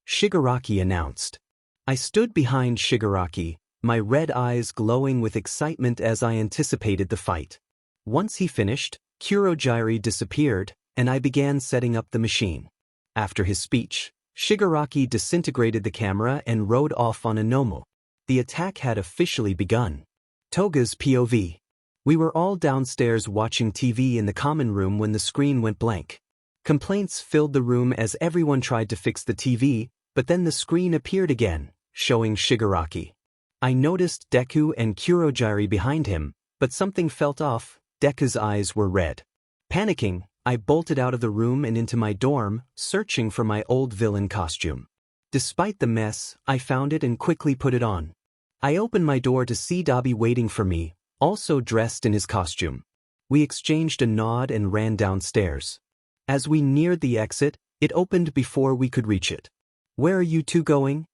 Shigaraki announced. I stood behind Shigaraki, my red eyes glowing with excitement as I anticipated the fight. Once he finished, Kurogiri disappeared, and I began setting up the machine. After his speech, Shigaraki disintegrated the camera and rode off on a Nomu. The attack had officially begun. Toga's POV. We were all downstairs watching TV in the common room when the screen went blank. Complaints filled the room as everyone tried to fix the TV, but then the screen appeared again, showing Shigaraki. I noticed Deku and Kurogiri behind him, but something felt off. Deku's eyes were red. Panicking, I bolted out of the room and into my dorm, searching for my old villain costume. Despite the mess, I found it and quickly put it on. I opened my door to see Dobby waiting for me, also dressed in his costume. We exchanged a nod and ran downstairs. As we neared the exit, it opened before we could reach it. "Where are you two going?"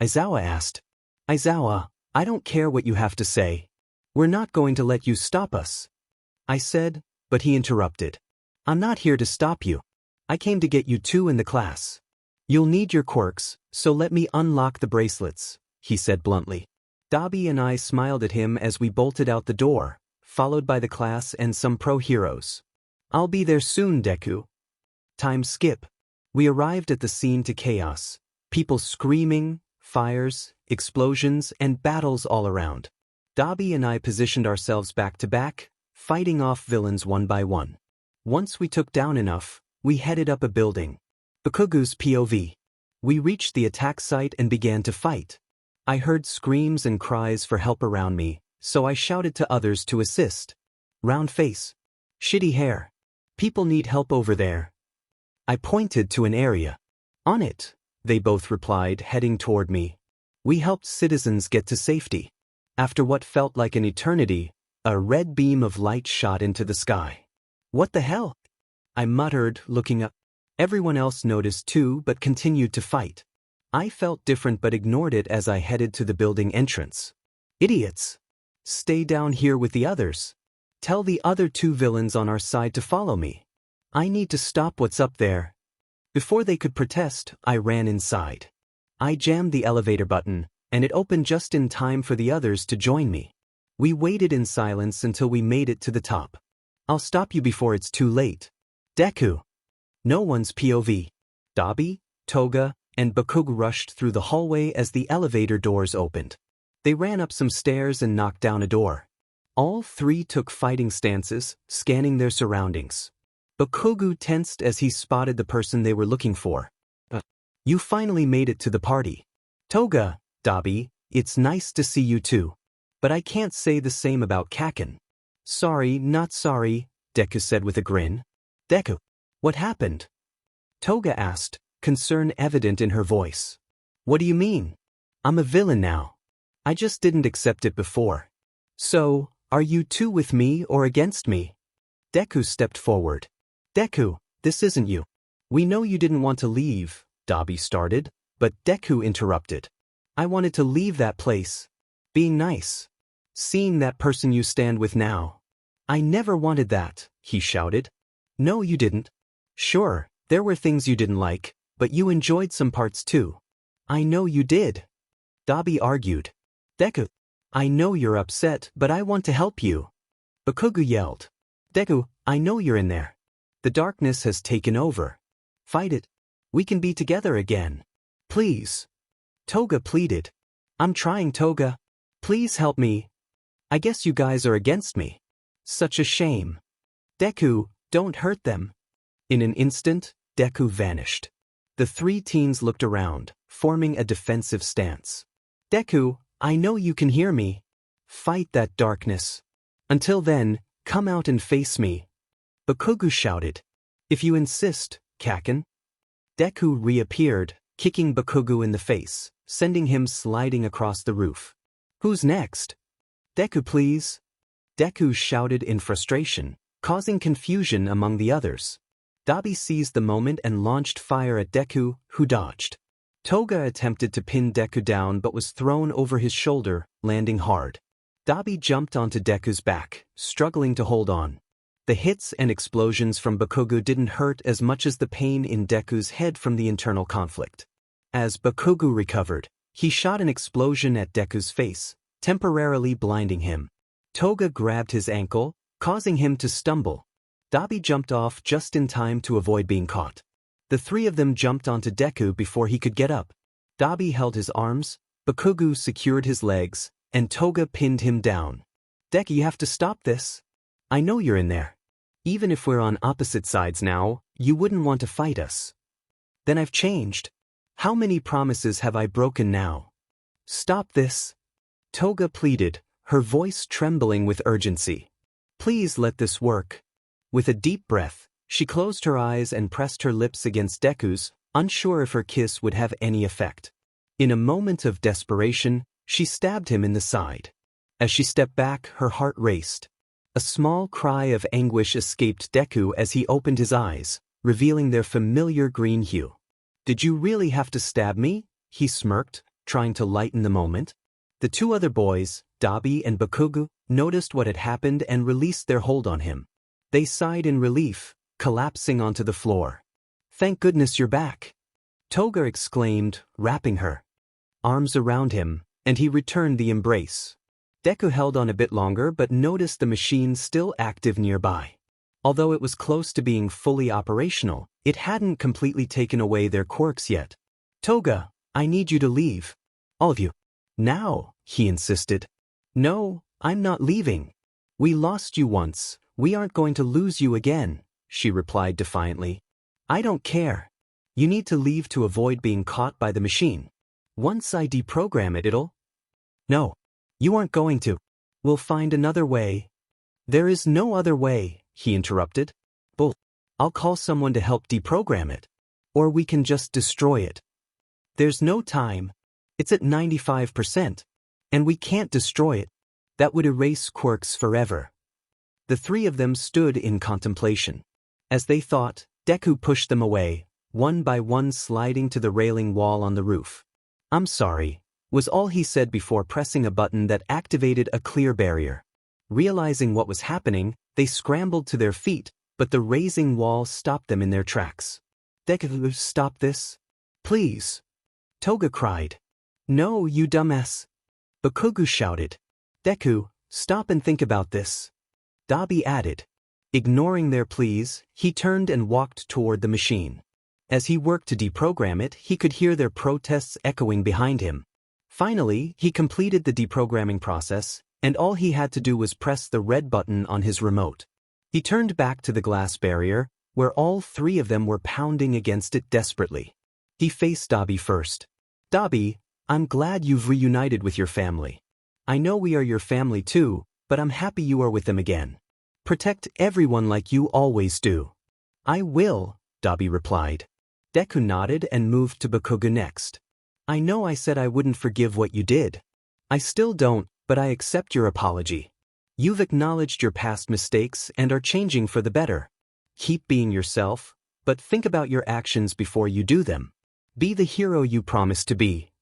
Aizawa asked. "Aizawa, I don't care what you have to say. We're not going to let you stop us," I said, but he interrupted. "I'm not here to stop you. I came to get you two in the class. You'll need your quirks, so let me unlock the bracelets," he said bluntly. Dobby and I smiled at him as we bolted out the door, followed by the class and some pro heroes. "I'll be there soon, Deku." Time skip. We arrived at the scene to chaos. People screaming, fires, explosions, and battles all around. Dobby and I positioned ourselves back to back, fighting off villains one by one. Once we took down enough, we headed up a building. Bakugo's POV. We reached the attack site and began to fight. I heard screams and cries for help around me, so I shouted to others to assist. "Round face. Shitty hair. People need help over there." I pointed to an area. "On it," they both replied, heading toward me. We helped citizens get to safety. After what felt like an eternity, a red beam of light shot into the sky. "What the hell?" I muttered, looking up. Everyone else noticed too, but continued to fight. I felt different but ignored it as I headed to the building entrance. "Idiots! Stay down here with the others. Tell the other two villains on our side to follow me. I need to stop what's up there." Before they could protest, I ran inside. I jammed the elevator button, and it opened just in time for the others to join me. We waited in silence until we made it to the top. "I'll stop you before it's too late. Deku." No one's POV. Dobby, Toga, and Bakugo rushed through the hallway as the elevator doors opened. They ran up some stairs and knocked down a door. All three took fighting stances, scanning their surroundings. Bakugo tensed as he spotted the person they were looking for. "You finally made it to the party. Toga, Dobby, it's nice to see you too. But I can't say the same about Kaken." "Sorry, not sorry," Deku said with a grin. "Deku, what happened?" Toga asked, concern evident in her voice. "What do you mean? I'm a villain now. I just didn't accept it before. So, are you two with me or against me?" Deku stepped forward. "Deku, this isn't you. We know you didn't want to leave," Dobby started, but Deku interrupted. "I wanted to leave that place. Being nice. Seeing that person you stand with now. I never wanted that," he shouted. "No, you didn't. Sure, there were things you didn't like, but you enjoyed some parts too." "I know you did," Dobby argued. "Deku, I know you're upset, but I want to help you," Bakugo yelled. "Deku, I know you're in there. The darkness has taken over. Fight it. We can be together again. Please." Toga pleaded. "I'm trying, Toga. Please help me. I guess you guys are against me. Such a shame. Deku, don't hurt them." In an instant, Deku vanished. The three teens looked around, forming a defensive stance. "Deku, I know you can hear me. Fight that darkness. Until then, come out and face me," Bakugo shouted. "If you insist, Kaken." Deku reappeared, kicking Bakugo in the face, sending him sliding across the roof. "Who's next?" "Deku, please," Deku shouted in frustration, causing confusion among the others. Dobby seized the moment and launched fire at Deku, who dodged. Toga attempted to pin Deku down but was thrown over his shoulder, landing hard. Dobby jumped onto Deku's back, struggling to hold on. The hits and explosions from Bakugo didn't hurt as much as the pain in Deku's head from the internal conflict. As Bakugo recovered, he shot an explosion at Deku's face, temporarily blinding him. Toga grabbed his ankle, causing him to stumble. Dobby jumped off just in time to avoid being caught. The three of them jumped onto Deku before he could get up. Dobby held his arms, Bakugo secured his legs, and Toga pinned him down. "Deku, you have to stop this. I know you're in there. Even if we're on opposite sides now, you wouldn't want to fight us." "Then I've changed. How many promises have I broken now? Stop this," Toga pleaded, her voice trembling with urgency. "Please let this work." With a deep breath, she closed her eyes and pressed her lips against Deku's, unsure if her kiss would have any effect. In a moment of desperation, she stabbed him in the side. As she stepped back, her heart raced. A small cry of anguish escaped Deku as he opened his eyes, revealing their familiar green hue. "Did you really have to stab me?" he smirked, trying to lighten the moment. The two other boys, Dobby and Bakugo, noticed what had happened and released their hold on him. They sighed in relief, collapsing onto the floor. "Thank goodness you're back," Toga exclaimed, wrapping her arms around him, and he returned the embrace. Deku held on a bit longer but noticed the machine still active nearby. Although it was close to being fully operational, it hadn't completely taken away their quirks yet. "Toga, I need you to leave. All of you. Now," he insisted. "No, I'm not leaving. We lost you once, we aren't going to lose you again," she replied defiantly. "I don't care. You need to leave to avoid being caught by the machine. Once I deprogram it, it'll—" "No, you aren't going to. We'll find another way." "There is no other way," he interrupted. "Bull. I'll call someone to help deprogram it. Or we can just destroy it. There's no time. It's at 95%. And we can't destroy it. That would erase quirks forever." The three of them stood in contemplation. As they thought, Deku pushed them away, one by one sliding to the railing wall on the roof. "I'm sorry," was all he said before pressing a button that activated a clear barrier. Realizing what was happening, they scrambled to their feet, but the raising wall stopped them in their tracks. "Deku, stop this. Please," Toga cried. "No, you dumbass," Bakugo shouted. "Deku, stop and think about this," Dobby added. Ignoring their pleas, he turned and walked toward the machine. As he worked to deprogram it, he could hear their protests echoing behind him. Finally, he completed the deprogramming process, and all he had to do was press the red button on his remote. He turned back to the glass barrier, where all three of them were pounding against it desperately. He faced Dobby first. "Dobby, I'm glad you've reunited with your family. I know we are your family too, but I'm happy you are with them again. Protect everyone like you always do." "I will," Dobby replied. Deku nodded and moved to Bakugo next. "I know I said I wouldn't forgive what you did. I still don't, but I accept your apology. You've acknowledged your past mistakes and are changing for the better. Keep being yourself, but think about your actions before you do them. Be the hero you promised to be."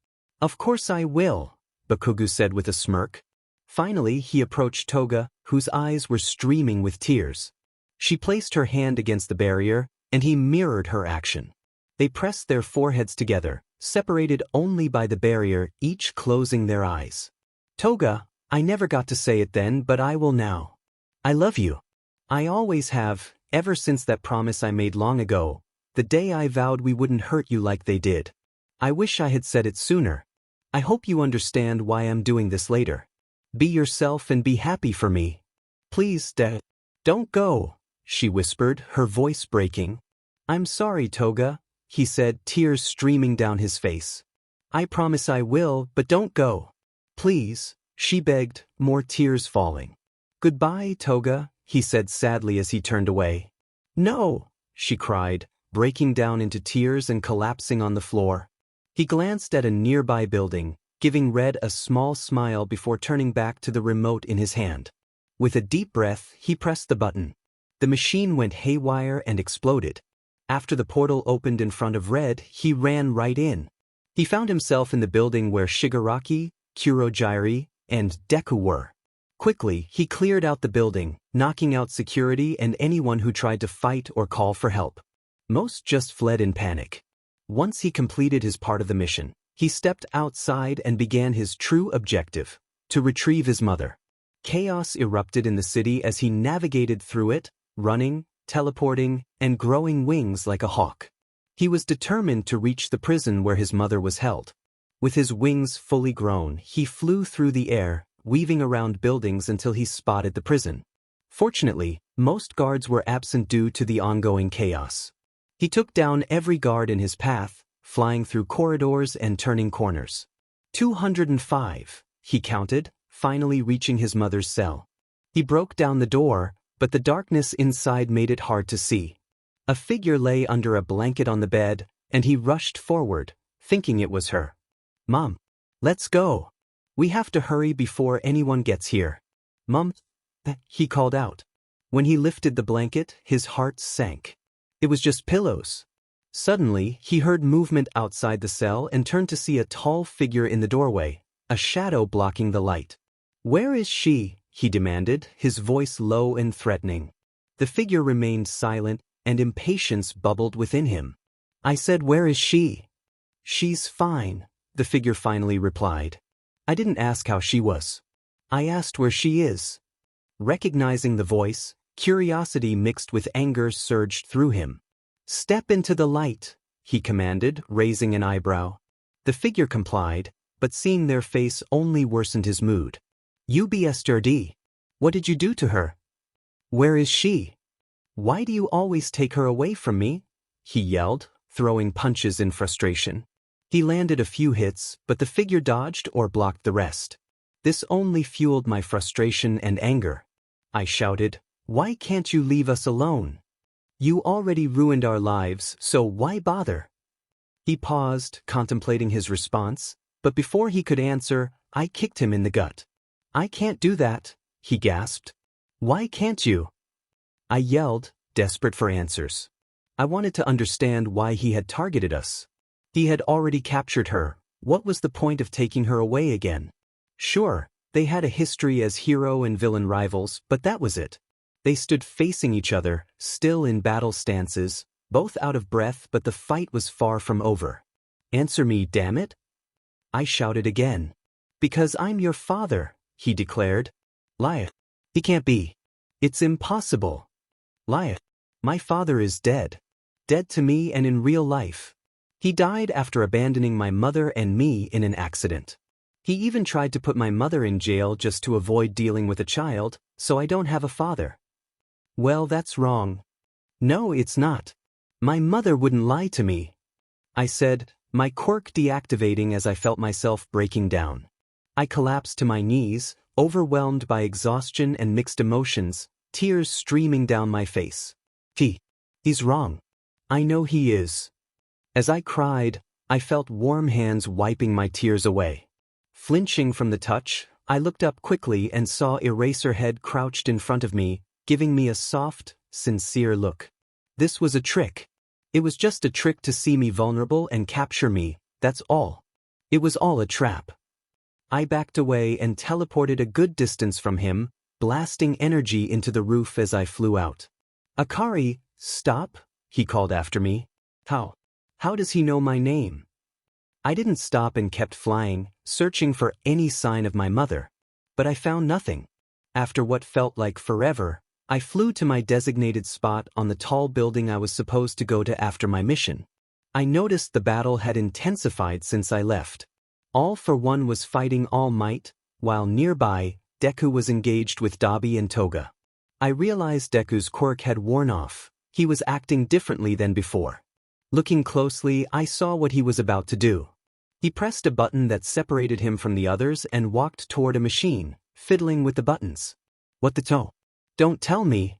"Of course I will," Bakugo said with a smirk. Finally, he approached Toga, whose eyes were streaming with tears. She placed her hand against the barrier, and he mirrored her action. They pressed their foreheads together, separated only by the barrier, each closing their eyes. "Toga, I never got to say it then, but I will now. I love you. I always have, ever since that promise I made long ago, the day I vowed we wouldn't hurt you like they did. I wish I had said it sooner. I hope you understand why I'm doing this later. Be yourself and be happy for me. Please, don't go," she whispered, her voice breaking. "I'm sorry, Toga," he said, tears streaming down his face. "I promise I will, but don't go. Please," she begged, more tears falling. "Goodbye, Toga," he said sadly as he turned away. "No," she cried, breaking down into tears and collapsing on the floor. He glanced at a nearby building, giving Red a small smile before turning back to the remote in his hand. With a deep breath, he pressed the button. The machine went haywire and exploded. After the portal opened in front of Red, he ran right in. He found himself in the building where Shigaraki, Kurogiri, and Deku were. Quickly, he cleared out the building, knocking out security and anyone who tried to fight or call for help. Most just fled in panic. Once he completed his part of the mission, he stepped outside and began his true objective, to retrieve his mother. Chaos erupted in the city as he navigated through it, running, teleporting, and growing wings like a hawk. He was determined to reach the prison where his mother was held. With his wings fully grown, he flew through the air, weaving around buildings until he spotted the prison. Fortunately, most guards were absent due to the ongoing chaos. He took down every guard in his path, flying through corridors and turning corners. 205, he counted, finally reaching his mother's cell. He broke down the door, but the darkness inside made it hard to see. A figure lay under a blanket on the bed, and he rushed forward, thinking it was her. "Mom, let's go. We have to hurry before anyone gets here." "Mom," he called out. When he lifted the blanket, his heart sank. It was just pillows. Suddenly, he heard movement outside the cell and turned to see a tall figure in the doorway, a shadow blocking the light. "Where is she?" he demanded, his voice low and threatening. The figure remained silent, and impatience bubbled within him. I said, "Where is she?" "She's fine," the figure finally replied. I didn't ask how she was. I asked where she is. Recognizing the voice, curiosity mixed with anger surged through him. "Step into the light," he commanded, raising an eyebrow. The figure complied, but seeing their face only worsened his mood. "You BSTRD. What did you do to her? Where is she? Why do you always take her away from me?" he yelled, throwing punches in frustration. He landed a few hits, but the figure dodged or blocked the rest. This only fueled my frustration and anger. I shouted, "Why can't you leave us alone? You already ruined our lives, so why bother?" He paused, contemplating his response, but before he could answer, I kicked him in the gut. "I can't do that," he gasped. "Why can't you?" I yelled, desperate for answers. I wanted to understand why he had targeted us. He had already captured her. What was the point of taking her away again? Sure, they had a history as hero and villain rivals, but that was it. They stood facing each other, still in battle stances, both out of breath, but the fight was far from over. "Answer me, damn it!" I shouted again. "Because I'm your father," he declared. "Lie. He can't be. It's impossible." "Lie. My father is dead. Dead to me and in real life. He died after abandoning my mother and me in an accident. He even tried to put my mother in jail just to avoid dealing with a child, so I don't have a father." "Well, that's wrong." "No, it's not. My mother wouldn't lie to me," I said, my quirk deactivating as I felt myself breaking down. I collapsed to my knees, overwhelmed by exhaustion and mixed emotions, tears streaming down my face. He's wrong. I know he is." As I cried, I felt warm hands wiping my tears away. Flinching from the touch, I looked up quickly and saw Eraserhead crouched in front of me, giving me a soft, sincere look. This was a trick. It was just a trick to see me vulnerable and capture me, that's all. It was all a trap. I backed away and teleported a good distance from him, blasting energy into the roof as I flew out. "Akari, stop," he called after me. How does he know my name?" I didn't stop and kept flying, searching for any sign of my mother. But I found nothing. After what felt like forever, I flew to my designated spot on the tall building I was supposed to go to after my mission. I noticed the battle had intensified since I left. All for One was fighting All Might, while nearby, Deku was engaged with Dobby and Toga. I realized Deku's quirk had worn off. He was acting differently than before. Looking closely, I saw what he was about to do. He pressed a button that separated him from the others and walked toward a machine, fiddling with the buttons. "What the toe? Don't tell me."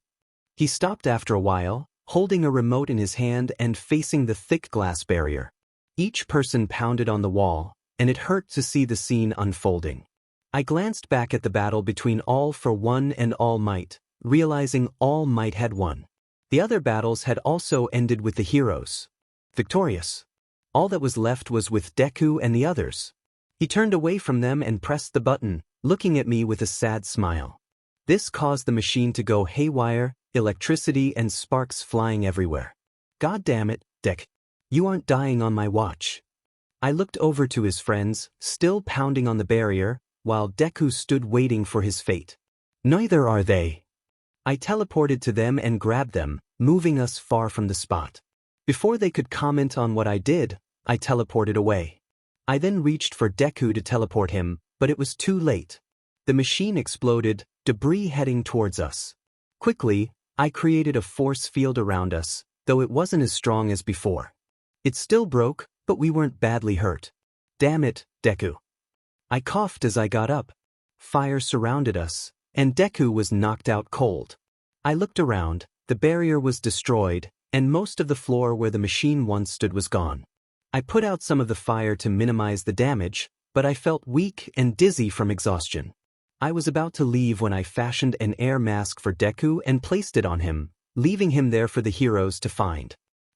He stopped after a while, holding a remote in his hand and facing the thick glass barrier. Each person pounded on the wall, and it hurt to see the scene unfolding. I glanced back at the battle between All for One and All Might, realizing All Might had won. The other battles had also ended with the heroes victorious. All that was left was with Deku and the others. He turned away from them and pressed the button, looking at me with a sad smile. This caused the machine to go haywire, electricity and sparks flying everywhere. "God damn it, Dek. You aren't dying on my watch." I looked over to his friends, still pounding on the barrier, while Deku stood waiting for his fate. "Neither are they." I teleported to them and grabbed them, moving us far from the spot. Before they could comment on what I did, I teleported away. I then reached for Deku to teleport him, but it was too late. The machine exploded, debris heading towards us. Quickly, I created a force field around us, though it wasn't as strong as before. It still broke, but we weren't badly hurt. "Damn it, Deku." I coughed as I got up. Fire surrounded us, and Deku was knocked out cold. I looked around, the barrier was destroyed, and most of the floor where the machine once stood was gone. I put out some of the fire to minimize the damage, but I felt weak and dizzy from exhaustion. I was about to leave when I fashioned an air mask for Deku and placed it on him, leaving him there for the heroes to find.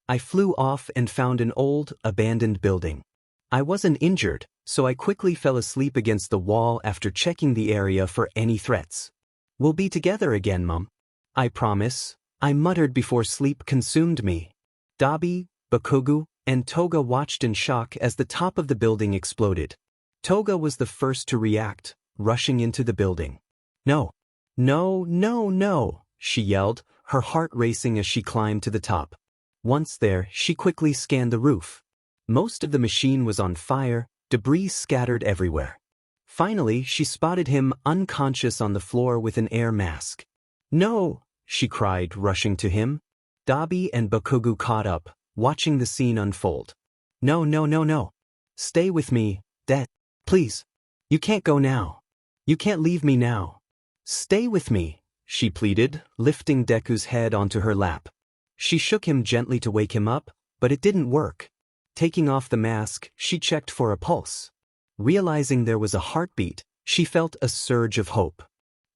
I flew off and found an old, abandoned building. I wasn't injured, so I quickly fell asleep against the wall after checking the area for any threats. "We'll be together again, Mum. I promise," I muttered before sleep consumed me. Dobby, Bakugo, and Toga watched in shock as the top of the building exploded. Toga was the first to react, rushing into the building. "No. No, no, no," she yelled, her heart racing as she climbed to the top. Once there, she quickly scanned the roof. Most of the machine was on fire, debris scattered everywhere. Finally, she spotted him unconscious on the floor with an air mask. "No!" she cried, rushing to him. Dobby and Bakugo caught up, watching the scene unfold. "No, no, no, no. Stay with me, Dad. Please. You can't go now. You can't leave me now. Stay with me," she pleaded, lifting Deku's head onto her lap. She shook him gently to wake him up, but it didn't work. Taking off the mask, she checked for a pulse. Realizing there was a heartbeat, she felt a surge of hope.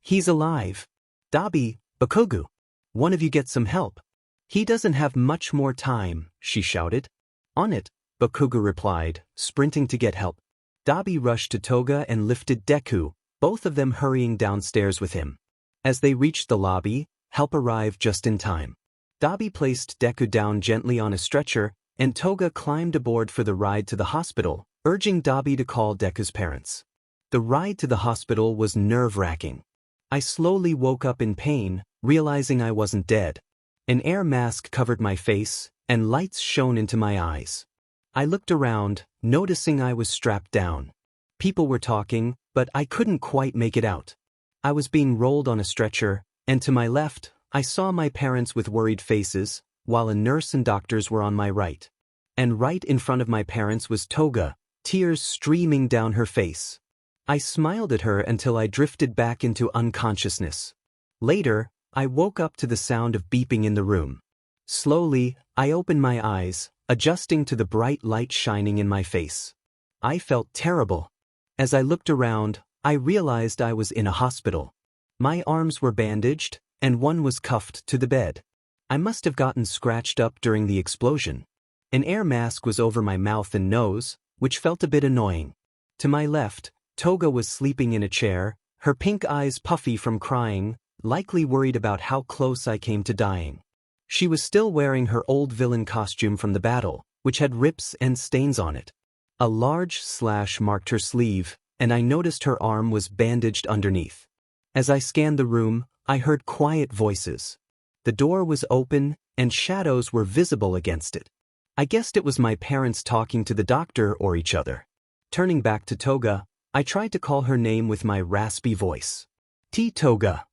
"He's alive. Dobby, Bakugo, one of you get some help. He doesn't have much more time," she shouted. "On it," Bakugo replied, sprinting to get help. Dobby rushed to Toga and lifted Deku, both of them hurrying downstairs with him. As they reached the lobby, help arrived just in time. Dobby placed Deku down gently on a stretcher, and Toga climbed aboard for the ride to the hospital, urging Dobby to call Deku's parents. The ride to the hospital was nerve-wracking. I slowly woke up in pain, realizing I wasn't dead. An air mask covered my face, and lights shone into my eyes. I looked around, noticing I was strapped down. People were talking, but I couldn't quite make it out. I was being rolled on a stretcher, and to my left, I saw my parents with worried faces, while a nurse and doctors were on my right. And right in front of my parents was Toga, tears streaming down her face. I smiled at her until I drifted back into unconsciousness. Later, I woke up to the sound of beeping in the room. Slowly, I opened my eyes, adjusting to the bright light shining in my face. I felt terrible. As I looked around, I realized I was in a hospital. My arms were bandaged, and one was cuffed to the bed. I must have gotten scratched up during the explosion. An air mask was over my mouth and nose, which felt a bit annoying. To my left, Toga was sleeping in a chair, her pink eyes puffy from crying, likely worried about how close I came to dying. She was still wearing her old villain costume from the battle, which had rips and stains on it. A large slash marked her sleeve, and I noticed her arm was bandaged underneath. As I scanned the room, I heard quiet voices. The door was open, and shadows were visible against it. I guessed it was my parents talking to the doctor or each other. Turning back to Toga, I tried to call her name with my raspy voice. "Toga."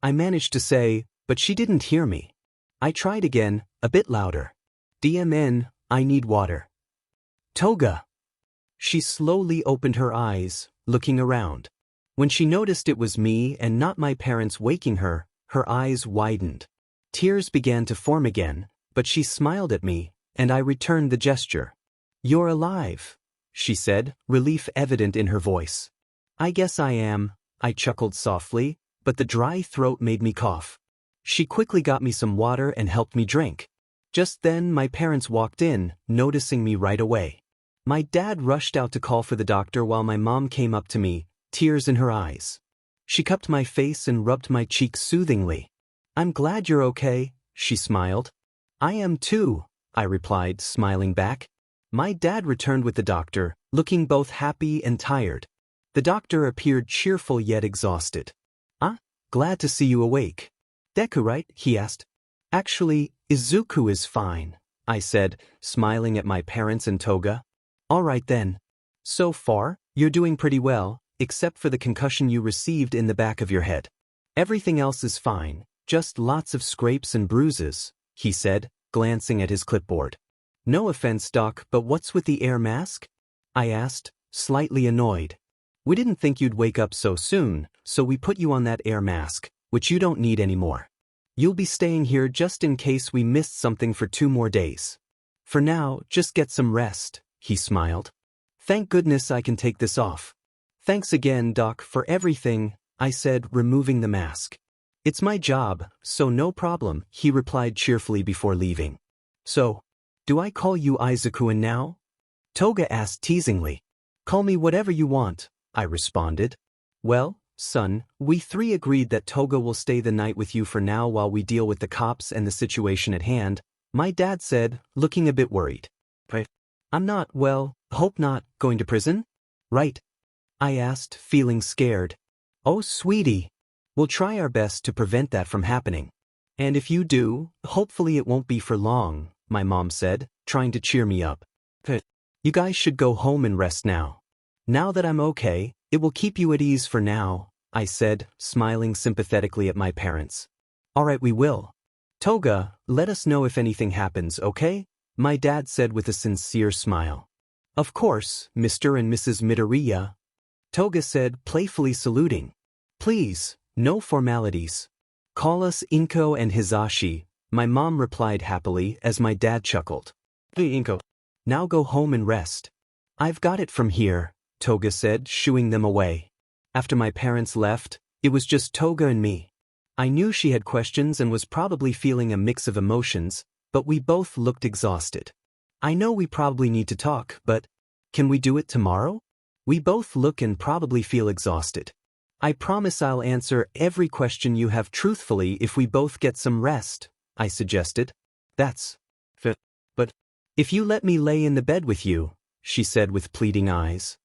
I managed to say, but she didn't hear me. I tried again, a bit louder. "DMN, I need water." "Toga." She slowly opened her eyes, looking around. When she noticed it was me and not my parents waking her, her eyes widened. Tears began to form again, but she smiled at me, and I returned the gesture. "You're alive," she said, relief evident in her voice. "I guess I am," I chuckled softly, but the dry throat made me cough. She quickly got me some water and helped me drink. Just then my parents walked in, noticing me right away. My dad rushed out to call for the doctor while my mom came up to me, tears in her eyes. She cupped my face and rubbed my cheek soothingly. "I'm glad you're okay," she smiled. "I am too," I replied, smiling back. My dad returned with the doctor, looking both happy and tired. The doctor appeared cheerful yet exhausted. Glad to see you awake." "Deku, right?" he asked. "Actually, Izuku is fine," I said, smiling at my parents and Toga. "All right then. So far, you're doing pretty well, except for the concussion you received in the back of your head. Everything else is fine, just lots of scrapes and bruises," he said, glancing at his clipboard. "No offense, Doc, but what's with the air mask?" I asked, slightly annoyed. "We didn't think you'd wake up so soon, so we put you on that air mask, which you don't need anymore. You'll be staying here just in case we missed something for 2 more days. For now, just get some rest," he smiled. "Thank goodness I can take this off." "Thanks again, Doc, for everything," I said, removing the mask. It's my job, so no problem, he replied cheerfully before leaving. So, do I call you Izakuin now? Toga asked teasingly. Call me whatever you want, I responded. Well, son, we three agreed that Toga will stay the night with you for now while we deal with the cops and the situation at hand, my dad said, looking a bit worried. I'm not, well, hope not, going to prison? Right? I asked, feeling scared. Oh, sweetie. We'll try our best to prevent that from happening. And if you do, hopefully it won't be for long, my mom said, trying to cheer me up. You guys should go home and rest now. Now that I'm okay, it will keep you at ease for now, I said, smiling sympathetically at my parents. All right, we will. Toga, let us know if anything happens, okay? My dad said with a sincere smile. Of course, Mr. and Mrs. Midoriya, Toga said, playfully saluting. Please, no formalities. Call us Inko and Hizashi, my mom replied happily as my dad chuckled. Hey Inko. Now go home and rest. I've got it from here, Toga said, shooing them away. After my parents left, it was just Toga and me. I knew she had questions and was probably feeling a mix of emotions, but we both looked exhausted. I know we probably need to talk, but can we do it tomorrow? We both look and probably feel exhausted. I promise I'll answer every question you have truthfully if we both get some rest, I suggested. That's fair. But if you let me lay in the bed with you, she said with pleading eyes.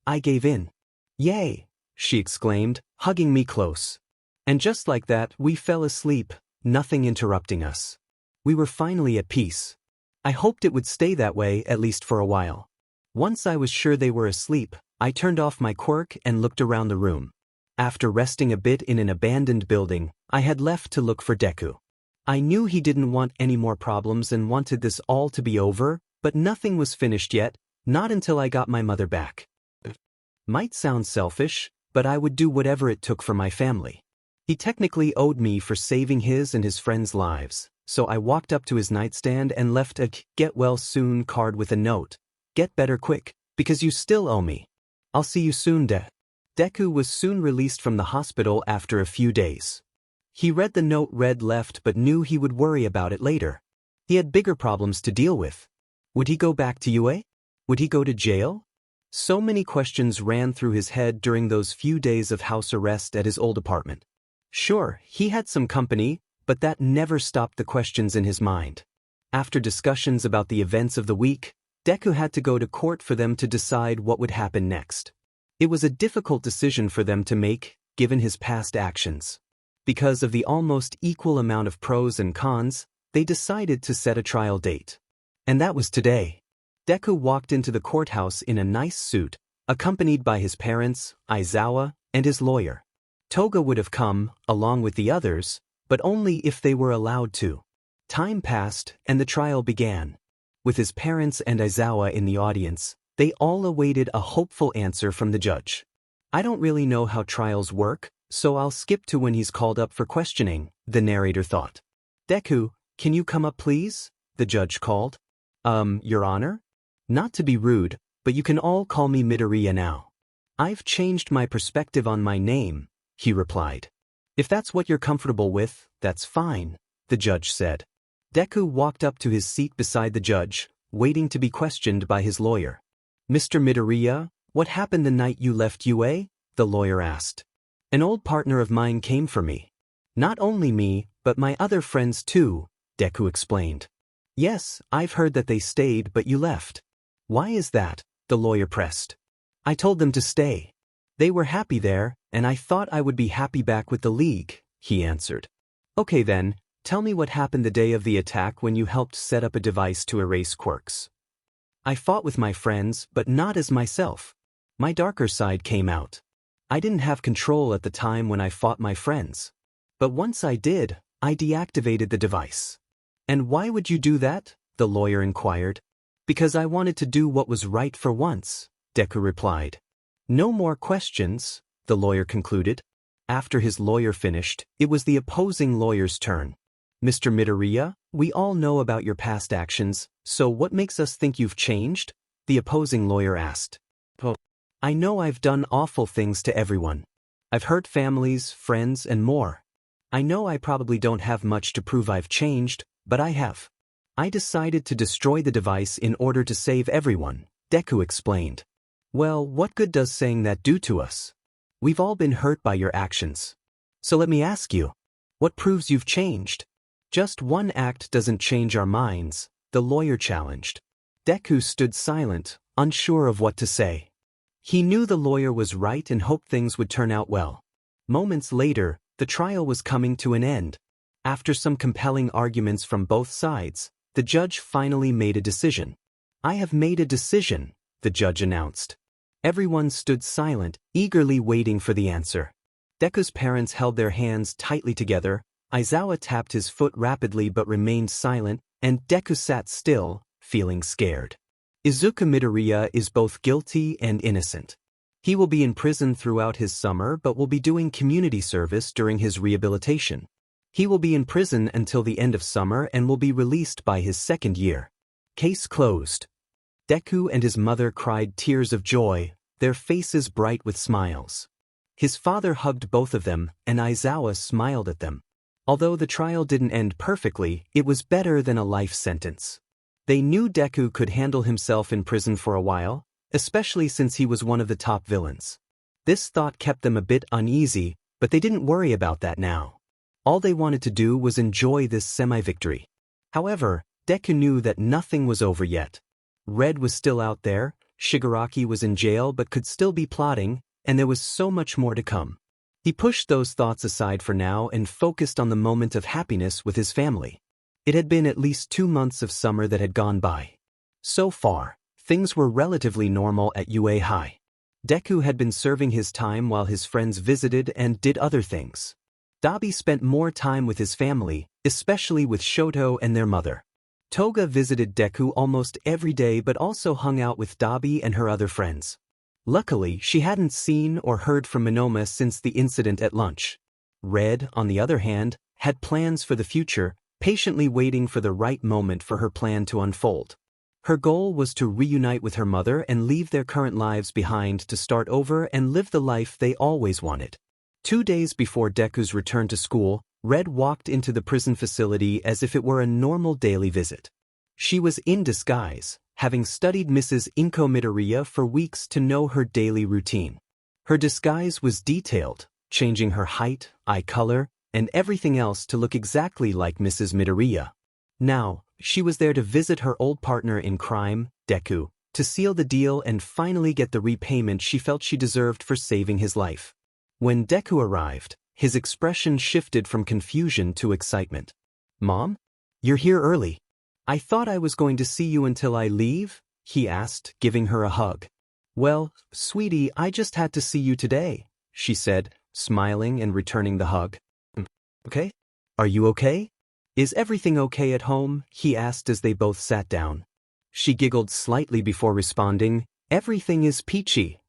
I gave in. Yay, she exclaimed, hugging me close. And just like that, we fell asleep, nothing interrupting us. We were finally at peace. I hoped it would stay that way at least for a while. Once I was sure they were asleep, I turned off my quirk and looked around the room. After resting a bit in an abandoned building, I had left to look for Deku. I knew he didn't want any more problems and wanted this all to be over, but nothing was finished yet, not until I got my mother back. Might sound selfish, but I would do whatever it took for my family. He technically owed me for saving his and his friends' lives, so I walked up to his nightstand and left a get well soon card with a note. Get better quick, because you still owe me. I'll see you soon, Deku was soon released from the hospital after a few days. He read the note left but knew he would worry about it later. He had bigger problems to deal with. Would he go back to UA? Would he go to jail? So many questions ran through his head during those few days of house arrest at his old apartment. Sure, he had some company, but that never stopped the questions in his mind. After discussions about the events of the week, Deku had to go to court for them to decide what would happen next. It was a difficult decision for them to make, given his past actions. Because of the almost equal amount of pros and cons, they decided to set a trial date. And that was today. Deku walked into the courthouse in a nice suit, accompanied by his parents, Aizawa, and his lawyer. Toga would have come, along with the others, but only if they were allowed to. Time passed, and the trial began. With his parents and Aizawa in the audience, they all awaited a hopeful answer from the judge. I don't really know how trials work, so I'll skip to when he's called up for questioning, the narrator thought. Deku, can you come up please? The judge called. Your Honor? Not to be rude, but you can all call me Midoriya now. I've changed my perspective on my name, he replied. If that's what you're comfortable with, that's fine, the judge said. Deku walked up to his seat beside the judge, waiting to be questioned by his lawyer. Mr. Midoriya, what happened the night you left UA? The lawyer asked. An old partner of mine came for me. Not only me, but my other friends too, Deku explained. Yes, I've heard that they stayed but you left. Why is that? The lawyer pressed. I told them to stay. They were happy there, and I thought I would be happy back with the league, he answered. Okay then, tell me what happened the day of the attack when you helped set up a device to erase quirks. I fought with my friends, but not as myself. My darker side came out. I didn't have control at the time when I fought my friends. But once I did, I deactivated the device. And why would you do that? The lawyer inquired. Because I wanted to do what was right for once, Deku replied. No more questions, the lawyer concluded. After his lawyer finished, it was the opposing lawyer's turn. Mr. Midoriya, we all know about your past actions, so what makes us think you've changed? The opposing lawyer asked. I know I've done awful things to everyone. I've hurt families, friends, and more. I know I probably don't have much to prove I've changed, but I have. I decided to destroy the device in order to save everyone, Deku explained. Well, what good does saying that do to us? We've all been hurt by your actions. So let me ask you, what proves you've changed? Just one act doesn't change our minds, the lawyer challenged. Deku stood silent, unsure of what to say. He knew the lawyer was right and hoped things would turn out well. Moments later, the trial was coming to an end. After some compelling arguments from both sides, the judge finally made a decision. I have made a decision, the judge announced. Everyone stood silent, eagerly waiting for the answer. Deku's parents held their hands tightly together, Aizawa tapped his foot rapidly but remained silent, and Deku sat still, feeling scared. Izuku Midoriya is both guilty and innocent. He will be in prison throughout his summer but will be doing community service during his rehabilitation. He will be in prison until the end of summer and will be released by his second year. Case closed. Deku and his mother cried tears of joy, their faces bright with smiles. His father hugged both of them, and Aizawa smiled at them. Although the trial didn't end perfectly, it was better than a life sentence. They knew Deku could handle himself in prison for a while, especially since he was one of the top villains. This thought kept them a bit uneasy, but they didn't worry about that now. All they wanted to do was enjoy this semi-victory. However, Deku knew that nothing was over yet. Red was still out there, Shigaraki was in jail but could still be plotting, and there was so much more to come. He pushed those thoughts aside for now and focused on the moment of happiness with his family. It had been at least 2 months of summer that had gone by. So far, things were relatively normal at UA High. Deku had been serving his time while his friends visited and did other things. Dobby spent more time with his family, especially with Shoto and their mother. Toga visited Deku almost every day but also hung out with Dobby and her other friends. Luckily, she hadn't seen or heard from Manoma since the incident at lunch. Red, on the other hand, had plans for the future, patiently waiting for the right moment for her plan to unfold. Her goal was to reunite with her mother and leave their current lives behind to start over and live the life they always wanted. 2 days before Deku's return to school, Red walked into the prison facility as if it were a normal daily visit. She was in disguise, having studied Mrs. Inko Midoriya for weeks to know her daily routine. Her disguise was detailed, changing her height, eye color, and everything else to look exactly like Mrs. Midoriya. Now, she was there to visit her old partner in crime, Deku, to seal the deal and finally get the repayment she felt she deserved for saving his life. When Deku arrived, his expression shifted from confusion to excitement. "Mom? You're here early. I thought I was going to see you until I leave?" he asked, giving her a hug. "Well, sweetie, I just had to see you today," she said, smiling and returning the hug. "Okay? Are you okay? Is everything okay at home?" he asked as they both sat down. She giggled slightly before responding, "Everything is peachy."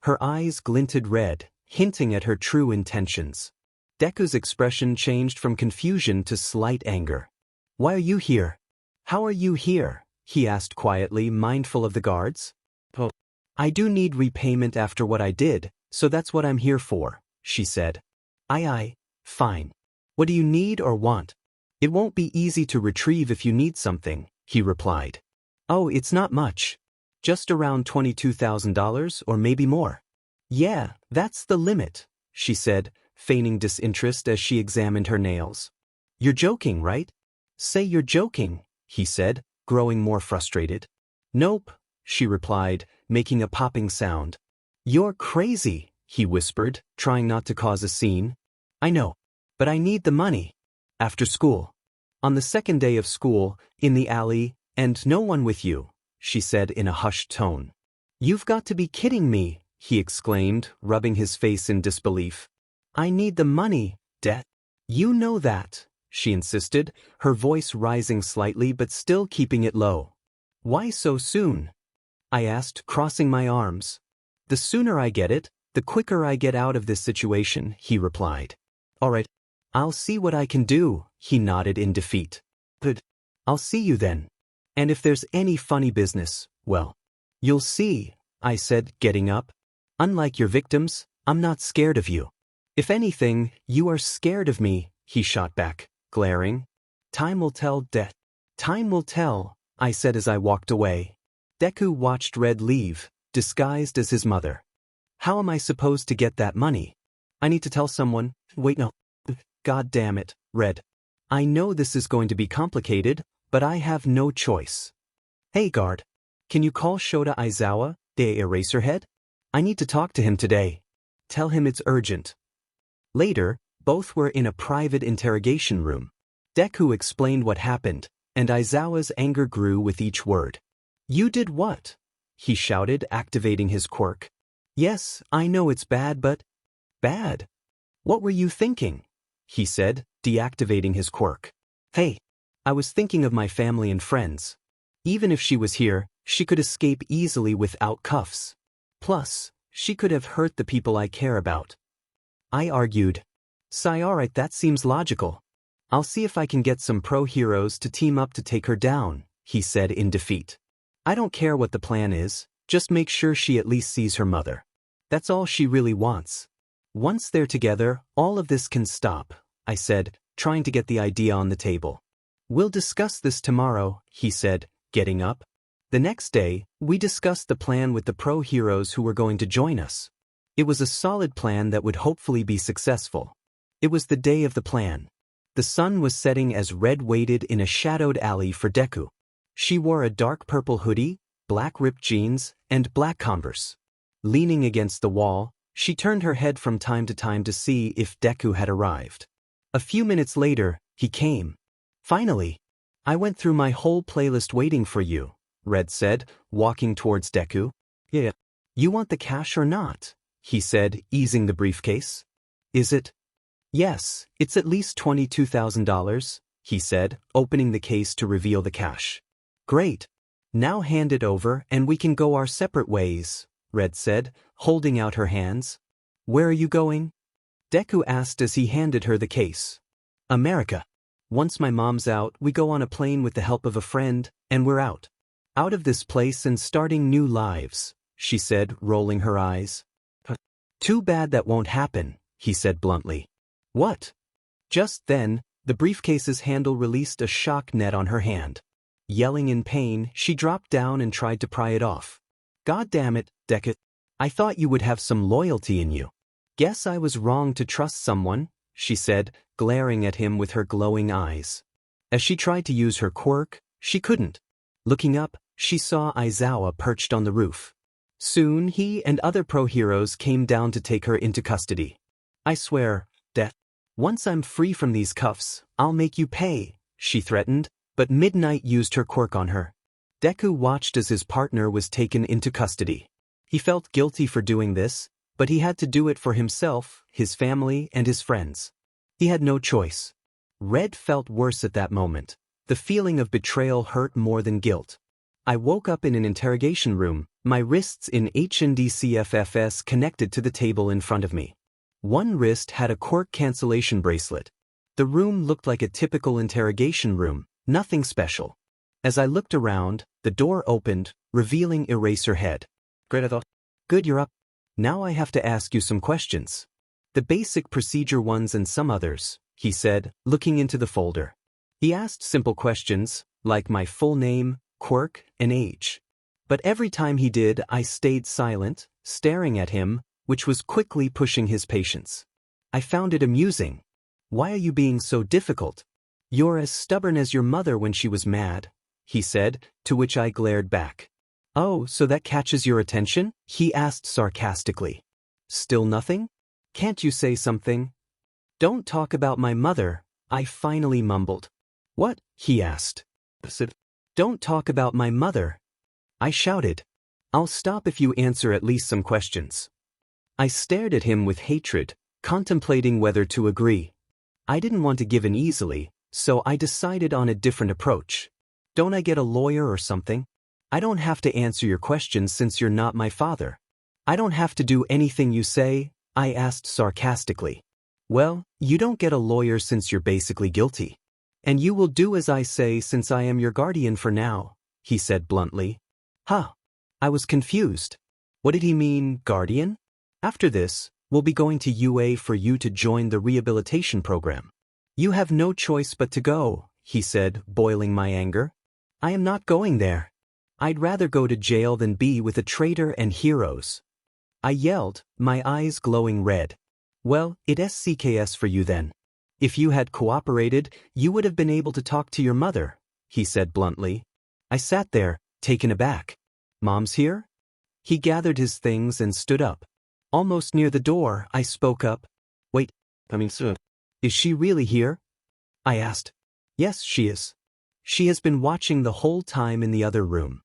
Her eyes glinted red, hinting at her true intentions. Deku's expression changed from confusion to slight anger. "Why are you here? How are you here?" he asked quietly, mindful of the guards. "Oh, I do need repayment after what I did, so that's what I'm here for," she said. Aye, fine. What do you need or want?" "It won't be easy to retrieve if you need something," he replied. "Oh, it's not much. Just around $22,000 or maybe more." "Yeah, that's the limit," she said, feigning disinterest as she examined her nails. "You're joking, right?" "Say you're joking," he said, growing more frustrated. "Nope," she replied, making a popping sound. "You're crazy," he whispered, trying not to cause a scene. "I know, but I need the money. After school. On the second day of school, in the alley, and no one with you," she said in a hushed tone. "You've got to be kidding me," he exclaimed, rubbing his face in disbelief. "I need the money, Dad." "You know that," she insisted, her voice rising slightly but still keeping it low. "Why so soon?" I asked, crossing my arms. "The sooner I get it, the quicker I get out of this situation," he replied. "All right, I'll see what I can do," he nodded in defeat. "Good. I'll see you then. And if there's any funny business, well, you'll see," I said, getting up. "Unlike your victims, I'm not scared of you. If anything, you are scared of me," he shot back, glaring. Time will tell, Time will tell, I said as I walked away. Deku watched Red leave, disguised as his mother. How am I supposed to get that money? I need to tell someone. Wait, no. God damn it, Red. I know this is going to be complicated, but I have no choice. Hey guard. Can you call Shota Aizawa, the Eraserhead? I need to talk to him today. Tell him it's urgent. Later, both were in a private interrogation room. Deku explained what happened, and Aizawa's anger grew with each word. You did what? He shouted, activating his quirk. Yes, I know it's bad, but... Bad? What were you thinking? He said, deactivating his quirk. Hey, I was thinking of my family and friends. Even if she was here, she could escape easily without cuffs. Plus, she could have hurt the people I care about. I argued. Alright, that seems logical. I'll see if I can get some pro-heroes to team up to take her down, he said in defeat. I don't care what the plan is, just make sure she at least sees her mother. That's all she really wants. Once they're together, all of this can stop, I said, trying to get the idea on the table. We'll discuss this tomorrow, he said, getting up. The next day, we discussed the plan with the pro-heroes who were going to join us. It was a solid plan that would hopefully be successful. It was the day of the plan. The sun was setting as Red waited in a shadowed alley for Deku. She wore a dark purple hoodie, black ripped jeans, and black Converse. Leaning against the wall, she turned her head from time to time to see if Deku had arrived. A few minutes later, he came. Finally. I went through my whole playlist waiting for you, Red said, walking towards Deku. Yeah. You want the cash or not? He said, easing the briefcase. Is it? Yes, it's at least $22,000, he said, opening the case to reveal the cash. Great. Now hand it over and we can go our separate ways, Red said, holding out her hands. Where are you going? Deku asked as he handed her the case. America. Once my mom's out, we go on a plane with the help of a friend, and we're out. Out of this place and starting new lives, she said, rolling her eyes. Too bad that won't happen, he said bluntly. What? Just then, the briefcase's handle released a shock net on her hand. Yelling in pain, she dropped down and tried to pry it off. God damn it, Deku. I thought you would have some loyalty in you. Guess I was wrong to trust someone, she said, glaring at him with her glowing eyes. As she tried to use her quirk, she couldn't. Looking up, she saw Aizawa perched on the roof. Soon he and other pro-heroes came down to take her into custody. I swear, once I'm free from these cuffs, I'll make you pay, she threatened, but Midnight used her quirk on her. Deku watched as his partner was taken into custody. He felt guilty for doing this, but he had to do it for himself, his family, and his friends. He had no choice. Red felt worse at that moment. The feeling of betrayal hurt more than guilt. I woke up in an interrogation room, my wrists in HNDCFFS connected to the table in front of me. One wrist had a quirk cancellation bracelet. The room looked like a typical interrogation room, nothing special. As I looked around, the door opened, revealing Eraserhead. Good, you're up. Now I have to ask you some questions. The basic procedure ones and some others, he said, looking into the folder. He asked simple questions, like my full name, quirk, and age. But every time he did, I stayed silent, staring at him, which was quickly pushing his patience. I found it amusing. Why are you being so difficult? You're as stubborn as your mother when she was mad, he said, to which I glared back. Oh, so that catches your attention? He asked sarcastically. Still nothing? Can't you say something? Don't talk about my mother, I finally mumbled. What? He asked. Don't talk about my mother. I shouted. I'll stop if you answer at least some questions. I stared at him with hatred, contemplating whether to agree. I didn't want to give in easily, so I decided on a different approach. Don't I get a lawyer or something? I don't have to answer your questions since you're not my father. I don't have to do anything you say, I asked sarcastically. Well, you don't get a lawyer since you're basically guilty. And you will do as I say since I am your guardian for now, he said bluntly. Huh. I was confused. What did he mean, guardian? After this, we'll be going to UA for you to join the rehabilitation program. You have no choice but to go, he said, boiling my anger. I am not going there. I'd rather go to jail than be with a traitor and heroes. I yelled, my eyes glowing red. Well, it SCKS for you then. If you had cooperated, you would have been able to talk to your mother, he said bluntly. I sat there, taken aback. Mom's here? He gathered his things and stood up. Almost near the door, I spoke up. Wait, coming soon. Is she really here? I asked. Yes, she is. She has been watching the whole time in the other room.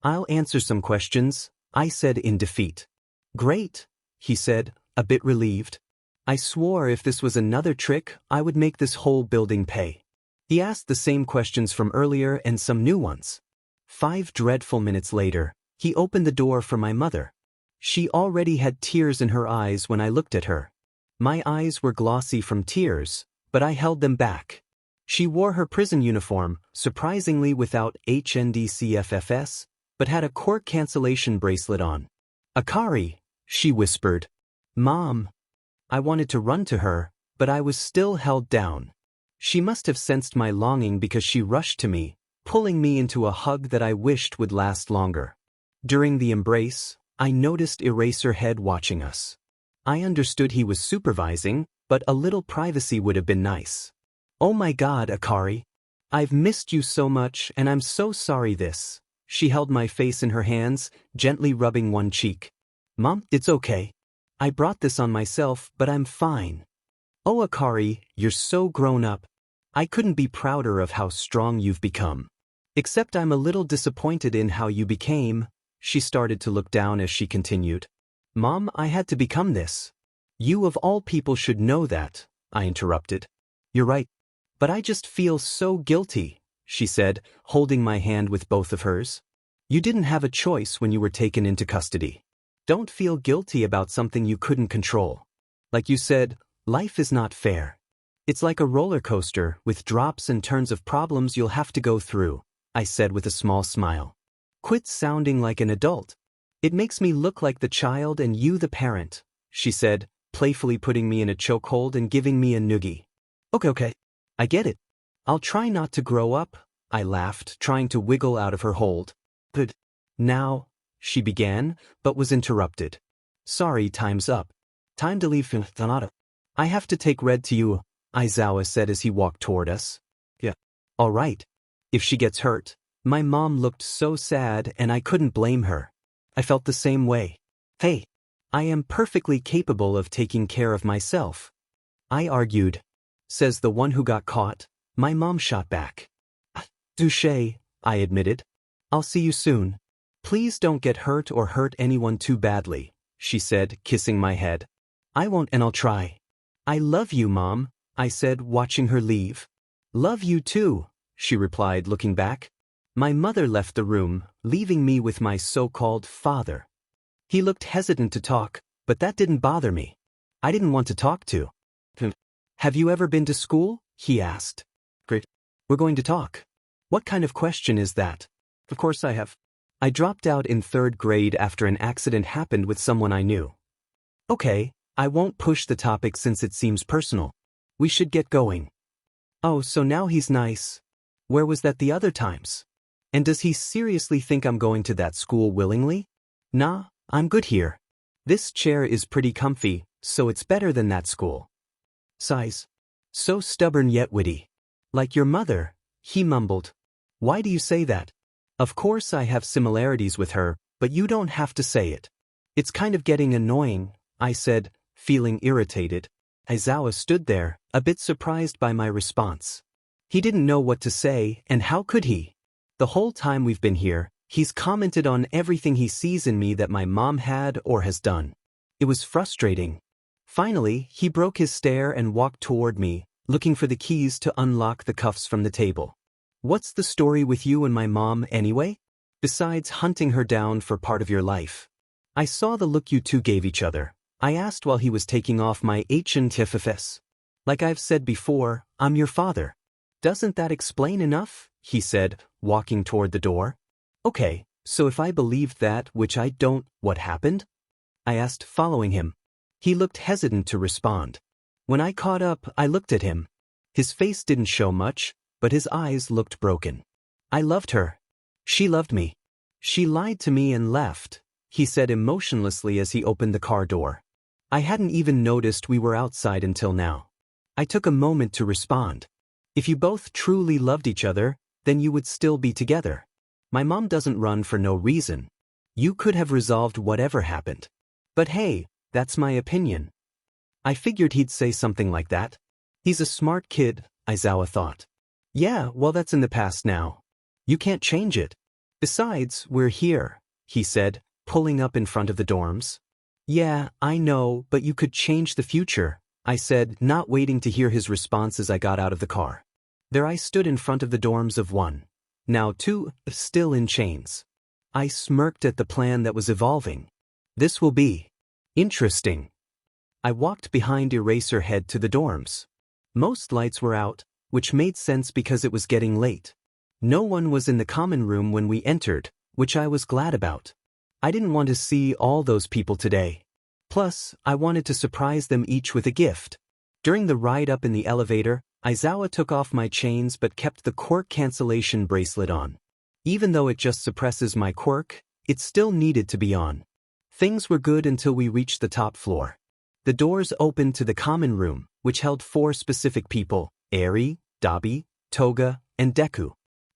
I'll answer some questions, I said in defeat. Great, he said, a bit relieved. I swore if this was another trick, I would make this whole building pay. He asked the same questions from earlier and some new ones. 5 dreadful minutes later, he opened the door for my mother. She already had tears in her eyes when I looked at her. My eyes were glossy from tears, but I held them back. She wore her prison uniform, surprisingly without HNDCFFS, but had a court cancellation bracelet on. Akari, she whispered. Mom. I wanted to run to her, but I was still held down. She must have sensed my longing because she rushed to me, pulling me into a hug that I wished would last longer. During the embrace, I noticed Eraserhead watching us. I understood he was supervising, but a little privacy would have been nice. Oh my God, Akari. I've missed you so much and I'm so sorry this. She held my face in her hands, gently rubbing one cheek. Mom, it's okay. I brought this on myself, but I'm fine. Oh Akari, you're so grown up. I couldn't be prouder of how strong you've become. Except I'm a little disappointed in how you became. She started to look down as she continued. Mom, I had to become this. You of all people should know that, I interrupted. You're right. But I just feel so guilty, she said, holding my hand with both of hers. You didn't have a choice when you were taken into custody. Don't feel guilty about something you couldn't control. Like you said, life is not fair. It's like a roller coaster with drops and turns of problems you'll have to go through, I said with a small smile. Quit sounding like an adult. It makes me look like the child and you the parent, she said, playfully putting me in a chokehold and giving me a noogie. Okay. I get it. I'll try not to grow up, I laughed, trying to wiggle out of her hold. But now, she began, but was interrupted. Sorry, time's up. Time to leave Tanada. I have to take Red to you, Aizawa said as he walked toward us. Yeah. All right. If she gets hurt. My mom looked so sad and I couldn't blame her. I felt the same way. Hey, I am perfectly capable of taking care of myself. I argued. Says the one who got caught. My mom shot back. Touché, I admitted. I'll see you soon. Please don't get hurt or hurt anyone too badly, she said, kissing my head. I won't and I'll try. I love you, Mom, I said, watching her leave. Love you too, she replied, looking back. My mother left the room, leaving me with my so-called father. He looked hesitant to talk, but that didn't bother me. I didn't want to talk to. Have you ever been to school? He asked. Great. We're going to talk. What kind of question is that? Of course I have. I dropped out in 3rd grade after an accident happened with someone I knew. Okay, I won't push the topic since it seems personal. We should get going. Oh, so now he's nice. Where was that the other times? And does he seriously think I'm going to that school willingly? Nah, I'm good here. This chair is pretty comfy, so it's better than that school. Sighs. So stubborn yet witty. Like your mother, he mumbled. Why do you say that? Of course I have similarities with her, but you don't have to say it. It's kind of getting annoying, I said, feeling irritated. Aizawa stood there, a bit surprised by my response. He didn't know what to say, and how could he? The whole time we've been here, he's commented on everything he sees in me that my mom had or has done. It was frustrating. Finally, he broke his stare and walked toward me, looking for the keys to unlock the cuffs from the table. What's the story with you and my mom anyway? Besides hunting her down for part of your life. I saw the look you two gave each other. I asked while he was taking off my HNTFFS. Like I've said before, I'm your father. Doesn't that explain enough? He said, walking toward the door. Okay, so if I believed that, which I don't, what happened? I asked, following him. He looked hesitant to respond. When I caught up, I looked at him. His face didn't show much, but his eyes looked broken. I loved her. She loved me. She lied to me and left, he said emotionlessly as he opened the car door. I hadn't even noticed we were outside until now. I took a moment to respond. If you both truly loved each other, then you would still be together. My mom doesn't run for no reason. You could have resolved whatever happened. But hey, that's my opinion. I figured he'd say something like that. He's a smart kid, Aizawa thought. Yeah, well that's in the past now. You can't change it. Besides, we're here, he said, pulling up in front of the dorms. Yeah, I know, but you could change the future, I said, not waiting to hear his response as I got out of the car. There I stood in front of the dorms of 1. Now 2, still in chains. I smirked at the plan that was evolving. This will be interesting. I walked behind Eraserhead to the dorms. Most lights were out, which made sense because it was getting late. No one was in the common room when we entered, which I was glad about. I didn't want to see all those people today. Plus, I wanted to surprise them each with a gift. During the ride up in the elevator, Aizawa took off my chains but kept the quirk cancellation bracelet on. Even though it just suppresses my quirk, it still needed to be on. Things were good until we reached the top floor. The doors opened to the common room, which held 4 specific people, Eri, Dobby, Toga, and Deku.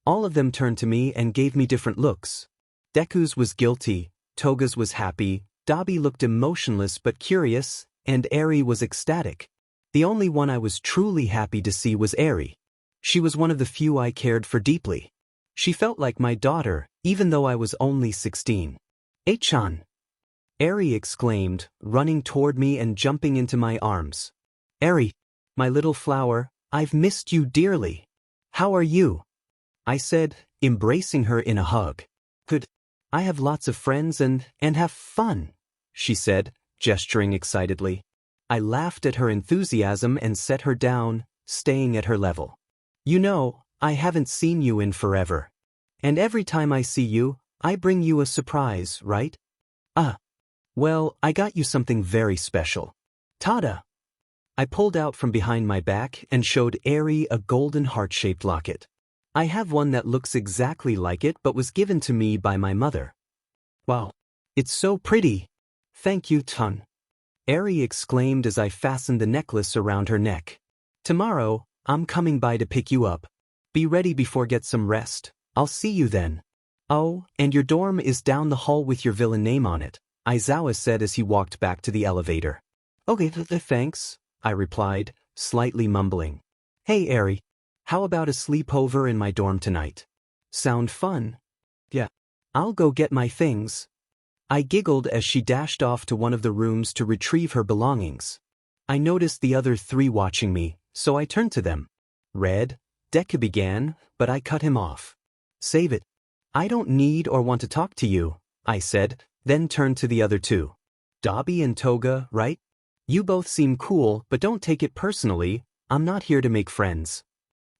All of them turned to me and gave me different looks. Deku's was guilty, Toga's was happy, Dobby looked emotionless but curious, and Eri was ecstatic. The only one I was truly happy to see was Eri. She was one of the few I cared for deeply. She felt like my daughter, even though I was only 16. "Ei-chan!" Eri exclaimed, running toward me and jumping into my arms. "Eri, my little flower, I've missed you dearly. How are you?" I said, embracing her in a hug. "Good. I have lots of friends and have fun," she said, gesturing excitedly. I laughed at her enthusiasm and set her down, staying at her level. "You know, I haven't seen you in forever. And every time I see you, I bring you a surprise, right?" Well, I got you something very special. Tada! I pulled out from behind my back and showed Eri a golden heart-shaped locket. I have one that looks exactly like it but was given to me by my mother. Wow, it's so pretty. Thank you, Ton. Eri exclaimed as I fastened the necklace around her neck. Tomorrow, I'm coming by to pick you up. Be ready before get some rest. I'll see you then. Oh, and your dorm is down the hall with your villain name on it, Aizawa said as he walked back to the elevator. Okay, thanks, I replied, slightly mumbling. Hey, Eri, how about a sleepover in my dorm tonight? Sound fun? Yeah. I'll go get my things. I giggled as she dashed off to one of the rooms to retrieve her belongings. I noticed the other 3 watching me, so I turned to them. Red, Deku began, but I cut him off. Save it. I don't need or want to talk to you, I said, then turned to the other 2. Dobby and Toga, right? You both seem cool, but don't take it personally. I'm not here to make friends.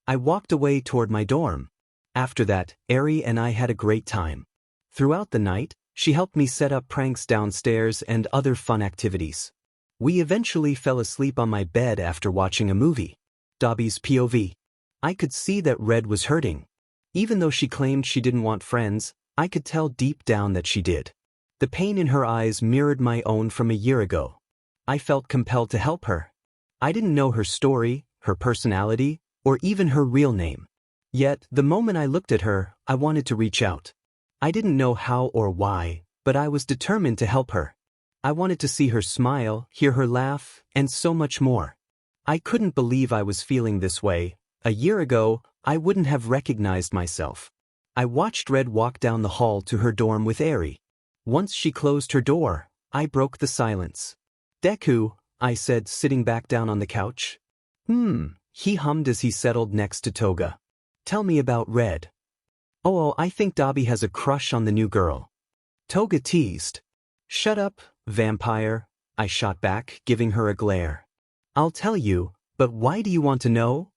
I walked away toward my dorm. After that, Eri and I had a great time. Throughout the night, she helped me set up pranks downstairs and other fun activities. We eventually fell asleep on my bed after watching a movie. Dobby's POV. I could see that Red was hurting. Even though she claimed she didn't want friends, I could tell deep down that she did. The pain in her eyes mirrored my own from a year ago. I felt compelled to help her. I didn't know her story, her personality, or even her real name. Yet, the moment I looked at her, I wanted to reach out. I didn't know how or why, but I was determined to help her. I wanted to see her smile, hear her laugh, and so much more. I couldn't believe I was feeling this way. A year ago, I wouldn't have recognized myself. I watched Red walk down the hall to her dorm with Eri. Once she closed her door, I broke the silence. Deku, I said, sitting back down on the couch. He hummed as he settled next to Toga. Tell me about Red. Oh, I think Dobby has a crush on the new girl. Toga teased. Shut up, vampire, I shot back, giving her a glare. I'll tell you, but why do you want to know?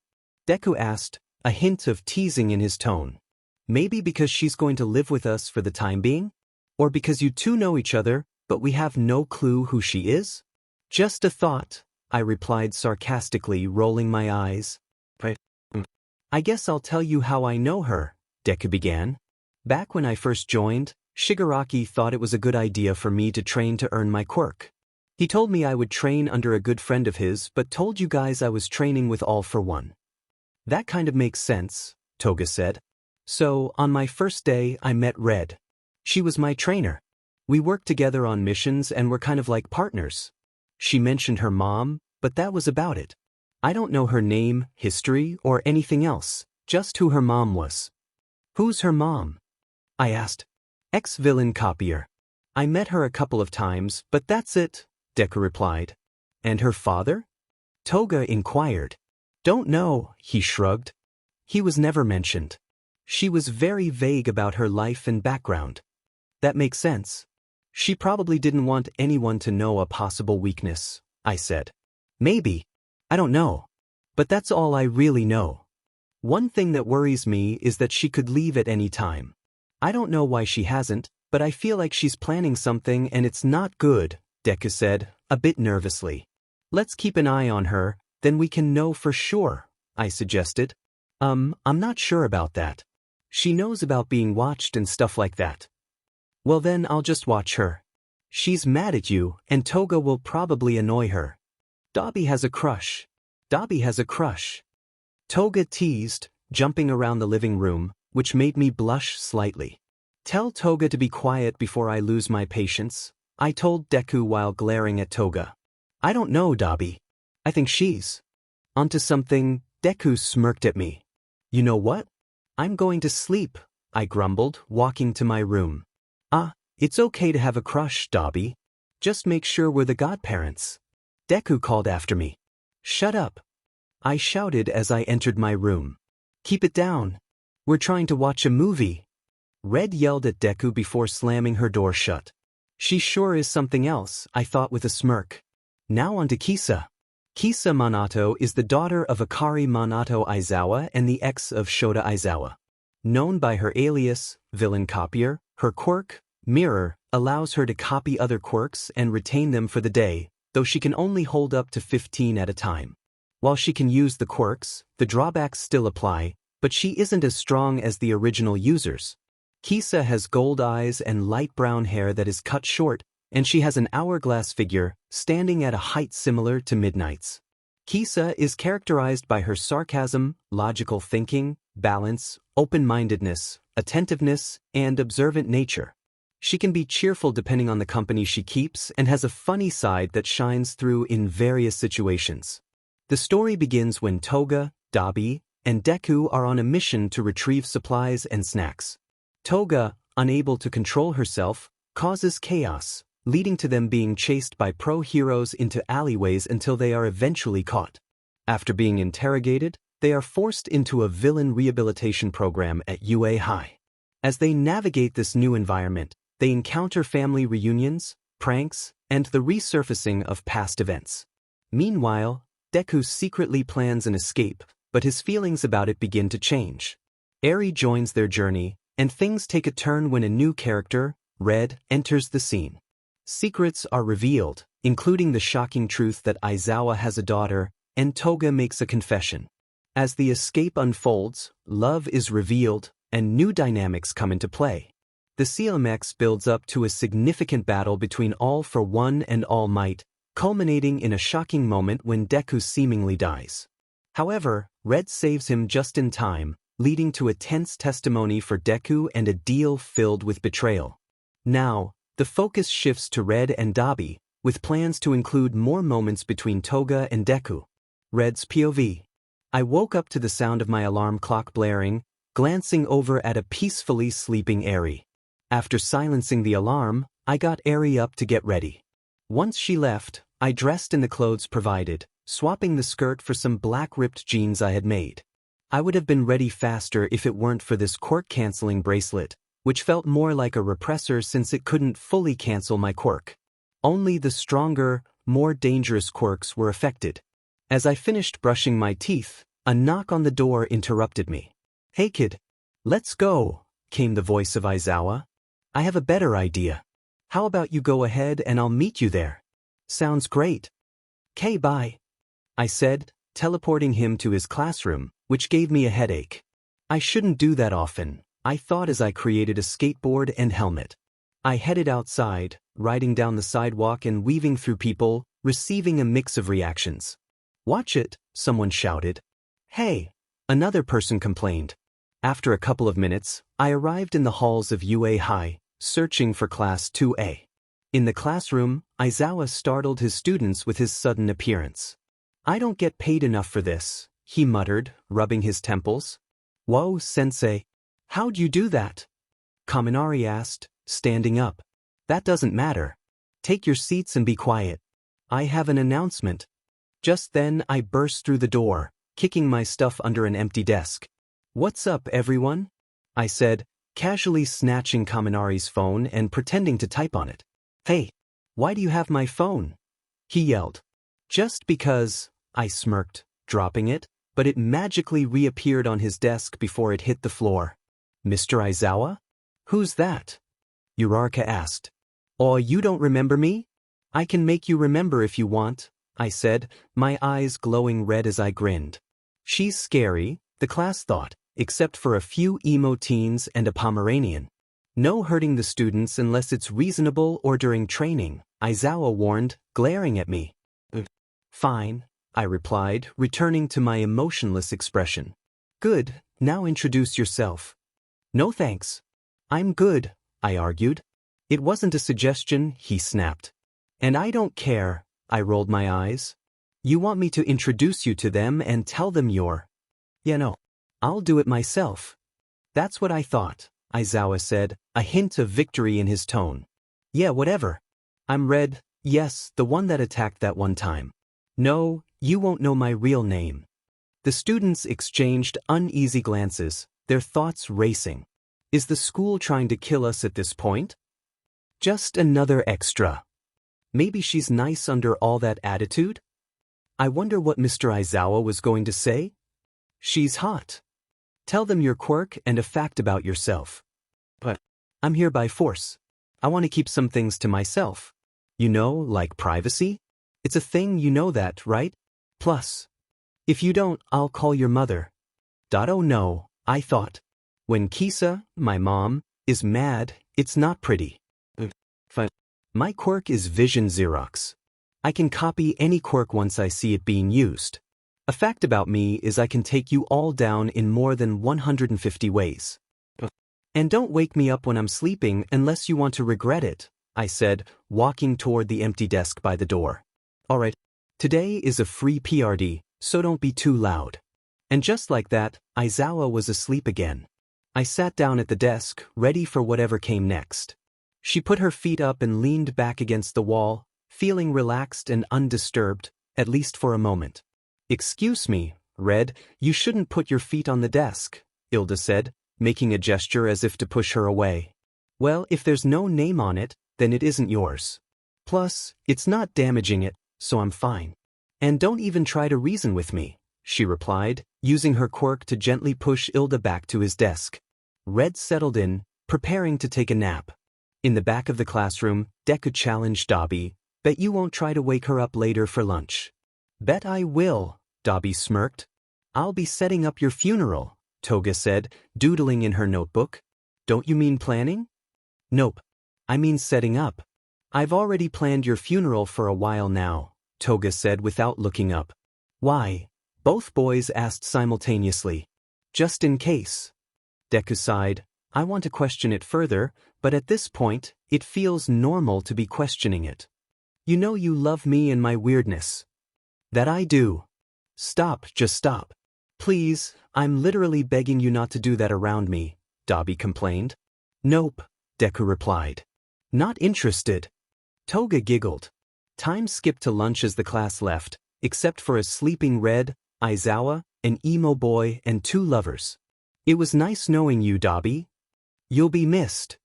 Deku asked, a hint of teasing in his tone. Maybe because she's going to live with us for the time being? Or because you 2 know each other, but we have no clue who she is? Just a thought, I replied sarcastically, rolling my eyes. I guess I'll tell you how I know her, Deku began. Back when I first joined, Shigaraki thought it was a good idea for me to train to earn my quirk. He told me I would train under a good friend of his but told you guys I was training with All for One. That kind of makes sense, Toga said. So, on my first day I met Red. She was my trainer. We worked together on missions and were kind of like partners. She mentioned her mom, but that was about it. I don't know her name, history, or anything else, just who her mom was. Who's her mom? I asked. Ex-villain copier. I met her a couple of times, but that's it, Deku replied. And her father? Toga inquired. Don't know, he shrugged. He was never mentioned. She was very vague about her life and background. That makes sense. She probably didn't want anyone to know a possible weakness, I said. Maybe. I don't know. But that's all I really know. One thing that worries me is that she could leave at any time. I don't know why she hasn't, but I feel like she's planning something and it's not good, Deku said, a bit nervously. Let's keep an eye on her, then we can know for sure, I suggested. I'm not sure about that. She knows about being watched and stuff like that. Well then I'll just watch her. She's mad at you, and Toga will probably annoy her. Dobby has a crush. Dobby has a crush. Toga teased, jumping around the living room, which made me blush slightly. Tell Toga to be quiet before I lose my patience, I told Deku while glaring at Toga. I don't know, Dobby. I think she's onto something. Deku smirked at me. You know what? I'm going to sleep, I grumbled, walking to my room. It's okay to have a crush, Dobby. Just make sure we're the godparents. Deku called after me. Shut up, I shouted as I entered my room. Keep it down. We're trying to watch a movie. Red yelled at Deku before slamming her door shut. She sure is something else, I thought with a smirk. Now on to Kisa. Kisa Minato is the daughter of Akari Minato Aizawa and the ex of Shota Aizawa. Known by her alias, Villain Copier, her quirk, Mirror, allows her to copy other quirks and retain them for the day, though she can only hold up to 15 at a time. While she can use the quirks, the drawbacks still apply, but she isn't as strong as the original users. Kisa has gold eyes and light brown hair that is cut short, and she has an hourglass figure, standing at a height similar to Midnight's. Kisa is characterized by her sarcasm, logical thinking, balance, open-mindedness, attentiveness, and observant nature. She can be cheerful depending on the company she keeps and has a funny side that shines through in various situations. The story begins when Toga, Dobby, and Deku are on a mission to retrieve supplies and snacks. Toga, unable to control herself, causes chaos, leading to them being chased by pro-heroes into alleyways until they are eventually caught. After being interrogated, they are forced into a Villain Rehabilitation Program at UA High. As they navigate this new environment, they encounter family reunions, pranks, and the resurfacing of past events. Meanwhile, Deku secretly plans an escape, but his feelings about it begin to change. Eri joins their journey, and things take a turn when a new character, Red, enters the scene. Secrets are revealed, including the shocking truth that Aizawa has a daughter, and Toga makes a confession. As the escape unfolds, love is revealed, and new dynamics come into play. The CLMX builds up to a significant battle between All for One and All Might, culminating in a shocking moment when Deku seemingly dies. However, Red saves him just in time, leading to a tense testimony for Deku and a deal filled with betrayal. Now, the focus shifts to Red and Dobby, with plans to include more moments between Toga and Deku. Red's POV. I woke up to the sound of my alarm clock blaring, glancing over at a peacefully sleeping Eri. After silencing the alarm, I got Eri up to get ready. Once she left, I dressed in the clothes provided, swapping the skirt for some black ripped jeans I had made. I would have been ready faster if it weren't for this quirk-canceling bracelet, which felt more like a repressor since it couldn't fully cancel my quirk. Only the stronger, more dangerous quirks were affected. As I finished brushing my teeth, a knock on the door interrupted me. "Hey kid, let's go," came the voice of Aizawa. "I have a better idea. How about you go ahead and I'll meet you there?" "Sounds great." "'Kay, bye," I said, teleporting him to his classroom, which gave me a headache. I shouldn't do that often, I thought as I created a skateboard and helmet. I headed outside, riding down the sidewalk and weaving through people, receiving a mix of reactions. "Watch it," someone shouted. "Hey," another person complained. After a couple of minutes, I arrived in the halls of UA High, searching for Class 2A. In the classroom, Aizawa startled his students with his sudden appearance. "I don't get paid enough for this," he muttered, rubbing his temples. "Whoa, sensei. How'd you do that?" Kaminari asked, standing up. "That doesn't matter. Take your seats and be quiet. I have an announcement." Just then I burst through the door, kicking my stuff under an empty desk. "What's up, everyone?" I said, casually snatching Kaminari's phone and pretending to type on it. "Hey, why do you have my phone?" he yelled. "Just because," I smirked, dropping it, but it magically reappeared on his desk before it hit the floor. "Mr. Aizawa? Who's that?" Uraraka asked. "Oh, you don't remember me? I can make you remember if you want," I said, my eyes glowing red as I grinned. She's scary, the class thought, except for a few emo teens and a Pomeranian. "No hurting the students unless it's reasonable or during training," Aizawa warned, glaring at me. "Fine," I replied, returning to my emotionless expression. "Good, now introduce yourself." "No thanks. I'm good," I argued. "It wasn't a suggestion," he snapped. "And I don't care," I rolled my eyes. "You want me to introduce you to them and tell them you're—" "Yeah, no. I'll do it myself." "That's what I thought," Aizawa said, a hint of victory in his tone. "Yeah, whatever. I'm Red, yes, the one that attacked that one time. No, you won't know my real name." The students exchanged uneasy glances, their thoughts racing. Is the school trying to kill us at this point? Just another extra. Maybe she's nice under all that attitude? I wonder what Mr. Aizawa was going to say. She's hot. Tell them your quirk and a fact about yourself. But I'm here by force. I want to keep some things to myself. You know, like privacy? It's a thing, you know that, right? Plus, if you don't, I'll call your mother. Oh no, I thought. When Kisa, my mom, is mad, it's not pretty. Fine. My quirk is Vision Xerox. I can copy any quirk once I see it being used. A fact about me is I can take you all down in more than 150 ways. And don't wake me up when I'm sleeping unless you want to regret it, I said, walking toward the empty desk by the door. Alright, today is a free PRD, so don't be too loud. And just like that, Aizawa was asleep again. I sat down at the desk, ready for whatever came next. She put her feet up and leaned back against the wall, feeling relaxed and undisturbed, at least for a moment. "Excuse me, Red, you shouldn't put your feet on the desk," Ilda said, making a gesture as if to push her away. "Well, if there's no name on it, then it isn't yours. Plus, it's not damaging it, so I'm fine. And don't even try to reason with me," she replied, using her quirk to gently push Ilda back to his desk. Red settled in, preparing to take a nap. In the back of the classroom, Deku challenged Dobby, "Bet you won't try to wake her up later for lunch." "Bet I will," Dobby smirked. "I'll be setting up your funeral," Toga said, doodling in her notebook. "Don't you mean planning?" "Nope. I mean setting up. I've already planned your funeral for a while now," Toga said without looking up. "Why?" both boys asked simultaneously. "Just in case." Deku sighed. "I want to question it further, but at this point, it feels normal to be questioning it. You know you love me and my weirdness." "That I do." "Stop, just stop. Please, I'm literally begging you not to do that around me," Dobby complained. "Nope," Deku replied. "Not interested." Toga giggled. Time skipped to lunch as the class left, except for a sleeping Red, Aizawa, an emo boy, and two lovers. "It was nice knowing you, Dobby. You'll be missed."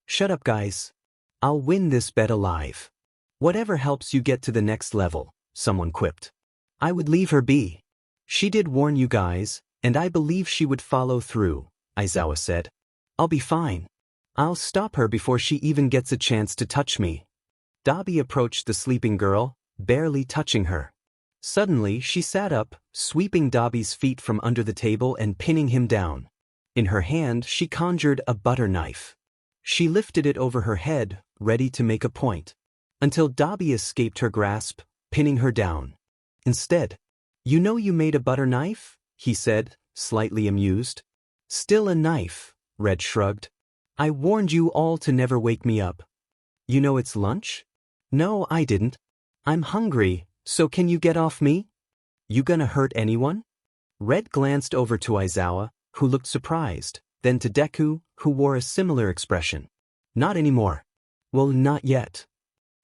"Shut up, guys. I'll win this bet alive." "Whatever helps you get to the next level," someone quipped. "I would leave her be. She did warn you guys, and I believe she would follow through," Aizawa said. "I'll be fine. I'll stop her before she even gets a chance to touch me." Dobby approached the sleeping girl, barely touching her. Suddenly she sat up, sweeping Dobby's feet from under the table and pinning him down. In her hand she conjured a butter knife. She lifted it over her head, ready to make a point. Until Dobby escaped her grasp, pinning her down. Instead, "You know you made a butter knife?" he said, slightly amused. "Still a knife," Red shrugged. "I warned you all to never wake me up." "You know it's lunch?" "No, I didn't. I'm hungry, so can you get off me?" "You gonna hurt anyone?" Red glanced over to Aizawa, who looked surprised, then to Deku, who wore a similar expression. "Not anymore." "Well, not yet."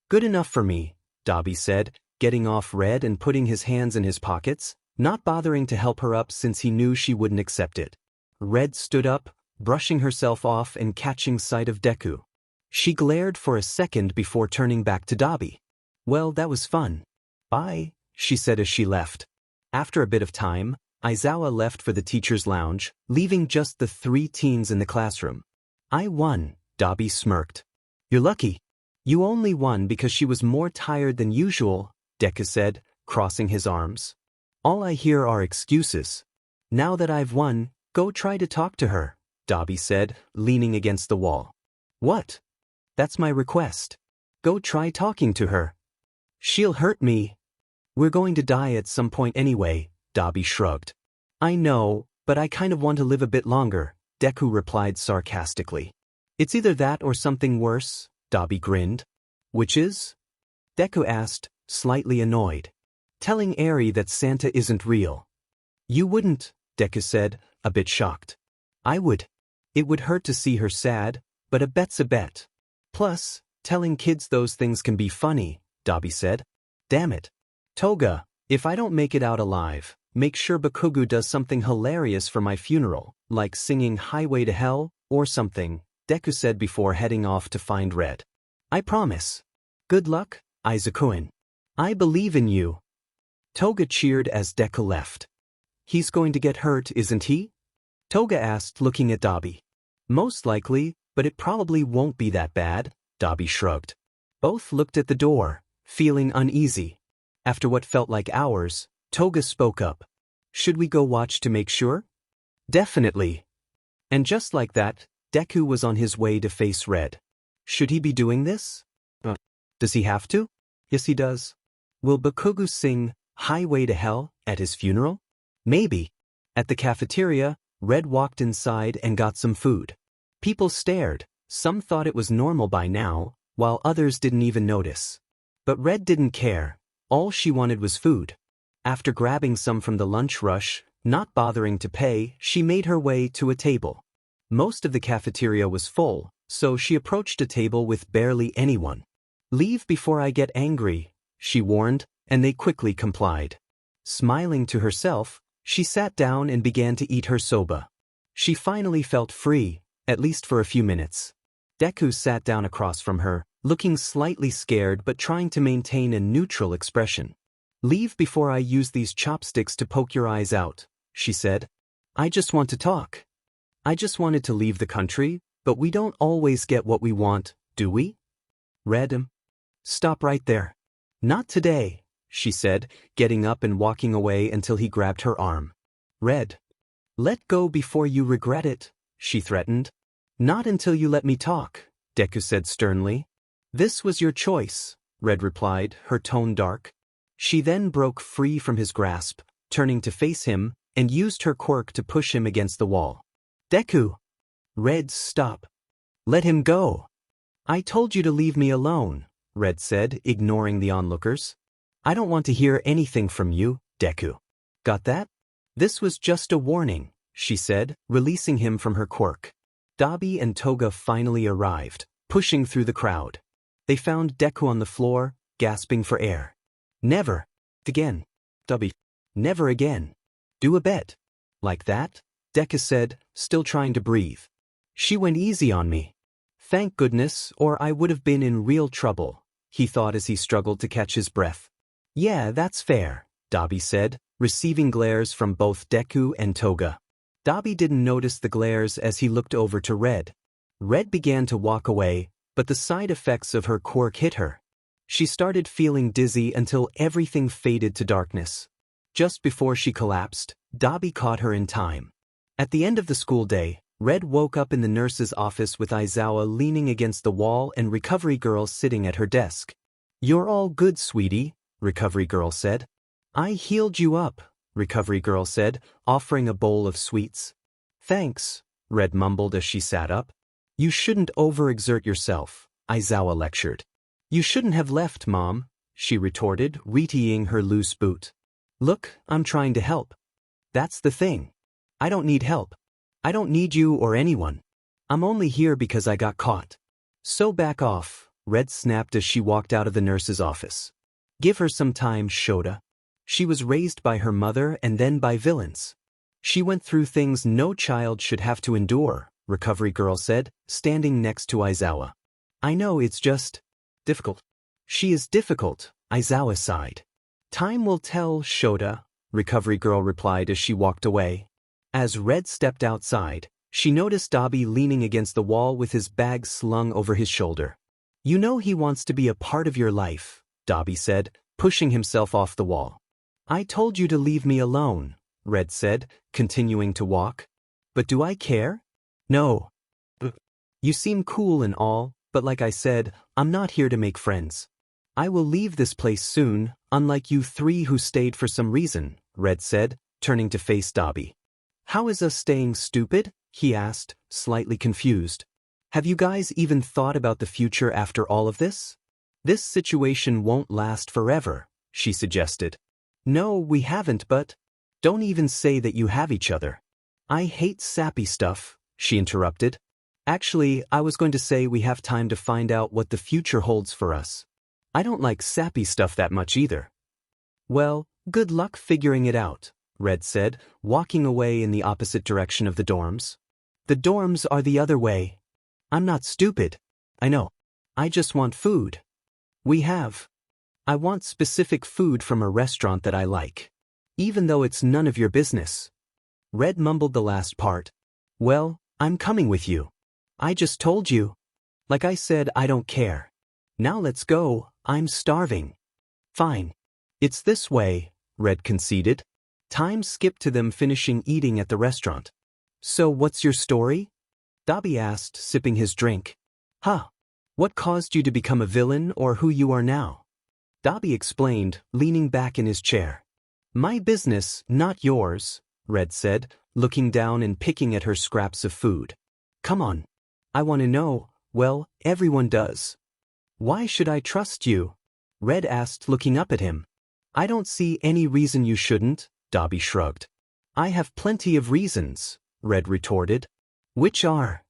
"Good enough for me," Dobby said, getting off Red and putting his hands in his pockets, not bothering to help her up since he knew she wouldn't accept it. Red stood up, brushing herself off and catching sight of Deku. She glared for a second before turning back to Dobby. "Well, that was fun. Bye," she said as she left. After a bit of time, Aizawa left for the teacher's lounge, leaving just the 3 teens in the classroom. "I won," Dobby smirked. "You're lucky. You only won because she was more tired than usual," Deku said, crossing his arms. "All I hear are excuses. Now that I've won, go try to talk to her," Dobby said, leaning against the wall. "What?" "That's my request. Go try talking to her." "She'll hurt me." "We're going to die at some point anyway," Dobby shrugged. "I know, but I kind of want to live a bit longer," Deku replied sarcastically. "It's either that or something worse," Dobby grinned. "Which is?" Deku asked, slightly annoyed. "Telling Eri that Santa isn't real." "You wouldn't," Deku said, a bit shocked. "I would. It would hurt to see her sad, but a bet's a bet. Plus, telling kids those things can be funny," Dobby said. "Damn it. Toga, if I don't make it out alive, make sure Bakugo does something hilarious for my funeral, like singing Highway to Hell, or something," Deku said before heading off to find Red. "I promise. Good luck, Aizakuin. I believe in you." Toga cheered as Deku left. "He's going to get hurt, isn't he?" Toga asked, looking at Dobby. "Most likely, but it probably won't be that bad," Dobby shrugged. Both looked at the door, feeling uneasy. After what felt like hours, Toga spoke up. "Should we go watch to make sure?" "Definitely." And just like that, Deku was on his way to face Red. Should he be doing this? Does he have to? Yes, he does. Will Bakugo sing Highway to Hell at his funeral? Maybe. At the cafeteria, Red walked inside and got some food. People stared. Some thought it was normal by now, while others didn't even notice. But Red didn't care. All she wanted was food. After grabbing some from the lunch rush, not bothering to pay, she made her way to a table. Most of the cafeteria was full, so she approached a table with barely anyone. "Leave before I get angry," she warned, and they quickly complied. Smiling to herself, she sat down and began to eat her soba. She finally felt free, at least for a few minutes. Deku sat down across from her, looking slightly scared but trying to maintain a neutral expression. "Leave before I use these chopsticks to poke your eyes out," she said. "I just want to talk. I just wanted to leave the country, but we don't always get what we want, do we?" Red, "Stop right there. Not today," she said, getting up and walking away until he grabbed her arm. Red, "Let go before you regret it," she threatened. "Not until you let me talk," Deku said sternly. "This was your choice," Red replied, her tone dark. She then broke free from his grasp, turning to face him, and used her quirk to push him against the wall. "Deku!" "Red, stop. Let him go." "I told you to leave me alone," Red said, ignoring the onlookers. "I don't want to hear anything from you, Deku. Got that?" "This was just a warning," she said, releasing him from her quirk. Dobby and Toga finally arrived, pushing through the crowd. They found Deku on the floor, gasping for air. "Never again, Dobby. Never again. Do a bet." "Like that?" Deku said, still trying to breathe. "She went easy on me. Thank goodness, or I would have been in real trouble," he thought as he struggled to catch his breath. "Yeah, that's fair," Dobby said, receiving glares from both Deku and Toga. Dobby didn't notice the glares as he looked over to Red. Red began to walk away, but the side effects of her quirk hit her. She started feeling dizzy until everything faded to darkness. Just before she collapsed, Dobby caught her in time. At the end of the school day, Red woke up in the nurse's office with Aizawa leaning against the wall and Recovery Girl sitting at her desk. "You're all good, sweetie," Recovery Girl said. "I healed you up," Recovery Girl said, offering a bowl of sweets. "Thanks," Red mumbled as she sat up. "You shouldn't overexert yourself," Aizawa lectured. "You shouldn't have left, Mom," she retorted, retying her loose boot. "Look, I'm trying to help. That's the thing. I don't need help. I don't need you or anyone. I'm only here because I got caught. So back off," Red snapped as she walked out of the nurse's office. "Give her some time, Shota. She was raised by her mother and then by villains. She went through things no child should have to endure," Recovery Girl said, standing next to Aizawa. "I know it's just difficult." "She is difficult," Aizawa sighed. "Time will tell, Shota," Recovery Girl replied as she walked away. As Red stepped outside, she noticed Dobby leaning against the wall with his bag slung over his shoulder. "You know he wants to be a part of your life," Dobby said, pushing himself off the wall. "I told you to leave me alone," Red said, continuing to walk. "But do I care? No. You seem cool and all, but like I said, I'm not here to make friends. I will leave this place soon, unlike you three who stayed for some reason," Red said, turning to face Dobby. "How is us staying stupid?" he asked, slightly confused. "Have you guys even thought about the future after all of this? This situation won't last forever," she suggested. "No, we haven't, but don't even say that you have each other." "I hate sappy stuff," she interrupted. "Actually, I was going to say we have time to find out what the future holds for us. I don't like sappy stuff that much either." "Well, good luck figuring it out," Red said, walking away in the opposite direction of the dorms. "The dorms are the other way." "I'm not stupid. I know. I just want food." I want specific food from a restaurant that I like. Even though it's none of your business." Red mumbled the last part. "Well, I'm coming with you. I just told you. Like I said, I don't care. Now let's go, I'm starving." "Fine. It's this way," Red conceded. Time skipped to them finishing eating at the restaurant. "So what's your story?" Dobby asked, sipping his drink. What caused you to become a villain or who you are now?" Dobby explained, leaning back in his chair. "My business, not yours," Red said, looking down and picking at her scraps of food. "Come on. I want to know. Well, everyone does." "Why should I trust you?" Red asked, looking up at him. "I don't see any reason you shouldn't," Dobby shrugged. "I have plenty of reasons," Red retorted. "Which are?"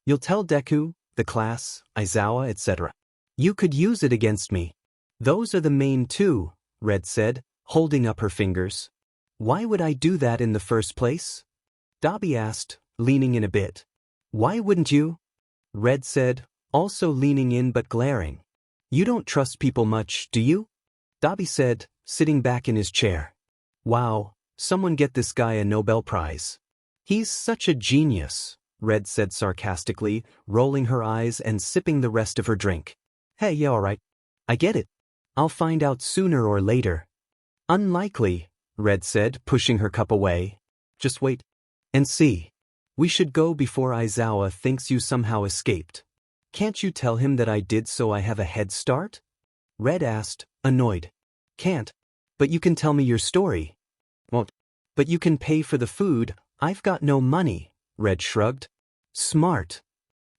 "You'll tell Deku, the class, Aizawa, etc. You could use it against me." "Those are the main two," Red said, holding up her fingers. "Why would I do that in the first place?" Dobby asked, leaning in a bit. "Why wouldn't you?" Red said, also leaning in but glaring. "You don't trust people much, do you?" Dobby said, sitting back in his chair. "Wow, someone get this guy a Nobel Prize. He's such a genius," Red said sarcastically, rolling her eyes and sipping the rest of her drink. "Hey, yeah, all right. I get it. I'll find out sooner or later." "Unlikely," Red said, pushing her cup away. "Just wait and see. We should go before Aizawa thinks you somehow escaped." "Can't you tell him that I did so I have a head start?" Red asked, annoyed. "Can't. But you can tell me your story." "Won't. But you can pay for the food. I've got no money," Red shrugged. "Smart."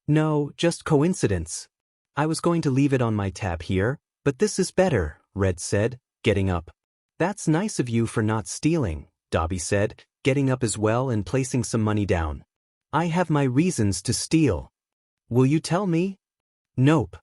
"No, just coincidence. I was going to leave it on my tab here, but this is better," Red said, getting up. "That's nice of you for not stealing," Dobby said, getting up as well and placing some money down. "I have my reasons to steal." "Will you tell me?" "Nope."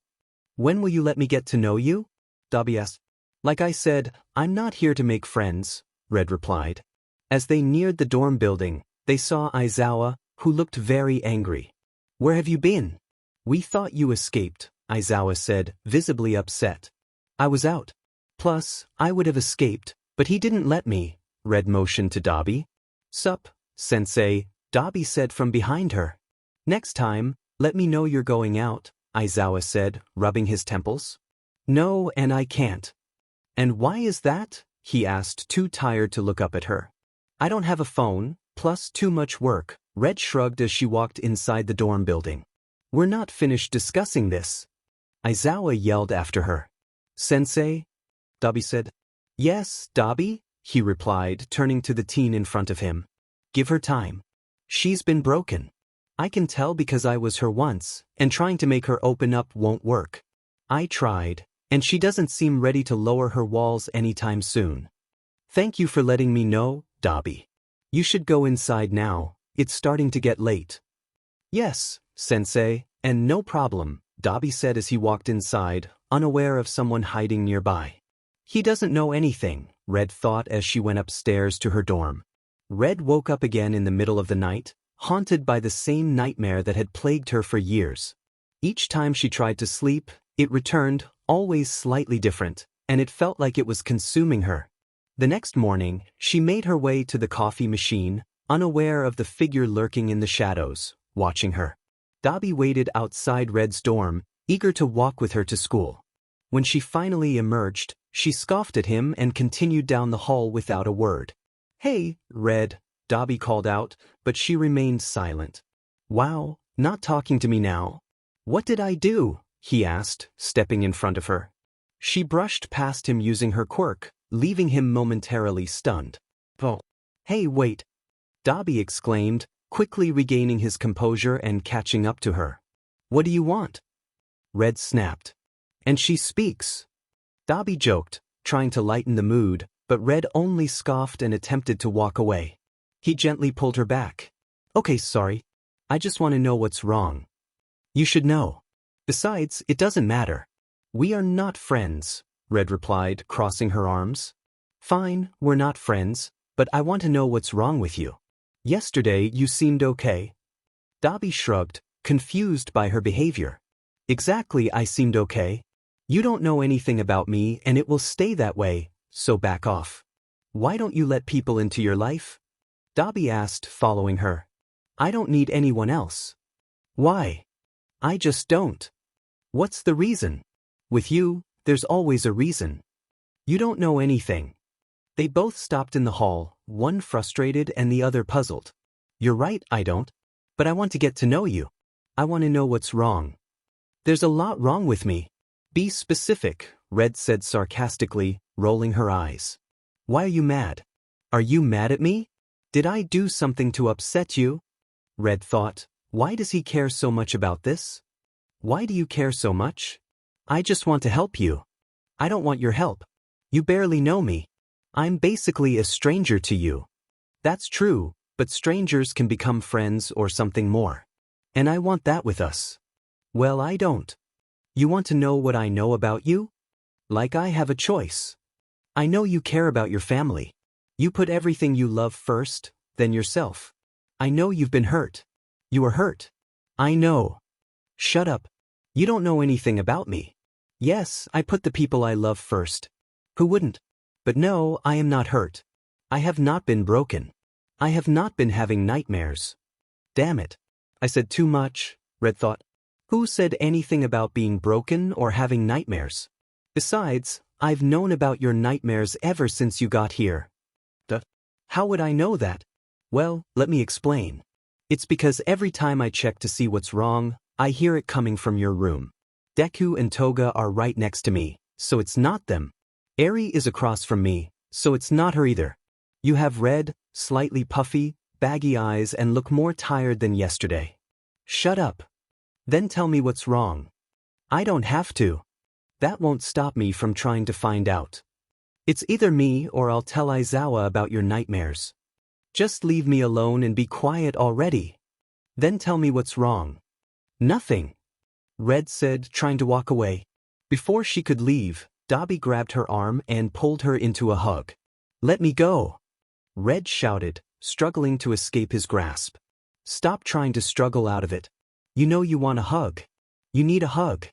"When will you let me get to know you?" Dobby asked. "Like I said, I'm not here to make friends," Red replied. As they neared the dorm building, they saw Aizawa, who looked very angry. "Where have you been?" "We thought you escaped," Aizawa said, visibly upset. "I was out. Plus, I would have escaped, but he didn't let me," Red motioned to Dobby. "Sup, sensei," Dobby said from behind her. "Next time, let me know you're going out," Aizawa said, rubbing his temples. No, and I can't. And why is that? He asked, too tired to look up at her. I don't have a phone, plus too much work, Red shrugged as she walked inside the dorm building. We're not finished discussing this. Aizawa yelled after her. Sensei? Dobby said. Yes, Dobby, he replied, turning to the teen in front of him. Give her time. She's been broken. I can tell because I was her once, and trying to make her open up won't work. I tried, and she doesn't seem ready to lower her walls anytime soon. Thank you for letting me know, Dobby. You should go inside now, it's starting to get late. Yes, Sensei, and no problem, Dobby said as he walked inside, unaware of someone hiding nearby. He doesn't know anything, Red thought as she went upstairs to her dorm. Red woke up again in the middle of the night, haunted by the same nightmare that had plagued her for years. Each time she tried to sleep, it returned, always slightly different, and it felt like it was consuming her. The next morning, she made her way to the coffee machine, unaware of the figure lurking in the shadows, watching her. Dobby waited outside Red's dorm, eager to walk with her to school. When she finally emerged, she scoffed at him and continued down the hall without a word. Hey, Red, Dobby called out, but she remained silent. Wow, not talking to me now? What did I do? He asked, stepping in front of her. She brushed past him using her quirk, leaving him momentarily stunned. Oh. Hey, wait! Dobby exclaimed, quickly regaining his composure and catching up to her. What do you want? Red snapped. And she speaks. Dobby joked, trying to lighten the mood, but Red only scoffed and attempted to walk away. He gently pulled her back. Okay, sorry. I just want to know what's wrong. You should know. Besides, it doesn't matter. We are not friends, Red replied, crossing her arms. Fine, we're not friends, but I want to know what's wrong with you. Yesterday you seemed okay. Dobby shrugged, confused by her behavior. Exactly, I seemed okay. You don't know anything about me and it will stay that way, so back off. Why don't you let people into your life? Dobby asked, following her. I don't need anyone else. Why? I just don't. What's the reason? With you, there's always a reason. You don't know anything. They both stopped in the hall, one frustrated and the other puzzled. You're right, I don't. But I want to get to know you. I want to know what's wrong. There's a lot wrong with me. Be specific, Red said sarcastically, rolling her eyes. Why are you mad? Are you mad at me? Did I do something to upset you? Red thought, why does he care so much about this? Why do you care so much? I just want to help you. I don't want your help. You barely know me. I'm basically a stranger to you. That's true, but strangers can become friends or something more. And I want that with us. Well, I don't. You want to know what I know about you? Like I have a choice. I know you care about your family. You put everything you love first, then yourself. I know you've been hurt. You were hurt. I know. Shut up. You don't know anything about me. Yes, I put the people I love first. Who wouldn't? But no, I am not hurt. I have not been broken. I have not been having nightmares. Damn it. I said too much, Red thought. Who said anything about being broken or having nightmares? Besides, I've known about your nightmares ever since you got here. How would I know that? Well, let me explain. It's because every time I check to see what's wrong, I hear it coming from your room. Deku and Toga are right next to me, so it's not them. Eri is across from me, so it's not her either. You have red, slightly puffy, baggy eyes and look more tired than yesterday. Shut up. Then tell me what's wrong. I don't have to. That won't stop me from trying to find out. It's either me or I'll tell Aizawa about your nightmares. Just leave me alone and be quiet already. Then tell me what's wrong. Nothing. Red said, trying to walk away. Before she could leave, Dobby grabbed her arm and pulled her into a hug. Let me go. Red shouted, struggling to escape his grasp. Stop trying to struggle out of it. You know you want a hug. You need a hug.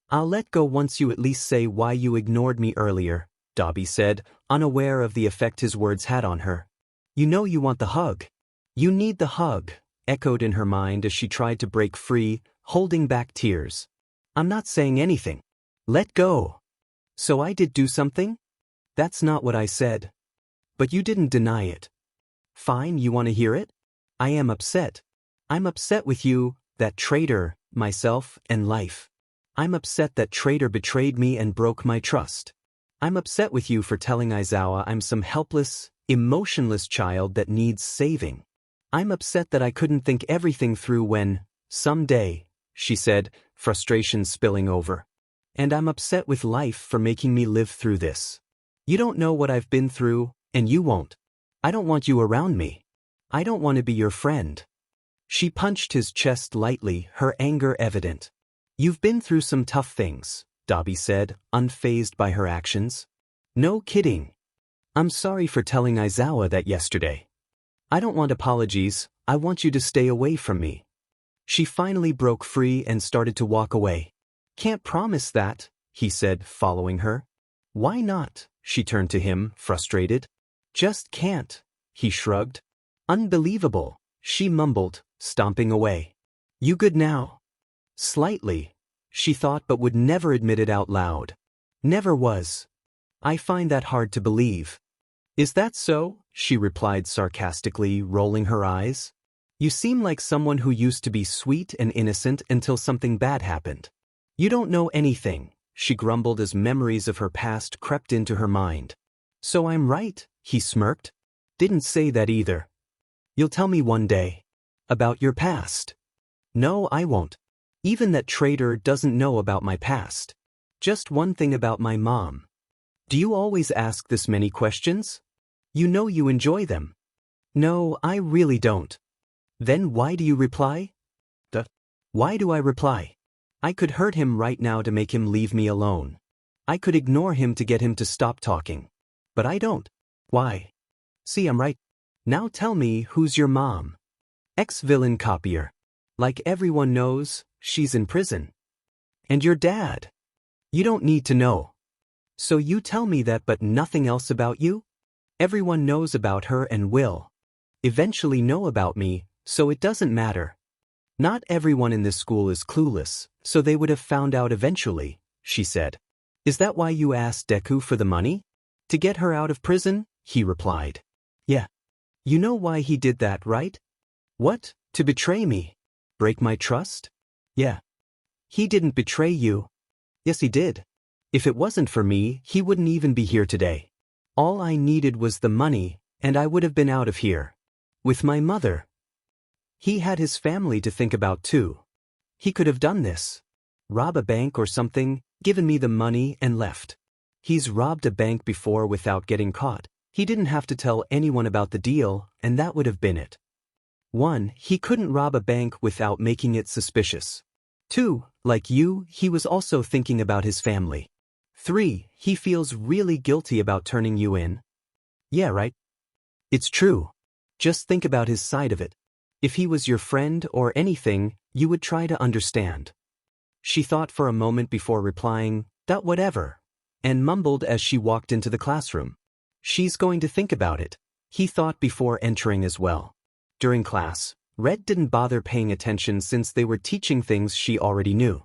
I'll let go once you at least say why you ignored me earlier, Dobby said, unaware of the effect his words had on her. You know you want the hug. You need the hug, echoed in her mind as she tried to break free, holding back tears. I'm not saying anything. Let go. So I did do something? That's not what I said. But you didn't deny it. Fine, you want to hear it? I am upset. I'm upset with you, that traitor, myself, and life. I'm upset that traitor betrayed me and broke my trust. I'm upset with you for telling Aizawa I'm some helpless, emotionless child that needs saving. I'm upset that I couldn't think everything through when, someday, she said, frustration spilling over. And I'm upset with life for making me live through this. You don't know what I've been through, and you won't. I don't want you around me. I don't want to be your friend. She punched his chest lightly, her anger evident. You've been through some tough things, Dobby said, unfazed by her actions. No kidding. I'm sorry for telling Aizawa that yesterday. I don't want apologies, I want you to stay away from me. She finally broke free and started to walk away. Can't promise that, he said, following her. Why not? She turned to him, frustrated. Just can't, he shrugged. Unbelievable, she mumbled, stomping away. You good now? Slightly, she thought but would never admit it out loud. Never was. I find that hard to believe. Is that so? She replied sarcastically, rolling her eyes. You seem like someone who used to be sweet and innocent until something bad happened. You don't know anything, she grumbled as memories of her past crept into her mind. So I'm right, he smirked. Didn't say that either. You'll tell me one day. About your past. No, I won't. Even that traitor doesn't know about my past. Just one thing about my mom. Do you always ask this many questions? You know you enjoy them. No, I really don't. Then why do you reply? Why do I reply? I could hurt him right now to make him leave me alone. I could ignore him to get him to stop talking. But I don't. Why? See, I'm right. Now tell me, who's your mom? Ex-villain copier. Like everyone knows, she's in prison. And your dad? You don't need to know. So you tell me that but nothing else about you? Everyone knows about her and will eventually know about me, so it doesn't matter. Not everyone in this school is clueless, so they would have found out eventually, she said. Is that why you asked Deku for the money? To get her out of prison? He replied. Yeah. You know why he did that, right? What? To betray me? Break my trust? Yeah. He didn't betray you. Yes, he did. If it wasn't for me, he wouldn't even be here today. All I needed was the money, and I would have been out of here. With my mother. He had his family to think about too. He could have done this. Rob a bank or something, given me the money and left. He's robbed a bank before without getting caught. He didn't have to tell anyone about the deal, and that would have been it. 1. He couldn't rob a bank without making it suspicious. 2. Like you, he was also thinking about his family. 3. He feels really guilty about turning you in. Yeah, right? It's true. Just think about his side of it. If he was your friend or anything, you would try to understand. She thought for a moment before replying, whatever, and mumbled as she walked into the classroom. She's going to think about it, he thought before entering as well. During class, Red didn't bother paying attention since they were teaching things she already knew.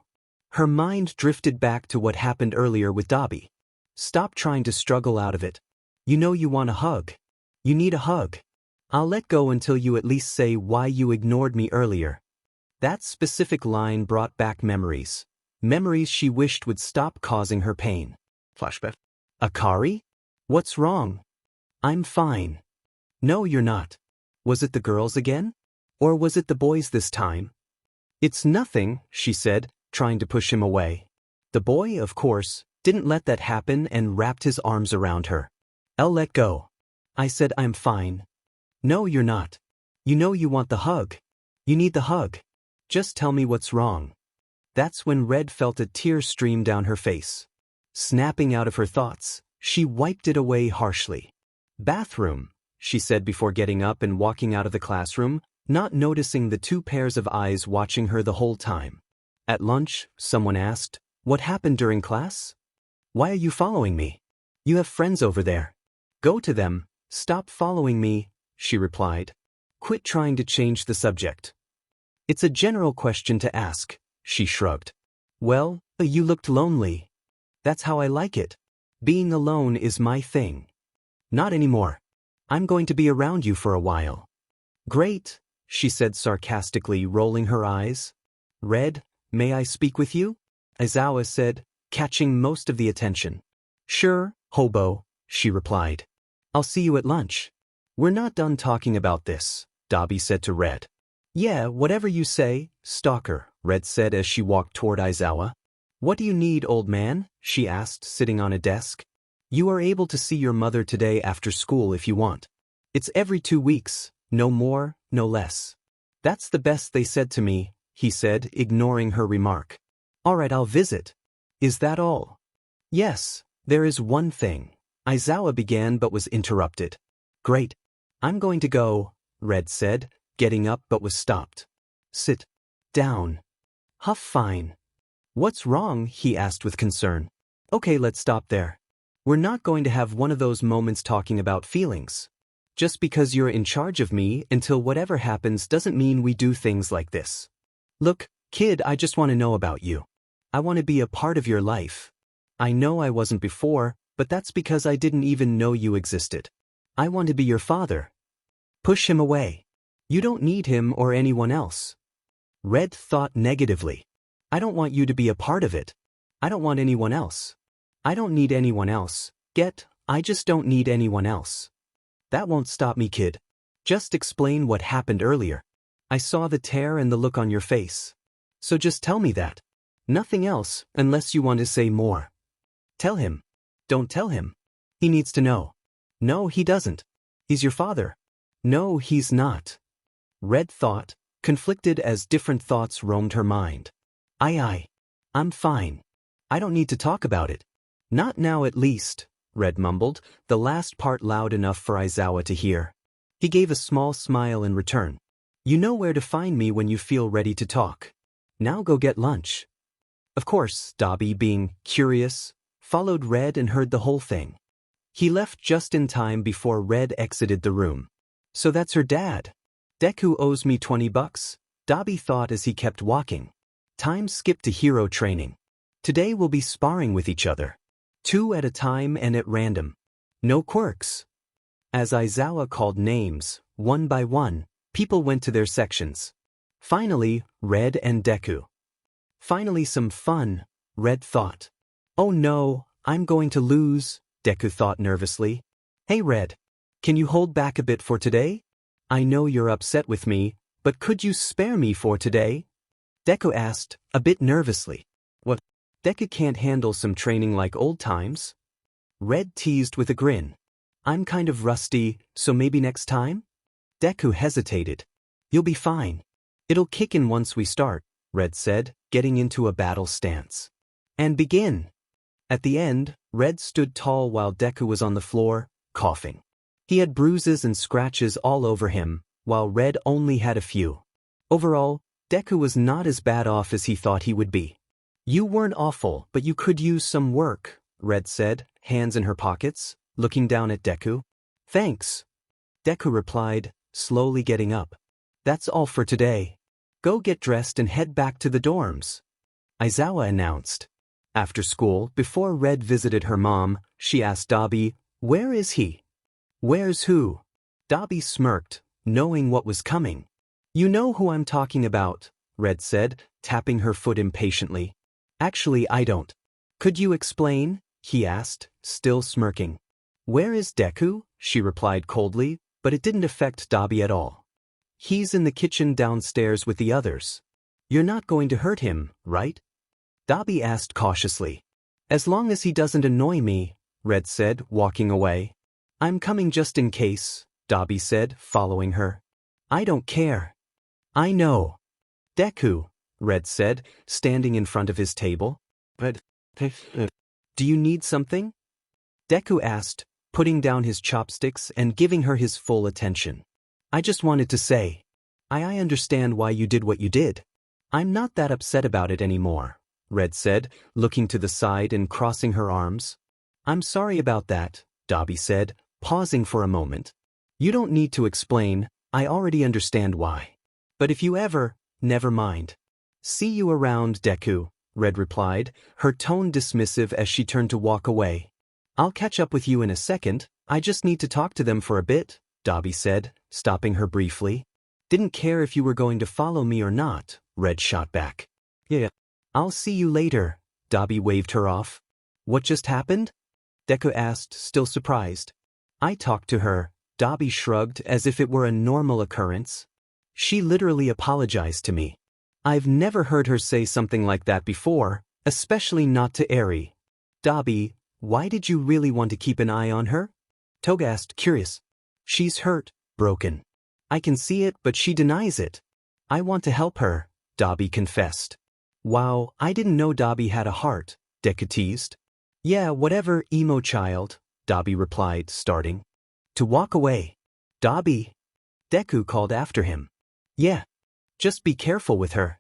Her mind drifted back to what happened earlier with Dobby. Stop trying to struggle out of it. You know you want a hug. You need a hug. I'll let go until you at least say why you ignored me earlier. That specific line brought back memories. Memories she wished would stop causing her pain. Flashback. Akari? What's wrong? I'm fine. No, you're not. Was it the girls again? Or was it the boys this time? It's nothing, she said, trying to push him away. The boy, of course, didn't let that happen and wrapped his arms around her. I'll let go. I said I'm fine. No, you're not. You know you want the hug. You need the hug. Just tell me what's wrong. That's when Red felt a tear stream down her face. Snapping out of her thoughts, she wiped it away harshly. Bathroom, she said before getting up and walking out of the classroom, not noticing the 2 pairs of eyes watching her the whole time. At lunch, someone asked, "What happened during class? Why are you following me? You have friends over there. Go to them. Stop following me," she replied. Quit trying to change the subject. It's a general question to ask, she shrugged. Well, you looked lonely. That's how I like it. Being alone is my thing. Not anymore. I'm going to be around you for a while. Great, she said sarcastically, rolling her eyes. Red, may I speak with you? Aizawa said, catching most of the attention. Sure, hobo, she replied. I'll see you at lunch. We're not done talking about this, Dobby said to Red. Yeah, whatever you say, stalker, Red said as she walked toward Aizawa. What do you need, old man? She asked, sitting on a desk. You are able to see your mother today after school if you want. It's every 2 weeks, no more, no less. That's the best they said to me, he said, ignoring her remark. All right, I'll visit. Is that all? Yes, there is one thing. Aizawa began but was interrupted. Great. I'm going to go, Red said, getting up but was stopped. Sit down. Huff fine. What's wrong? He asked with concern. Okay, let's stop there. We're not going to have one of those moments talking about feelings. Just because you're in charge of me until whatever happens doesn't mean we do things like this. Look, kid, I just want to know about you. I want to be a part of your life. I know I wasn't before, but that's because I didn't even know you existed. I want to be your father. Push him away. You don't need him or anyone else. Red thought negatively. I don't want you to be a part of it. I don't want anyone else. I don't need anyone else. I just don't need anyone else. That won't stop me, kid. Just explain what happened earlier. I saw the tear and the look on your face. So just tell me that. Nothing else, unless you want to say more. Tell him. Don't tell him. He needs to know. No, he doesn't. He's your father. No, he's not. Red thought, conflicted as different thoughts roamed her mind. I'm fine. I don't need to talk about it. Not now at least, Red mumbled, the last part loud enough for Aizawa to hear. He gave a small smile in return. You know where to find me when you feel ready to talk. Now go get lunch. Of course, Dobby, being curious, followed Red and heard the whole thing. He left just in time before Red exited the room. So that's her dad. Deku owes me $20, Dobby thought as he kept walking. Time skipped to hero training. Today we'll be sparring with each other. 2 at a time and at random. No quirks. As Aizawa called names, one by one, people went to their sections. Finally, Red and Deku. Finally some fun, Red thought. Oh no, I'm going to lose, Deku thought nervously. Hey Red, can you hold back a bit for today? I know you're upset with me, but could you spare me for today? Deku asked, a bit nervously. What? Deku can't handle some training like old times? Red teased with a grin. I'm kind of rusty, so maybe next time? Deku hesitated. You'll be fine. It'll kick in once we start, Red said, getting into a battle stance. And begin. At the end, Red stood tall while Deku was on the floor, coughing. He had bruises and scratches all over him, while Red only had a few. Overall, Deku was not as bad off as he thought he would be. You weren't awful, but you could use some work, Red said, hands in her pockets, looking down at Deku. Thanks. Deku replied, slowly getting up. That's all for today. Go get dressed and head back to the dorms. Aizawa announced. After school, before Red visited her mom, she asked Dobby, where is he? Where's who? Dobby smirked, knowing what was coming. You know who I'm talking about, Red said, tapping her foot impatiently. Actually, I don't. Could you explain? He asked, still smirking. Where is Deku? She replied coldly, but it didn't affect Dobby at all. He's in the kitchen downstairs with the others. You're not going to hurt him, right? Dobby asked cautiously. As long as he doesn't annoy me, Red said, walking away. I'm coming just in case, Dobby said, following her. I don't care. I know. Deku, Red said, standing in front of his table. But, do you need something? Deku asked, putting down his chopsticks and giving her his full attention. I just wanted to say, I understand why you did what you did. I'm not that upset about it anymore, Red said, looking to the side and crossing her arms. I'm sorry about that, Dobby said, pausing for a moment. You don't need to explain, I already understand why. But if you ever, never mind. See you around, Deku, Red replied, her tone dismissive as she turned to walk away. I'll catch up with you in a second, I just need to talk to them for a bit, Dobby said, stopping her briefly. Didn't care if you were going to follow me or not, Red shot back. Yeah. I'll see you later, Dobby waved her off. What just happened? Deku asked, still surprised. I talked to her, Dobby shrugged as if it were a normal occurrence. She literally apologized to me. I've never heard her say something like that before, especially not to Eri. Dobby, why did you really want to keep an eye on her? Toga asked, curious. She's hurt, broken. I can see it, but she denies it. I want to help her, Dobby confessed. Wow, I didn't know Dobby had a heart, Deku teased. Yeah, whatever, emo child, Dobby replied, starting to walk away. Dobby. Deku called after him. Yeah. Just be careful with her.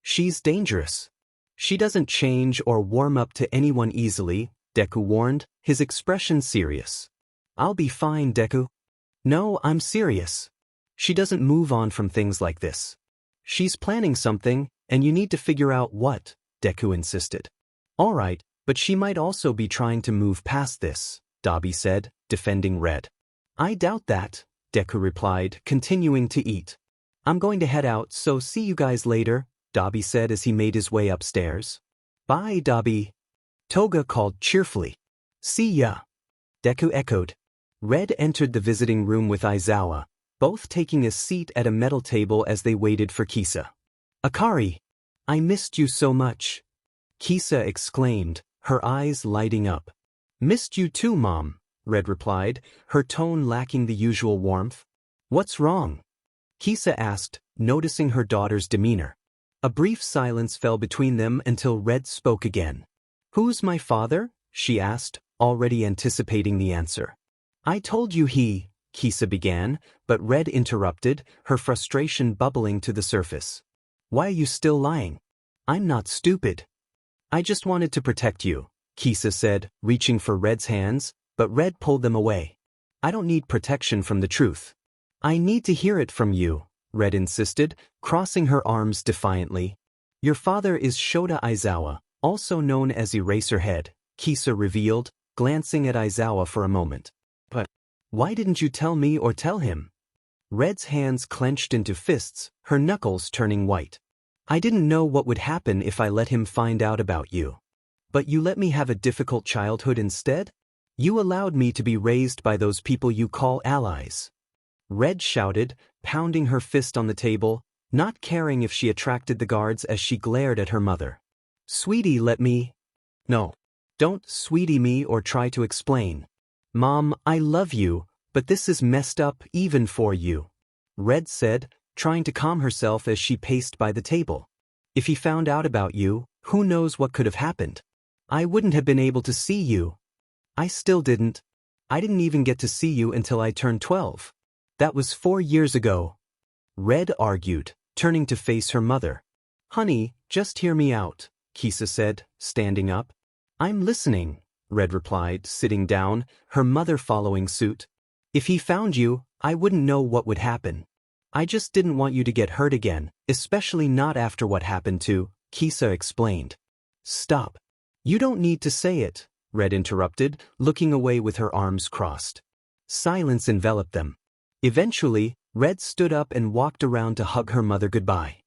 She's dangerous. She doesn't change or warm up to anyone easily, Deku warned, his expression serious. I'll be fine, Deku. No, I'm serious. She doesn't move on from things like this. She's planning something, and you need to figure out what, Deku insisted. All right, but she might also be trying to move past this, Dobby said, defending Red. I doubt that, Deku replied, continuing to eat. I'm going to head out, so see you guys later, Dobby said as he made his way upstairs. Bye, Dobby. Toga called cheerfully. See ya. Deku echoed. Red entered the visiting room with Aizawa, both taking a seat at a metal table as they waited for Kisa. Akari, I missed you so much, Kisa exclaimed, her eyes lighting up. Missed you too, Mom, Red replied, her tone lacking the usual warmth. What's wrong? Kisa asked, noticing her daughter's demeanor. A brief silence fell between them until Red spoke again. Who's my father? She asked, already anticipating the answer. I told you Kisa began, but Red interrupted, her frustration bubbling to the surface. Why are you still lying? I'm not stupid. I just wanted to protect you, Kisa said, reaching for Red's hands, but Red pulled them away. I don't need protection from the truth. I need to hear it from you, Red insisted, crossing her arms defiantly. Your father is Shota Aizawa, also known as Eraserhead, Kisa revealed, glancing at Aizawa for a moment. But why didn't you tell me or tell him? Red's hands clenched into fists, her knuckles turning white. I didn't know what would happen if I let him find out about you. But you let me have a difficult childhood instead? You allowed me to be raised by those people you call allies. Red shouted, pounding her fist on the table, not caring if she attracted the guards as she glared at her mother. Sweetie, let me. No. Don't sweetie me or try to explain. Mom, I love you, but this is messed up even for you, Red said, trying to calm herself as she paced by the table. If he found out about you, who knows what could have happened? I wouldn't have been able to see you. I still didn't. I didn't even get to see you until I turned 12. That was 4 years ago. Red argued, turning to face her mother. Honey, just hear me out, Kisa said, standing up. I'm listening, Red replied, sitting down, her mother following suit. If he found you, I wouldn't know what would happen. I just didn't want you to get hurt again, especially not after what happened to, Kisa explained. Stop. You don't need to say it, Red interrupted, looking away with her arms crossed. Silence enveloped them. Eventually, Red stood up and walked around to hug her mother goodbye.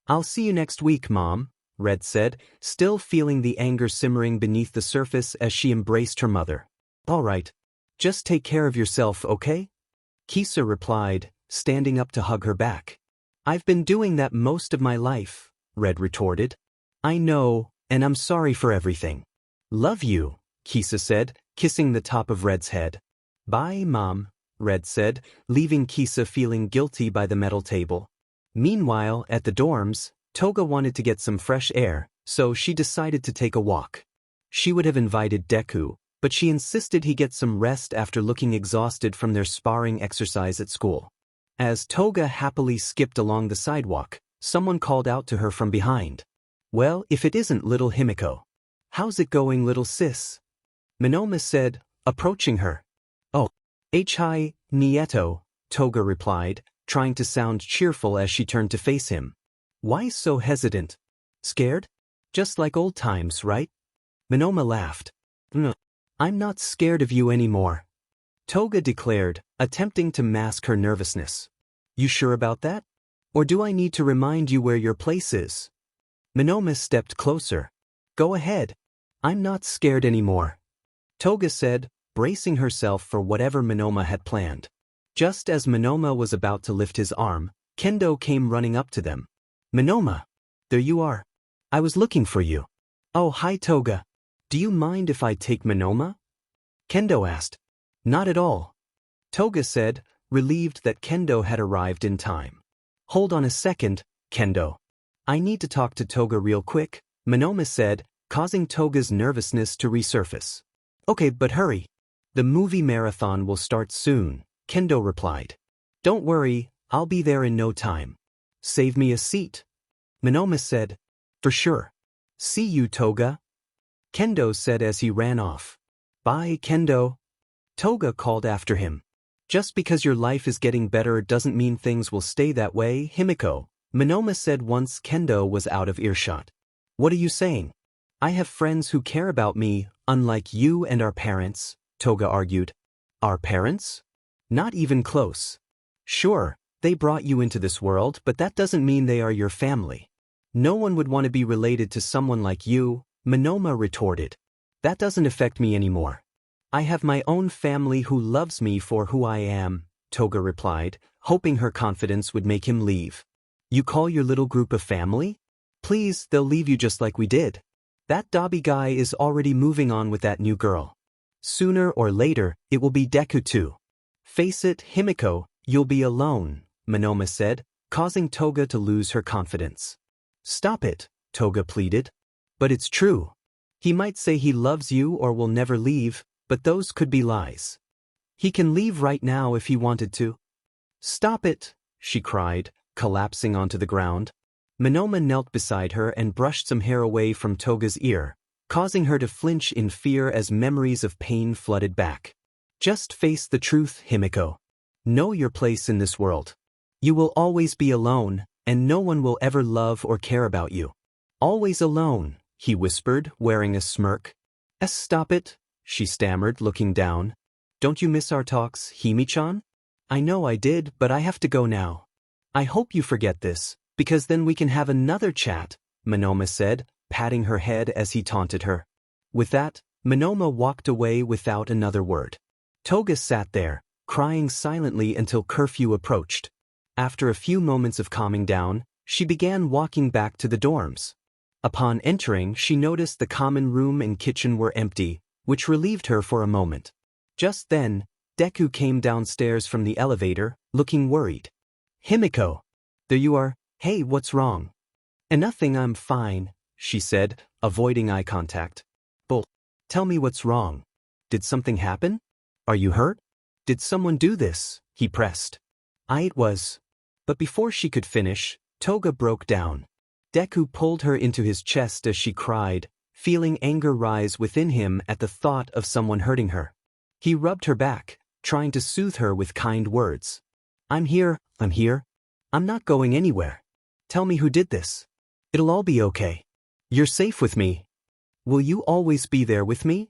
I'll see you next week, Mom, Red said, still feeling the anger simmering beneath the surface as she embraced her mother. All right. Just take care of yourself, okay? Kisa replied, standing up to hug her back. I've been doing that most of my life, Red retorted. I know, and I'm sorry for everything. Love you, Kisa said, kissing the top of Red's head. Bye, Mom, Red said, leaving Kisa feeling guilty by the metal table. Meanwhile, at the dorms, Toga wanted to get some fresh air, so she decided to take a walk. She would have invited Deku, but she insisted he get some rest after looking exhausted from their sparring exercise at school. As Toga happily skipped along the sidewalk, someone called out to her from behind. Well, if it isn't little Himiko. How's it going, little sis? Manoma said, approaching her. Oh, hi, Nieto, Toga replied, trying to sound cheerful as she turned to face him. Why so hesitant? Scared? Just like old times, right? Manoma laughed. No. I'm not scared of you anymore, Toga declared, attempting to mask her nervousness. You sure about that? Or do I need to remind you where your place is? Manoma stepped closer. Go ahead. I'm not scared anymore, Toga said, bracing herself for whatever Manoma had planned. Just as Manoma was about to lift his arm, Kendo came running up to them. Manoma! There you are. I was looking for you. Oh, hi Toga. Do you mind if I take Manoma? Kendo asked. Not at all, Toga said, relieved that Kendo had arrived in time. Hold on a second, Kendo. I need to talk to Toga real quick, Manoma said, causing Toga's nervousness to resurface. Okay, but hurry. The movie marathon will start soon, Kendo replied. Don't worry, I'll be there in no time. Save me a seat, Manoma said. For sure. See you, Toga, Kendo said as he ran off. Bye, Kendo, Toga called after him. Just because your life is getting better doesn't mean things will stay that way, Himiko, Manoma said once Kendo was out of earshot. What are you saying? I have friends who care about me, unlike you and our parents, Toga argued. Our parents? Not even close. Sure, they brought you into this world, but that doesn't mean they are your family. No one would want to be related to someone like you, Manoma retorted. That doesn't affect me anymore. I have my own family who loves me for who I am, Toga replied, hoping her confidence would make him leave. You call your little group a family? Please, they'll leave you just like we did. That Dobby guy is already moving on with that new girl. Sooner or later, it will be Deku too. Face it, Himiko, you'll be alone, Manoma said, causing Toga to lose her confidence. Stop it, Toga pleaded. But it's true. He might say he loves you or will never leave, but those could be lies. He can leave right now if he wanted to. Stop it, she cried, collapsing onto the ground. Manoma knelt beside her and brushed some hair away from Toga's ear, causing her to flinch in fear as memories of pain flooded back. Just face the truth, Himiko. Know your place in this world. You will always be alone, and no one will ever love or care about you. Always alone, he whispered, wearing a smirk. Stop it, she stammered, looking down. Don't you miss our talks, Himi-chan? I know I did, but I have to go now. I hope you forget this, because then we can have another chat, Manoma said, patting her head as he taunted her. With that, Manoma walked away without another word. Toga sat there, crying silently until curfew approached. After a few moments of calming down, she began walking back to the dorms. Upon entering, she noticed the common room and kitchen were empty, which relieved her for a moment. Just then, Deku came downstairs from the elevator, looking worried. Himiko! There you are. Hey, what's wrong? Nothing, I'm fine, she said, avoiding eye contact. Bull. Tell me what's wrong. Did something happen? Are you hurt? Did someone do this? He pressed. It was. But before she could finish, Toga broke down. Deku pulled her into his chest as she cried, feeling anger rise within him at the thought of someone hurting her. He rubbed her back, trying to soothe her with kind words. I'm here. I'm not going anywhere. Tell me who did this. It'll all be okay. You're safe with me. Will you always be there with me?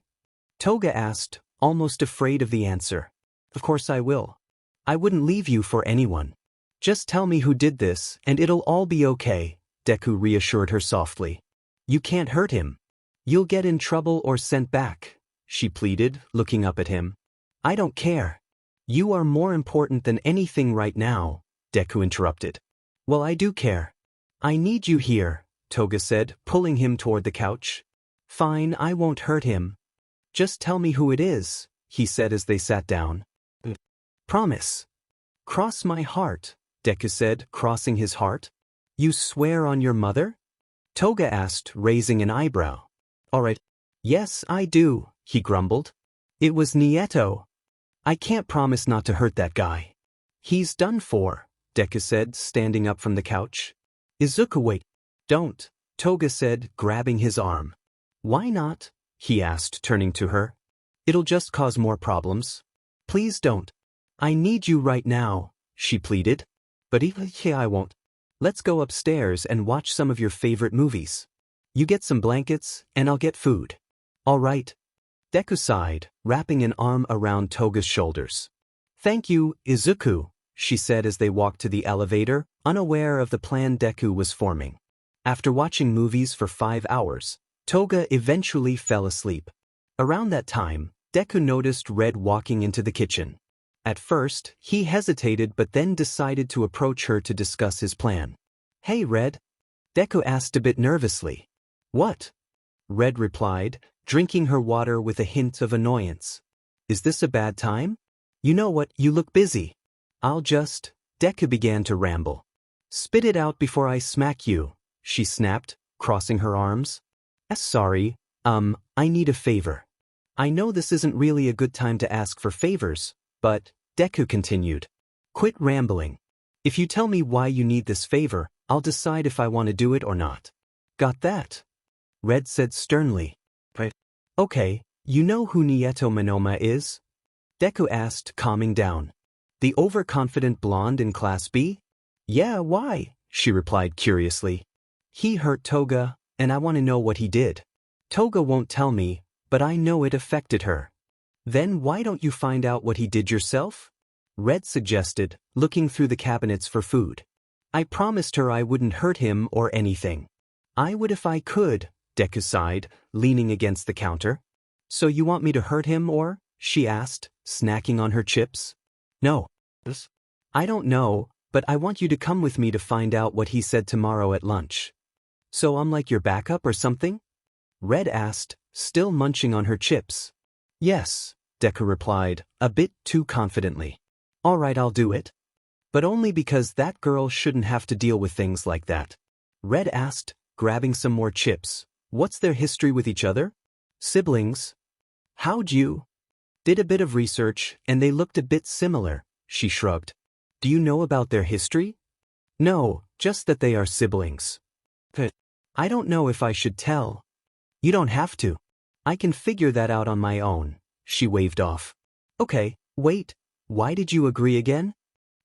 Toga asked, almost afraid of the answer. Of course I will. I wouldn't leave you for anyone. Just tell me who did this, and it'll all be okay, Deku reassured her softly. You can't hurt him. You'll get in trouble or sent back, she pleaded, looking up at him. I don't care. You are more important than anything right now, Deku interrupted. Well, I do care. I need you here, Toga said, pulling him toward the couch. Fine, I won't hurt him. Just tell me who it is, he said as they sat down. Promise. Cross my heart, Deku said, crossing his heart. You swear on your mother? Toga asked, raising an eyebrow. All right. Yes, I do, he grumbled. It was Nieto. I can't promise not to hurt that guy. He's done for, Deku said, standing up from the couch. Izuku, wait. Don't, Toga said, grabbing his arm. Why not? He asked, turning to her. It'll just cause more problems. Please don't. I need you right now, she pleaded. But even I won't. Let's go upstairs and watch some of your favorite movies. You get some blankets, and I'll get food. All right. Deku sighed, wrapping an arm around Toga's shoulders. Thank you, Izuku, she said as they walked to the elevator, unaware of the plan Deku was forming. After watching movies for 5 hours, Toga eventually fell asleep. Around that time, Deku noticed Red walking into the kitchen. At first, he hesitated but then decided to approach her to discuss his plan. Hey Red? Deku asked a bit nervously. What? Red replied, drinking her water with a hint of annoyance. Is this a bad time? You know what, you look busy. Deku began to ramble. Spit it out before I smack you, she snapped, crossing her arms. Sorry, I need a favor. I know this isn't really a good time to ask for favors, but, Deku continued. Quit rambling. If you tell me why you need this favor, I'll decide if I want to do it or not. Got that? Red said sternly. Okay, you know who Nieto Manoma is? Deku asked, calming down. The overconfident blonde in Class B? Yeah, why? She replied curiously. He hurt Toga, and I want to know what he did. Toga won't tell me, but I know it affected her. Then why don't you find out what he did yourself? Red suggested, looking through the cabinets for food. I promised her I wouldn't hurt him or anything. I would if I could, Deku sighed, leaning against the counter. So you want me to hurt him or? She asked, snacking on her chips. No. I don't know, but I want you to come with me to find out what he said tomorrow at lunch. So I'm like your backup or something? Red asked, still munching on her chips. Yes, Deku replied, a bit too confidently. All right, I'll do it. But only because that girl shouldn't have to deal with things like that. Red asked, grabbing some more chips. What's their history with each other? Siblings. How'd you? Did a bit of research, and they looked a bit similar, she shrugged. Do you know about their history? No, just that they are siblings. I don't know if I should tell. You don't have to. I can figure that out on my own, she waved off. Okay, wait, why did you agree again?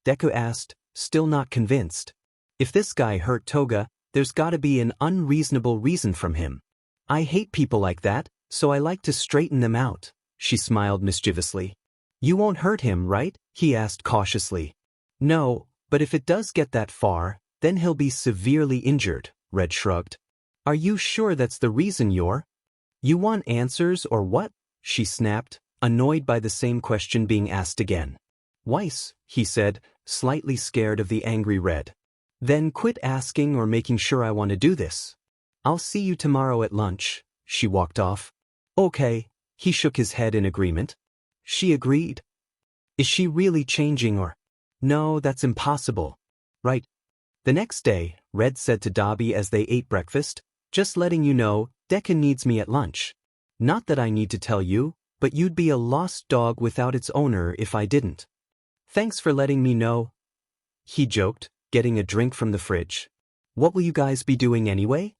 Deku asked, still not convinced. If this guy hurt Toga, there's gotta be an unreasonable reason from him. I hate people like that, so I like to straighten them out, she smiled mischievously. You won't hurt him, right? He asked cautiously. No, but if it does get that far, then he'll be severely injured, Red shrugged. Are you sure that's the reason you're? You want answers or what? She snapped, annoyed by the same question being asked again. Weiss, he said, slightly scared of the angry Red. Then quit asking or making sure I want to do this. I'll see you tomorrow at lunch, she walked off. Okay, he shook his head in agreement. She agreed. Is she really changing or? No, that's impossible. Right. The next day, Red said to Dobby as they ate breakfast, just letting you know, Deku needs me at lunch. Not that I need to tell you, but you'd be a lost dog without its owner if I didn't. Thanks for letting me know. He joked, getting a drink from the fridge. What will you guys be doing anyway?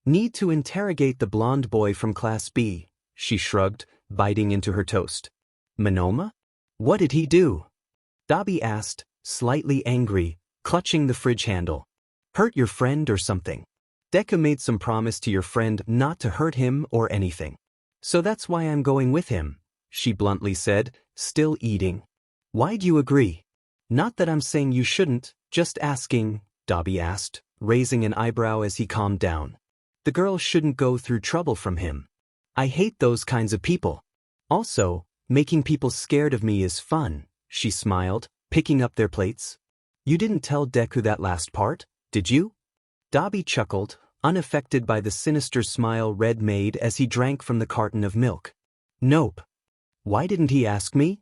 Need to interrogate the blonde boy from Class B, she shrugged, biting into her toast. Manoma? What did he do? Dobby asked, slightly angry, clutching the fridge handle. Hurt your friend or something? Deku made some promise to your friend not to hurt him or anything. So that's why I'm going with him, she bluntly said, still eating. Why'd you agree? Not that I'm saying you shouldn't, just asking, Dobby asked, raising an eyebrow as he calmed down. The girl shouldn't go through trouble from him. I hate those kinds of people. Also, making people scared of me is fun, she smiled, picking up their plates. You didn't tell Deku that last part, did you? Dobby chuckled, unaffected by the sinister smile Red made as he drank from the carton of milk. Nope. Why didn't he ask me?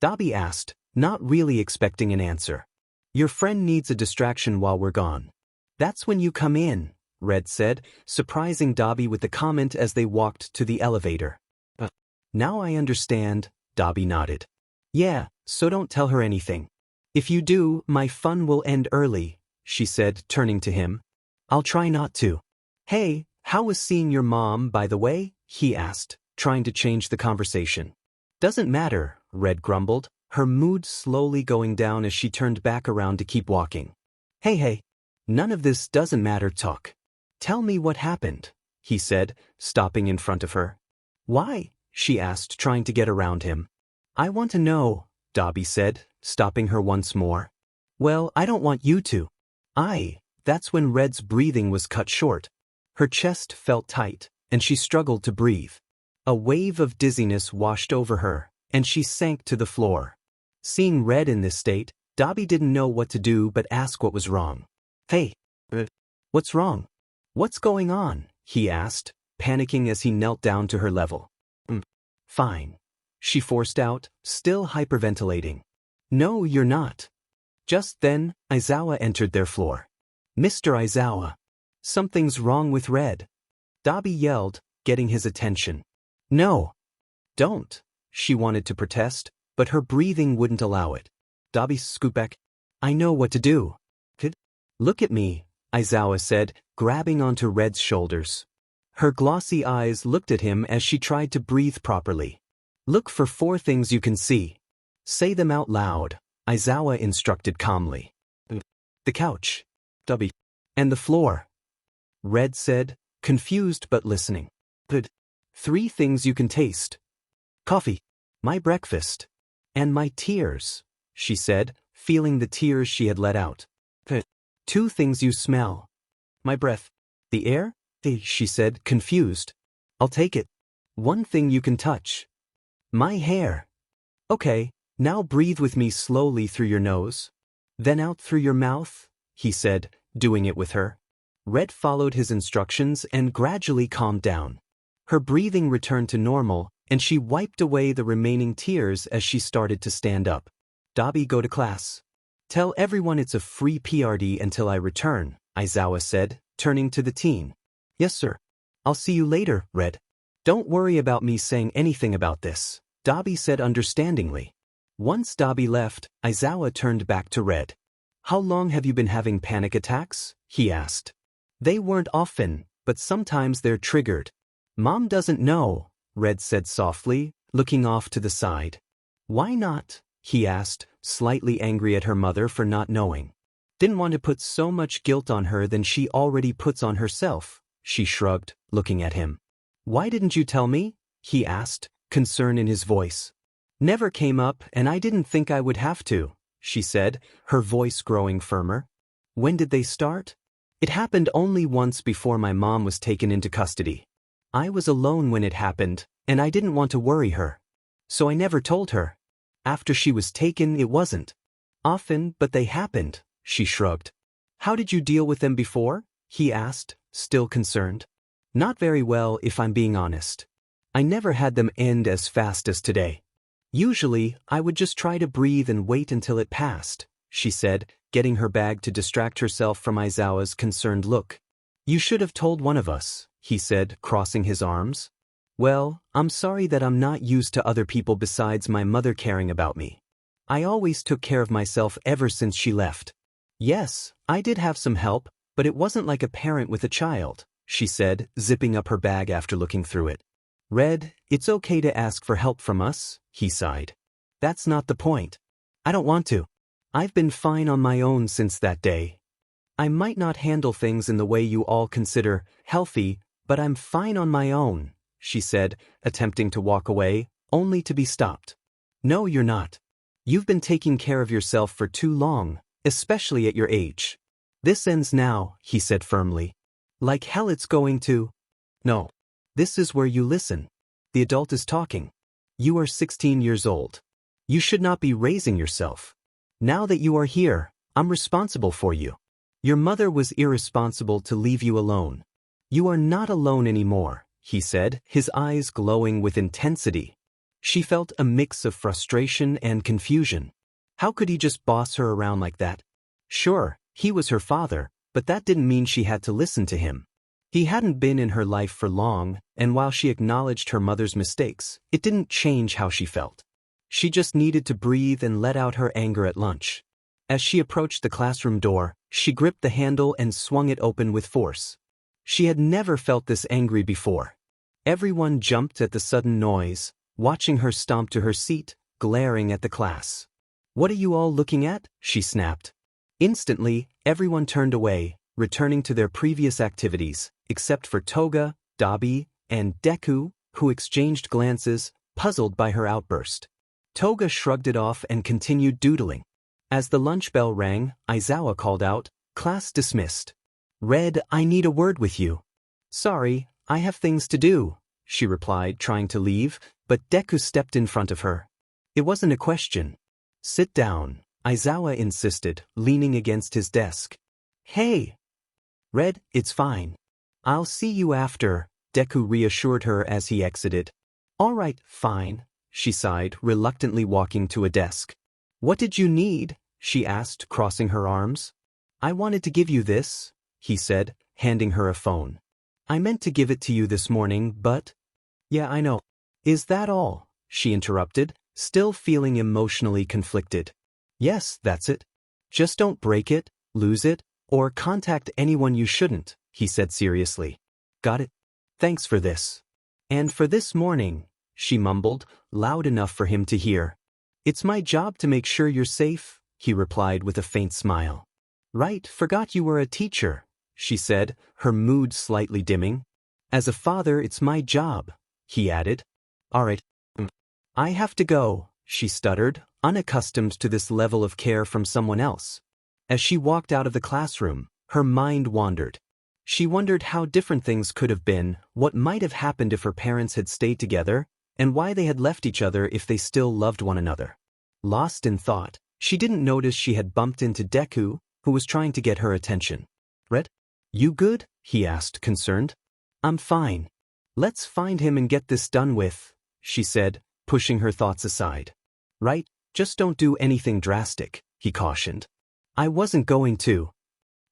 Dobby asked, not really expecting an answer. Your friend needs a distraction while we're gone. That's when you come in, Red said, surprising Dobby with the comment as they walked to the elevator. Now I understand, Dobby nodded. Yeah, so don't tell her anything. If you do, my fun will end early, she said, turning to him. I'll try not to. Hey, how was seeing your mom, by the way? He asked, trying to change the conversation. Doesn't matter, Red grumbled, her mood slowly going down as she turned back around to keep walking. Hey, none of this doesn't matter talk. Tell me what happened, he said, stopping in front of her. Why? she asked, trying to get around him. I want to know, Dobby said, stopping her once more. Well, I don't want you to. That's when Red's breathing was cut short. Her chest felt tight, and she struggled to breathe. A wave of dizziness washed over her, and she sank to the floor. Seeing Red in this state, Dobby didn't know what to do but ask what was wrong. Hey, what's wrong? What's going on? He asked, panicking as he knelt down to her level. Fine, she forced out, still hyperventilating. No, you're not. Just then, Aizawa entered their floor. Mr. Aizawa. Something's wrong with Red. Dobby yelled, getting his attention. No. Don't, she wanted to protest, but her breathing wouldn't allow it. Dobby scooped back. I know what to do. Look at me, Aizawa said, grabbing onto Red's shoulders. Her glossy eyes looked at him as she tried to breathe properly. Look for 4 things you can see. Say them out loud, Aizawa instructed calmly. The couch. Dobby. And the floor. Red said, confused but listening. 3 things you can taste. Coffee. My breakfast. And my tears, she said, feeling the tears she had let out. 2 things you smell. My breath. The air? She said, confused. I'll take it. 1 thing you can touch. My hair. Okay, now breathe with me slowly through your nose. Then out through your mouth, he said, doing it with her. Red followed his instructions and gradually calmed down. Her breathing returned to normal, and she wiped away the remaining tears as she started to stand up. Dobby, go to class. Tell everyone it's a free PRD until I return, Aizawa said, turning to the teen. Yes, sir. I'll see you later, Red. Don't worry about me saying anything about this, Dobby said understandingly. Once Dobby left, Aizawa turned back to Red. How long have you been having panic attacks? He asked. They weren't often, but sometimes they're triggered. Mom doesn't know, Red said softly, looking off to the side. Why not? He asked, slightly angry at her mother for not knowing. Didn't want to put so much guilt on her than she already puts on herself, she shrugged, looking at him. Why didn't you tell me? He asked, concern in his voice. Never came up and I didn't think I would have to, she said, her voice growing firmer. When did they start? It happened only once before my mom was taken into custody. I was alone when it happened, and I didn't want to worry her. So I never told her. After she was taken, it wasn't often, but they happened, she shrugged. How did you deal with them before? He asked, still concerned. Not very well, if I'm being honest. I never had them end as fast as today. Usually, I would just try to breathe and wait until it passed, she said, getting her bag to distract herself from Aizawa's concerned look. You should have told one of us, he said, crossing his arms. Well, I'm sorry that I'm not used to other people besides my mother caring about me. I always took care of myself ever since she left. Yes, I did have some help, but it wasn't like a parent with a child, she said, zipping up her bag after looking through it. Red, it's okay to ask for help from us, he sighed. That's not the point. I don't want to. I've been fine on my own since that day. I might not handle things in the way you all consider healthy, but I'm fine on my own, she said, attempting to walk away, only to be stopped. No, you're not. You've been taking care of yourself for too long, especially at your age. This ends now, he said firmly. Like hell it's going to. No. This is where you listen. The adult is talking. You are 16 years old. You should not be raising yourself. Now that you are here, I'm responsible for you. Your mother was irresponsible to leave you alone. You are not alone anymore, he said, his eyes glowing with intensity. She felt a mix of frustration and confusion. How could he just boss her around like that? Sure, he was her father, but that didn't mean she had to listen to him. He hadn't been in her life for long, and while she acknowledged her mother's mistakes, it didn't change how she felt. She just needed to breathe and let out her anger at lunch. As she approached the classroom door, she gripped the handle and swung it open with force. She had never felt this angry before. Everyone jumped at the sudden noise, watching her stomp to her seat, glaring at the class. What are you all looking at? She snapped. Instantly, everyone turned away, returning to their previous activities, except for Toga, Dobby, and Deku, who exchanged glances, puzzled by her outburst. Toga shrugged it off and continued doodling. As the lunch bell rang, Aizawa called out, "Class dismissed." "Red, I need a word with you." "Sorry, I have things to do," she replied, trying to leave, but Deku stepped in front of her. "It wasn't a question." "Sit down," Aizawa insisted, leaning against his desk. "Hey!" "Red, it's fine. I'll see you after," Deku reassured her as he exited. "All right, fine," she sighed, reluctantly walking to a desk. "What did you need?" she asked, crossing her arms. "I wanted to give you this," he said, handing her a phone. "I meant to give it to you this morning, but—" "Yeah, I know. Is that all?" she interrupted, still feeling emotionally conflicted. "Yes, that's it. Just don't break it, lose it, or contact anyone you shouldn't," he said seriously. "Got it? Thanks for this." "And for this morning," she mumbled, loud enough for him to hear. "It's my job to make sure you're safe," he replied with a faint smile. "Right, forgot you were a teacher," she said, her mood slightly dimming. "As a father, it's my job," he added. "All right. I have to go," she stuttered, unaccustomed to this level of care from someone else. As she walked out of the classroom, her mind wandered. She wondered how different things could have been, what might have happened if her parents had stayed together, and why they had left each other if they still loved one another. Lost in thought, she didn't notice she had bumped into Deku, who was trying to get her attention. "Red? You good?" he asked, concerned. "I'm fine. Let's find him and get this done with," she said, pushing her thoughts aside. "Right, just don't do anything drastic," he cautioned. "I wasn't going to."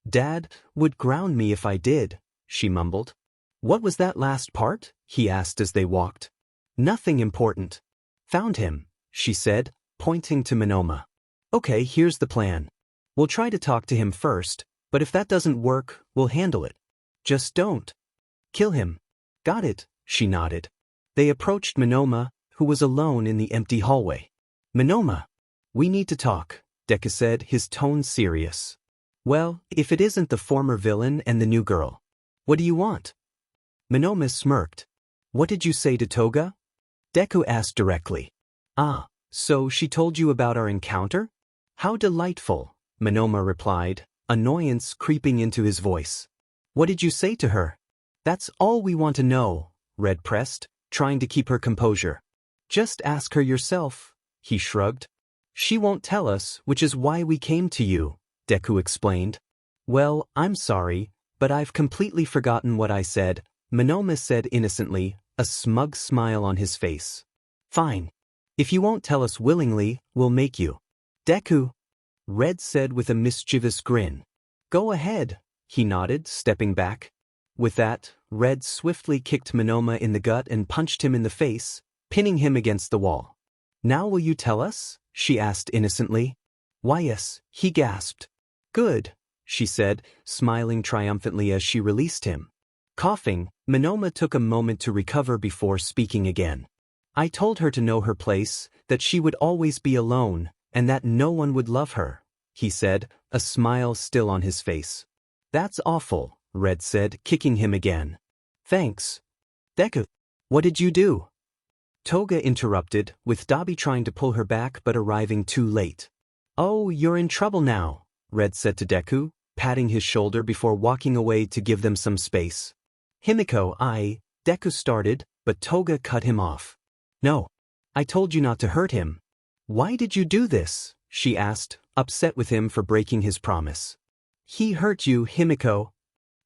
"Dad would ground me if I did," she mumbled. "What was that last part?" he asked as they walked. "Nothing important. Found him," she said, pointing to Manoma. "Okay, here's the plan. We'll try to talk to him first, but if that doesn't work, we'll handle it. Just don't kill him." "Got it," she nodded. They approached Manoma, who was alone in the empty hallway. "Manoma, we need to talk," Deku said, his tone serious. "Well, if it isn't the former villain and the new girl. What do you want?" Manoma smirked. "What did you say to Toga?" Deku asked directly. "Ah, so she told you about our encounter? How delightful," Manoma replied, annoyance creeping into his voice. "What did you say to her?" "That's all we want to know," Red pressed, trying to keep her composure. "Just ask her yourself," he shrugged. "She won't tell us, which is why we came to you," Deku explained. "Well, I'm sorry, but I've completely forgotten what I said," Manoma said innocently, a smug smile on his face. "Fine. If you won't tell us willingly, we'll make you." "Deku," Red said with a mischievous grin. "Go ahead," he nodded, stepping back. With that, Red swiftly kicked Manoma in the gut and punched him in the face, pinning him against the wall. "Now will you tell us?" she asked innocently. "Why yes," he gasped. "Good," she said, smiling triumphantly as she released him. Coughing, Manoma took a moment to recover before speaking again. "I told her to know her place, that she would always be alone, and that no one would love her," he said, a smile still on his face. "That's awful," Red said, kicking him again. "Thanks." "Deku, what did you do?" Toga interrupted, with Dobby trying to pull her back but arriving too late. "Oh, you're in trouble now," Red said to Deku, patting his shoulder before walking away to give them some space. Deku started, but Toga cut him off. "No. I told you not to hurt him." "Why did you do this?" she asked, upset with him for breaking his promise. "He hurt you, Himiko."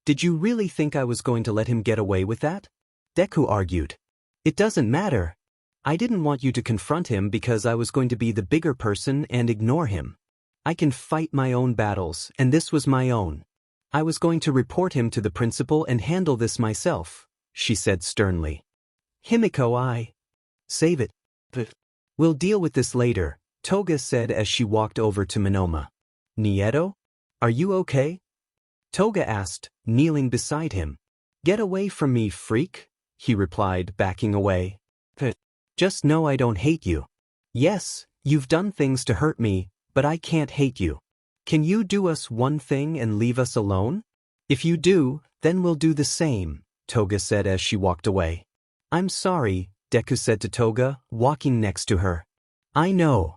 "Did you really think I was going to let him get away with that?" Deku argued. "It doesn't matter. I didn't want you to confront him because I was going to be the bigger person and ignore him. I can fight my own battles, and this was my own. I was going to report him to the principal and handle this myself," she said sternly. "Himiko, save it. We'll deal with this later," Toga said as she walked over to Manoma. "Nieto? Are you okay?" Toga asked, kneeling beside him. "Get away from me, freak," he replied, backing away. "Just know I don't hate you. Yes, you've done things to hurt me, but I can't hate you. Can you do us one thing and leave us alone? If you do, then we'll do the same," Toga said as she walked away. I'm sorry, Deku said to Toga, walking next to her. I know.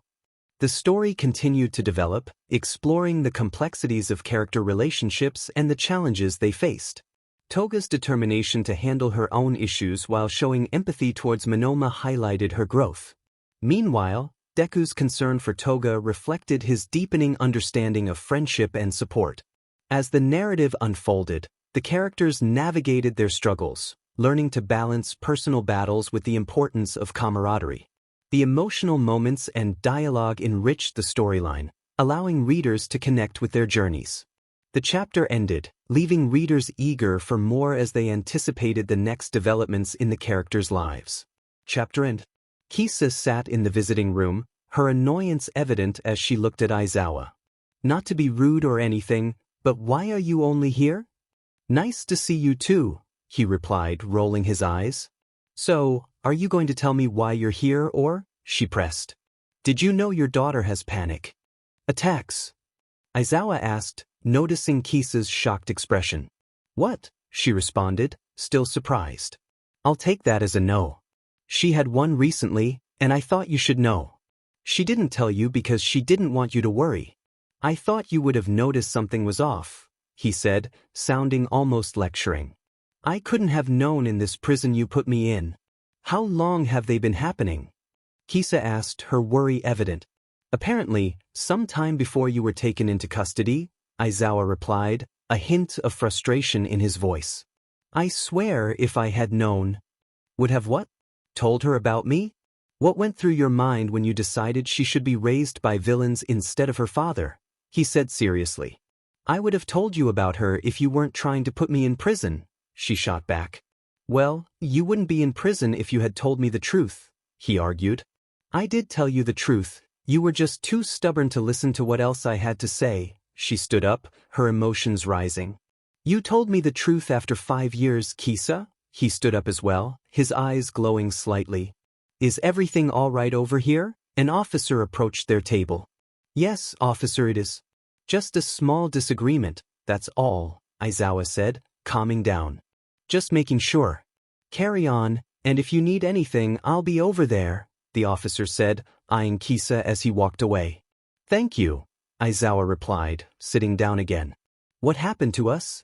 The story continued to develop, exploring the complexities of character relationships and the challenges they faced. Toga's determination to handle her own issues while showing empathy towards Manoma highlighted her growth. Meanwhile, Deku's concern for Toga reflected his deepening understanding of friendship and support. As the narrative unfolded, the characters navigated their struggles, learning to balance personal battles with the importance of camaraderie. The emotional moments and dialogue enriched the storyline, allowing readers to connect with their journeys. The chapter ended, leaving readers eager for more as they anticipated the next developments in the characters' lives. Chapter end. Kisa sat in the visiting room, her annoyance evident as she looked at Aizawa. Not to be rude or anything, but why are you only here? Nice to see you too, he replied, rolling his eyes. So, are you going to tell me why you're here or? She pressed. Did you know your daughter has panic attacks? Aizawa asked, noticing Kisa's shocked expression. What? She responded, still surprised. I'll take that as a no. She had one recently, and I thought you should know. She didn't tell you because she didn't want you to worry. I thought you would have noticed something was off, he said, sounding almost lecturing. I couldn't have known in this prison you put me in. How long have they been happening? Kisa asked, her worry evident. Apparently, some time before you were taken into custody, Aizawa replied, a hint of frustration in his voice. I swear if I had known. Would have what? Told her about me? What went through your mind when you decided she should be raised by villains instead of her father? He said seriously. I would have told you about her if you weren't trying to put me in prison, she shot back. Well, you wouldn't be in prison if you had told me the truth, he argued. I did tell you the truth, you were just too stubborn to listen to what else I had to say, she stood up, her emotions rising. You told me the truth after 5 years, Kisa? He stood up as well, his eyes glowing slightly. Is everything all right over here? An officer approached their table. Yes, officer, it is. Just a small disagreement, that's all, Aizawa said, calming down. Just making sure. Carry on, and if you need anything, I'll be over there, the officer said, eyeing Kisa as he walked away. Thank you, Aizawa replied, sitting down again. What happened to us?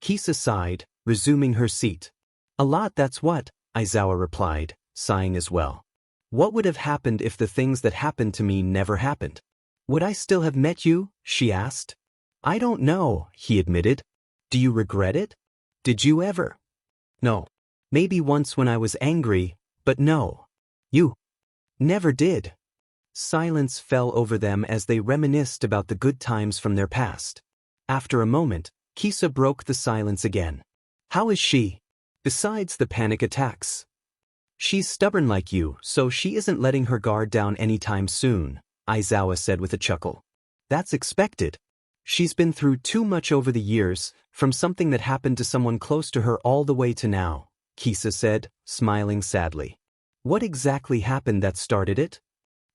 Kisa sighed, resuming her seat. A lot, that's what, Aizawa replied, sighing as well. What would have happened if the things that happened to me never happened? Would I still have met you? She asked. I don't know, he admitted. Do you regret it? Did you ever? No. Maybe once when I was angry, but no. You never did. Silence fell over them as they reminisced about the good times from their past. After a moment, Kisa broke the silence again. How is she? Besides the panic attacks. She's stubborn like you, so she isn't letting her guard down anytime soon, Aizawa said with a chuckle. That's expected. She's been through too much over the years, from something that happened to someone close to her all the way to now, Kisa said, smiling sadly. What exactly happened that started it?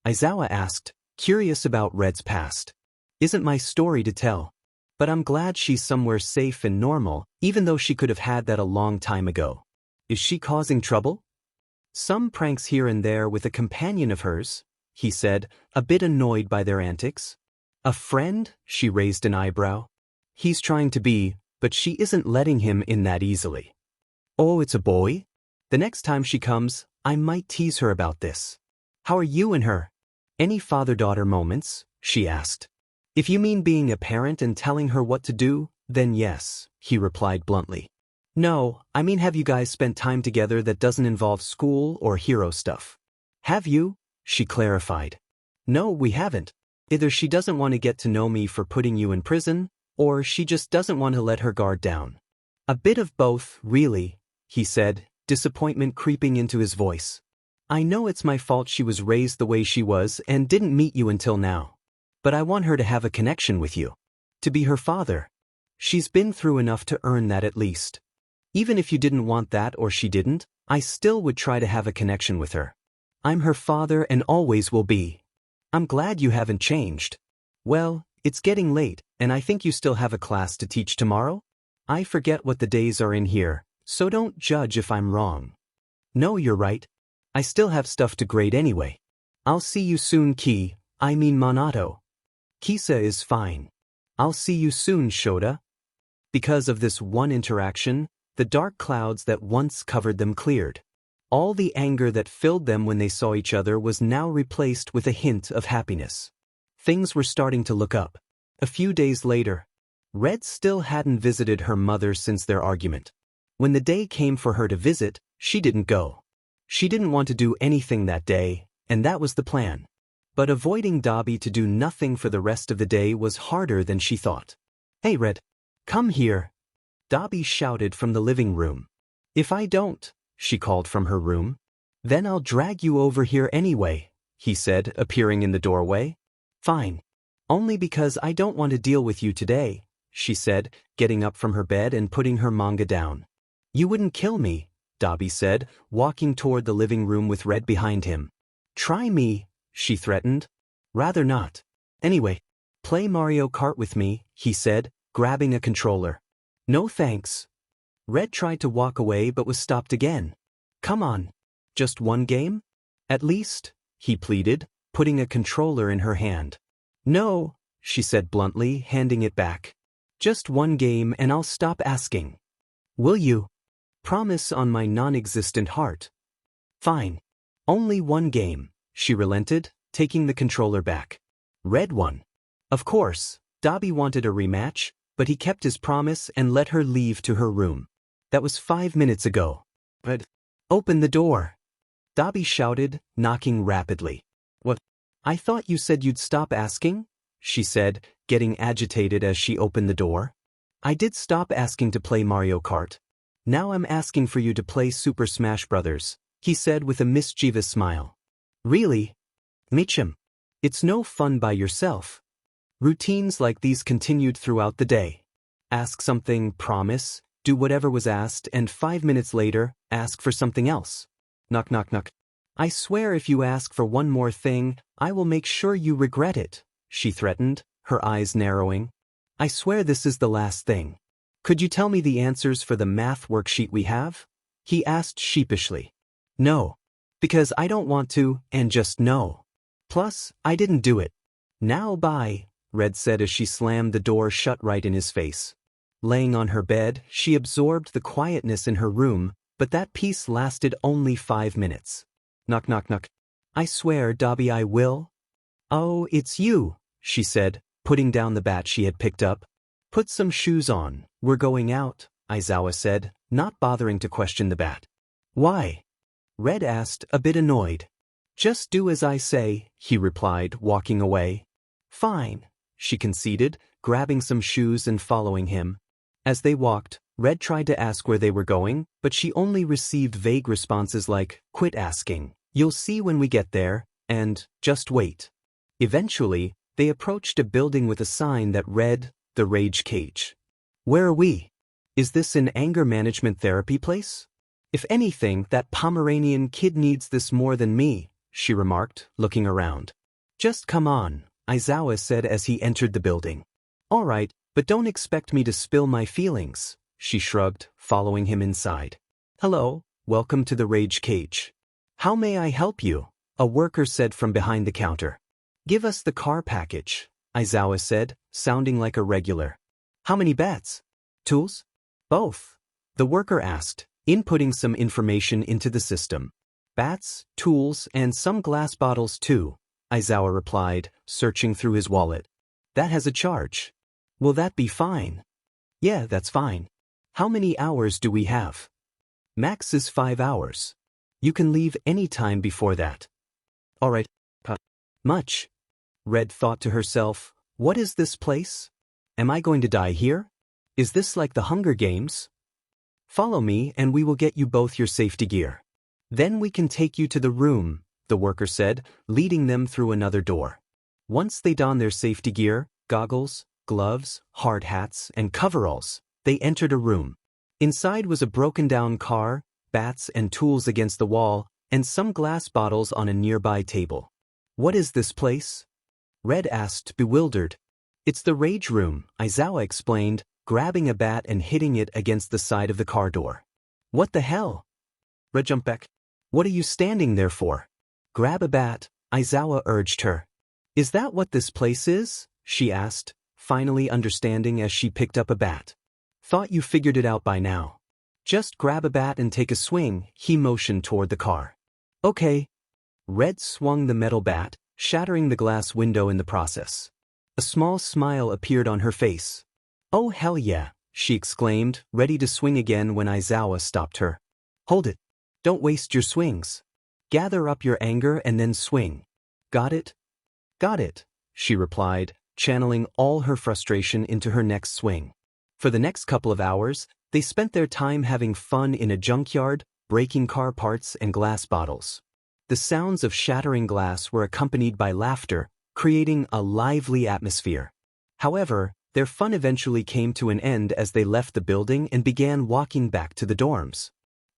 Aizawa asked, curious about Red's past. Isn't my story to tell. But I'm glad she's somewhere safe and normal, even though she could have had that a long time ago. Is she causing trouble? Some pranks here and there with a companion of hers, he said, a bit annoyed by their antics. A friend? She raised an eyebrow. He's trying to be, but she isn't letting him in that easily. Oh, it's a boy? The next time she comes, I might tease her about this. How are you and her? Any father-daughter moments? She asked. If you mean being a parent and telling her what to do, then yes, he replied bluntly. No, I mean have you guys spent time together that doesn't involve school or hero stuff? Have you? She clarified. No, we haven't. Either she doesn't want to get to know me for putting you in prison, or she just doesn't want to let her guard down. A bit of both, really, he said, disappointment creeping into his voice. I know it's my fault she was raised the way she was and didn't meet you until now. But I want her to have a connection with you. To be her father. She's been through enough to earn that at least. Even if you didn't want that or she didn't, I still would try to have a connection with her. I'm her father and always will be. I'm glad you haven't changed. Well, it's getting late, and I think you still have a class to teach tomorrow? I forget what the days are in here, so don't judge if I'm wrong. No, you're right. I still have stuff to grade anyway. I'll see you soon, Minato. Kisa is fine. I'll see you soon, Shota. Because of this one interaction, the dark clouds that once covered them cleared. All the anger that filled them when they saw each other was now replaced with a hint of happiness. Things were starting to look up. A few days later, Red still hadn't visited her mother since their argument. When the day came for her to visit, she didn't go. She didn't want to do anything that day, and that was the plan. But avoiding Dobby to do nothing for the rest of the day was harder than she thought. Hey Red, come here, Dobby shouted from the living room. If I don't, she called from her room, then I'll drag you over here anyway, he said, appearing in the doorway. Fine. Only because I don't want to deal with you today, she said, getting up from her bed and putting her manga down. You wouldn't kill me, Dobby said, walking toward the living room with Red behind him. Try me, she threatened. Rather not. Anyway, play Mario Kart with me, he said, grabbing a controller. No thanks. Red tried to walk away but was stopped again. Come on. Just one game? At least, he pleaded, putting a controller in her hand. No, she said bluntly, handing it back. Just one game and I'll stop asking. Will you? Promise on my non-existent heart. Fine. Only one game, she relented, taking the controller back. Red won. Of course, Dobby wanted a rematch, but he kept his promise and let her leave to her room. That was 5 minutes ago. But open the door, Dobby shouted, knocking rapidly. What? I thought you said you'd stop asking, she said, getting agitated as she opened the door. I did stop asking to play Mario Kart. Now I'm asking for you to play Super Smash Bros., he said with a mischievous smile. Really? Mitchum. It's no fun by yourself. Routines like these continued throughout the day. Ask something, promise, do whatever was asked, and 5 minutes later, ask for something else. Knock knock knock. I swear if you ask for one more thing, I will make sure you regret it, she threatened, her eyes narrowing. I swear this is the last thing. Could you tell me the answers for the math worksheet we have? He asked sheepishly. No. Because I don't want to, and just no. Plus, I didn't do it. Now bye, Red said as she slammed the door shut right in his face. Laying on her bed, she absorbed the quietness in her room, but that peace lasted only 5 minutes. Knock knock knock. I swear, Dobby, I will. Oh, it's you, she said, putting down the bat she had picked up. Put some shoes on, we're going out, Aizawa said, not bothering to question the bat. Why? Red asked, a bit annoyed. Just do as I say, he replied, walking away. Fine, she conceded, grabbing some shoes and following him. As they walked, Red tried to ask where they were going, but she only received vague responses like, quit asking, you'll see when we get there, and just wait. Eventually, they approached a building with a sign that read, The Rage Cage. Where are we? Is this an anger management therapy place? If anything, that Pomeranian kid needs this more than me, she remarked, looking around. Just come on, Aizawa said as he entered the building. All right, but don't expect me to spill my feelings, she shrugged, following him inside. Hello, welcome to the Rage Cage. How may I help you? A worker said from behind the counter. Give us the car package, Aizawa said, sounding like a regular. How many bats? Tools? Both, the worker asked, inputting some information into the system. Bats, tools, and some glass bottles too, Aizawa replied, searching through his wallet. That has a charge. Will that be fine? Yeah, that's fine. How many hours do we have? Max is 5 hours. You can leave any time before that. All right. Much. Red thought to herself, what is this place? Am I going to die here? Is this like the Hunger Games? Follow me and we will get you both your safety gear. Then we can take you to the room, the worker said, leading them through another door. Once they donned their safety gear, goggles, gloves, hard hats, and coveralls, they entered a room. Inside was a broken-down car, bats and tools against the wall, and some glass bottles on a nearby table. What is this place? Red asked, bewildered. It's the Rage Room, Aizawa explained, grabbing a bat and hitting it against the side of the car door. What the hell? Red jumped back. What are you standing there for? Grab a bat, Aizawa urged her. Is that what this place is? She asked, finally understanding as she picked up a bat. Thought you figured it out by now. Just grab a bat and take a swing, he motioned toward the car. Okay. Red swung the metal bat, shattering the glass window in the process. A small smile appeared on her face. Oh hell yeah, she exclaimed, ready to swing again when Aizawa stopped her. Hold it. Don't waste your swings. Gather up your anger and then swing. Got it? Got it, she replied, channeling all her frustration into her next swing. For the next couple of hours, they spent their time having fun in a junkyard, breaking car parts and glass bottles. The sounds of shattering glass were accompanied by laughter, creating a lively atmosphere. However, their fun eventually came to an end as they left the building and began walking back to the dorms.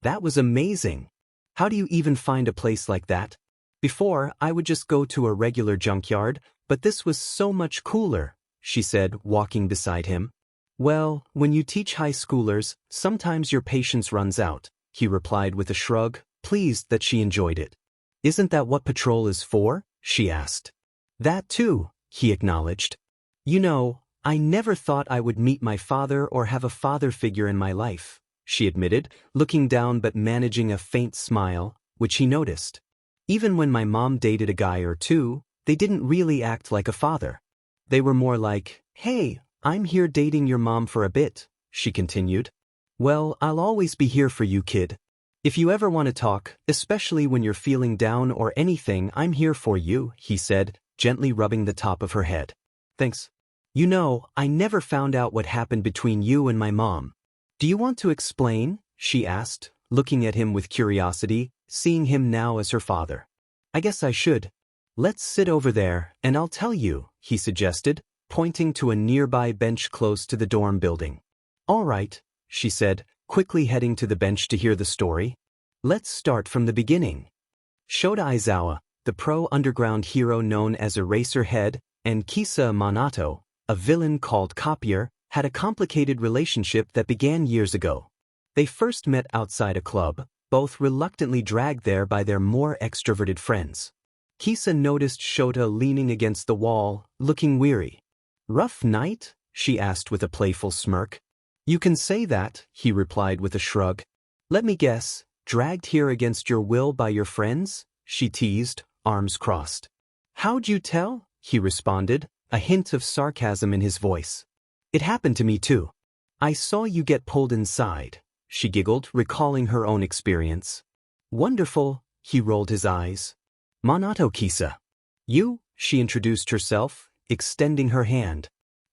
That was amazing. How do you even find a place like that? Before, I would just go to a regular junkyard, but this was so much cooler, she said, walking beside him. Well, when you teach high schoolers, sometimes your patience runs out, he replied with a shrug, pleased that she enjoyed it. Isn't that what patrol is for? She asked. That too, he acknowledged. You know, I never thought I would meet my father or have a father figure in my life, she admitted, looking down but managing a faint smile, which he noticed. Even when my mom dated a guy or two, they didn't really act like a father. They were more like, hey, I'm here dating your mom for a bit, she continued. Well, I'll always be here for you, kid. If you ever want to talk, especially when you're feeling down or anything, I'm here for you, he said, gently rubbing the top of her head. Thanks. You know, I never found out what happened between you and my mom. Do you want to explain? She asked, looking at him with curiosity, seeing him now as her father. I guess I should. Let's sit over there, and I'll tell you, he suggested, pointing to a nearby bench close to the dorm building. All right, she said, quickly heading to the bench to hear the story. Let's start from the beginning. Shota Aizawa, the pro-underground hero known as Eraserhead, and Kisa Manato, a villain called Copier, had a complicated relationship that began years ago. They first met outside a club, both reluctantly dragged there by their more extroverted friends. Kisa noticed Shota leaning against the wall, looking weary. Rough night? She asked with a playful smirk. You can say that, he replied with a shrug. Let me guess, dragged here against your will by your friends? She teased, arms crossed. How'd you tell? He responded, a hint of sarcasm in his voice. It happened to me too. I saw you get pulled inside, she giggled, recalling her own experience. Wonderful, he rolled his eyes. Manato Kisa. You, she introduced herself, extending her hand.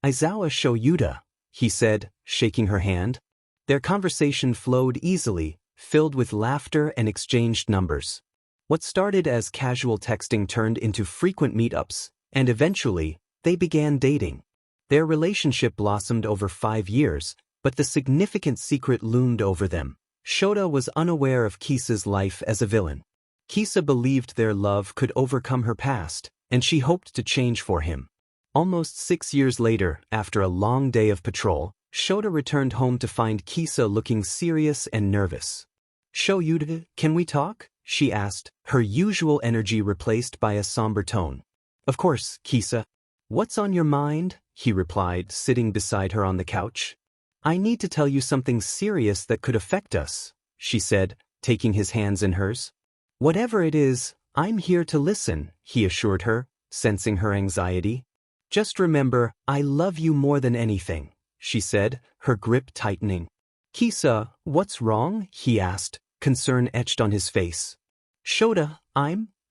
Aizawa Shoyuta, he said, shaking her hand. Their conversation flowed easily, filled with laughter and exchanged numbers. What started as casual texting turned into frequent meetups, and eventually, they began dating. Their relationship blossomed over 5 years, but the significant secret loomed over them. Shota was unaware of Kisa's life as a villain. Kisa believed their love could overcome her past, and she hoped to change for him. Almost 6 years later, after a long day of patrol, Shota returned home to find Kisa looking serious and nervous. Shoyuta, can we talk? She asked, her usual energy replaced by a somber tone. Of course, Kisa. What's on your mind? He replied, sitting beside her on the couch. I need to tell you something serious that could affect us, she said, taking his hands in hers. Whatever it is, I'm here to listen, he assured her, sensing her anxiety. Just remember, I love you more than anything, she said, her grip tightening. Kisa, what's wrong? He asked, concern etched on his face. Shota,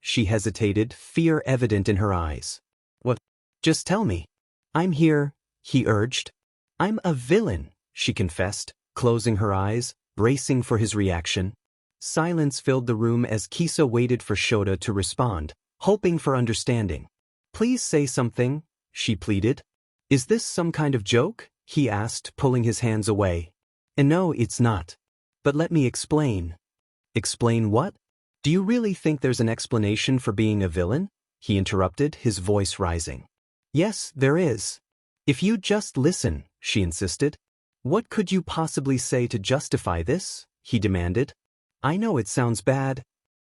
she hesitated, fear evident in her eyes. What? Just tell me. I'm here, he urged. I'm a villain, she confessed, closing her eyes, bracing for his reaction. Silence filled the room as Kisa waited for Shota to respond, hoping for understanding. Please say something, she pleaded. Is this some kind of joke? He asked, pulling his hands away. And no, it's not. But let me explain. Explain what? Do you really think there's an explanation for being a villain? He interrupted, his voice rising. Yes, there is. If you just listen, she insisted. What could you possibly say to justify this? He demanded. I know it sounds bad.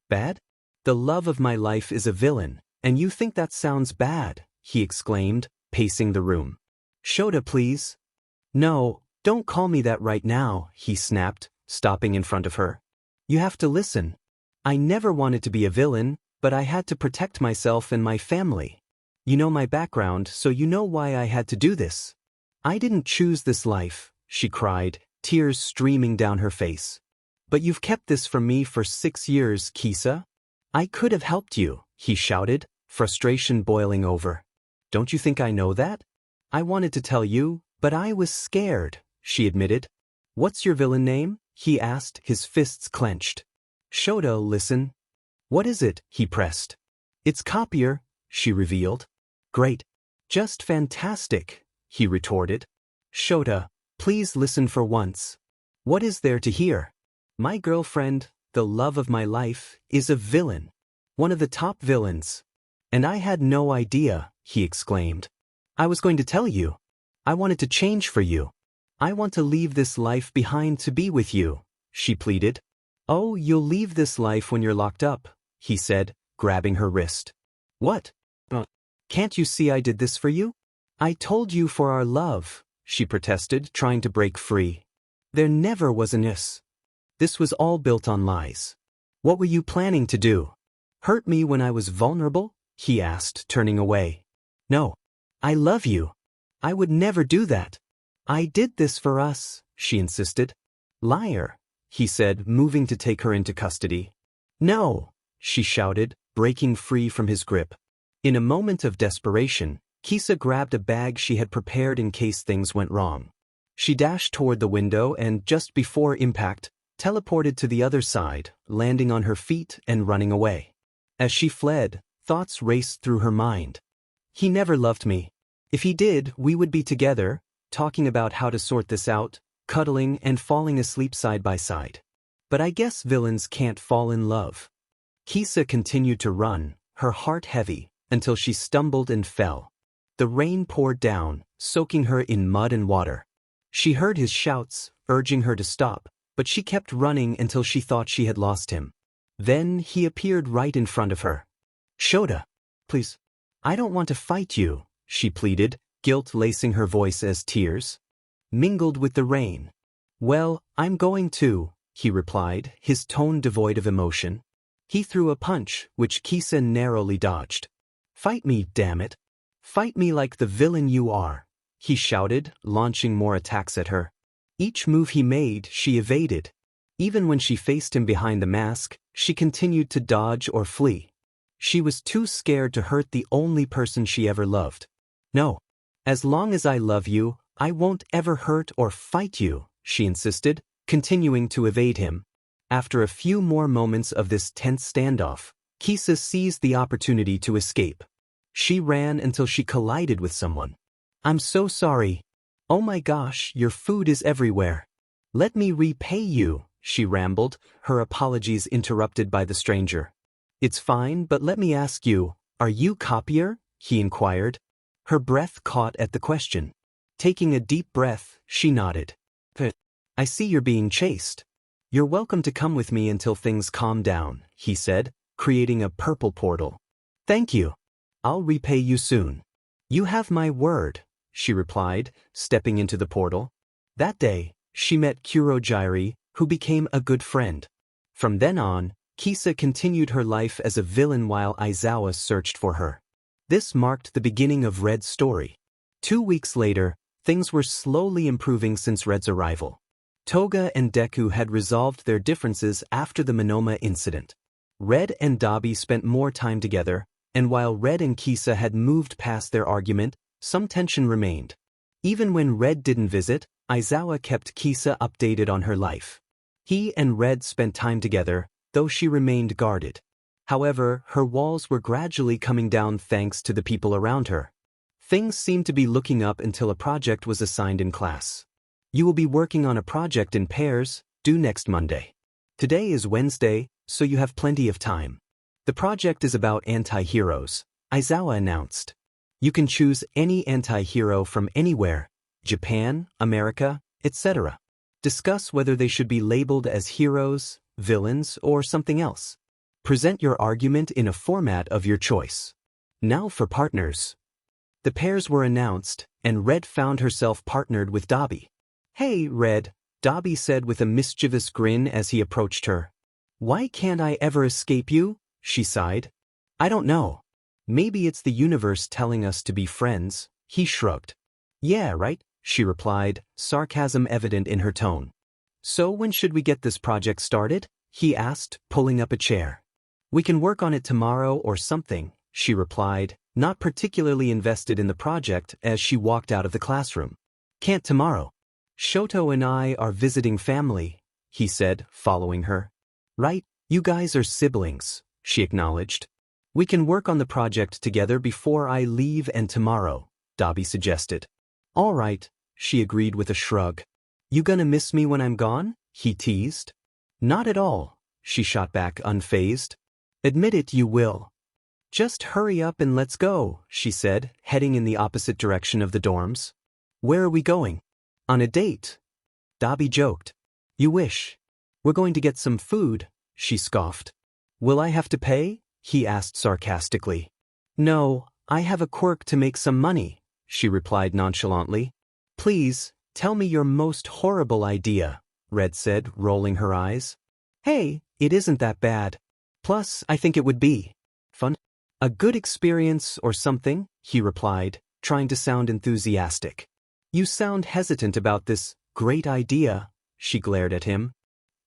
Bad? The love of my life is a villain, and you think that sounds bad, he exclaimed, pacing the room. Shota, please. No, don't call me that right now, he snapped, stopping in front of her. You have to listen. I never wanted to be a villain, but I had to protect myself and my family. You know my background, so you know why I had to do this. I didn't choose this life, she cried, tears streaming down her face. But you've kept this from me for 6 years, Kisa. I could have helped you, he shouted, frustration boiling over. Don't you think I know that? I wanted to tell you, but I was scared, she admitted. What's your villain name? He asked, his fists clenched. Shota, listen. What is it? He pressed. It's Copier, she revealed. Great. Just fantastic, he retorted. Shota, please listen for once. What is there to hear? My girlfriend, the love of my life, is a villain. One of the top villains. And I had no idea, he exclaimed. I was going to tell you. I wanted to change for you. I want to leave this life behind to be with you, she pleaded. Oh, you'll leave this life when you're locked up, he said, grabbing her wrist. What? Can't you see I did this for you? I told you for our love, she protested, trying to break free. There never was an is. This was all built on lies. What were you planning to do? Hurt me when I was vulnerable? He asked, turning away. No. I love you. I would never do that. I did this for us, she insisted. Liar, he said, moving to take her into custody. No, she shouted, breaking free from his grip. In a moment of desperation, Kisa grabbed a bag she had prepared in case things went wrong. She dashed toward the window and, just before impact, teleported to the other side, landing on her feet and running away. As she fled, thoughts raced through her mind. He never loved me. If he did, we would be together, talking about how to sort this out, cuddling and falling asleep side by side. But I guess villains can't fall in love. Kisa continued to run, her heart heavy, until she stumbled and fell. The rain poured down, soaking her in mud and water. She heard his shouts, urging her to stop, but she kept running until she thought she had lost him. Then he appeared right in front of her. Shota, please. I don't want to fight you, she pleaded, guilt lacing her voice as tears mingled with the rain. Well, I'm going to, he replied, his tone devoid of emotion. He threw a punch, which Kisa narrowly dodged. Fight me, damn it. Fight me like the villain you are, he shouted, launching more attacks at her. Each move he made, she evaded. Even when she faced him behind the mask, she continued to dodge or flee. She was too scared to hurt the only person she ever loved. No. As long as I love you, I won't ever hurt or fight you, she insisted, continuing to evade him. After a few more moments of this tense standoff, Kisa seized the opportunity to escape. She ran until she collided with someone. I'm so sorry. Oh my gosh, your food is everywhere. Let me repay you, she rambled, her apologies interrupted by the stranger. It's fine, but let me ask you, are you Copier? He inquired. Her breath caught at the question. Taking a deep breath, she nodded. I see you're being chased. You're welcome to come with me until things calm down, he said, creating a purple portal. Thank you. I'll repay you soon. You have my word, she replied, stepping into the portal. That day, she met Kurojiri, who became a good friend. From then on, Kisa continued her life as a villain while Aizawa searched for her. This marked the beginning of Red's story. 2 weeks later, things were slowly improving since Red's arrival. Toga and Deku had resolved their differences after the Manoma incident. Red and Dobby spent more time together, and while Red and Kisa had moved past their argument, some tension remained. Even when Red didn't visit, Aizawa kept Kisa updated on her life. He and Red spent time together, though she remained guarded. However, her walls were gradually coming down thanks to the people around her. Things seemed to be looking up until a project was assigned in class. You will be working on a project in pairs, due next Monday. Today is Wednesday, so you have plenty of time. The project is about anti-heroes, Aizawa announced. You can choose any anti-hero from anywhere, Japan, America, etc. Discuss whether they should be labeled as heroes, villains, or something else. Present your argument in a format of your choice. Now for partners. The pairs were announced, and Red found herself partnered with Dobby. "Hey, Red," Dobby said with a mischievous grin as he approached her. "Why can't I ever escape you?" she sighed. "I don't know. Maybe it's the universe telling us to be friends," he shrugged. "Yeah, right," she replied, sarcasm evident in her tone. "So when should we get this project started?" he asked, pulling up a chair. "We can work on it tomorrow or something," she replied, not particularly invested in the project as she walked out of the classroom. "Can't tomorrow. Shoto and I are visiting family," he said, following her. "Right, you guys are siblings," she acknowledged. "We can work on the project together before I leave and tomorrow," Dobby suggested. "All right," she agreed with a shrug. "You gonna miss me when I'm gone?" he teased. "Not at all," she shot back unfazed. "Admit it, you will." "Just hurry up and let's go," she said, heading in the opposite direction of the dorms. "Where are we going?" "On a date," Dobby joked. "You wish. We're going to get some food," she scoffed. "Will I have to pay?" he asked sarcastically. "No, I have a quirk to make some money," she replied nonchalantly. "Please, tell me your most horrible idea," Red said, rolling her eyes. "Hey, it isn't that bad. Plus, I think it would be fun. A good experience or something," he replied, trying to sound enthusiastic. "You sound hesitant about this great idea," she glared at him.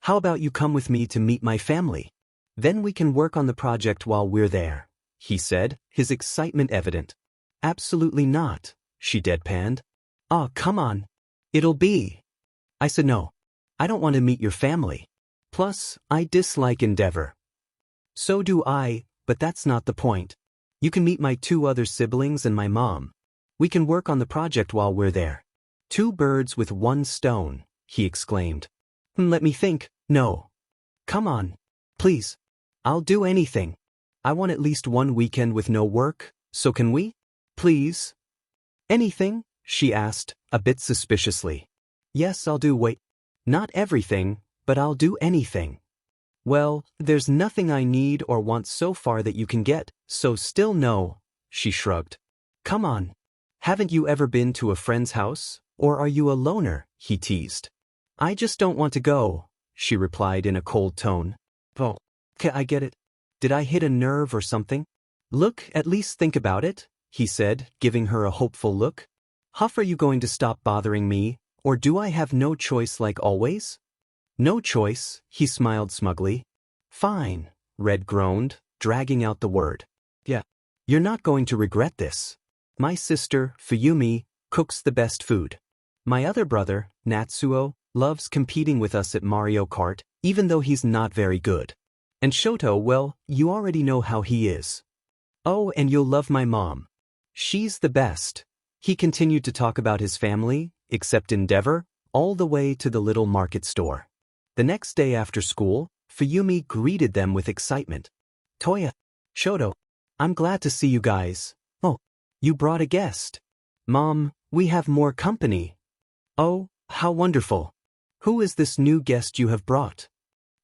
"How about you come with me to meet my family? Then we can work on the project while we're there," he said, his excitement evident. "Absolutely not," she deadpanned. "Aw, come on. It'll be." "I said no. I don't want to meet your family. Plus, I dislike Endeavor." "So do I, but that's not the point. You can meet my 2 other siblings and my mom. We can work on the project while we're there." "2 birds with 1 stone," he exclaimed. "Let me think. No. Come on. Please. I'll do anything. I want at least 1 weekend with no work, so can we? Please?" "Anything?" she asked, a bit suspiciously. "Yes, I'll do not everything, but I'll do anything." "Well, there's nothing I need or want so far that you can get, so still no," she shrugged. "Come on. Haven't you ever been to a friend's house, or are you a loner?" he teased. "I just don't want to go," she replied in a cold tone. "Oh, okay, I get it. Did I hit a nerve or something?" "Look, at least think about it," he said, giving her a hopeful look. "Huff, are you going to stop bothering me, or do I have no choice like always?" "No choice," he smiled smugly. "Fine," Red groaned, dragging out the word. "Yeah. You're not going to regret this. My sister, Fuyumi, cooks the best food. My other brother, Natsuo, loves competing with us at Mario Kart, even though he's not very good. And Shoto, well, you already know how he is. Oh, and you'll love my mom. She's the best." He continued to talk about his family, except Endeavor, all the way to the little market store. The next day after school, Fuyumi greeted them with excitement. "Toya, Shoto, I'm glad to see you guys. Oh, you brought a guest. Mom, we have more company." "Oh, how wonderful. Who is this new guest you have brought?"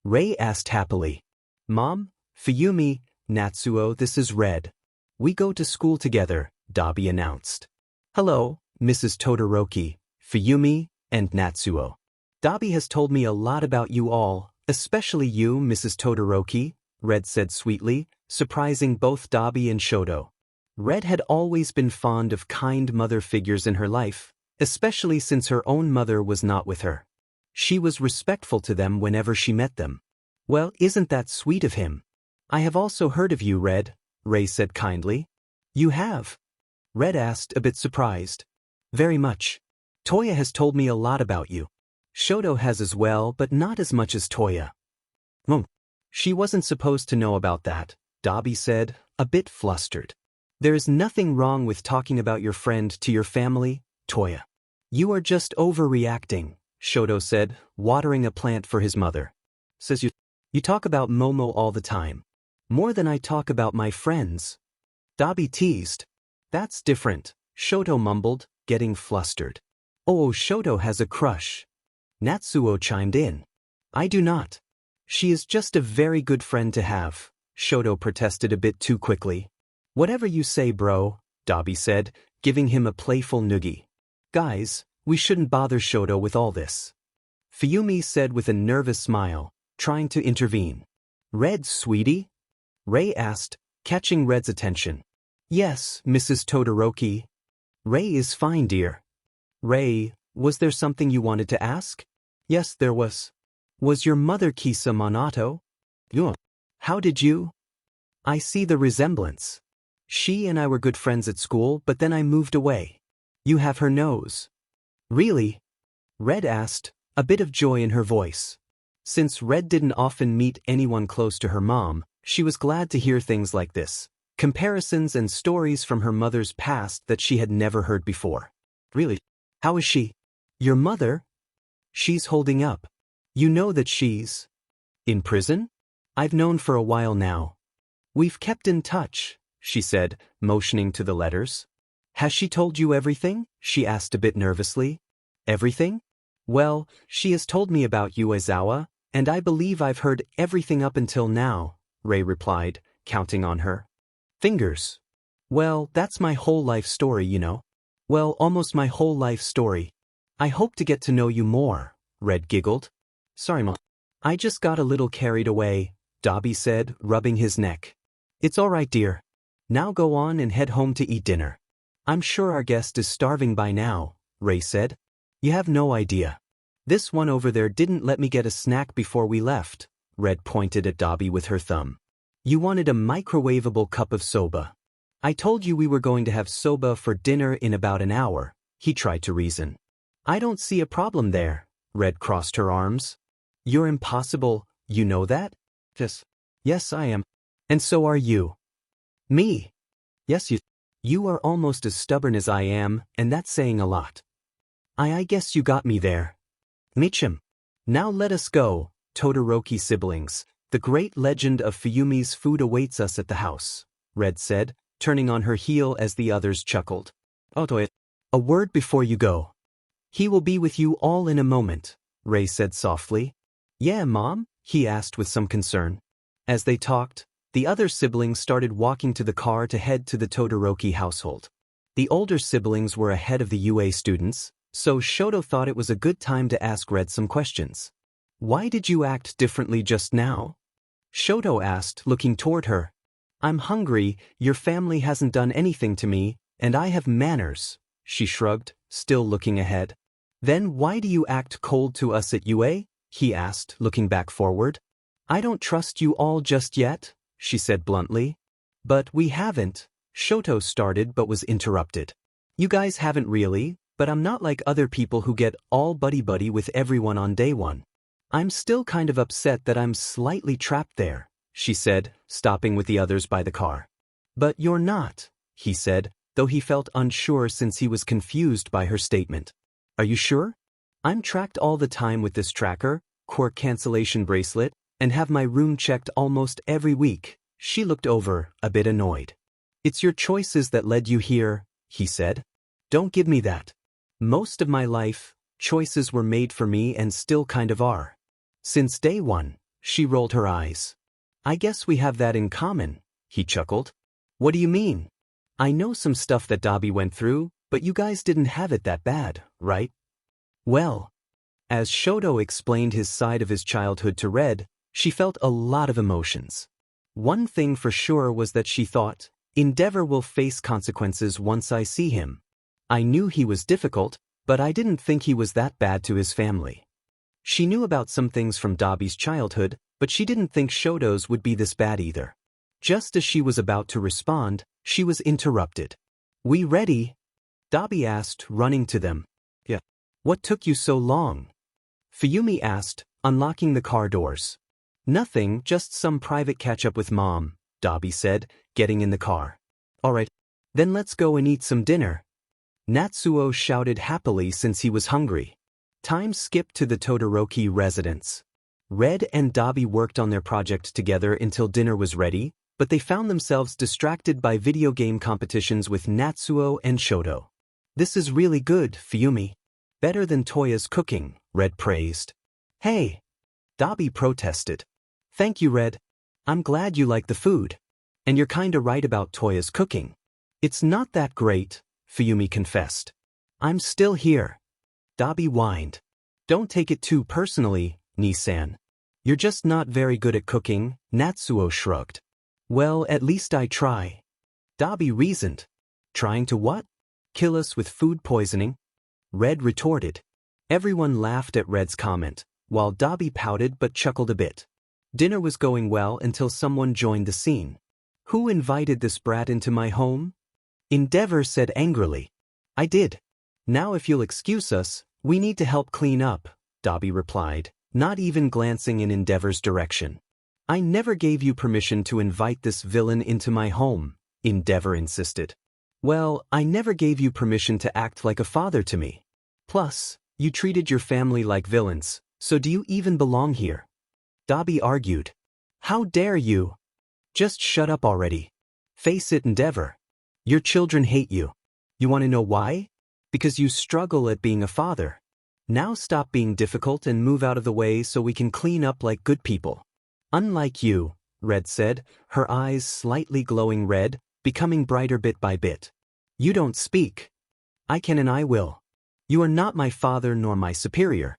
Rei asked happily. "Mom, Fuyumi, Natsuo, this is Red. We go to school together," Dobby announced. "Hello, Mrs. Todoroki, Fuyumi, and Natsuo. Dobby has told me a lot about you all, especially you, Mrs. Todoroki," Red said sweetly, surprising both Dobby and Shoto. Red had always been fond of kind mother figures in her life, especially since her own mother was not with her. She was respectful to them whenever she met them. "Well, isn't that sweet of him? I have also heard of you, Red," Rei said kindly. "You have?" Red asked, a bit surprised. "Very much. Toya has told me a lot about you. Shoto has as well, but not as much as Toya." She wasn't supposed to know about that," Dobby said, a bit flustered. "There is nothing wrong with talking about your friend to your family, Toya." "You are just overreacting," Shoto said, watering a plant for his mother. "Says you talk about Momo all the time. More than I talk about my friends." Dobby teased. "That's different," Shoto mumbled, getting flustered. "Oh, Shoto has a crush." Natsuo chimed in. "I do not. She is just a very good friend to have," Shoto protested a bit too quickly. Whatever you say, bro, Dobby said, giving him a playful noogie. Guys, we shouldn't bother Shoto with all this. Fuyumi said with a nervous smile, trying to intervene. Red, sweetie? Rei asked, catching Red's attention. Yes, Mrs. Todoroki. Rei is fine, dear. Rei, was there something you wanted to ask? Yes, there was. Was your mother Kisa Monato? Yeah. How did you? I see the resemblance. She and I were good friends at school, but then I moved away. You have her nose. Really? Red asked, a bit of joy in her voice. Since Red didn't often meet anyone close to her mom, she was glad to hear things like this. Comparisons and stories from her mother's past that she had never heard before. Really? How is she? Your mother? She's holding up. You know that she's in prison? I've known for a while now. We've kept in touch, she said, motioning to the letters. Has she told you everything? She asked a bit nervously. Everything? Well, she has told me about you, Aizawa, and I believe I've heard everything up until now, Rei replied, counting on her. Fingers. Well, that's my whole life story, you know. Well, almost my whole life story. I hope to get to know you more, Red giggled. Sorry, Mom. I just got a little carried away, Dobby said, rubbing his neck. It's all right, dear. Now go on and head home to eat dinner. I'm sure our guest is starving by now, Rei said. You have no idea. This one over there didn't let me get a snack before we left, Red pointed at Dobby with her thumb. You wanted a microwavable cup of soba. I told you we were going to have soba for dinner in about an hour, he tried to reason. I don't see a problem there, Red crossed her arms. You're impossible, you know that? Yes, I am. And so are you. Me? Yes, you are almost as stubborn as I am, and that's saying a lot. I guess you got me there. Michim. Now let us go, Todoroki siblings. The great legend of Fuyumi's food awaits us at the house, Red said, turning on her heel as the others chuckled. Otoe. A word before you go. He will be with you all in a moment, Rei said softly. Yeah, Mom? He asked with some concern. As they talked, the other siblings started walking to the car to head to the Todoroki household. The older siblings were ahead of the UA students, so Shoto thought it was a good time to ask Red some questions. Why did you act differently just now? Shoto asked, looking toward her. I'm hungry, your family hasn't done anything to me, and I have manners, she shrugged, still looking ahead. Then why do you act cold to us at UA? He asked, looking back forward. I don't trust you all just yet, she said bluntly. But we haven't, Shoto started but was interrupted. You guys haven't really, but I'm not like other people who get all buddy-buddy with everyone on day one. I'm still kind of upset that I'm slightly trapped there, she said, stopping with the others by the car. But you're not, he said, though he felt unsure since he was confused by her statement. Are you sure? I'm tracked all the time with this tracker, quirk cancellation bracelet, and have my room checked almost every week. She looked over, a bit annoyed. It's your choices that led you here, he said. Don't give me that. Most of my life, choices were made for me and still kind of are. Since day one, she rolled her eyes. I guess we have that in common, he chuckled. What do you mean? I know some stuff that Dobby went through, but you guys didn't have it that bad, right? Well, as Shoto explained his side of his childhood to Red, she felt a lot of emotions. One thing for sure was that she thought, Endeavor will face consequences once I see him. I knew he was difficult, but I didn't think he was that bad to his family. She knew about some things from Dobby's childhood, but she didn't think Shoto's would be this bad either. Just as she was about to respond, she was interrupted. We ready? Dobby asked, running to them. Yeah. What took you so long? Fuyumi asked, unlocking the car doors. Nothing, just some private catch-up with Mom, Dobby said, getting in the car. All right, then let's go and eat some dinner. Natsuo shouted happily since he was hungry. Time skipped to the Todoroki residence. Red and Dobby worked on their project together until dinner was ready, but they found themselves distracted by video game competitions with Natsuo and Shoto. This is really good, Fuyumi. Better than Toya's cooking, Red praised. Hey! Dobby protested. Thank you, Red. I'm glad you like the food. And you're kinda right about Toya's cooking. It's not that great, Fuyumi confessed. I'm still here. Dobby whined. Don't take it too personally, Nisan. You're just not very good at cooking, Natsuo shrugged. Well, at least I try. Dobby reasoned. Trying to what? Kill us with food poisoning? Red retorted. Everyone laughed at Red's comment, while Dobby pouted but chuckled a bit. Dinner was going well until someone joined the scene. Who invited this brat into my home? Endeavor said angrily. I did. Now if you'll excuse us, we need to help clean up, Dobby replied, not even glancing in Endeavor's direction. I never gave you permission to invite this villain into my home, Endeavor insisted. Well, I never gave you permission to act like a father to me. Plus, you treated your family like villains, so do you even belong here? Dobby argued. How dare you? Just shut up already. Face it, Endeavor. Your children hate you. You want to know why? Because you struggle at being a father. Now stop being difficult and move out of the way so we can clean up like good people. Unlike you, Red said, her eyes slightly glowing red, becoming brighter bit by bit. You don't speak. I can and I will. You are not my father nor my superior.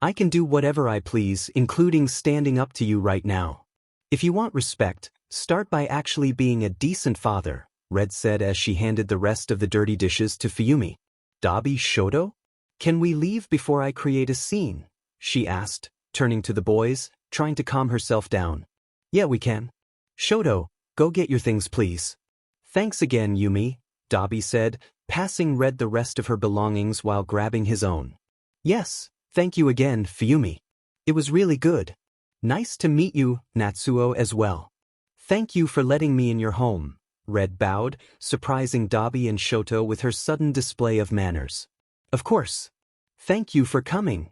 I can do whatever I please, including standing up to you right now. If you want respect, start by actually being a decent father, Red said as she handed the rest of the dirty dishes to Fuyumi. Dobby Shoto? Can we leave before I create a scene? She asked, turning to the boys, trying to calm herself down. Yeah, we can. Shoto, go get your things please. Thanks again, Yumi, Dobby said, passing Red the rest of her belongings while grabbing his own. Yes, thank you again, Fuyumi. It was really good. Nice to meet you, Natsuo, as well. Thank you for letting me in your home, Red bowed, surprising Dobby and Shoto with her sudden display of manners. Of course. Thank you for coming.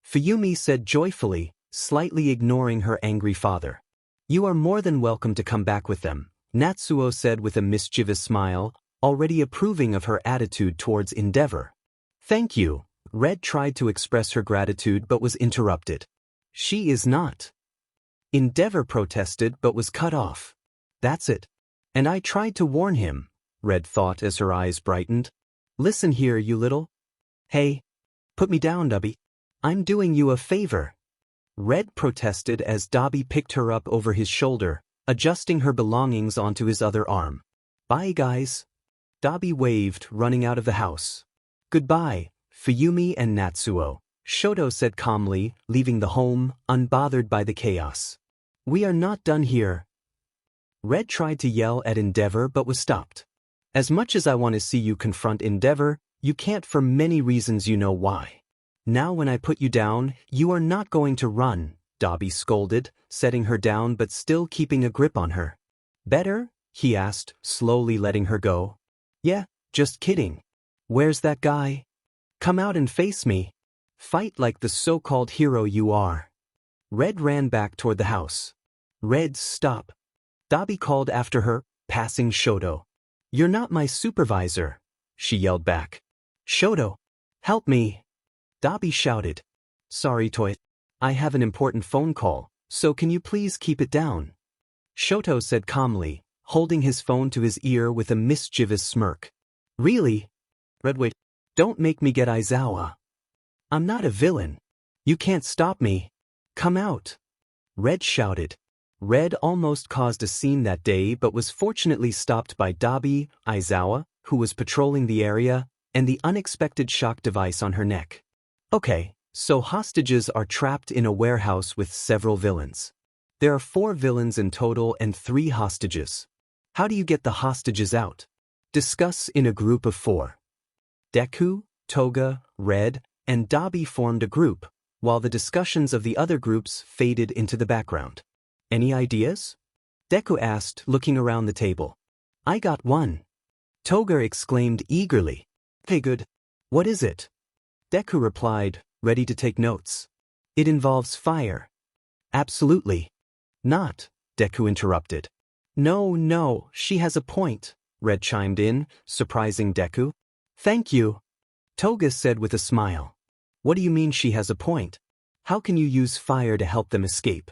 Fuyumi said joyfully, slightly ignoring her angry father. You are more than welcome to come back with them, Natsuo said with a mischievous smile, already approving of her attitude towards Endeavor. Thank you. Red tried to express her gratitude but was interrupted. She is not. Endeavor protested but was cut off. That's it. And I tried to warn him, Red thought as her eyes brightened. Listen here, you little. Hey. Put me down, Dobby. I'm doing you a favor. Red protested as Dobby picked her up over his shoulder, adjusting her belongings onto his other arm. Bye, guys. Dobby waved, running out of the house. Goodbye, Fuyumi and Natsuo, Shoto said calmly, leaving the home, unbothered by the chaos. We are not done here. Red tried to yell at Endeavor but was stopped. As much as I want to see you confront Endeavor, you can't for many reasons you know why. Now when I put you down, you are not going to run, Dobby scolded, setting her down but still keeping a grip on her. Better? He asked, slowly letting her go. Yeah, just kidding. Where's that guy? Come out and face me. Fight like the so-called hero you are. Red ran back toward the house. Red, stop. Dobby called after her, passing Shoto. You're not my supervisor, she yelled back. Shoto, help me. Dobby shouted. Sorry, Toy. I have an important phone call, so can you please keep it down? Shoto said calmly, holding his phone to his ear with a mischievous smirk. Really? Red, wait. Don't make me get Aizawa. I'm not a villain. You can't stop me. Come out. Red shouted. Red almost caused a scene that day but was fortunately stopped by Dobby, Aizawa, who was patrolling the area, and the unexpected shock device on her neck. Okay, so hostages are trapped in a warehouse with several villains. There are 4 villains in total and 3 hostages. How do you get the hostages out? Discuss in a group of 4. Deku, Toga, Red, and Dobby formed a group, while the discussions of the other groups faded into the background. Any ideas? Deku asked, looking around the table. I got one. Toga exclaimed eagerly. Hey, good. What is it? Deku replied, ready to take notes. It involves fire. Absolutely. Not, Deku interrupted. No, she has a point, Red chimed in, surprising Deku. Thank you, Toga said with a smile. What do you mean she has a point? How can you use fire to help them escape?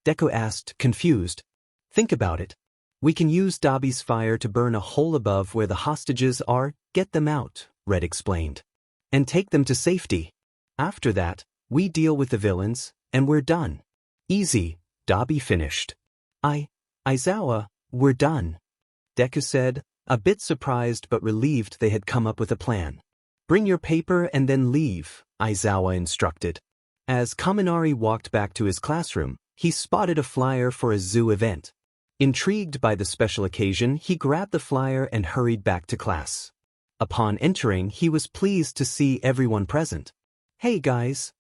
Deku asked, confused. Think about it. We can use Dobby's fire to burn a hole above where the hostages are, get them out, Red explained. And take them to safety. After that, we deal with the villains, and we're done. Easy, Dobby finished. Aizawa, we're done. Deku said, a bit surprised but relieved they had come up with a plan. Bring your paper and then leave, Aizawa instructed. As Kaminari walked back to his classroom, he spotted a flyer for a zoo event. Intrigued by the special occasion, he grabbed the flyer and hurried back to class. Upon entering, he was pleased to see everyone present. Hey guys!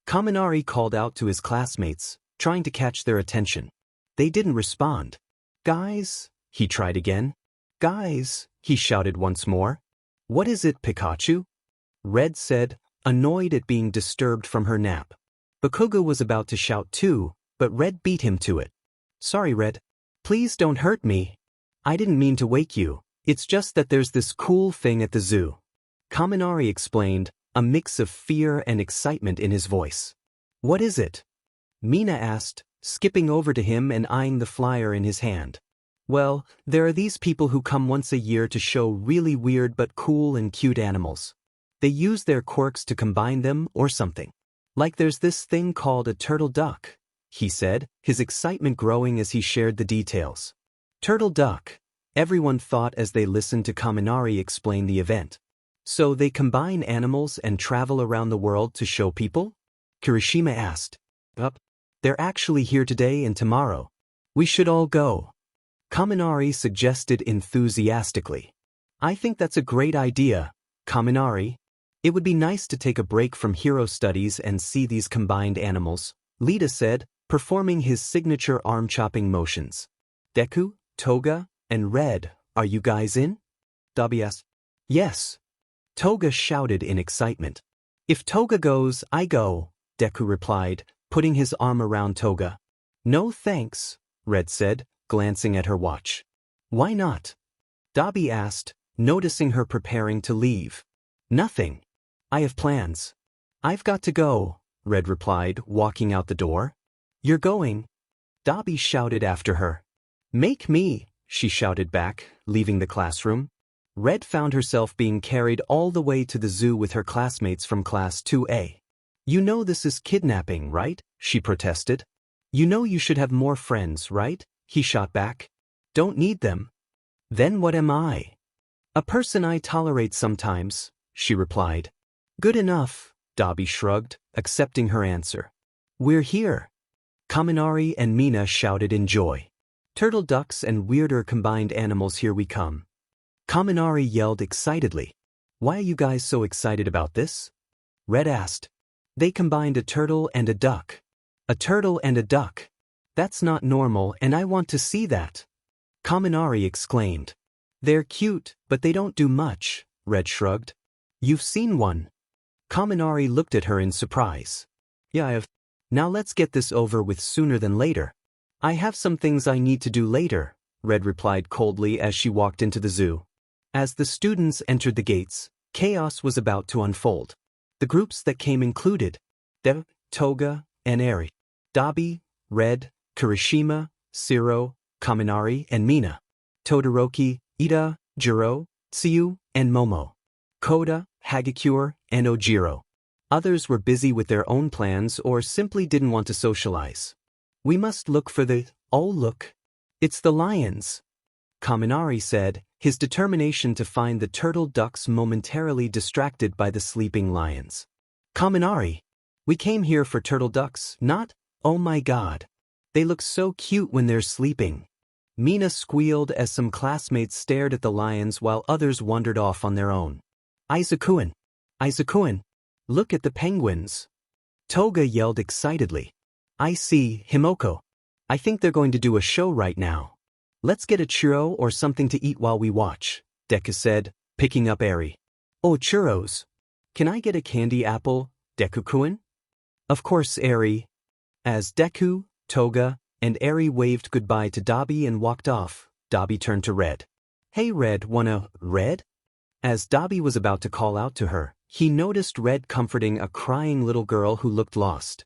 Kaminari called out to his classmates, trying to catch their attention. They didn't respond. Guys? He tried again. Guys! He shouted once more. What is it, Pikachu? Red said, annoyed at being disturbed from her nap. Bakugo was about to shout too, but Red beat him to it. Sorry, Red. Please don't hurt me. I didn't mean to wake you. It's just that there's this cool thing at the zoo. Kaminari explained, a mix of fear and excitement in his voice. What is it? Mina asked, skipping over to him and eyeing the flyer in his hand. Well, there are these people who come once a year to show really weird but cool and cute animals. They use their quirks to combine them or something. Like there's this thing called a turtle duck, he said, his excitement growing as he shared the details. Turtle duck, everyone thought as they listened to Kaminari explain the event. So they combine animals and travel around the world to show people? Kirishima asked. Yup. They're actually here today and tomorrow. We should all go. Kaminari suggested enthusiastically. I think that's a great idea, Kaminari. It would be nice to take a break from hero studies and see these combined animals, Lita said, performing his signature arm-chopping motions. Deku, Toga, and Red, are you guys in? Dobby asked. Yes. Toga shouted in excitement. If Toga goes, I go, Deku replied, putting his arm around Toga. No thanks, Red said, glancing at her watch. Why not? Dobby asked, noticing her preparing to leave. Nothing. I have plans. I've got to go, Red replied, walking out the door. You're going? Dobby shouted after her. Make me, she shouted back, leaving the classroom. Red found herself being carried all the way to the zoo with her classmates from Class 2A. You know this is kidnapping, right? She protested. You know you should have more friends, right? He shot back. Don't need them. Then what am I? A person I tolerate sometimes, she replied. Good enough, Dobby shrugged, accepting her answer. We're here. Kaminari and Mina shouted in joy. Turtle ducks and weirder combined animals, here we come. Kaminari yelled excitedly. Why are you guys so excited about this? Red asked. They combined a turtle and a duck. A turtle and a duck. That's not normal and I want to see that. Kaminari exclaimed. They're cute, but they don't do much, Red shrugged. You've seen one. Kaminari looked at her in surprise. Yeah, I have. Now let's get this over with sooner than later. I have some things I need to do later, Red replied coldly as she walked into the zoo. As the students entered the gates, chaos was about to unfold. The groups that came included Dev, Toga, and Eri, Dobby, Red, Kirishima, Shiro, Kaminari, and Mina, Todoroki, Ida, Jiro, Tsuyu, and Momo, Koda, Hagakure, and Ojiro. Others were busy with their own plans or simply didn't want to socialize. We must look for the... Oh look! It's the lions! Kaminari said, his determination to find the turtle ducks momentarily distracted by the sleeping lions. Kaminari! We came here for turtle ducks, not... Oh my god! They look so cute when they're sleeping. Mina squealed as some classmates stared at the lions while others wandered off on their own. Aizakuin! Aizakuin! Look at the penguins! Toga yelled excitedly. I see, Himoko. I think they're going to do a show right now. Let's get a churro or something to eat while we watch, Deku said, picking up Eri. Oh, churros. Can I get a candy apple, Deku-kun? Of course, Eri. As Deku, Toga, and Eri waved goodbye to Dobby and walked off, Dobby turned to Red. Hey Red, wanna... Red? As Dobby was about to call out to her, he noticed Red comforting a crying little girl who looked lost.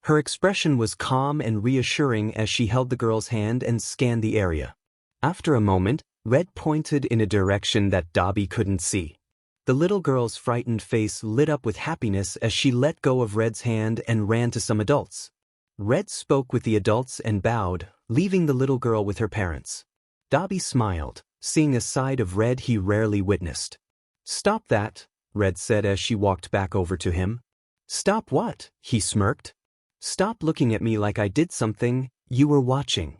Her expression was calm and reassuring as she held the girl's hand and scanned the area. After a moment, Red pointed in a direction that Dobby couldn't see. The little girl's frightened face lit up with happiness as she let go of Red's hand and ran to some adults. Red spoke with the adults and bowed, leaving the little girl with her parents. Dobby smiled, seeing a side of Red he rarely witnessed. "Stop that," Red said as she walked back over to him. "Stop what?" he smirked. "Stop looking at me like I did something you were watching.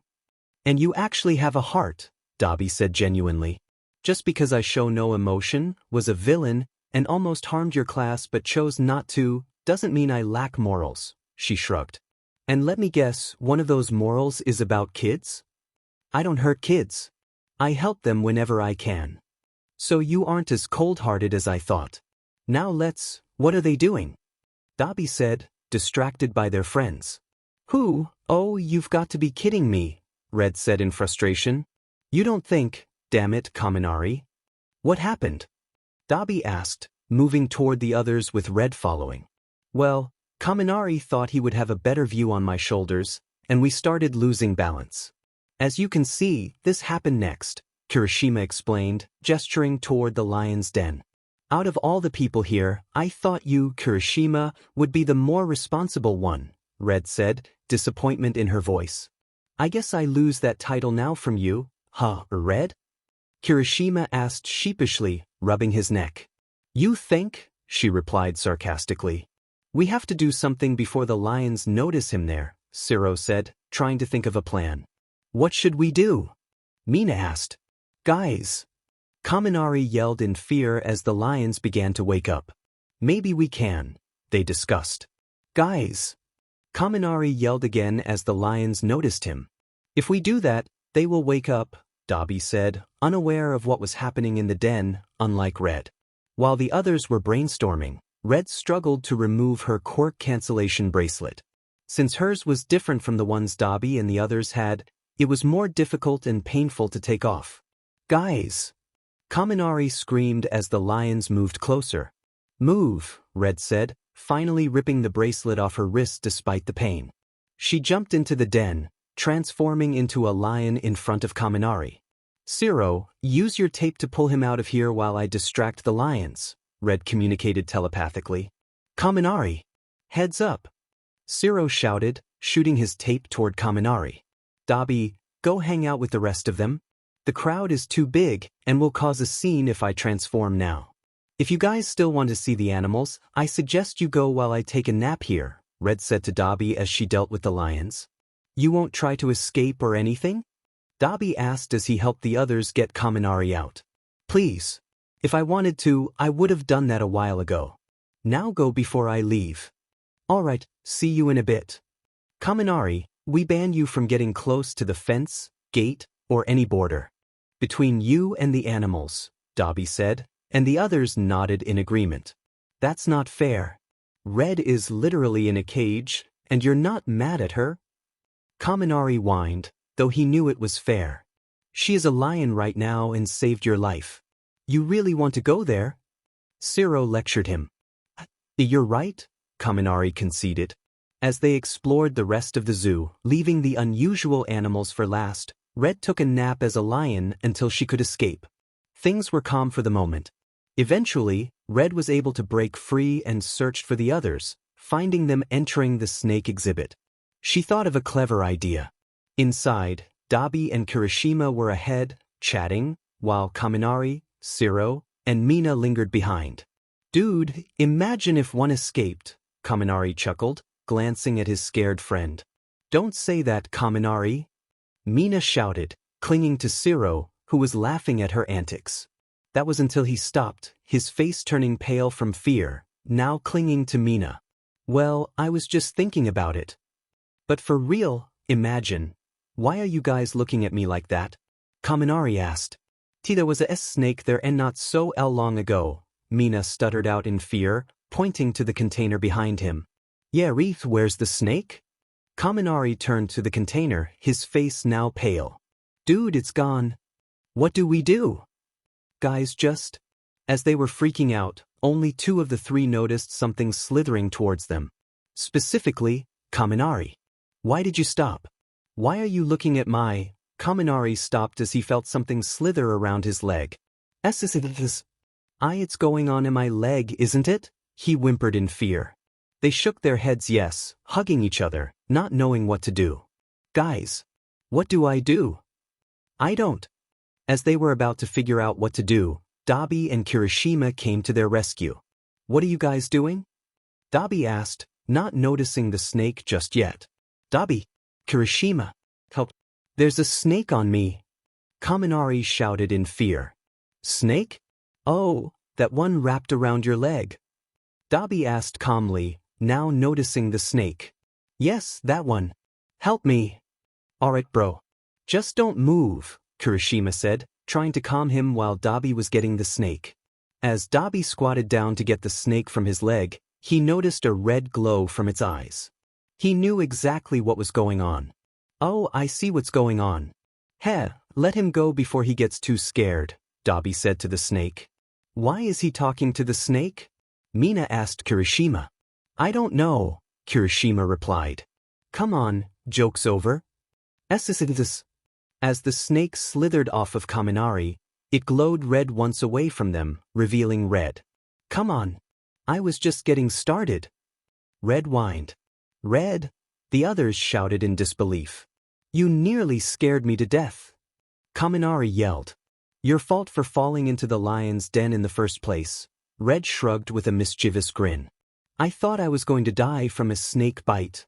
And you actually have a heart," Dobby said genuinely. "Just because I show no emotion, was a villain, and almost harmed your class but chose not to, doesn't mean I lack morals," she shrugged. "And let me guess, one of those morals is about kids? I don't hurt kids. I help them whenever I can. So you aren't as cold-hearted as I thought. Now what are they doing?" Dobby said, distracted by their friends. "Who? Oh, you've got to be kidding me," Red said in frustration. "You don't think, damn it, Kaminari." "What happened?" Dobby asked, moving toward the others with Red following. "Well, Kaminari thought he would have a better view on my shoulders, and we started losing balance. As you can see, this happened next," Kirishima explained, gesturing toward the lion's den. "Out of all the people here, I thought you, Kirishima, would be the more responsible one," Red said, disappointment in her voice. "I guess I lose that title now from you, huh, Red?" Kirishima asked sheepishly, rubbing his neck. "You think?" she replied sarcastically. "We have to do something before the lions notice him there," Siro said, trying to think of a plan. "What should we do?" Mina asked. "Guys!" Kaminari yelled in fear as the lions began to wake up. "Maybe we can," they discussed. "Guys!" Kaminari yelled again as the lions noticed him. "If we do that, they will wake up," Dobby said, unaware of what was happening in the den, unlike Red. While the others were brainstorming, Red struggled to remove her quirk cancellation bracelet. Since hers was different from the ones Dobby and the others had, it was more difficult and painful to take off. "Guys!" Kaminari screamed as the lions moved closer. "Move," Red said, finally ripping the bracelet off her wrist despite the pain. She jumped into the den, transforming into a lion in front of Kaminari. "Siro, use your tape to pull him out of here while I distract the lions," Red communicated telepathically. "Kaminari! Heads up!" Siro shouted, shooting his tape toward Kaminari. "Dobby, go hang out with the rest of them. The crowd is too big and will cause a scene if I transform now. If you guys still want to see the animals, I suggest you go while I take a nap here," Red said to Dobby as she dealt with the lions. "You won't try to escape or anything?" Dobby asked as he helped the others get Kaminari out. "Please. If I wanted to, I would have done that a while ago. Now go before I leave." "All right, see you in a bit. Kaminari, we ban you from getting close to the fence, gate, or any border. Between you and the animals," Dobby said, and the others nodded in agreement. "That's not fair. Red is literally in a cage, and you're not mad at her?" Kaminari whined, though he knew it was fair. "She is a lion right now and saved your life. You really want to go there?" Siro lectured him. "You're right," Kaminari conceded. As they explored the rest of the zoo, leaving the unusual animals for last, Red took a nap as a lion until she could escape. Things were calm for the moment. Eventually, Red was able to break free and searched for the others, finding them entering the snake exhibit. She thought of a clever idea. Inside, Dobby and Kirishima were ahead, chatting, while Kaminari, Siro, and Mina lingered behind. "Dude, imagine if one escaped," Kaminari chuckled, glancing at his scared friend. "Don't say that, Kaminari," Mina shouted, clinging to Siro, who was laughing at her antics. That was until he stopped, his face turning pale from fear, now clinging to Mina. "Well, I was just thinking about it. But for real, imagine. Why are you guys looking at me like that?" Kaminari asked. "There was a snake there and not so long ago," Mina stuttered out in fear, pointing to the container behind him. "Yeah, Reef, where's the snake?" Kaminari turned to the container, his face now pale. "Dude, it's gone. What do we do?" Guys just... As they were freaking out, only 2 of the 3 noticed something slithering towards them. Specifically, Kaminari. Why did you stop? Why are you looking at my... Kaminari stopped as he felt something slither around his leg. It's going on in my leg, isn't it? He whimpered in fear. They shook their heads yes, hugging each other, not knowing what to do. Guys. What do I do? I don't. As they were about to figure out what to do, Dobby and Kirishima came to their rescue. What are you guys doing? Dobby asked, not noticing the snake just yet. Dobby. Kirishima. Help. There's a snake on me. Kaminari shouted in fear. Snake? Oh, that one wrapped around your leg. Dobby asked calmly, now noticing the snake. Yes, that one. Help me. Alright bro. Just don't move, Kirishima said, trying to calm him while Dobby was getting the snake. As Dobby squatted down to get the snake from his leg, he noticed a red glow from its eyes. He knew exactly what was going on. Oh, I see what's going on. Heh, let him go before he gets too scared, Dobby said to the snake. Why is he talking to the snake? Mina asked Kirishima. I don't know, Kirishima replied. Come on, joke's over. As the snake slithered off of Kaminari, it glowed red once away from them, revealing Red. Come on. I was just getting started. Red whined. Red? The others shouted in disbelief. You nearly scared me to death. Kaminari yelled. Your fault for falling into the lion's den in the first place. Red shrugged with a mischievous grin. I thought I was going to die from a snake bite.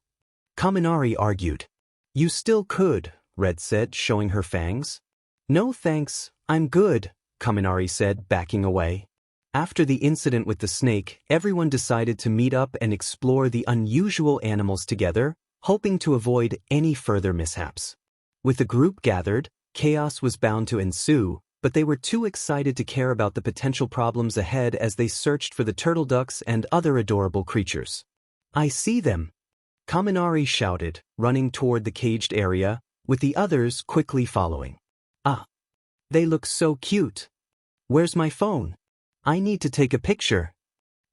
Kaminari argued. You still could, Red said, showing her fangs. No thanks, I'm good, Kaminari said, backing away. After the incident with the snake, everyone decided to meet up and explore the unusual animals together, hoping to avoid any further mishaps. With the group gathered, chaos was bound to ensue, but they were too excited to care about the potential problems ahead as they searched for the turtle ducks and other adorable creatures. I see them, Kaminari shouted, running toward the caged area, with the others quickly following. Ah! They look so cute. Where's my phone? I need to take a picture.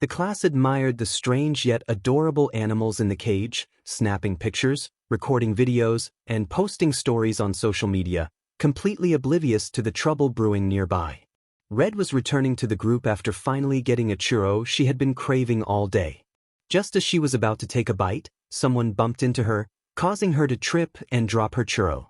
The class admired the strange yet adorable animals in the cage, snapping pictures, recording videos, and posting stories on social media, completely oblivious to the trouble brewing nearby. Red was returning to the group after finally getting a churro she had been craving all day. Just as she was about to take a bite, someone bumped into her, causing her to trip and drop her churro.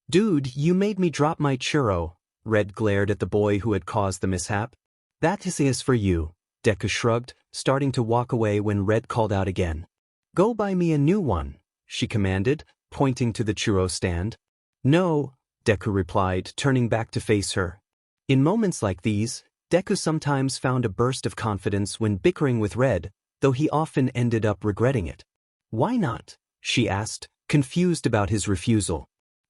Dude, you made me drop my churro, Red glared at the boy who had caused the mishap. That is for you, Deku shrugged, starting to walk away when Red called out again. Go buy me a new one, she commanded, pointing to the churro stand. No, Deku replied, turning back to face her. In moments like these, Deku sometimes found a burst of confidence when bickering with Red, though he often ended up regretting it. Why not? She asked, confused about his refusal.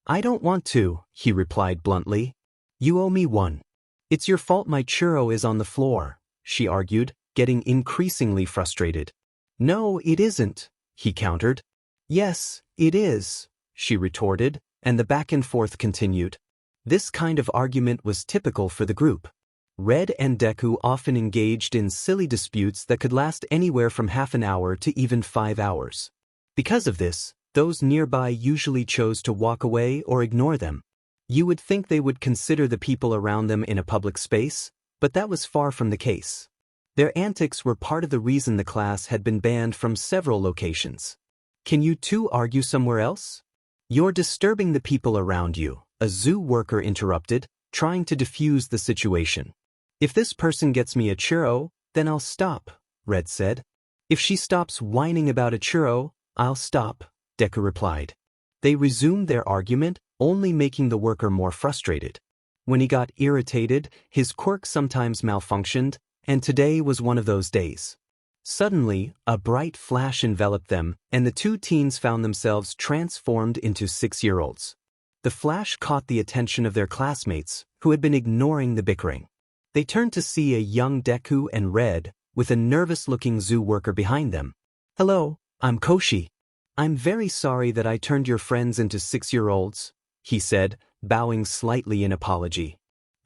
I don't want to, he replied bluntly. You owe me one. It's your fault my churro is on the floor, she argued, getting increasingly frustrated. No, it isn't, he countered. Yes, it is, she retorted, and the back and forth continued. This kind of argument was typical for the group. Red and Deku often engaged in silly disputes that could last anywhere from half an hour to even 5 hours. Because of this, those nearby usually chose to walk away or ignore them. You would think they would consider the people around them in a public space, but that was far from the case. Their antics were part of the reason the class had been banned from several locations. Can you two argue somewhere else? You're disturbing the people around you, a zoo worker interrupted, trying to defuse the situation. If this person gets me a churro, then I'll stop, Red said. If she stops whining about a churro, I'll stop, Deku replied. They resumed their argument, only making the worker more frustrated. When he got irritated, his quirk sometimes malfunctioned, and today was one of those days. Suddenly, a bright flash enveloped them, and the two teens found themselves transformed into 6-year-olds. The flash caught the attention of their classmates, who had been ignoring the bickering. They turned to see a young Deku and Red, with a nervous-looking zoo worker behind them. Hello, I'm Koshi. I'm very sorry that I turned your friends into 6-year-olds, he said, bowing slightly in apology.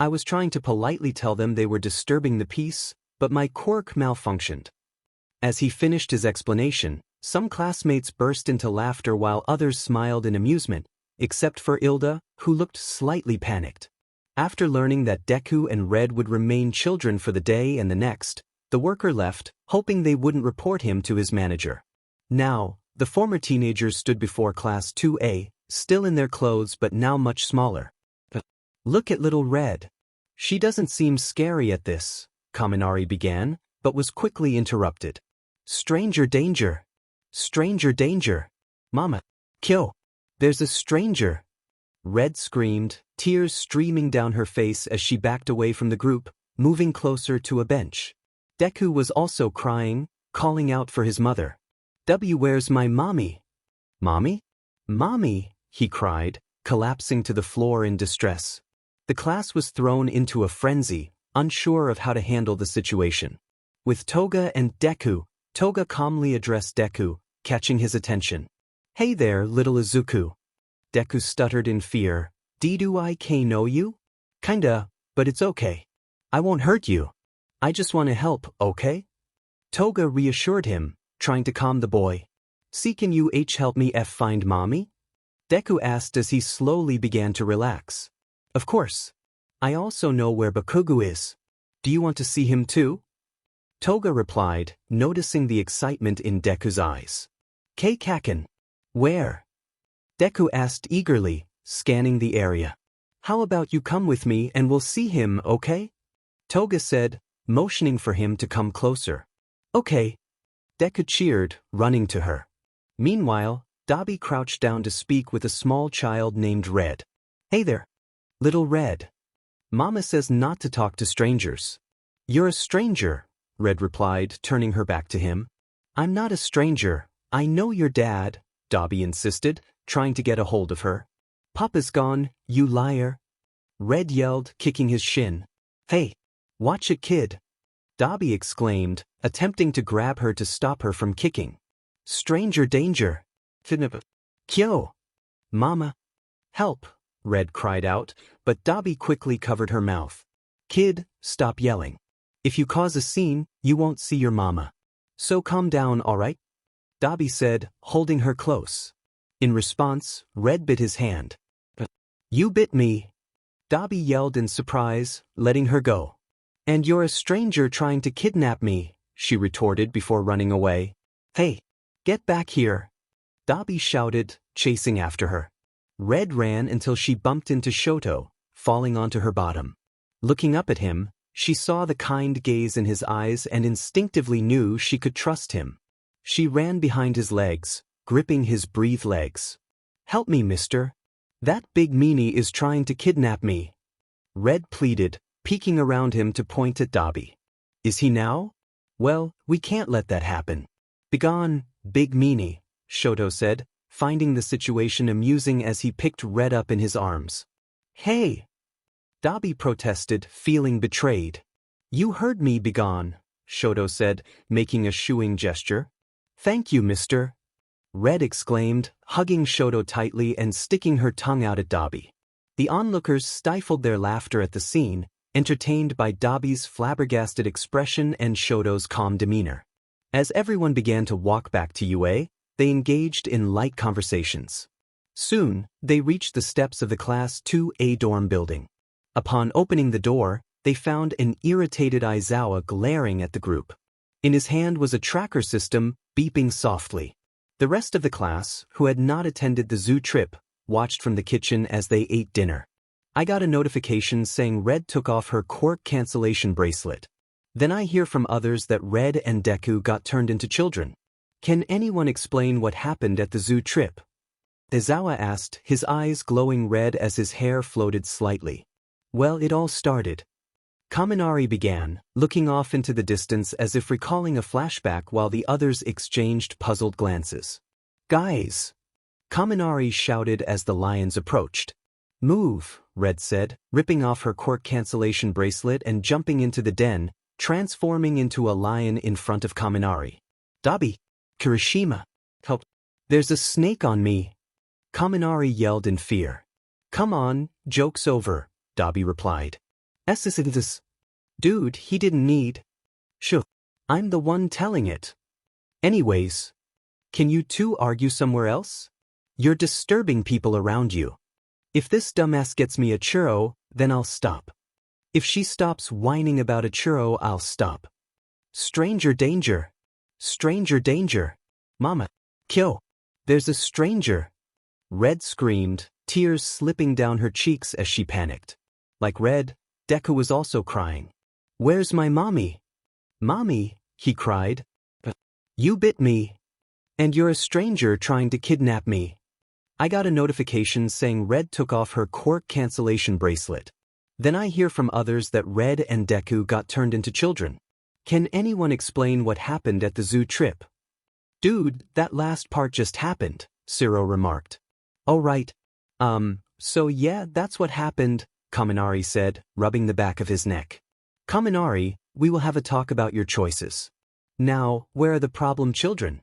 I was trying to politely tell them they were disturbing the peace, but my quirk malfunctioned. As he finished his explanation, Some classmates burst into laughter while others smiled in amusement, except for Ilda, who looked slightly panicked. After learning that Deku and Red would remain children for the day and the next, the worker left, hoping they wouldn't report him to his manager. Now, the former teenagers stood before Class 2A, still in their clothes but now much smaller. Look at little Red. She doesn't seem scary at this, Kaminari began, but was quickly interrupted. Stranger danger! Stranger danger! Mama! Kyo! There's a stranger! Red screamed, tears streaming down her face as she backed away from the group, moving closer to a bench. Deku was also crying, calling out for his mother. Where's my mommy? Mommy? Mommy, he cried, collapsing to the floor in distress. The class was thrown into a frenzy, unsure of how to handle the situation. With Toga and Deku, Toga calmly addressed Deku, catching his attention. Hey there, little Izuku. Deku stuttered in fear. Do I know you? Kinda, but it's okay. I won't hurt you. I just want to help, okay? Toga reassured him, trying to calm the boy. Can you help me find mommy? Deku asked as he slowly began to relax. Of course. I also know where Bakugo is. Do you want to see him too? Toga replied, noticing the excitement in Deku's eyes. Kaken. Where? Deku asked eagerly, scanning the area. How about you come with me and we'll see him, okay? Toga said, motioning for him to come closer. Okay. Deku cheered, running to her. Meanwhile, Dobby crouched down to speak with a small child named Red. Hey there. Little Red. Mama says not to talk to strangers. You're a stranger, Red replied, turning her back to him. I'm not a stranger. I know your dad, Dobby insisted, trying to get a hold of her. Papa's gone, you liar. Red yelled, kicking his shin. Hey, watch it, kid. Dobby exclaimed, attempting to grab her to stop her from kicking. Stranger danger. Kyo. Mama. Help, Red cried out, but Dobby quickly covered her mouth. Kid, stop yelling. If you cause a scene, you won't see your mama. So calm down, alright? Dobby said, holding her close. In response, Red bit his hand. You bit me. Dobby yelled in surprise, letting her go. And you're a stranger trying to kidnap me, she retorted before running away. Hey, get back here. Dobby shouted, chasing after her. Red ran until she bumped into Shoto, falling onto her bottom. Looking up at him, she saw the kind gaze in his eyes and instinctively knew she could trust him. She ran behind his legs, gripping his breathed legs. Help me, mister. That big meanie is trying to kidnap me. Red pleaded, peeking around him to point at Dobby. Is he now? Well, we can't let that happen. Begone, big meanie, Shoto said, finding the situation amusing as he picked Red up in his arms. Hey! Dobby protested, feeling betrayed. You heard me, begone, Shoto said, making a shooing gesture. Thank you, mister. Red exclaimed, hugging Shoto tightly and sticking her tongue out at Dobby. The onlookers stifled their laughter at the scene, entertained by Dobby's flabbergasted expression and Shoto's calm demeanor. As everyone began to walk back to UA, they engaged in light conversations. Soon, they reached the steps of the Class 2A dorm building. Upon opening the door, they found an irritated Aizawa glaring at the group. In his hand was a tracker system, beeping softly. The rest of the class, who had not attended the zoo trip, watched from the kitchen as they ate dinner. I got a notification saying Red took off her quirk cancellation bracelet. Then I hear from others that Red and Deku got turned into children. Can anyone explain what happened at the zoo trip? Aizawa asked, his eyes glowing red as his hair floated slightly. Well, it all started. Kaminari began, looking off into the distance as if recalling a flashback while the others exchanged puzzled glances. Guys! Kaminari shouted as the lions approached. Move, Red said, ripping off her quirk cancellation bracelet and jumping into the den, transforming into a lion in front of Kaminari. Dobby! Kirishima! Help! There's a snake on me! Kaminari yelled in fear. Come on, joke's over, Dobby replied. This. Dude, he didn't need. Shoo. I'm the one telling it. Anyways. Can you two argue somewhere else? You're disturbing people around you. If this dumbass gets me a churro, then I'll stop. If she stops whining about a churro, I'll stop. Stranger danger. Stranger danger. Mama. Kyo. There's a stranger. Red screamed, tears slipping down her cheeks as she panicked. Like Red, Deku was also crying. Where's my mommy? Mommy, he cried. You bit me. And you're a stranger trying to kidnap me. I got a notification saying Red took off her quirk cancellation bracelet. Then I hear from others that Red and Deku got turned into children. Can anyone explain what happened at the zoo trip? Dude, that last part just happened, Zero remarked. Oh right. So yeah, that's what happened, Kaminari said, rubbing the back of his neck. Kaminari, we will have a talk about your choices. Now, where are the problem children?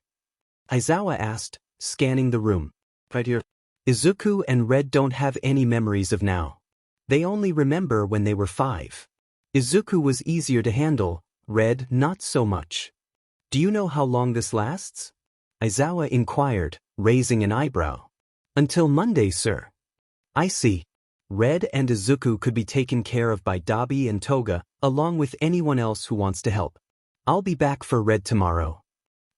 Aizawa asked, scanning the room. Right here. Izuku and Red don't have any memories of now. They only remember when they were 5. Izuku was easier to handle, Red not so much. Do you know how long this lasts? Aizawa inquired, raising an eyebrow. Until Monday, sir. I see. Red and Izuku could be taken care of by Dobby and Toga, along with anyone else who wants to help. I'll be back for Red tomorrow.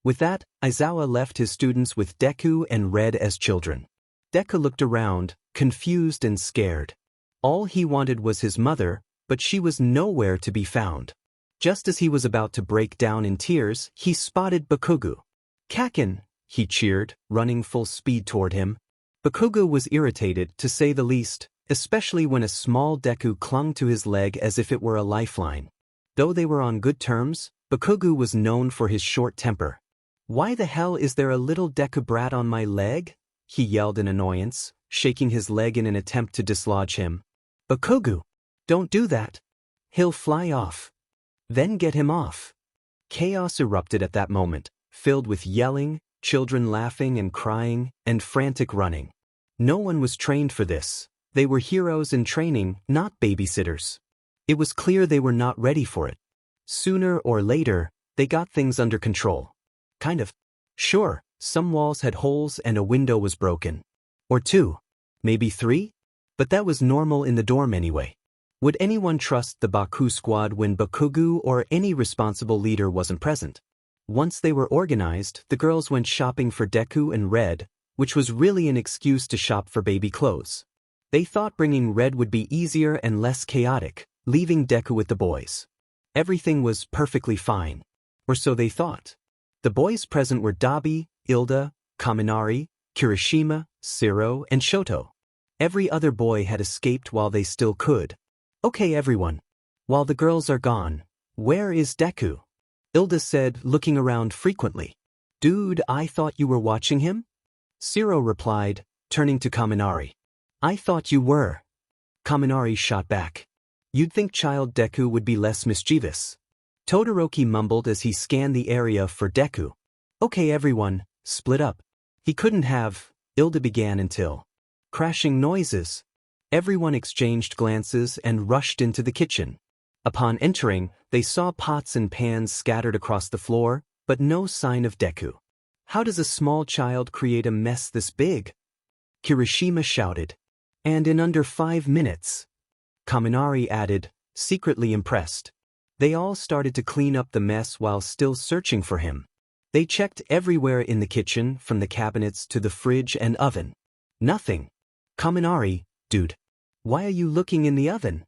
With that, Aizawa left his students with Deku and Red as children. Deku looked around, confused and scared. All he wanted was his mother, but she was nowhere to be found. Just as he was about to break down in tears, he spotted Bakugo. Kakin, he cheered, running full speed toward him. Bakugo was irritated, to say the least, especially when a small Deku clung to his leg as if it were a lifeline. Though they were on good terms, Bakugo was known for his short temper. Why the hell is there a little Deku brat on my leg? He yelled in annoyance, shaking his leg in an attempt to dislodge him. Bakugo, don't do that. He'll fly off. Then get him off. Chaos erupted at that moment, filled with yelling, children laughing and crying, and frantic running. No one was trained for this. They were heroes in training, not babysitters. It was clear they were not ready for it. Sooner or later, they got things under control. Kind of. Sure, some walls had holes and a window was broken. Or 2. Maybe 3? But that was normal in the dorm anyway. Would anyone trust the Baku squad when Bakugo or any responsible leader wasn't present? Once they were organized, the girls went shopping for Deku and Red, which was really an excuse to shop for baby clothes. They thought bringing Red would be easier and less chaotic, leaving Deku with the boys. Everything was perfectly fine. Or so they thought. The boys present were Dobby, Ilda, Kaminari, Kirishima, Zero, and Shoto. Every other boy had escaped while they still could. Okay everyone. While the girls are gone, where is Deku? Ilda said, looking around frequently. Dude, I thought you were watching him? Zero replied, turning to Kaminari. I thought you were. Kaminari shot back. You'd think child Deku would be less mischievous. Todoroki mumbled as he scanned the area for Deku. Okay everyone, split up. He couldn't have, Ilda began until. Crashing noises. Everyone exchanged glances and rushed into the kitchen. Upon entering, they saw pots and pans scattered across the floor, but no sign of Deku. How does a small child create a mess this big? Kirishima shouted. And in under 5 minutes. Kaminari added, secretly impressed. They all started to clean up the mess while still searching for him. They checked everywhere in the kitchen, from the cabinets to the fridge and oven. Nothing. Kaminari, dude. Why are you looking in the oven?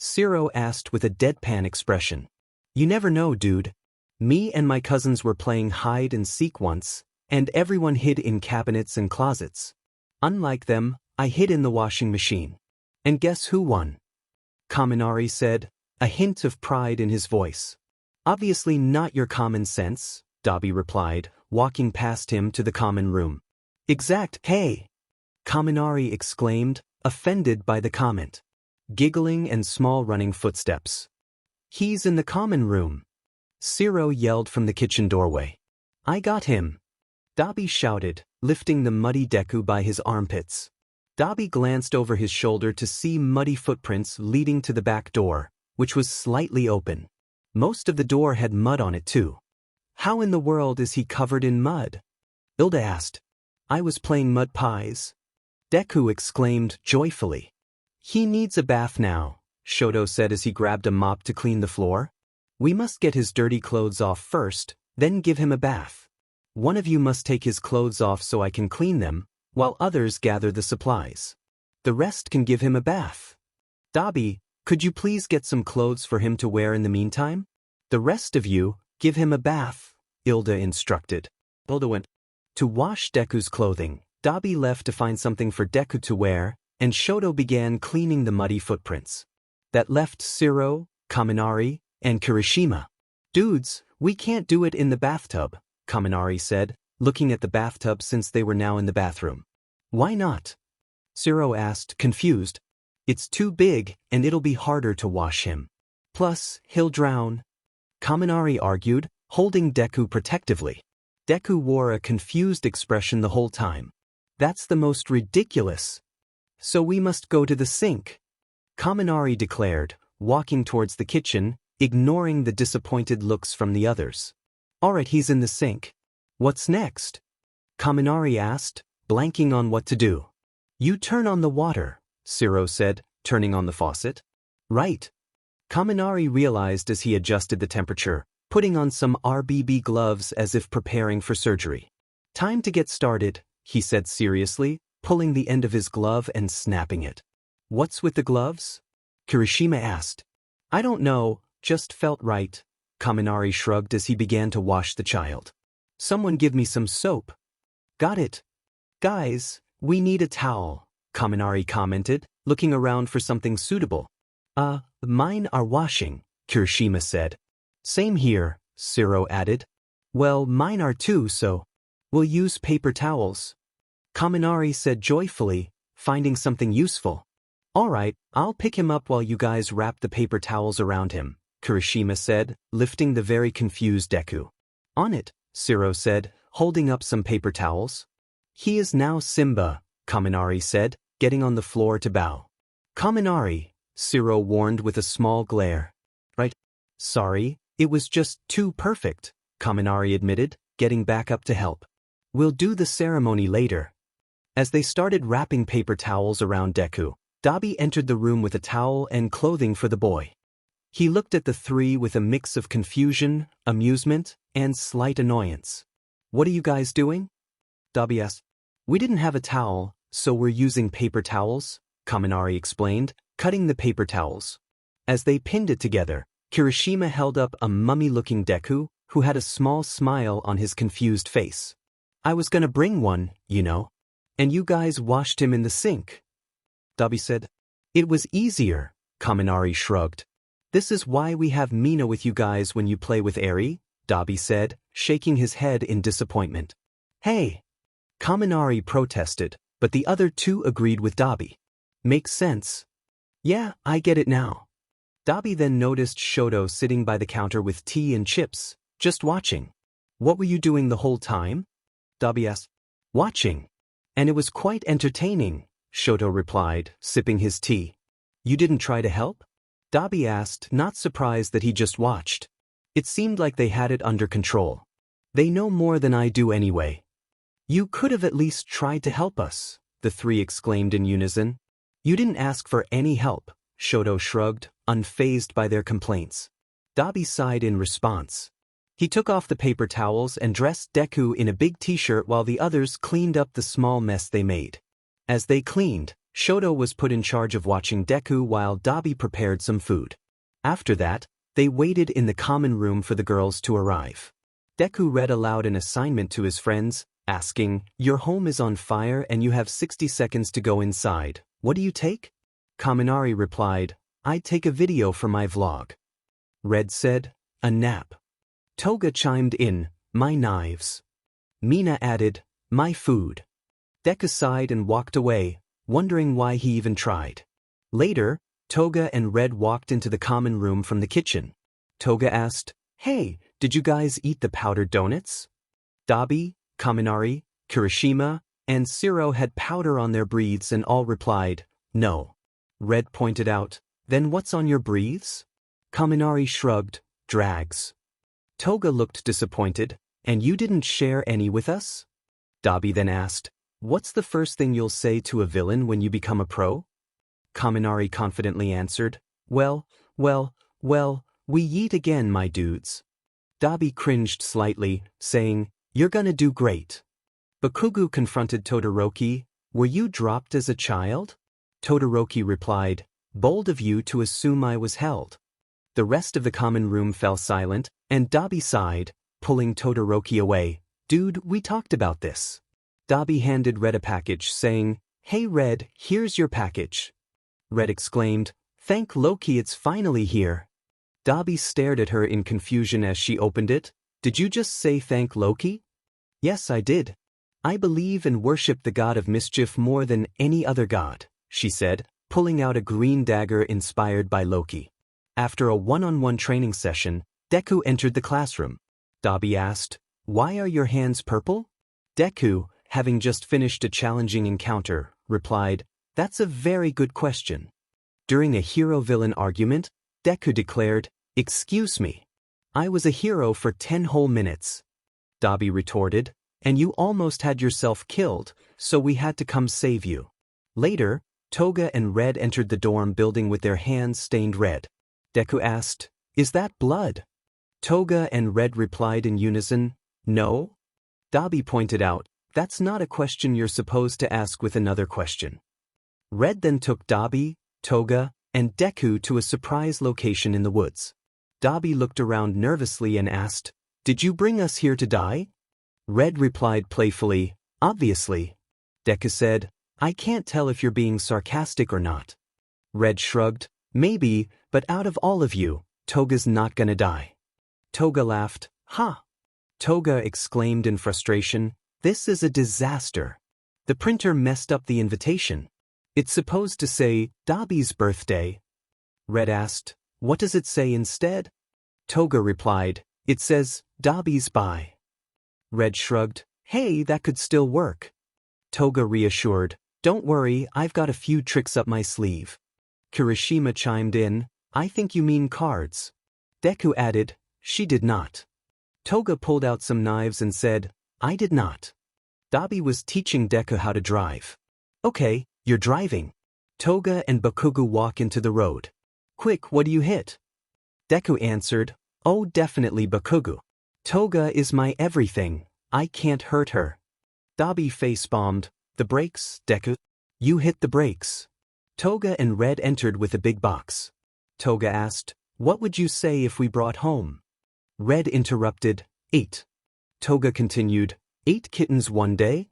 Zero asked with a deadpan expression. You never know, dude. Me and my cousins were playing hide and seek once, and everyone hid in cabinets and closets. Unlike them, I hid in the washing machine. And guess who won? Kaminari said, a hint of pride in his voice. Obviously not your common sense, Dobby replied, walking past him to the common room. Exact, hey! Kaminari exclaimed, offended by the comment. Giggling and small running footsteps. He's in the common room. Zero yelled from the kitchen doorway. I got him. Dobby shouted, lifting the muddy Deku by his armpits. Dobby glanced over his shoulder to see muddy footprints leading to the back door, which was slightly open. Most of the door had mud on it too. How in the world is he covered in mud? Hilda asked. I was playing mud pies. Deku exclaimed joyfully. He needs a bath now, Shoto said as he grabbed a mop to clean the floor. We must get his dirty clothes off first, then give him a bath. One of you must take his clothes off so I can clean them, while others gather the supplies. The rest can give him a bath. Dobby, could you please get some clothes for him to wear in the meantime? The rest of you, give him a bath, Hilda instructed. Hilda went to wash Deku's clothing. Dobby left to find something for Deku to wear, and Shoto began cleaning the muddy footprints. That left Shiro, Kaminari, and Kirishima. Dudes, we can't do it in the bathtub, Kaminari said, looking at the bathtub since they were now in the bathroom. Why not? Shiro asked, confused. It's too big, and it'll be harder to wash him. Plus, he'll drown. Kaminari argued, holding Deku protectively. Deku wore a confused expression the whole time. That's the most ridiculous. So we must go to the sink, Kaminari declared, walking towards the kitchen, ignoring the disappointed looks from the others. Alright, he's in the sink. What's next? Kaminari asked, blanking on what to do. You turn on the water, Shiro said, turning on the faucet. Right. Kaminari realized as he adjusted the temperature, putting on some RBB gloves as if preparing for surgery. Time to get started, he said seriously, pulling the end of his glove and snapping it. What's with the gloves? Kirishima asked. I don't know, just felt right, Kaminari shrugged as he began to wash the child. Someone give me some soap. Got it. Guys, we need a towel, Kaminari commented, looking around for something suitable. Mine are washing, Kirishima said. Same here, Shiro added. Well, mine are too, so we'll use paper towels. Kaminari said joyfully, finding something useful. Alright, I'll pick him up while you guys wrap the paper towels around him, Kirishima said, lifting the very confused Deku. On it, Shiro said, holding up some paper towels. He is now Simba, Kaminari said, getting on the floor to bow. Kaminari, Shiro warned with a small glare. Right. Sorry, it was just too perfect, Kaminari admitted, getting back up to help. We'll do the ceremony later. As they started wrapping paper towels around Deku, Dobby entered the room with a towel and clothing for the boy. He looked at the three with a mix of confusion, amusement, and slight annoyance. What are you guys doing? Dobby asked. We didn't have a towel, so we're using paper towels, Kaminari explained, cutting the paper towels. As they pinned it together, Kirishima held up a mummy-looking Deku, who had a small smile on his confused face. I was gonna bring one, you know. And you guys washed him in the sink. Dobby said. It was easier, Kaminari shrugged. This is why we have Mina with you guys when you play with Eri, Dobby said, shaking his head in disappointment. Hey! Kaminari protested, but the other two agreed with Dobby. Makes sense. Yeah, I get it now. Dobby then noticed Shoto sitting by the counter with tea and chips, just watching. What were you doing the whole time? Dobby asked. Watching. And it was quite entertaining, Shoto replied, sipping his tea. You didn't try to help? Dobby asked, not surprised that he just watched. It seemed like they had it under control. They know more than I do anyway. You could have at least tried to help us, the three exclaimed in unison. You didn't ask for any help, Shoto shrugged, unfazed by their complaints. Dobby sighed in response. He took off the paper towels and dressed Deku in a big t-shirt while the others cleaned up the small mess they made. As they cleaned, Shoto was put in charge of watching Deku while Dobby prepared some food. After that, they waited in the common room for the girls to arrive. Deku read aloud an assignment to his friends, asking, Your home is on fire and you have 60 seconds to go inside. What do you take? Kaminari replied, I'd take a video for my vlog. Red said, a nap. Toga chimed in, my knives. Mina added, my food. Deku sighed and walked away, wondering why he even tried. Later, Toga and Red walked into the common room from the kitchen. Toga asked, Hey, did you guys eat the powdered donuts? Dobby, Kaminari, Kirishima, and Shiro had powder on their breathes and all replied, no. Red pointed out, then what's on your breathes? Kaminari shrugged, drags. Toga looked disappointed, and you didn't share any with us? Dobby then asked, "What's the first thing you'll say to a villain when you become a pro?" Kaminari confidently answered, well, we yeet again, my dudes." Dobby cringed slightly, saying, "You're gonna do great." Bakugo confronted Todoroki, "Were you dropped as a child?" Todoroki replied, "Bold of you to assume I was held." The rest of the common room fell silent, and Dobby sighed, pulling Todoroki away. "Dude, we talked about this." Dobby handed Red a package, saying, "Hey Red, here's your package." Red exclaimed, "Thank Loki, it's finally here." Dobby stared at her in confusion as she opened it. "Did you just say thank Loki?" "Yes, I did. I believe and worship the god of mischief more than any other god," she said, pulling out a green dagger inspired by Loki. After a one-on-one training session, Deku entered the classroom. Dobby asked, "Why are your hands purple?" Deku, having just finished a challenging encounter, replied, "That's a very good question." During a hero-villain argument, Deku declared, "Excuse me. I was a hero for 10 whole minutes." Dobby retorted, "And you almost had yourself killed, so we had to come save you." Later, Toga and Red entered the dorm building with their hands stained red. Deku asked, "Is that blood?" Toga and Red replied in unison, "No." Dobby pointed out, "That's not a question you're supposed to ask with another question." Red then took Dobby, Toga, and Deku to a surprise location in the woods. Dobby looked around nervously and asked, "Did you bring us here to die?" Red replied playfully, "Obviously." Deku said, "I can't tell if you're being sarcastic or not." Red shrugged, "Maybe, but out of all of you, Toga's not gonna die." Toga laughed, "Ha!" Toga exclaimed in frustration, "This is a disaster. The printer messed up the invitation. It's supposed to say, Dobby's birthday." Red asked, "What does it say instead?" Toga replied, "It says, Dobby's bye." Red shrugged, "Hey, that could still work." Toga reassured, "Don't worry, I've got a few tricks up my sleeve." Kirishima chimed in, "I think you mean cards." Deku added, "She did not." Toga pulled out some knives and said, "I did not." Dobby was teaching Deku how to drive. "Okay, you're driving." Toga and Bakugo walk into the road. "Quick, what do you hit?" Deku answered, "Oh, definitely Bakugo. Toga is my everything. I can't hurt her." Dobby face-bombed, "The brakes, Deku." "You hit the brakes." Toga and Red entered with a big box. Toga asked, "What would you say if we brought home?" Red interrupted, "8." Toga continued, "8 kittens one day?"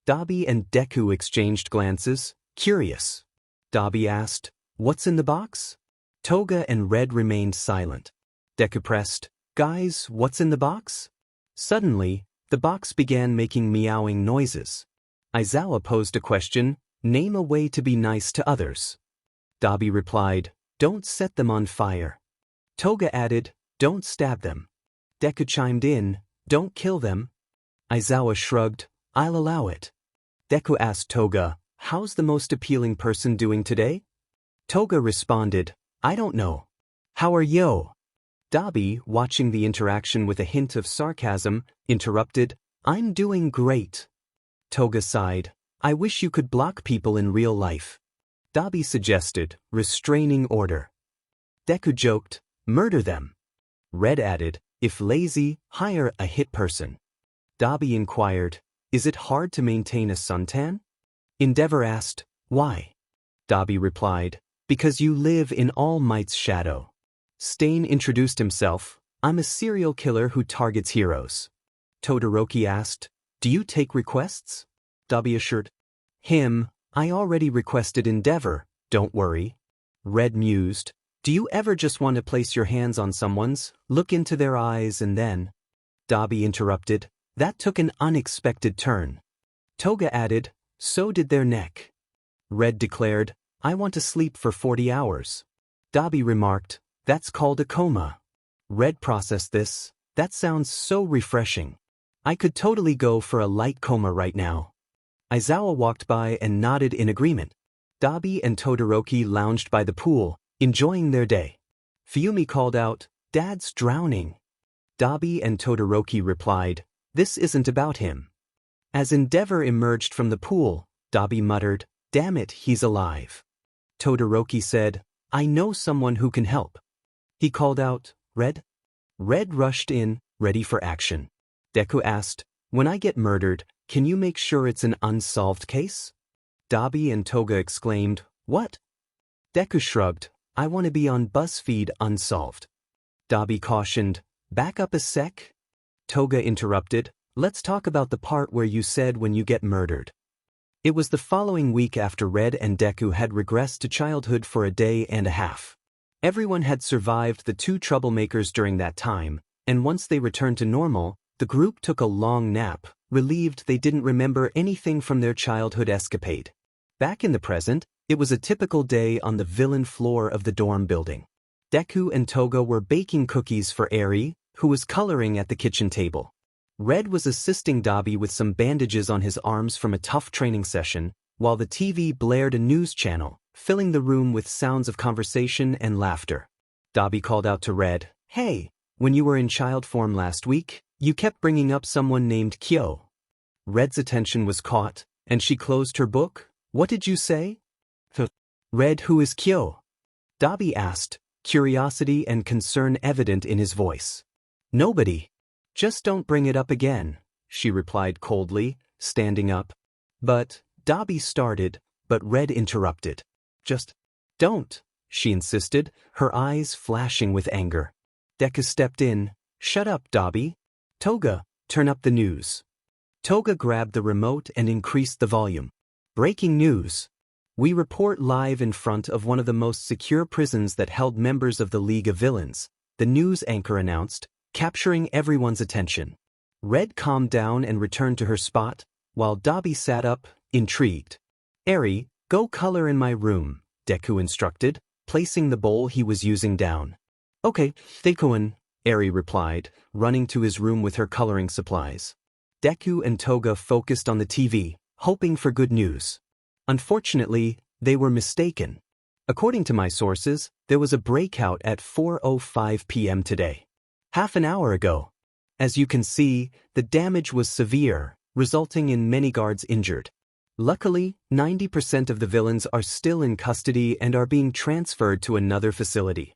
Dobby and Deku exchanged glances, curious. Dobby asked, "What's in the box?" Toga and Red remained silent. Deku pressed, "Guys, what's in the box?" Suddenly, the box began making meowing noises. Aizawa posed a question, "Name a way to be nice to others." Dobby replied, "Don't set them on fire." Toga added, "Don't stab them." Deku chimed in, "Don't kill them." Aizawa shrugged, "I'll allow it." Deku asked Toga, "How's the most appealing person doing today?" Toga responded, "I don't know. How are yo?" Dobby, watching the interaction with a hint of sarcasm, interrupted, "I'm doing great." Toga sighed, "I wish you could block people in real life." Dobby suggested, "Restraining order." Deku joked, "Murder them." Red added, "If lazy, hire a hit person." Dobby inquired, "Is it hard to maintain a suntan?" Endeavor asked, "Why?" Dobby replied, "Because you live in All Might's shadow." Stain introduced himself, "I'm a serial killer who targets heroes." Todoroki asked, "Do you take requests?" Dobby assured him, "I already requested Endeavor, don't worry." Red mused, "Do you ever just want to place your hands on someone's, look into their eyes and then—" Dobby interrupted, "That took an unexpected turn." Toga added, "So did their neck." Red declared, "I want to sleep for 40 hours. Dobby remarked, "That's called a coma." Red processed this, "That sounds so refreshing. I could totally go for a light coma right now." Aizawa walked by and nodded in agreement. Dobby and Todoroki lounged by the pool, enjoying their day. Fuyumi called out, "Dad's drowning." Dobby and Todoroki replied, "This isn't about him." As Endeavor emerged from the pool, Dobby muttered, "Damn it, he's alive." Todoroki said, "I know someone who can help." He called out, "Red?" Red rushed in, ready for action. Deku asked, "When I get murdered, can you make sure it's an unsolved case?" Dobby and Toga exclaimed, "What?" Deku shrugged, "I want to be on BuzzFeed Unsolved." Dobby cautioned, "Back up a sec." Toga interrupted, "Let's talk about the part where you said when you get murdered." It was the following week after Red and Deku had regressed to childhood for a day and a half. Everyone had survived the two troublemakers during that time, and once they returned to normal, the group took a long nap, relieved they didn't remember anything from their childhood escapade. Back in the present, it was a typical day on the villain floor of the dorm building. Deku and Toga were baking cookies for Eri, who was coloring at the kitchen table. Red was assisting Dobby with some bandages on his arms from a tough training session, while the TV blared a news channel, filling the room with sounds of conversation and laughter. Dobby called out to Red, "Hey, when you were in child form last week, you kept bringing up someone named Kyo." Red's attention was caught, and she closed her book. "What did you say?" "Red, who is Kyo?" Dobby asked, curiosity and concern evident in his voice. "Nobody. Just don't bring it up again," she replied coldly, standing up. "But," Dobby started, but Red interrupted. "Just don't," she insisted, her eyes flashing with anger. Deku stepped in. "Shut up, Dobby. Toga, turn up the news." Toga grabbed the remote and increased the volume. "Breaking news. We report live in front of one of the most secure prisons that held members of the League of Villains," the news anchor announced, capturing everyone's attention. Red calmed down and returned to her spot, while Dobby sat up, intrigued. "Eri, go color in my room," Deku instructed, placing the bowl he was using down. "Okay, Dekuin," Eri replied, running to his room with her coloring supplies. Deku and Toga focused on the TV, hoping for good news. Unfortunately, they were mistaken. According to my sources, there was a breakout at 4:05 p.m. today. Half an hour ago. As you can see, the damage was severe, resulting in many guards injured. Luckily, 90% of the villains are still in custody and are being transferred to another facility.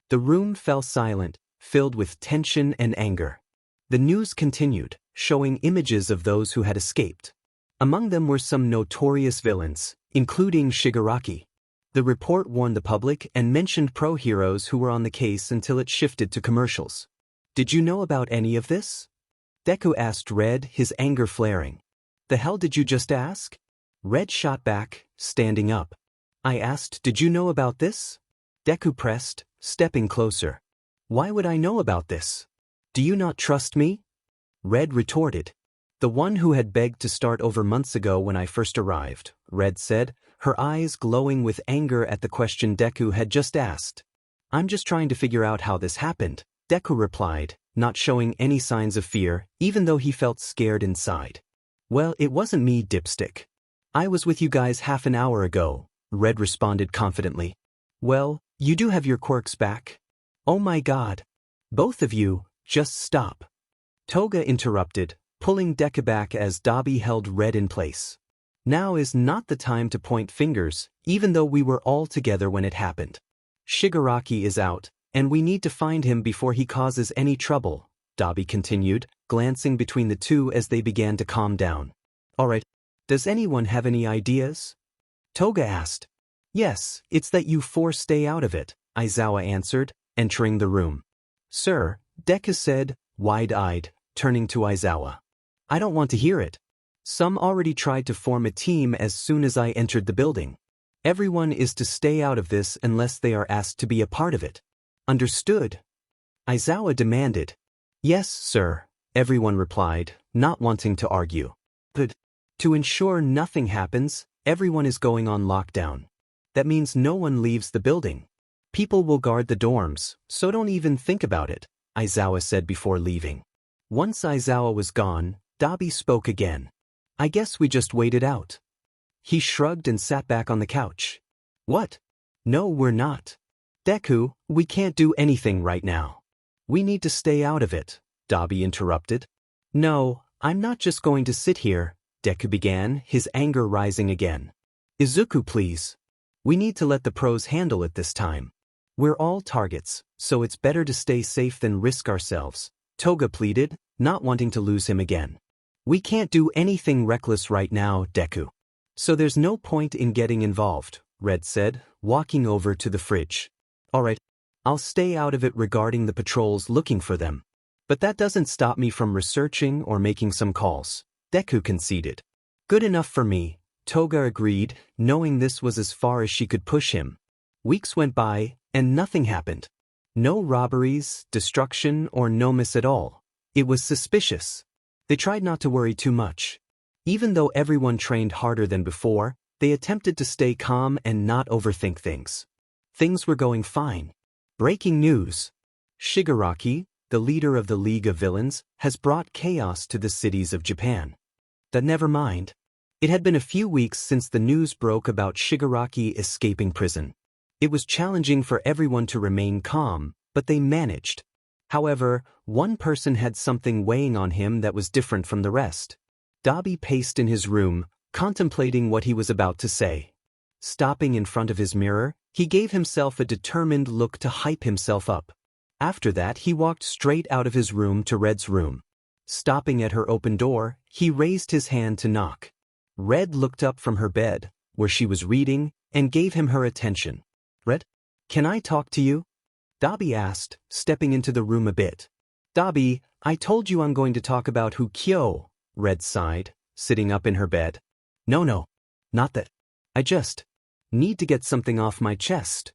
The room fell silent, filled with tension and anger. The news continued, showing images of those who had escaped. Among them were some notorious villains, including Shigaraki. The report warned the public and mentioned pro-heroes who were on the case until it shifted to commercials. "Did you know about any of this?" Deku asked Red, his anger flaring. "The hell did you just ask?" Red shot back, standing up. "I asked, did you know about this?" Deku pressed, stepping closer. "Why would I know about this? Do you not trust me?" Red retorted. "The one who had begged to start over months ago when I first arrived," Red said, her eyes glowing with anger at the question Deku had just asked. "I'm just trying to figure out how this happened," Deku replied, not showing any signs of fear, even though he felt scared inside. "Well, it wasn't me, dipstick. I was with you guys half an hour ago," Red responded confidently. "Well, you do have your quirks back." "Oh my god. Both of you, just stop." Toga interrupted, pulling Deku back as Dobby held Red in place. "Now is not the time to point fingers, even though we were all together when it happened. Shigaraki is out, and we need to find him before he causes any trouble," Dobby continued, glancing between the two as they began to calm down. "Alright, does anyone have any ideas?" Toga asked. "Yes, it's that you four stay out of it," Aizawa answered, entering the room. "Sir," Deku said, wide-eyed, turning to Aizawa. "I don't want to hear it. Some already tried to form a team as soon as I entered the building. Everyone is to stay out of this unless they are asked to be a part of it. Understood?" Aizawa demanded. "Yes, sir," everyone replied, not wanting to argue. "But to ensure nothing happens, everyone is going on lockdown. That means no one leaves the building. People will guard the dorms, so don't even think about it," Aizawa said before leaving. Once Aizawa was gone, Dobby spoke again. "I guess we just wait it out." He shrugged and sat back on the couch. "What? No, we're not. Deku, we can't do anything right now. We need to stay out of it," Dobby interrupted. "No, I'm not just going to sit here, Deku began, his anger rising again. Izuku, please. We need to let the pros handle it this time. We're all targets, so it's better to stay safe than risk ourselves, Toga pleaded, not wanting to lose him again. We can't do anything reckless right now, Deku. So there's no point in getting involved, Red said, walking over to the fridge. Alright, I'll stay out of it regarding the patrols looking for them. But that doesn't stop me from researching or making some calls, Deku conceded. Good enough for me, Toga agreed, knowing this was as far as she could push him. Weeks went by, and nothing happened. No robberies, destruction, or no miss at all. It was suspicious. They tried not to worry too much. Even though everyone trained harder than before, they attempted to stay calm and not overthink things. Things were going fine. Breaking news. Shigaraki, the leader of the League of Villains, has brought chaos to the cities of Japan. But never mind. It had been a few weeks since the news broke about Shigaraki escaping prison. It was challenging for everyone to remain calm, but they managed. However, one person had something weighing on him that was different from the rest. Dobby paced in his room, contemplating what he was about to say. Stopping in front of his mirror, he gave himself a determined look to hype himself up. After that, he walked straight out of his room to Red's room. Stopping at her open door, he raised his hand to knock. Red looked up from her bed, where she was reading, and gave him her attention. Red, can I talk to you? Dobby asked, stepping into the room a bit. Dobby, I told you I'm going to talk about Hukyo, Red sighed, sitting up in her bed. No, not that. I just need to get something off my chest.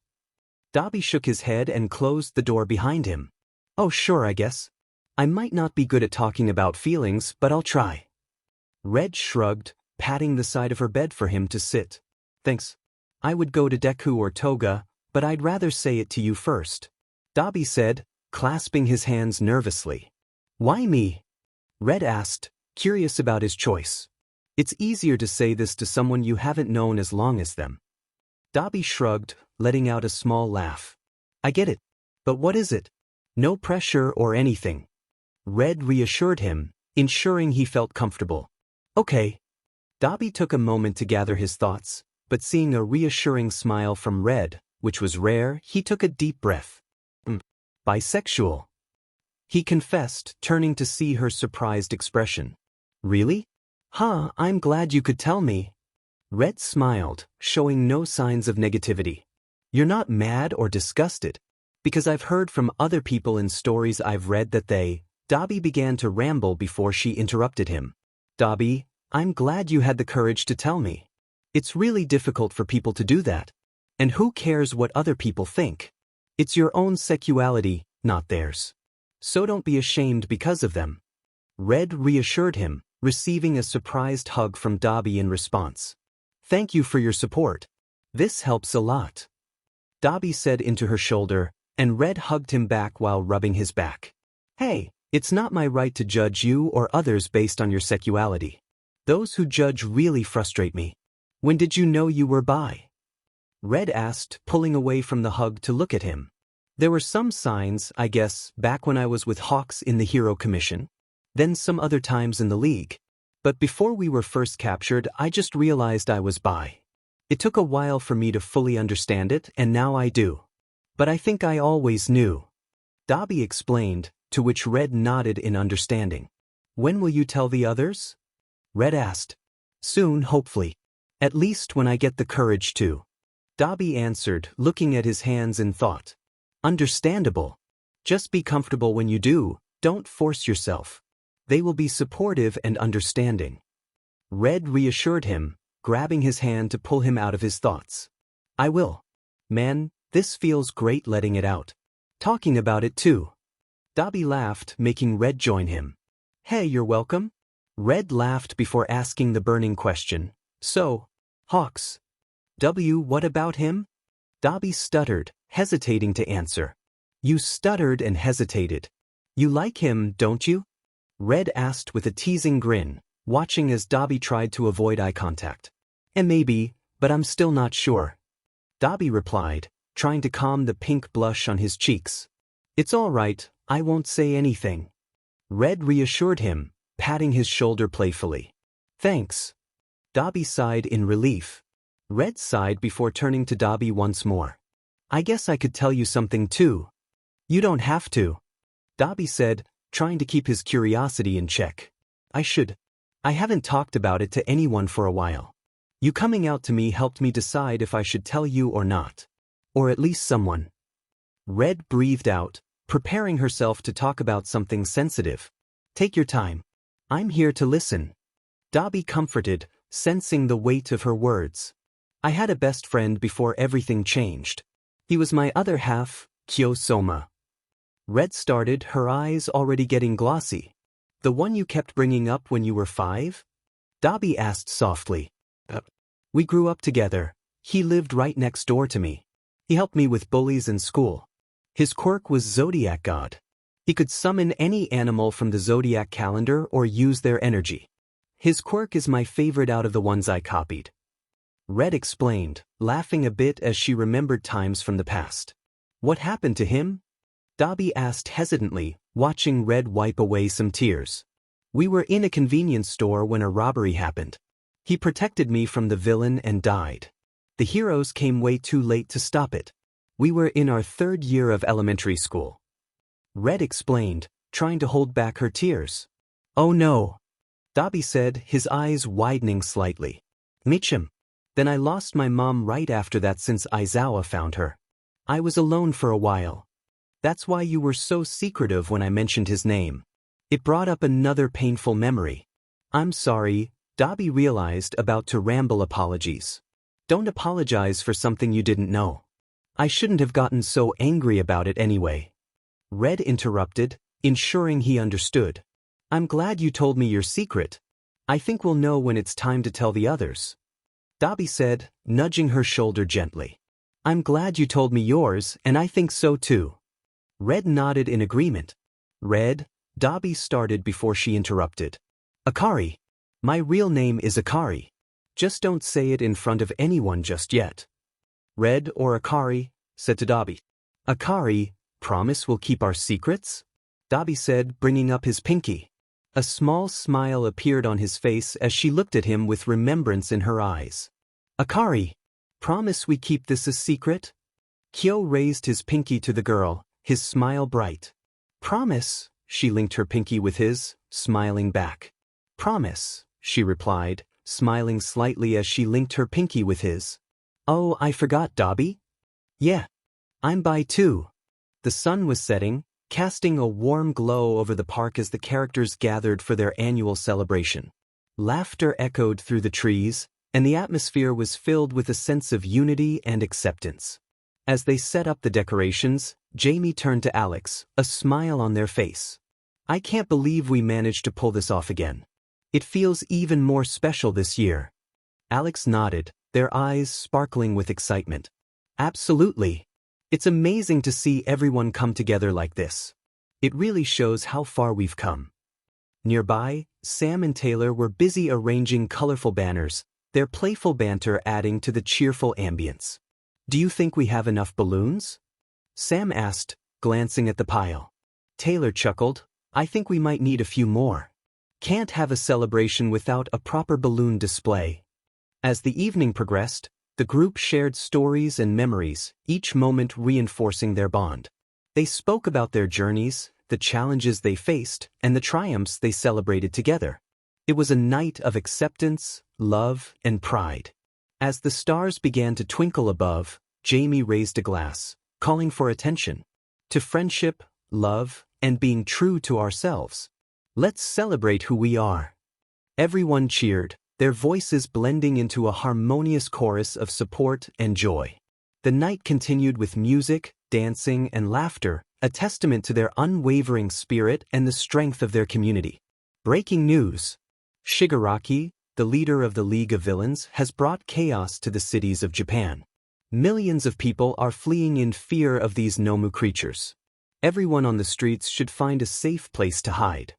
Dobby shook his head and closed the door behind him. Oh sure, I guess. I might not be good at talking about feelings, but I'll try. Red shrugged, patting the side of her bed for him to sit. Thanks. I would go to Deku or Toga, but I'd rather say it to you first. Dobby said, clasping his hands nervously. Why me? Red asked, curious about his choice. It's easier to say this to someone you haven't known as long as them. Dobby shrugged, letting out a small laugh. I get it. But what is it? No pressure or anything. Red reassured him, ensuring he felt comfortable. Okay. Dobby took a moment to gather his thoughts, but seeing a reassuring smile from Red, which was rare, he took a deep breath. Bisexual. He confessed, turning to see her surprised expression. Really? Huh, I'm glad you could tell me. Red smiled, showing no signs of negativity. You're not mad or disgusted? Because I've heard from other people in stories I've read that they... Dobby began to ramble before she interrupted him. Dobby, I'm glad you had the courage to tell me. It's really difficult for people to do that. And who cares what other people think? It's your own sexuality, not theirs. So don't be ashamed because of them. Red reassured him, receiving a surprised hug from Dobby in response. Thank you for your support. This helps a lot. Dobby said into her shoulder, and Red hugged him back while rubbing his back. Hey, it's not my right to judge you or others based on your sexuality. Those who judge really frustrate me. When did you know you were bi? Red asked, pulling away from the hug to look at him. There were some signs, I guess, back when I was with Hawks in the Hero Commission. Then some other times in the League. But before we were first captured, I just realized I was bi. It took a while for me to fully understand it, and now I do. But I think I always knew. Dobby explained, to which Red nodded in understanding. When will you tell the others? Red asked. Soon, hopefully. At least when I get the courage to. Dobby answered, looking at his hands in thought. Understandable. Just be comfortable when you do, don't force yourself. They will be supportive and understanding. Red reassured him, grabbing his hand to pull him out of his thoughts. I will. Man, this feels great letting it out. Talking about it too. Dobby laughed, making Red join him. Hey, you're welcome? Red laughed before asking the burning question. So, Hawks. What about him? Dobby stuttered, hesitating to answer. You stuttered and hesitated. You like him, don't you? Red asked with a teasing grin, watching as Dobby tried to avoid eye contact. And maybe, but I'm still not sure. Dobby replied, trying to calm the pink blush on his cheeks. It's all right, I won't say anything. Red reassured him, patting his shoulder playfully. Thanks. Dobby sighed in relief. Red sighed before turning to Dobby once more. I guess I could tell you something too. You don't have to. Dobby said, trying to keep his curiosity in check. I should. I haven't talked about it to anyone for a while. You coming out to me helped me decide if I should tell you or not. Or at least someone. Red breathed out, preparing herself to talk about something sensitive. Take your time. I'm here to listen. Dobby comforted, sensing the weight of her words. I had a best friend before everything changed. He was my other half, Kyo-soma. Red started, her eyes already getting glossy. The one you kept bringing up when you were 5? Dobby asked softly. We grew up together. He lived right next door to me. He helped me with bullies in school. His quirk was Zodiac God. He could summon any animal from the Zodiac calendar or use their energy. His quirk is my favorite out of the ones I copied. Red explained, laughing a bit as she remembered times from the past. What happened to him? Dobby asked hesitantly, watching Red wipe away some tears. We were in a convenience store when a robbery happened. He protected me from the villain and died. The heroes came way too late to stop it. We were in our 3rd year of elementary school. Red explained, trying to hold back her tears. Oh no. Dobby said, his eyes widening slightly. Michim. Then I lost my mom right after that since Aizawa found her. I was alone for a while. That's why you were so secretive when I mentioned his name. It brought up another painful memory. I'm sorry, Dobby realized, about to ramble apologies. Don't apologize for something you didn't know. I shouldn't have gotten so angry about it anyway. Red interrupted, ensuring he understood. I'm glad you told me your secret. I think we'll know when it's time to tell the others. Dobby said, nudging her shoulder gently. I'm glad you told me yours, and I think so too. Red nodded in agreement. Red, Dobby started before she interrupted. Akari. My real name is Akari. Just don't say it in front of anyone just yet. Red or Akari, said to Dobby. Akari, promise we'll keep our secrets? Dobby said, bringing up his pinky. A small smile appeared on his face as she looked at him with remembrance in her eyes. Akari, promise we keep this a secret? Kyo raised his pinky to the girl, his smile bright. Promise, she linked her pinky with his, smiling back. Promise, she replied, smiling slightly as she linked her pinky with his. Oh, I forgot, Dobby? Yeah. I'm by too. The sun was setting, casting a warm glow over the park as the characters gathered for their annual celebration. Laughter echoed through the trees, and the atmosphere was filled with a sense of unity and acceptance. As they set up the decorations, Jamie turned to Alex, a smile on their face. I can't believe we managed to pull this off again. It feels even more special this year. Alex nodded, their eyes sparkling with excitement. Absolutely. It's amazing to see everyone come together like this. It really shows how far we've come. Nearby, Sam and Taylor were busy arranging colorful banners, their playful banter adding to the cheerful ambience. Do you think we have enough balloons? Sam asked, glancing at the pile. Taylor chuckled, I think we might need a few more. Can't have a celebration without a proper balloon display. As the evening progressed, the group shared stories and memories, each moment reinforcing their bond. They spoke about their journeys, the challenges they faced, and the triumphs they celebrated together. It was a night of acceptance, love, and pride. As the stars began to twinkle above, Jamie raised a glass, calling for attention. To friendship, love, and being true to ourselves. Let's celebrate who we are. Everyone cheered, their voices blending into a harmonious chorus of support and joy. The night continued with music, dancing, and laughter, a testament to their unwavering spirit and the strength of their community. Breaking news. Shigaraki, the leader of the League of Villains, has brought chaos to the cities of Japan. Millions of people are fleeing in fear of these Nomu creatures. Everyone on the streets should find a safe place to hide.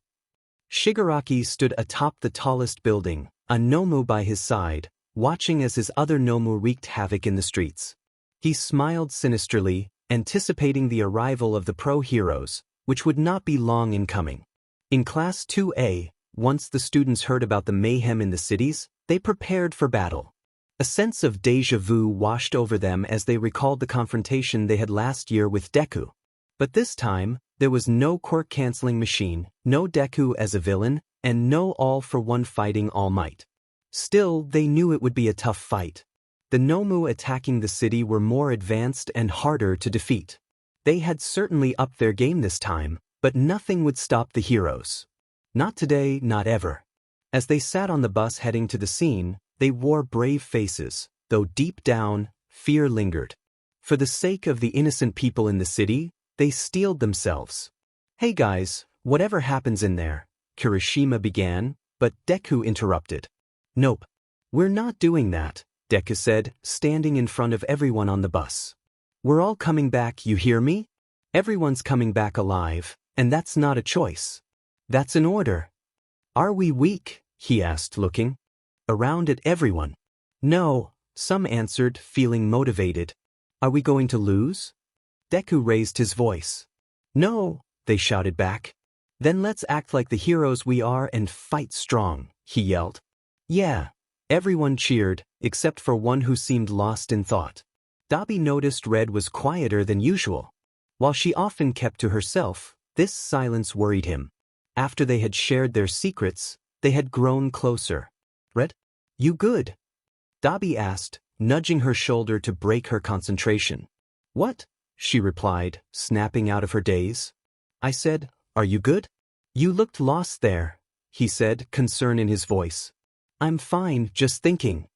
Shigaraki stood atop the tallest building, a Nomu by his side, watching as his other Nomu wreaked havoc in the streets. He smiled sinisterly, anticipating the arrival of the pro-heroes, which would not be long in coming. In Class 2A, Once the students heard about the mayhem in the cities, they prepared for battle. A sense of déjà vu washed over them as they recalled the confrontation they had last year with Deku. But this time, there was no quirk-canceling machine, no Deku as a villain, and no all-for-one fighting All Might. Still, they knew it would be a tough fight. The Nomu attacking the city were more advanced and harder to defeat. They had certainly upped their game this time, but nothing would stop the heroes. Not today, not ever. As they sat on the bus heading to the scene, they wore brave faces, though deep down, fear lingered. For the sake of the innocent people in the city, they steeled themselves. "Hey guys, whatever happens in there," Kirishima began, but Deku interrupted. "Nope. We're not doing that," Deku said, standing in front of everyone on the bus. "We're all coming back, you hear me? Everyone's coming back alive, and that's not a choice. That's an order." "Are we weak?" he asked, looking around at everyone. "No," some answered, feeling motivated. "Are we going to lose?" Deku raised his voice. "No," they shouted back. "Then let's act like the heroes we are and fight strong," he yelled. "Yeah." Everyone cheered, except for one who seemed lost in thought. Dobby noticed Red was quieter than usual. While she often kept to herself, this silence worried him. After they had shared their secrets, they had grown closer. "Red, you good?" Dobby asked, nudging her shoulder to break her concentration. "What?" she replied, snapping out of her daze. "I said, are you good?" "You looked lost there," he said, concern in his voice. "I'm fine, just thinking."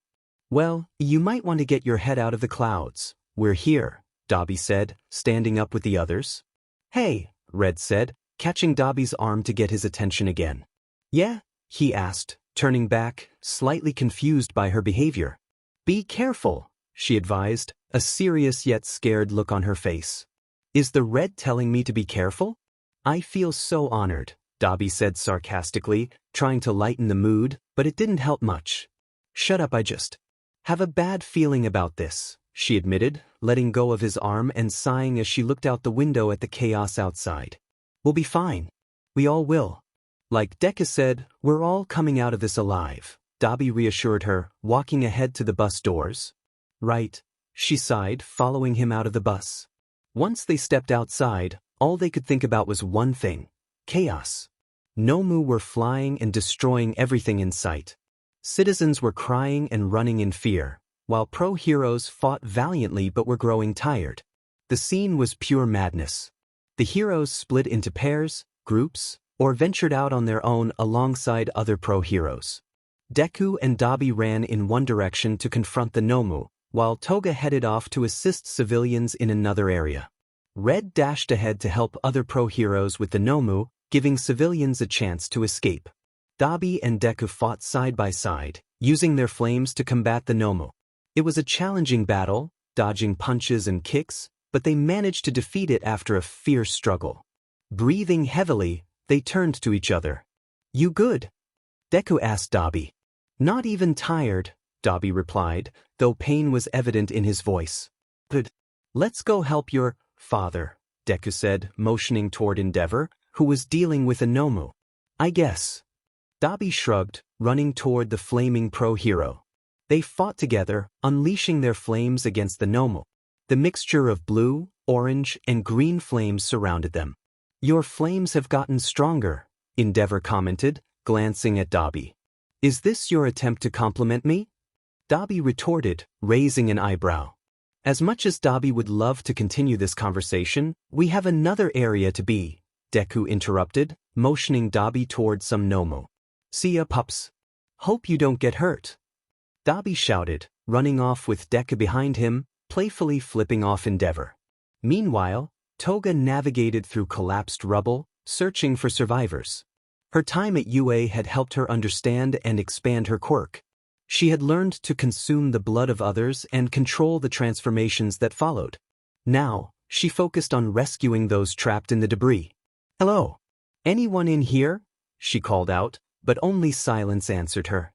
"Well, you might want to get your head out of the clouds. We're here," Dobby said, standing up with the others. "Hey," Red said, catching Dobby's arm to get his attention again. "Yeah?" he asked, turning back, slightly confused by her behavior. "Be careful," she advised, a serious yet scared look on her face. "Is the Red telling me to be careful?" "I feel so honored," Dobby said sarcastically, trying to lighten the mood, but it didn't help much. "Shut up, I just have a bad feeling about this," she admitted, letting go of his arm and sighing as she looked out the window at the chaos outside. "We'll be fine. We all will." "Like Deku said, we're all coming out of this alive," Dobby reassured her, walking ahead to the bus doors. "Right," she sighed, following him out of the bus. Once they stepped outside, all they could think about was one thing: chaos. Nomu were flying and destroying everything in sight. Citizens were crying and running in fear, while pro-heroes fought valiantly but were growing tired. The scene was pure madness. The heroes split into pairs, groups, or ventured out on their own alongside other pro-heroes. Deku and Dobby ran in one direction to confront the Nomu, while Toga headed off to assist civilians in another area. Red dashed ahead to help other pro-heroes with the Nomu, giving civilians a chance to escape. Dobby and Deku fought side by side, using their flames to combat the Nomu. It was a challenging battle, dodging punches and kicks, but they managed to defeat it after a fierce struggle. Breathing heavily, they turned to each other. "You good?" Deku asked Dobby. "Not even tired," Dobby replied, though pain was evident in his voice. "Good. Let's go help your father," Deku said, motioning toward Endeavor, who was dealing with a Nomu. "I guess." Dobby shrugged, running toward the flaming pro-hero. They fought together, unleashing their flames against the Nomu. The mixture of blue, orange, and green flames surrounded them. "Your flames have gotten stronger," Endeavor commented, glancing at Dobby. "Is this your attempt to compliment me?" Dobby retorted, raising an eyebrow. "As much as Dobby would love to continue this conversation, we have another area to be," Deku interrupted, motioning Dobby toward some Nomu. "See ya, pups. Hope you don't get hurt." Dobby shouted, running off with Deku behind him, playfully flipping off Endeavor. Meanwhile, Toga navigated through collapsed rubble, searching for survivors. Her time at UA had helped her understand and expand her quirk. She had learned to consume the blood of others and control the transformations that followed. Now, she focused on rescuing those trapped in the debris. "Hello. Anyone in here?" she called out, but only silence answered her.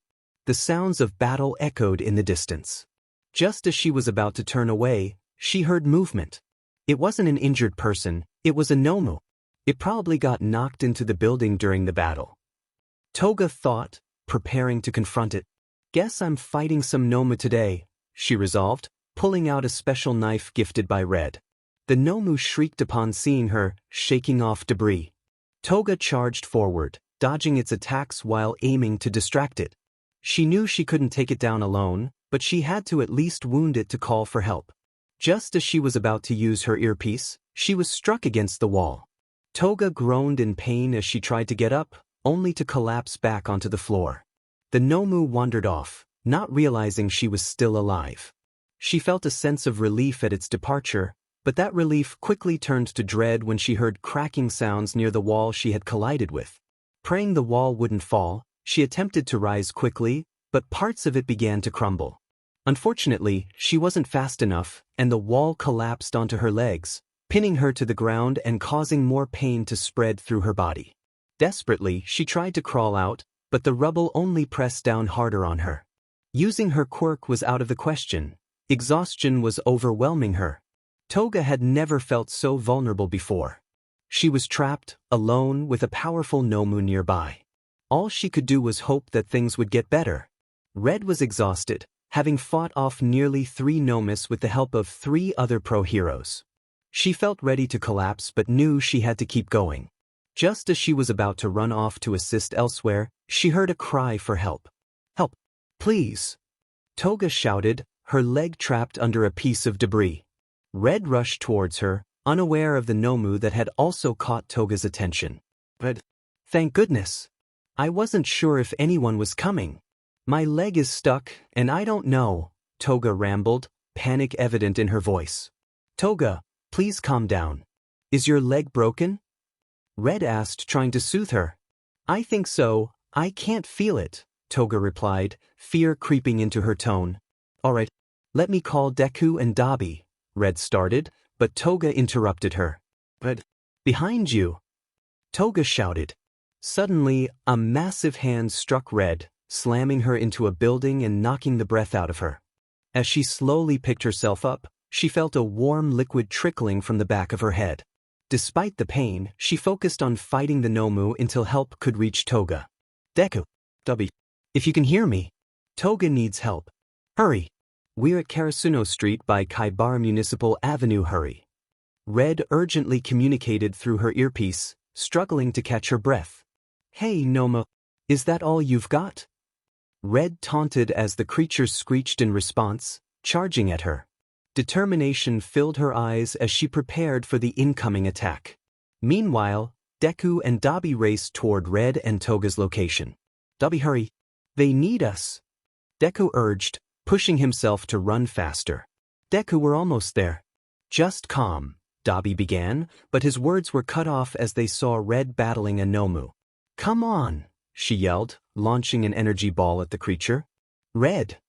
The sounds of battle echoed in the distance. Just as she was about to turn away, she heard movement. It wasn't an injured person, it was a Nomu. It probably got knocked into the building during the battle. Toga thought, preparing to confront it. Guess I'm fighting some Nomu today, she resolved, pulling out a special knife gifted by Red. The Nomu shrieked upon seeing her, shaking off debris. Toga charged forward, dodging its attacks while aiming to distract it. She knew she couldn't take it down alone, but she had to at least wound it to call for help. Just as she was about to use her earpiece, she was struck against the wall. Toga groaned in pain as she tried to get up, only to collapse back onto the floor. The Nomu wandered off, not realizing she was still alive. She felt a sense of relief at its departure, but that relief quickly turned to dread when she heard cracking sounds near the wall she had collided with. Praying the wall wouldn't fall, she attempted to rise quickly, but parts of it began to crumble. Unfortunately, she wasn't fast enough, and the wall collapsed onto her legs, pinning her to the ground and causing more pain to spread through her body. Desperately, she tried to crawl out, but the rubble only pressed down harder on her. Using her quirk was out of the question. Exhaustion was overwhelming her. Toga had never felt so vulnerable before. She was trapped, alone, with a powerful Nomu nearby. All she could do was hope that things would get better. Red was exhausted, having fought off nearly 3 Nomus with the help of 3 other pro-heroes. She felt ready to collapse but knew she had to keep going. Just as she was about to run off to assist elsewhere, she heard a cry for help. "Help! Please!" Toga shouted, her leg trapped under a piece of debris. Red rushed towards her, unaware of the Nomu that had also caught Toga's attention. "But, thank goodness! I wasn't sure if anyone was coming. My leg is stuck, and I don't know," Toga rambled, panic evident in her voice. "Toga, please calm down. Is your leg broken?" Red asked, trying to soothe her. "I think so, I can't feel it," Toga replied, fear creeping into her tone. "All right, let me call Deku and Dobby," Red started, but Toga interrupted her. "But, behind you!" Toga shouted. Suddenly, a massive hand struck Red, slamming her into a building and knocking the breath out of her. As she slowly picked herself up, she felt a warm liquid trickling from the back of her head. Despite the pain, she focused on fighting the Nomu until help could reach Toga. "Deku, Dobby, if you can hear me, Toga needs help. Hurry! We're at Karasuno Street by Kaibara Municipal Avenue. Hurry!" Red urgently communicated through her earpiece, struggling to catch her breath. "Hey, Noma, is that all you've got?" Red taunted as the creature screeched in response, charging at her. Determination filled her eyes as she prepared for the incoming attack. Meanwhile, Deku and Dobby raced toward Red and Toga's location. "Dobby, hurry! They need us!" Deku urged, pushing himself to run faster. "Deku, we're almost there." "Just calm," Dobby began, but his words were cut off as they saw Red battling a Nomu. "Come on!" she yelled, launching an energy ball at the creature. "Red!"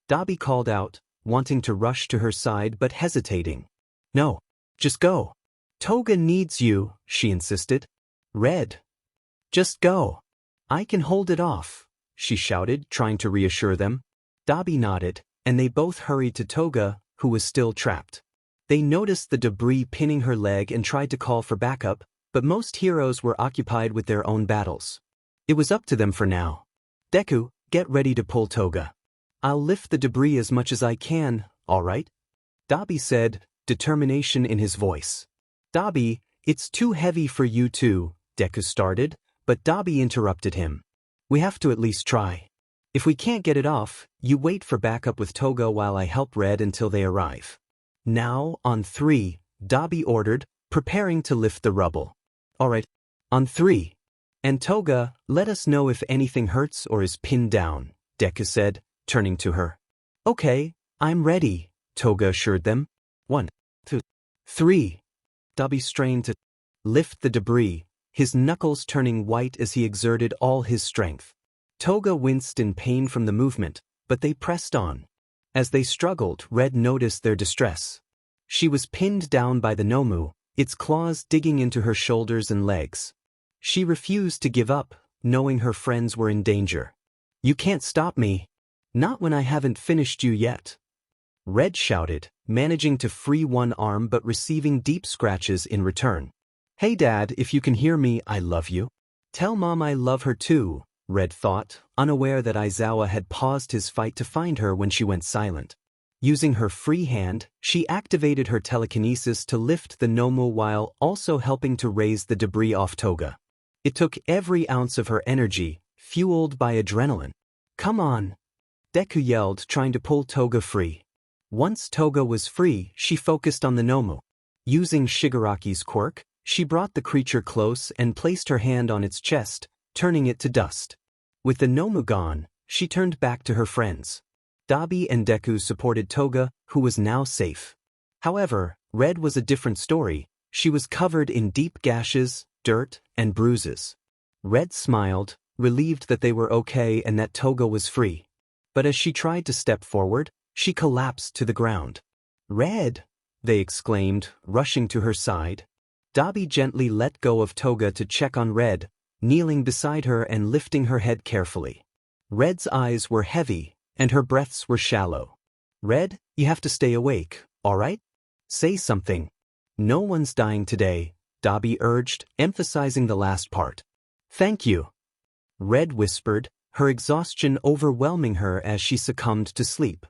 Dobby called out, wanting to rush to her side but hesitating. "No, just go. Toga needs you," she insisted. "Red! Just go. I can hold it off," she shouted, trying to reassure them. Dobby nodded, and they both hurried to Toga, who was still trapped. They noticed the debris pinning her leg and tried to call for backup, but most heroes were occupied with their own battles. It was up to them for now. "Deku, get ready to pull Toga. I'll lift the debris as much as I can, all right?" Dobby said, determination in his voice. "Dobby, it's too heavy for you too," Deku started, but Dobby interrupted him. "We have to at least try. If we can't get it off, you wait for backup with Toga while I help Red until they arrive." "Now, on 3, Dobby ordered, preparing to lift the rubble. "All right, on 3. And Toga, let us know if anything hurts or is pinned down," Deku said, turning to her. "Okay, I'm ready," Toga assured them. 1, 2, 3. Dobby strained to lift the debris, his knuckles turning white as he exerted all his strength. Toga winced in pain from the movement, but they pressed on. As they struggled, Red noticed their distress. She was pinned down by the Nomu, its claws digging into her shoulders and legs. She refused to give up, knowing her friends were in danger. "You can't stop me. Not when I haven't finished you yet." Red shouted, managing to free one arm but receiving deep scratches in return. "Hey Dad, if you can hear me, I love you. Tell Mom I love her too," Red thought, unaware that Aizawa had paused his fight to find her when she went silent. Using her free hand, she activated her telekinesis to lift the Nomu while also helping to raise the debris off Toga. It took every ounce of her energy, fueled by adrenaline. "Come on!" Deku yelled, trying to pull Toga free. Once Toga was free, she focused on the Nomu. Using Shigaraki's quirk, she brought the creature close and placed her hand on its chest, turning it to dust. With the Nomu gone, she turned back to her friends. Dobby and Deku supported Toga, who was now safe. However, Red was a different story. She was covered in deep gashes, dirt, and bruises. Red smiled, relieved that they were okay and that Toga was free. But as she tried to step forward, she collapsed to the ground. "Red!" they exclaimed, rushing to her side. Dobby gently let go of Toga to check on Red, kneeling beside her and lifting her head carefully. Red's eyes were heavy, and her breaths were shallow. "Red, you have to stay awake, all right? Say something." "No one's dying today," Dobby urged, emphasizing the last part. "Thank you," Red whispered, her exhaustion overwhelming her as she succumbed to sleep.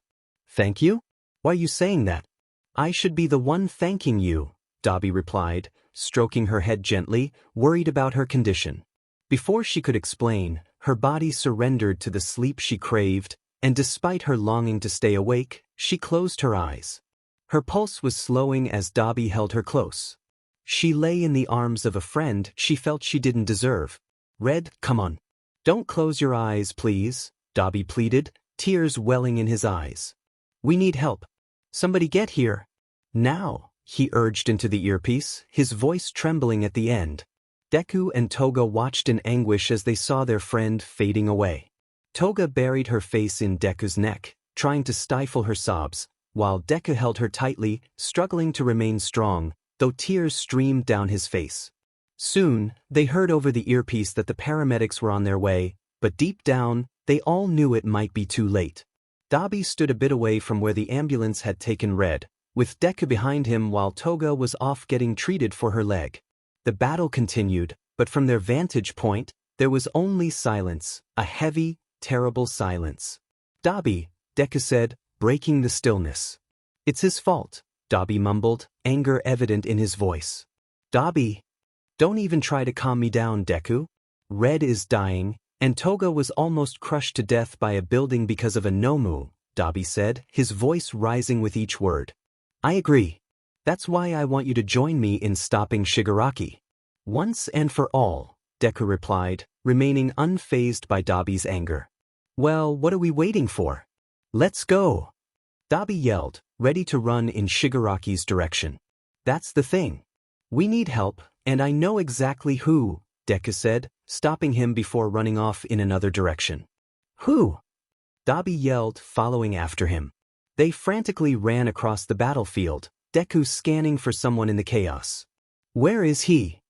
"Thank you? Why are you saying that?" "I should be the one thanking you," Dobby replied, stroking her head gently, worried about her condition. Before she could explain, her body surrendered to the sleep she craved, and despite her longing to stay awake, she closed her eyes. Her pulse was slowing as Dobby held her close. She lay in the arms of a friend she felt she didn't deserve. "Red, come on. Don't close your eyes, please," Dobby pleaded, tears welling in his eyes. "We need help. Somebody get here. Now," he urged into the earpiece, his voice trembling at the end. Deku and Toga watched in anguish as they saw their friend fading away. Toga buried her face in Deku's neck, trying to stifle her sobs, while Deku held her tightly, struggling to remain strong, though tears streamed down his face. Soon, they heard over the earpiece that the paramedics were on their way, but deep down, they all knew it might be too late. Dobby stood a bit away from where the ambulance had taken Red, with Deku behind him while Toga was off getting treated for her leg. The battle continued, but from their vantage point, there was only silence, a heavy, terrible silence. "Dobby," Deku said, breaking the stillness. "It's his fault," Dobby mumbled, anger evident in his voice. "Dobby, don't even try to calm me down, Deku. Red is dying, and Toga was almost crushed to death by a building because of a Nomu," Dobby said, his voice rising with each word. "I agree. That's why I want you to join me in stopping Shigaraki." "Once and for all," Deku replied, remaining unfazed by Dobby's anger. "Well, what are we waiting for? Let's go!" Dobby yelled, ready to run in Shigaraki's direction. "That's the thing. We need help, and I know exactly who," Deku said, stopping him before running off in another direction. "Who?" Dobby yelled, following after him. They frantically ran across the battlefield, Deku scanning for someone in the chaos. "Where is he?"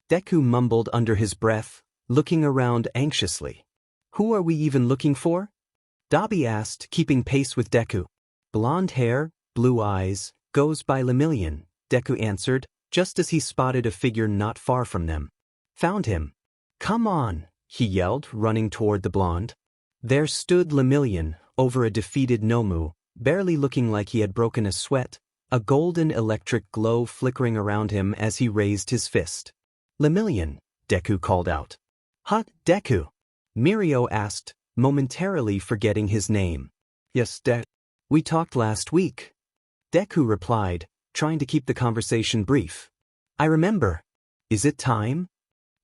Deku mumbled under his breath, looking around anxiously. "Who are we even looking for?" Dobby asked, keeping pace with Deku. "Blonde hair, blue eyes, goes by Lemillion," Deku answered, just as he spotted a figure not far from them. "Found him." "Come on," he yelled, running toward the blonde. There stood Lemillion, over a defeated Nomu, barely looking like he had broken a sweat, a golden electric glow flickering around him as he raised his fist. "Lemillion," Deku called out. "Huh, Deku?" Mirio asked, momentarily forgetting his name. "Yes, we talked last week," Deku replied, trying to keep the conversation brief. "I remember. Is it time?"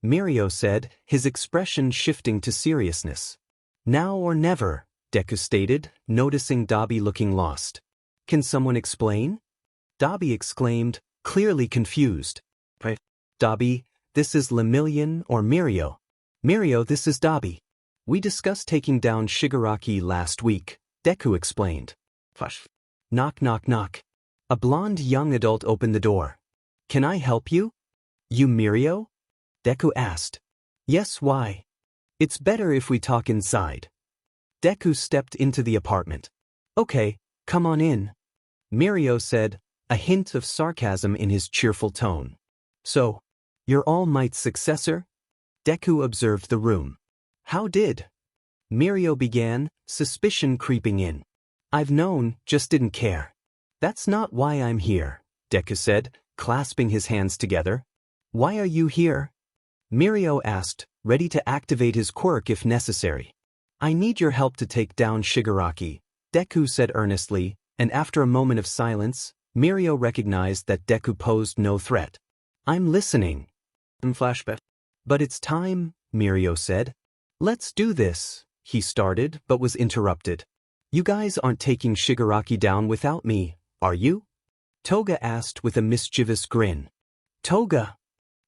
Mirio said, his expression shifting to seriousness. "Now or never," Deku stated, noticing Dobby looking lost. "Can someone explain?" Dobby exclaimed, clearly confused. "Dobby, this is Lemillion or Mirio." "Mirio, this is Dobby. We discussed taking down Shigaraki last week," Deku explained. Knock, knock, knock. A blonde young adult opened the door. "Can I help you?" "You Mirio?" Deku asked. "Yes, why?" "It's better if we talk inside." Deku stepped into the apartment. "Okay, come on in," Mirio said, a hint of sarcasm in his cheerful tone. "So, you're All Might's successor?" Deku observed the room. How did? Mirio began, suspicion creeping in. I've known, just didn't care. That's not why I'm here, Deku said, clasping his hands together. Why are you here? Mirio asked, ready to activate his quirk if necessary. I need your help to take down Shigaraki, Deku said earnestly, and after a moment of silence, Mirio recognized that Deku posed no threat. I'm listening. Flashback. But it's time, Mirio said. Let's do this, he started but was interrupted. You guys aren't taking Shigaraki down without me, are you? Toga asked with a mischievous grin. Toga!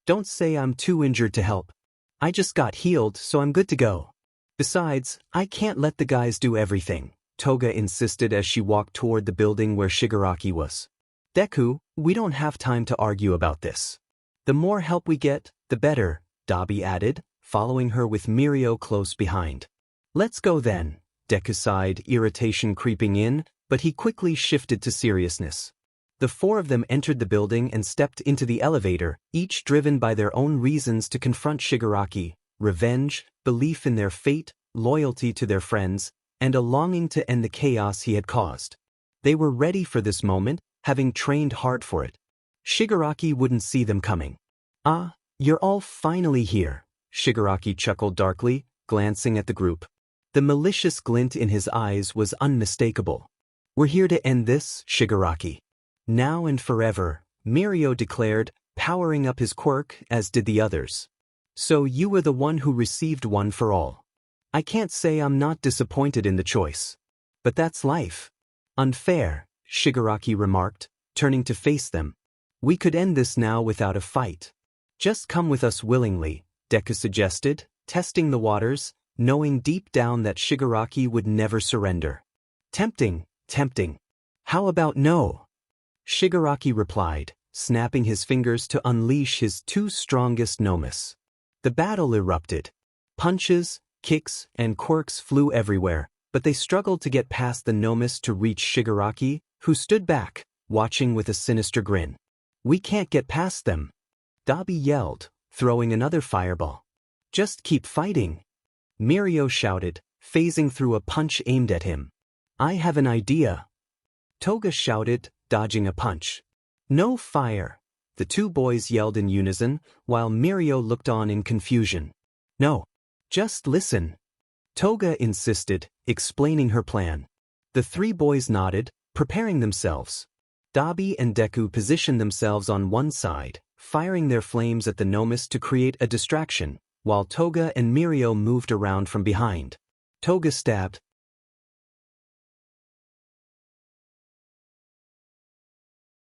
Don't say I'm too injured to help. I just got healed, so I'm good to go. Besides, I can't let the guys do everything, Toga insisted as she walked toward the building where Shigaraki was. Deku, we don't have time to argue about this. The more help we get, the better, Dobby added, following her with Mirio close behind. Let's go then, Deku sighed, irritation creeping in, but he quickly shifted to seriousness. The four of them entered the building and stepped into the elevator, each driven by their own reasons to confront Shigaraki: revenge, belief in their fate, loyalty to their friends, and a longing to end the chaos he had caused. They were ready for this moment, having trained hard for it. Shigaraki wouldn't see them coming. Ah, you're all finally here, Shigaraki chuckled darkly, glancing at the group. The malicious glint in his eyes was unmistakable. We're here to end this, Shigaraki. Now and forever, Mirio declared, powering up his quirk, as did the others. So you were the one who received one for all. I can't say I'm not disappointed in the choice. But that's life. Unfair, Shigaraki remarked, turning to face them. We could end this now without a fight. Just come with us willingly, Deku suggested, testing the waters, knowing deep down that Shigaraki would never surrender. Tempting, tempting. How about no? Shigaraki replied, snapping his fingers to unleash his two strongest nomes. The battle erupted. Punches, kicks, and quirks flew everywhere, but they struggled to get past the nomes to reach Shigaraki, who stood back, watching with a sinister grin. We can't get past them, Dobby yelled, throwing another fireball. Just keep fighting, Mirio shouted, phasing through a punch aimed at him. I have an idea, Toga shouted, dodging a punch. No fire, the two boys yelled in unison, while Mirio looked on in confusion. No, just listen, Toga insisted, explaining her plan. The three boys nodded, preparing themselves. Dobby and Deku positioned themselves on one side, firing their flames at the nomes to create a distraction, while Toga and Mirio moved around from behind. Toga stabbed,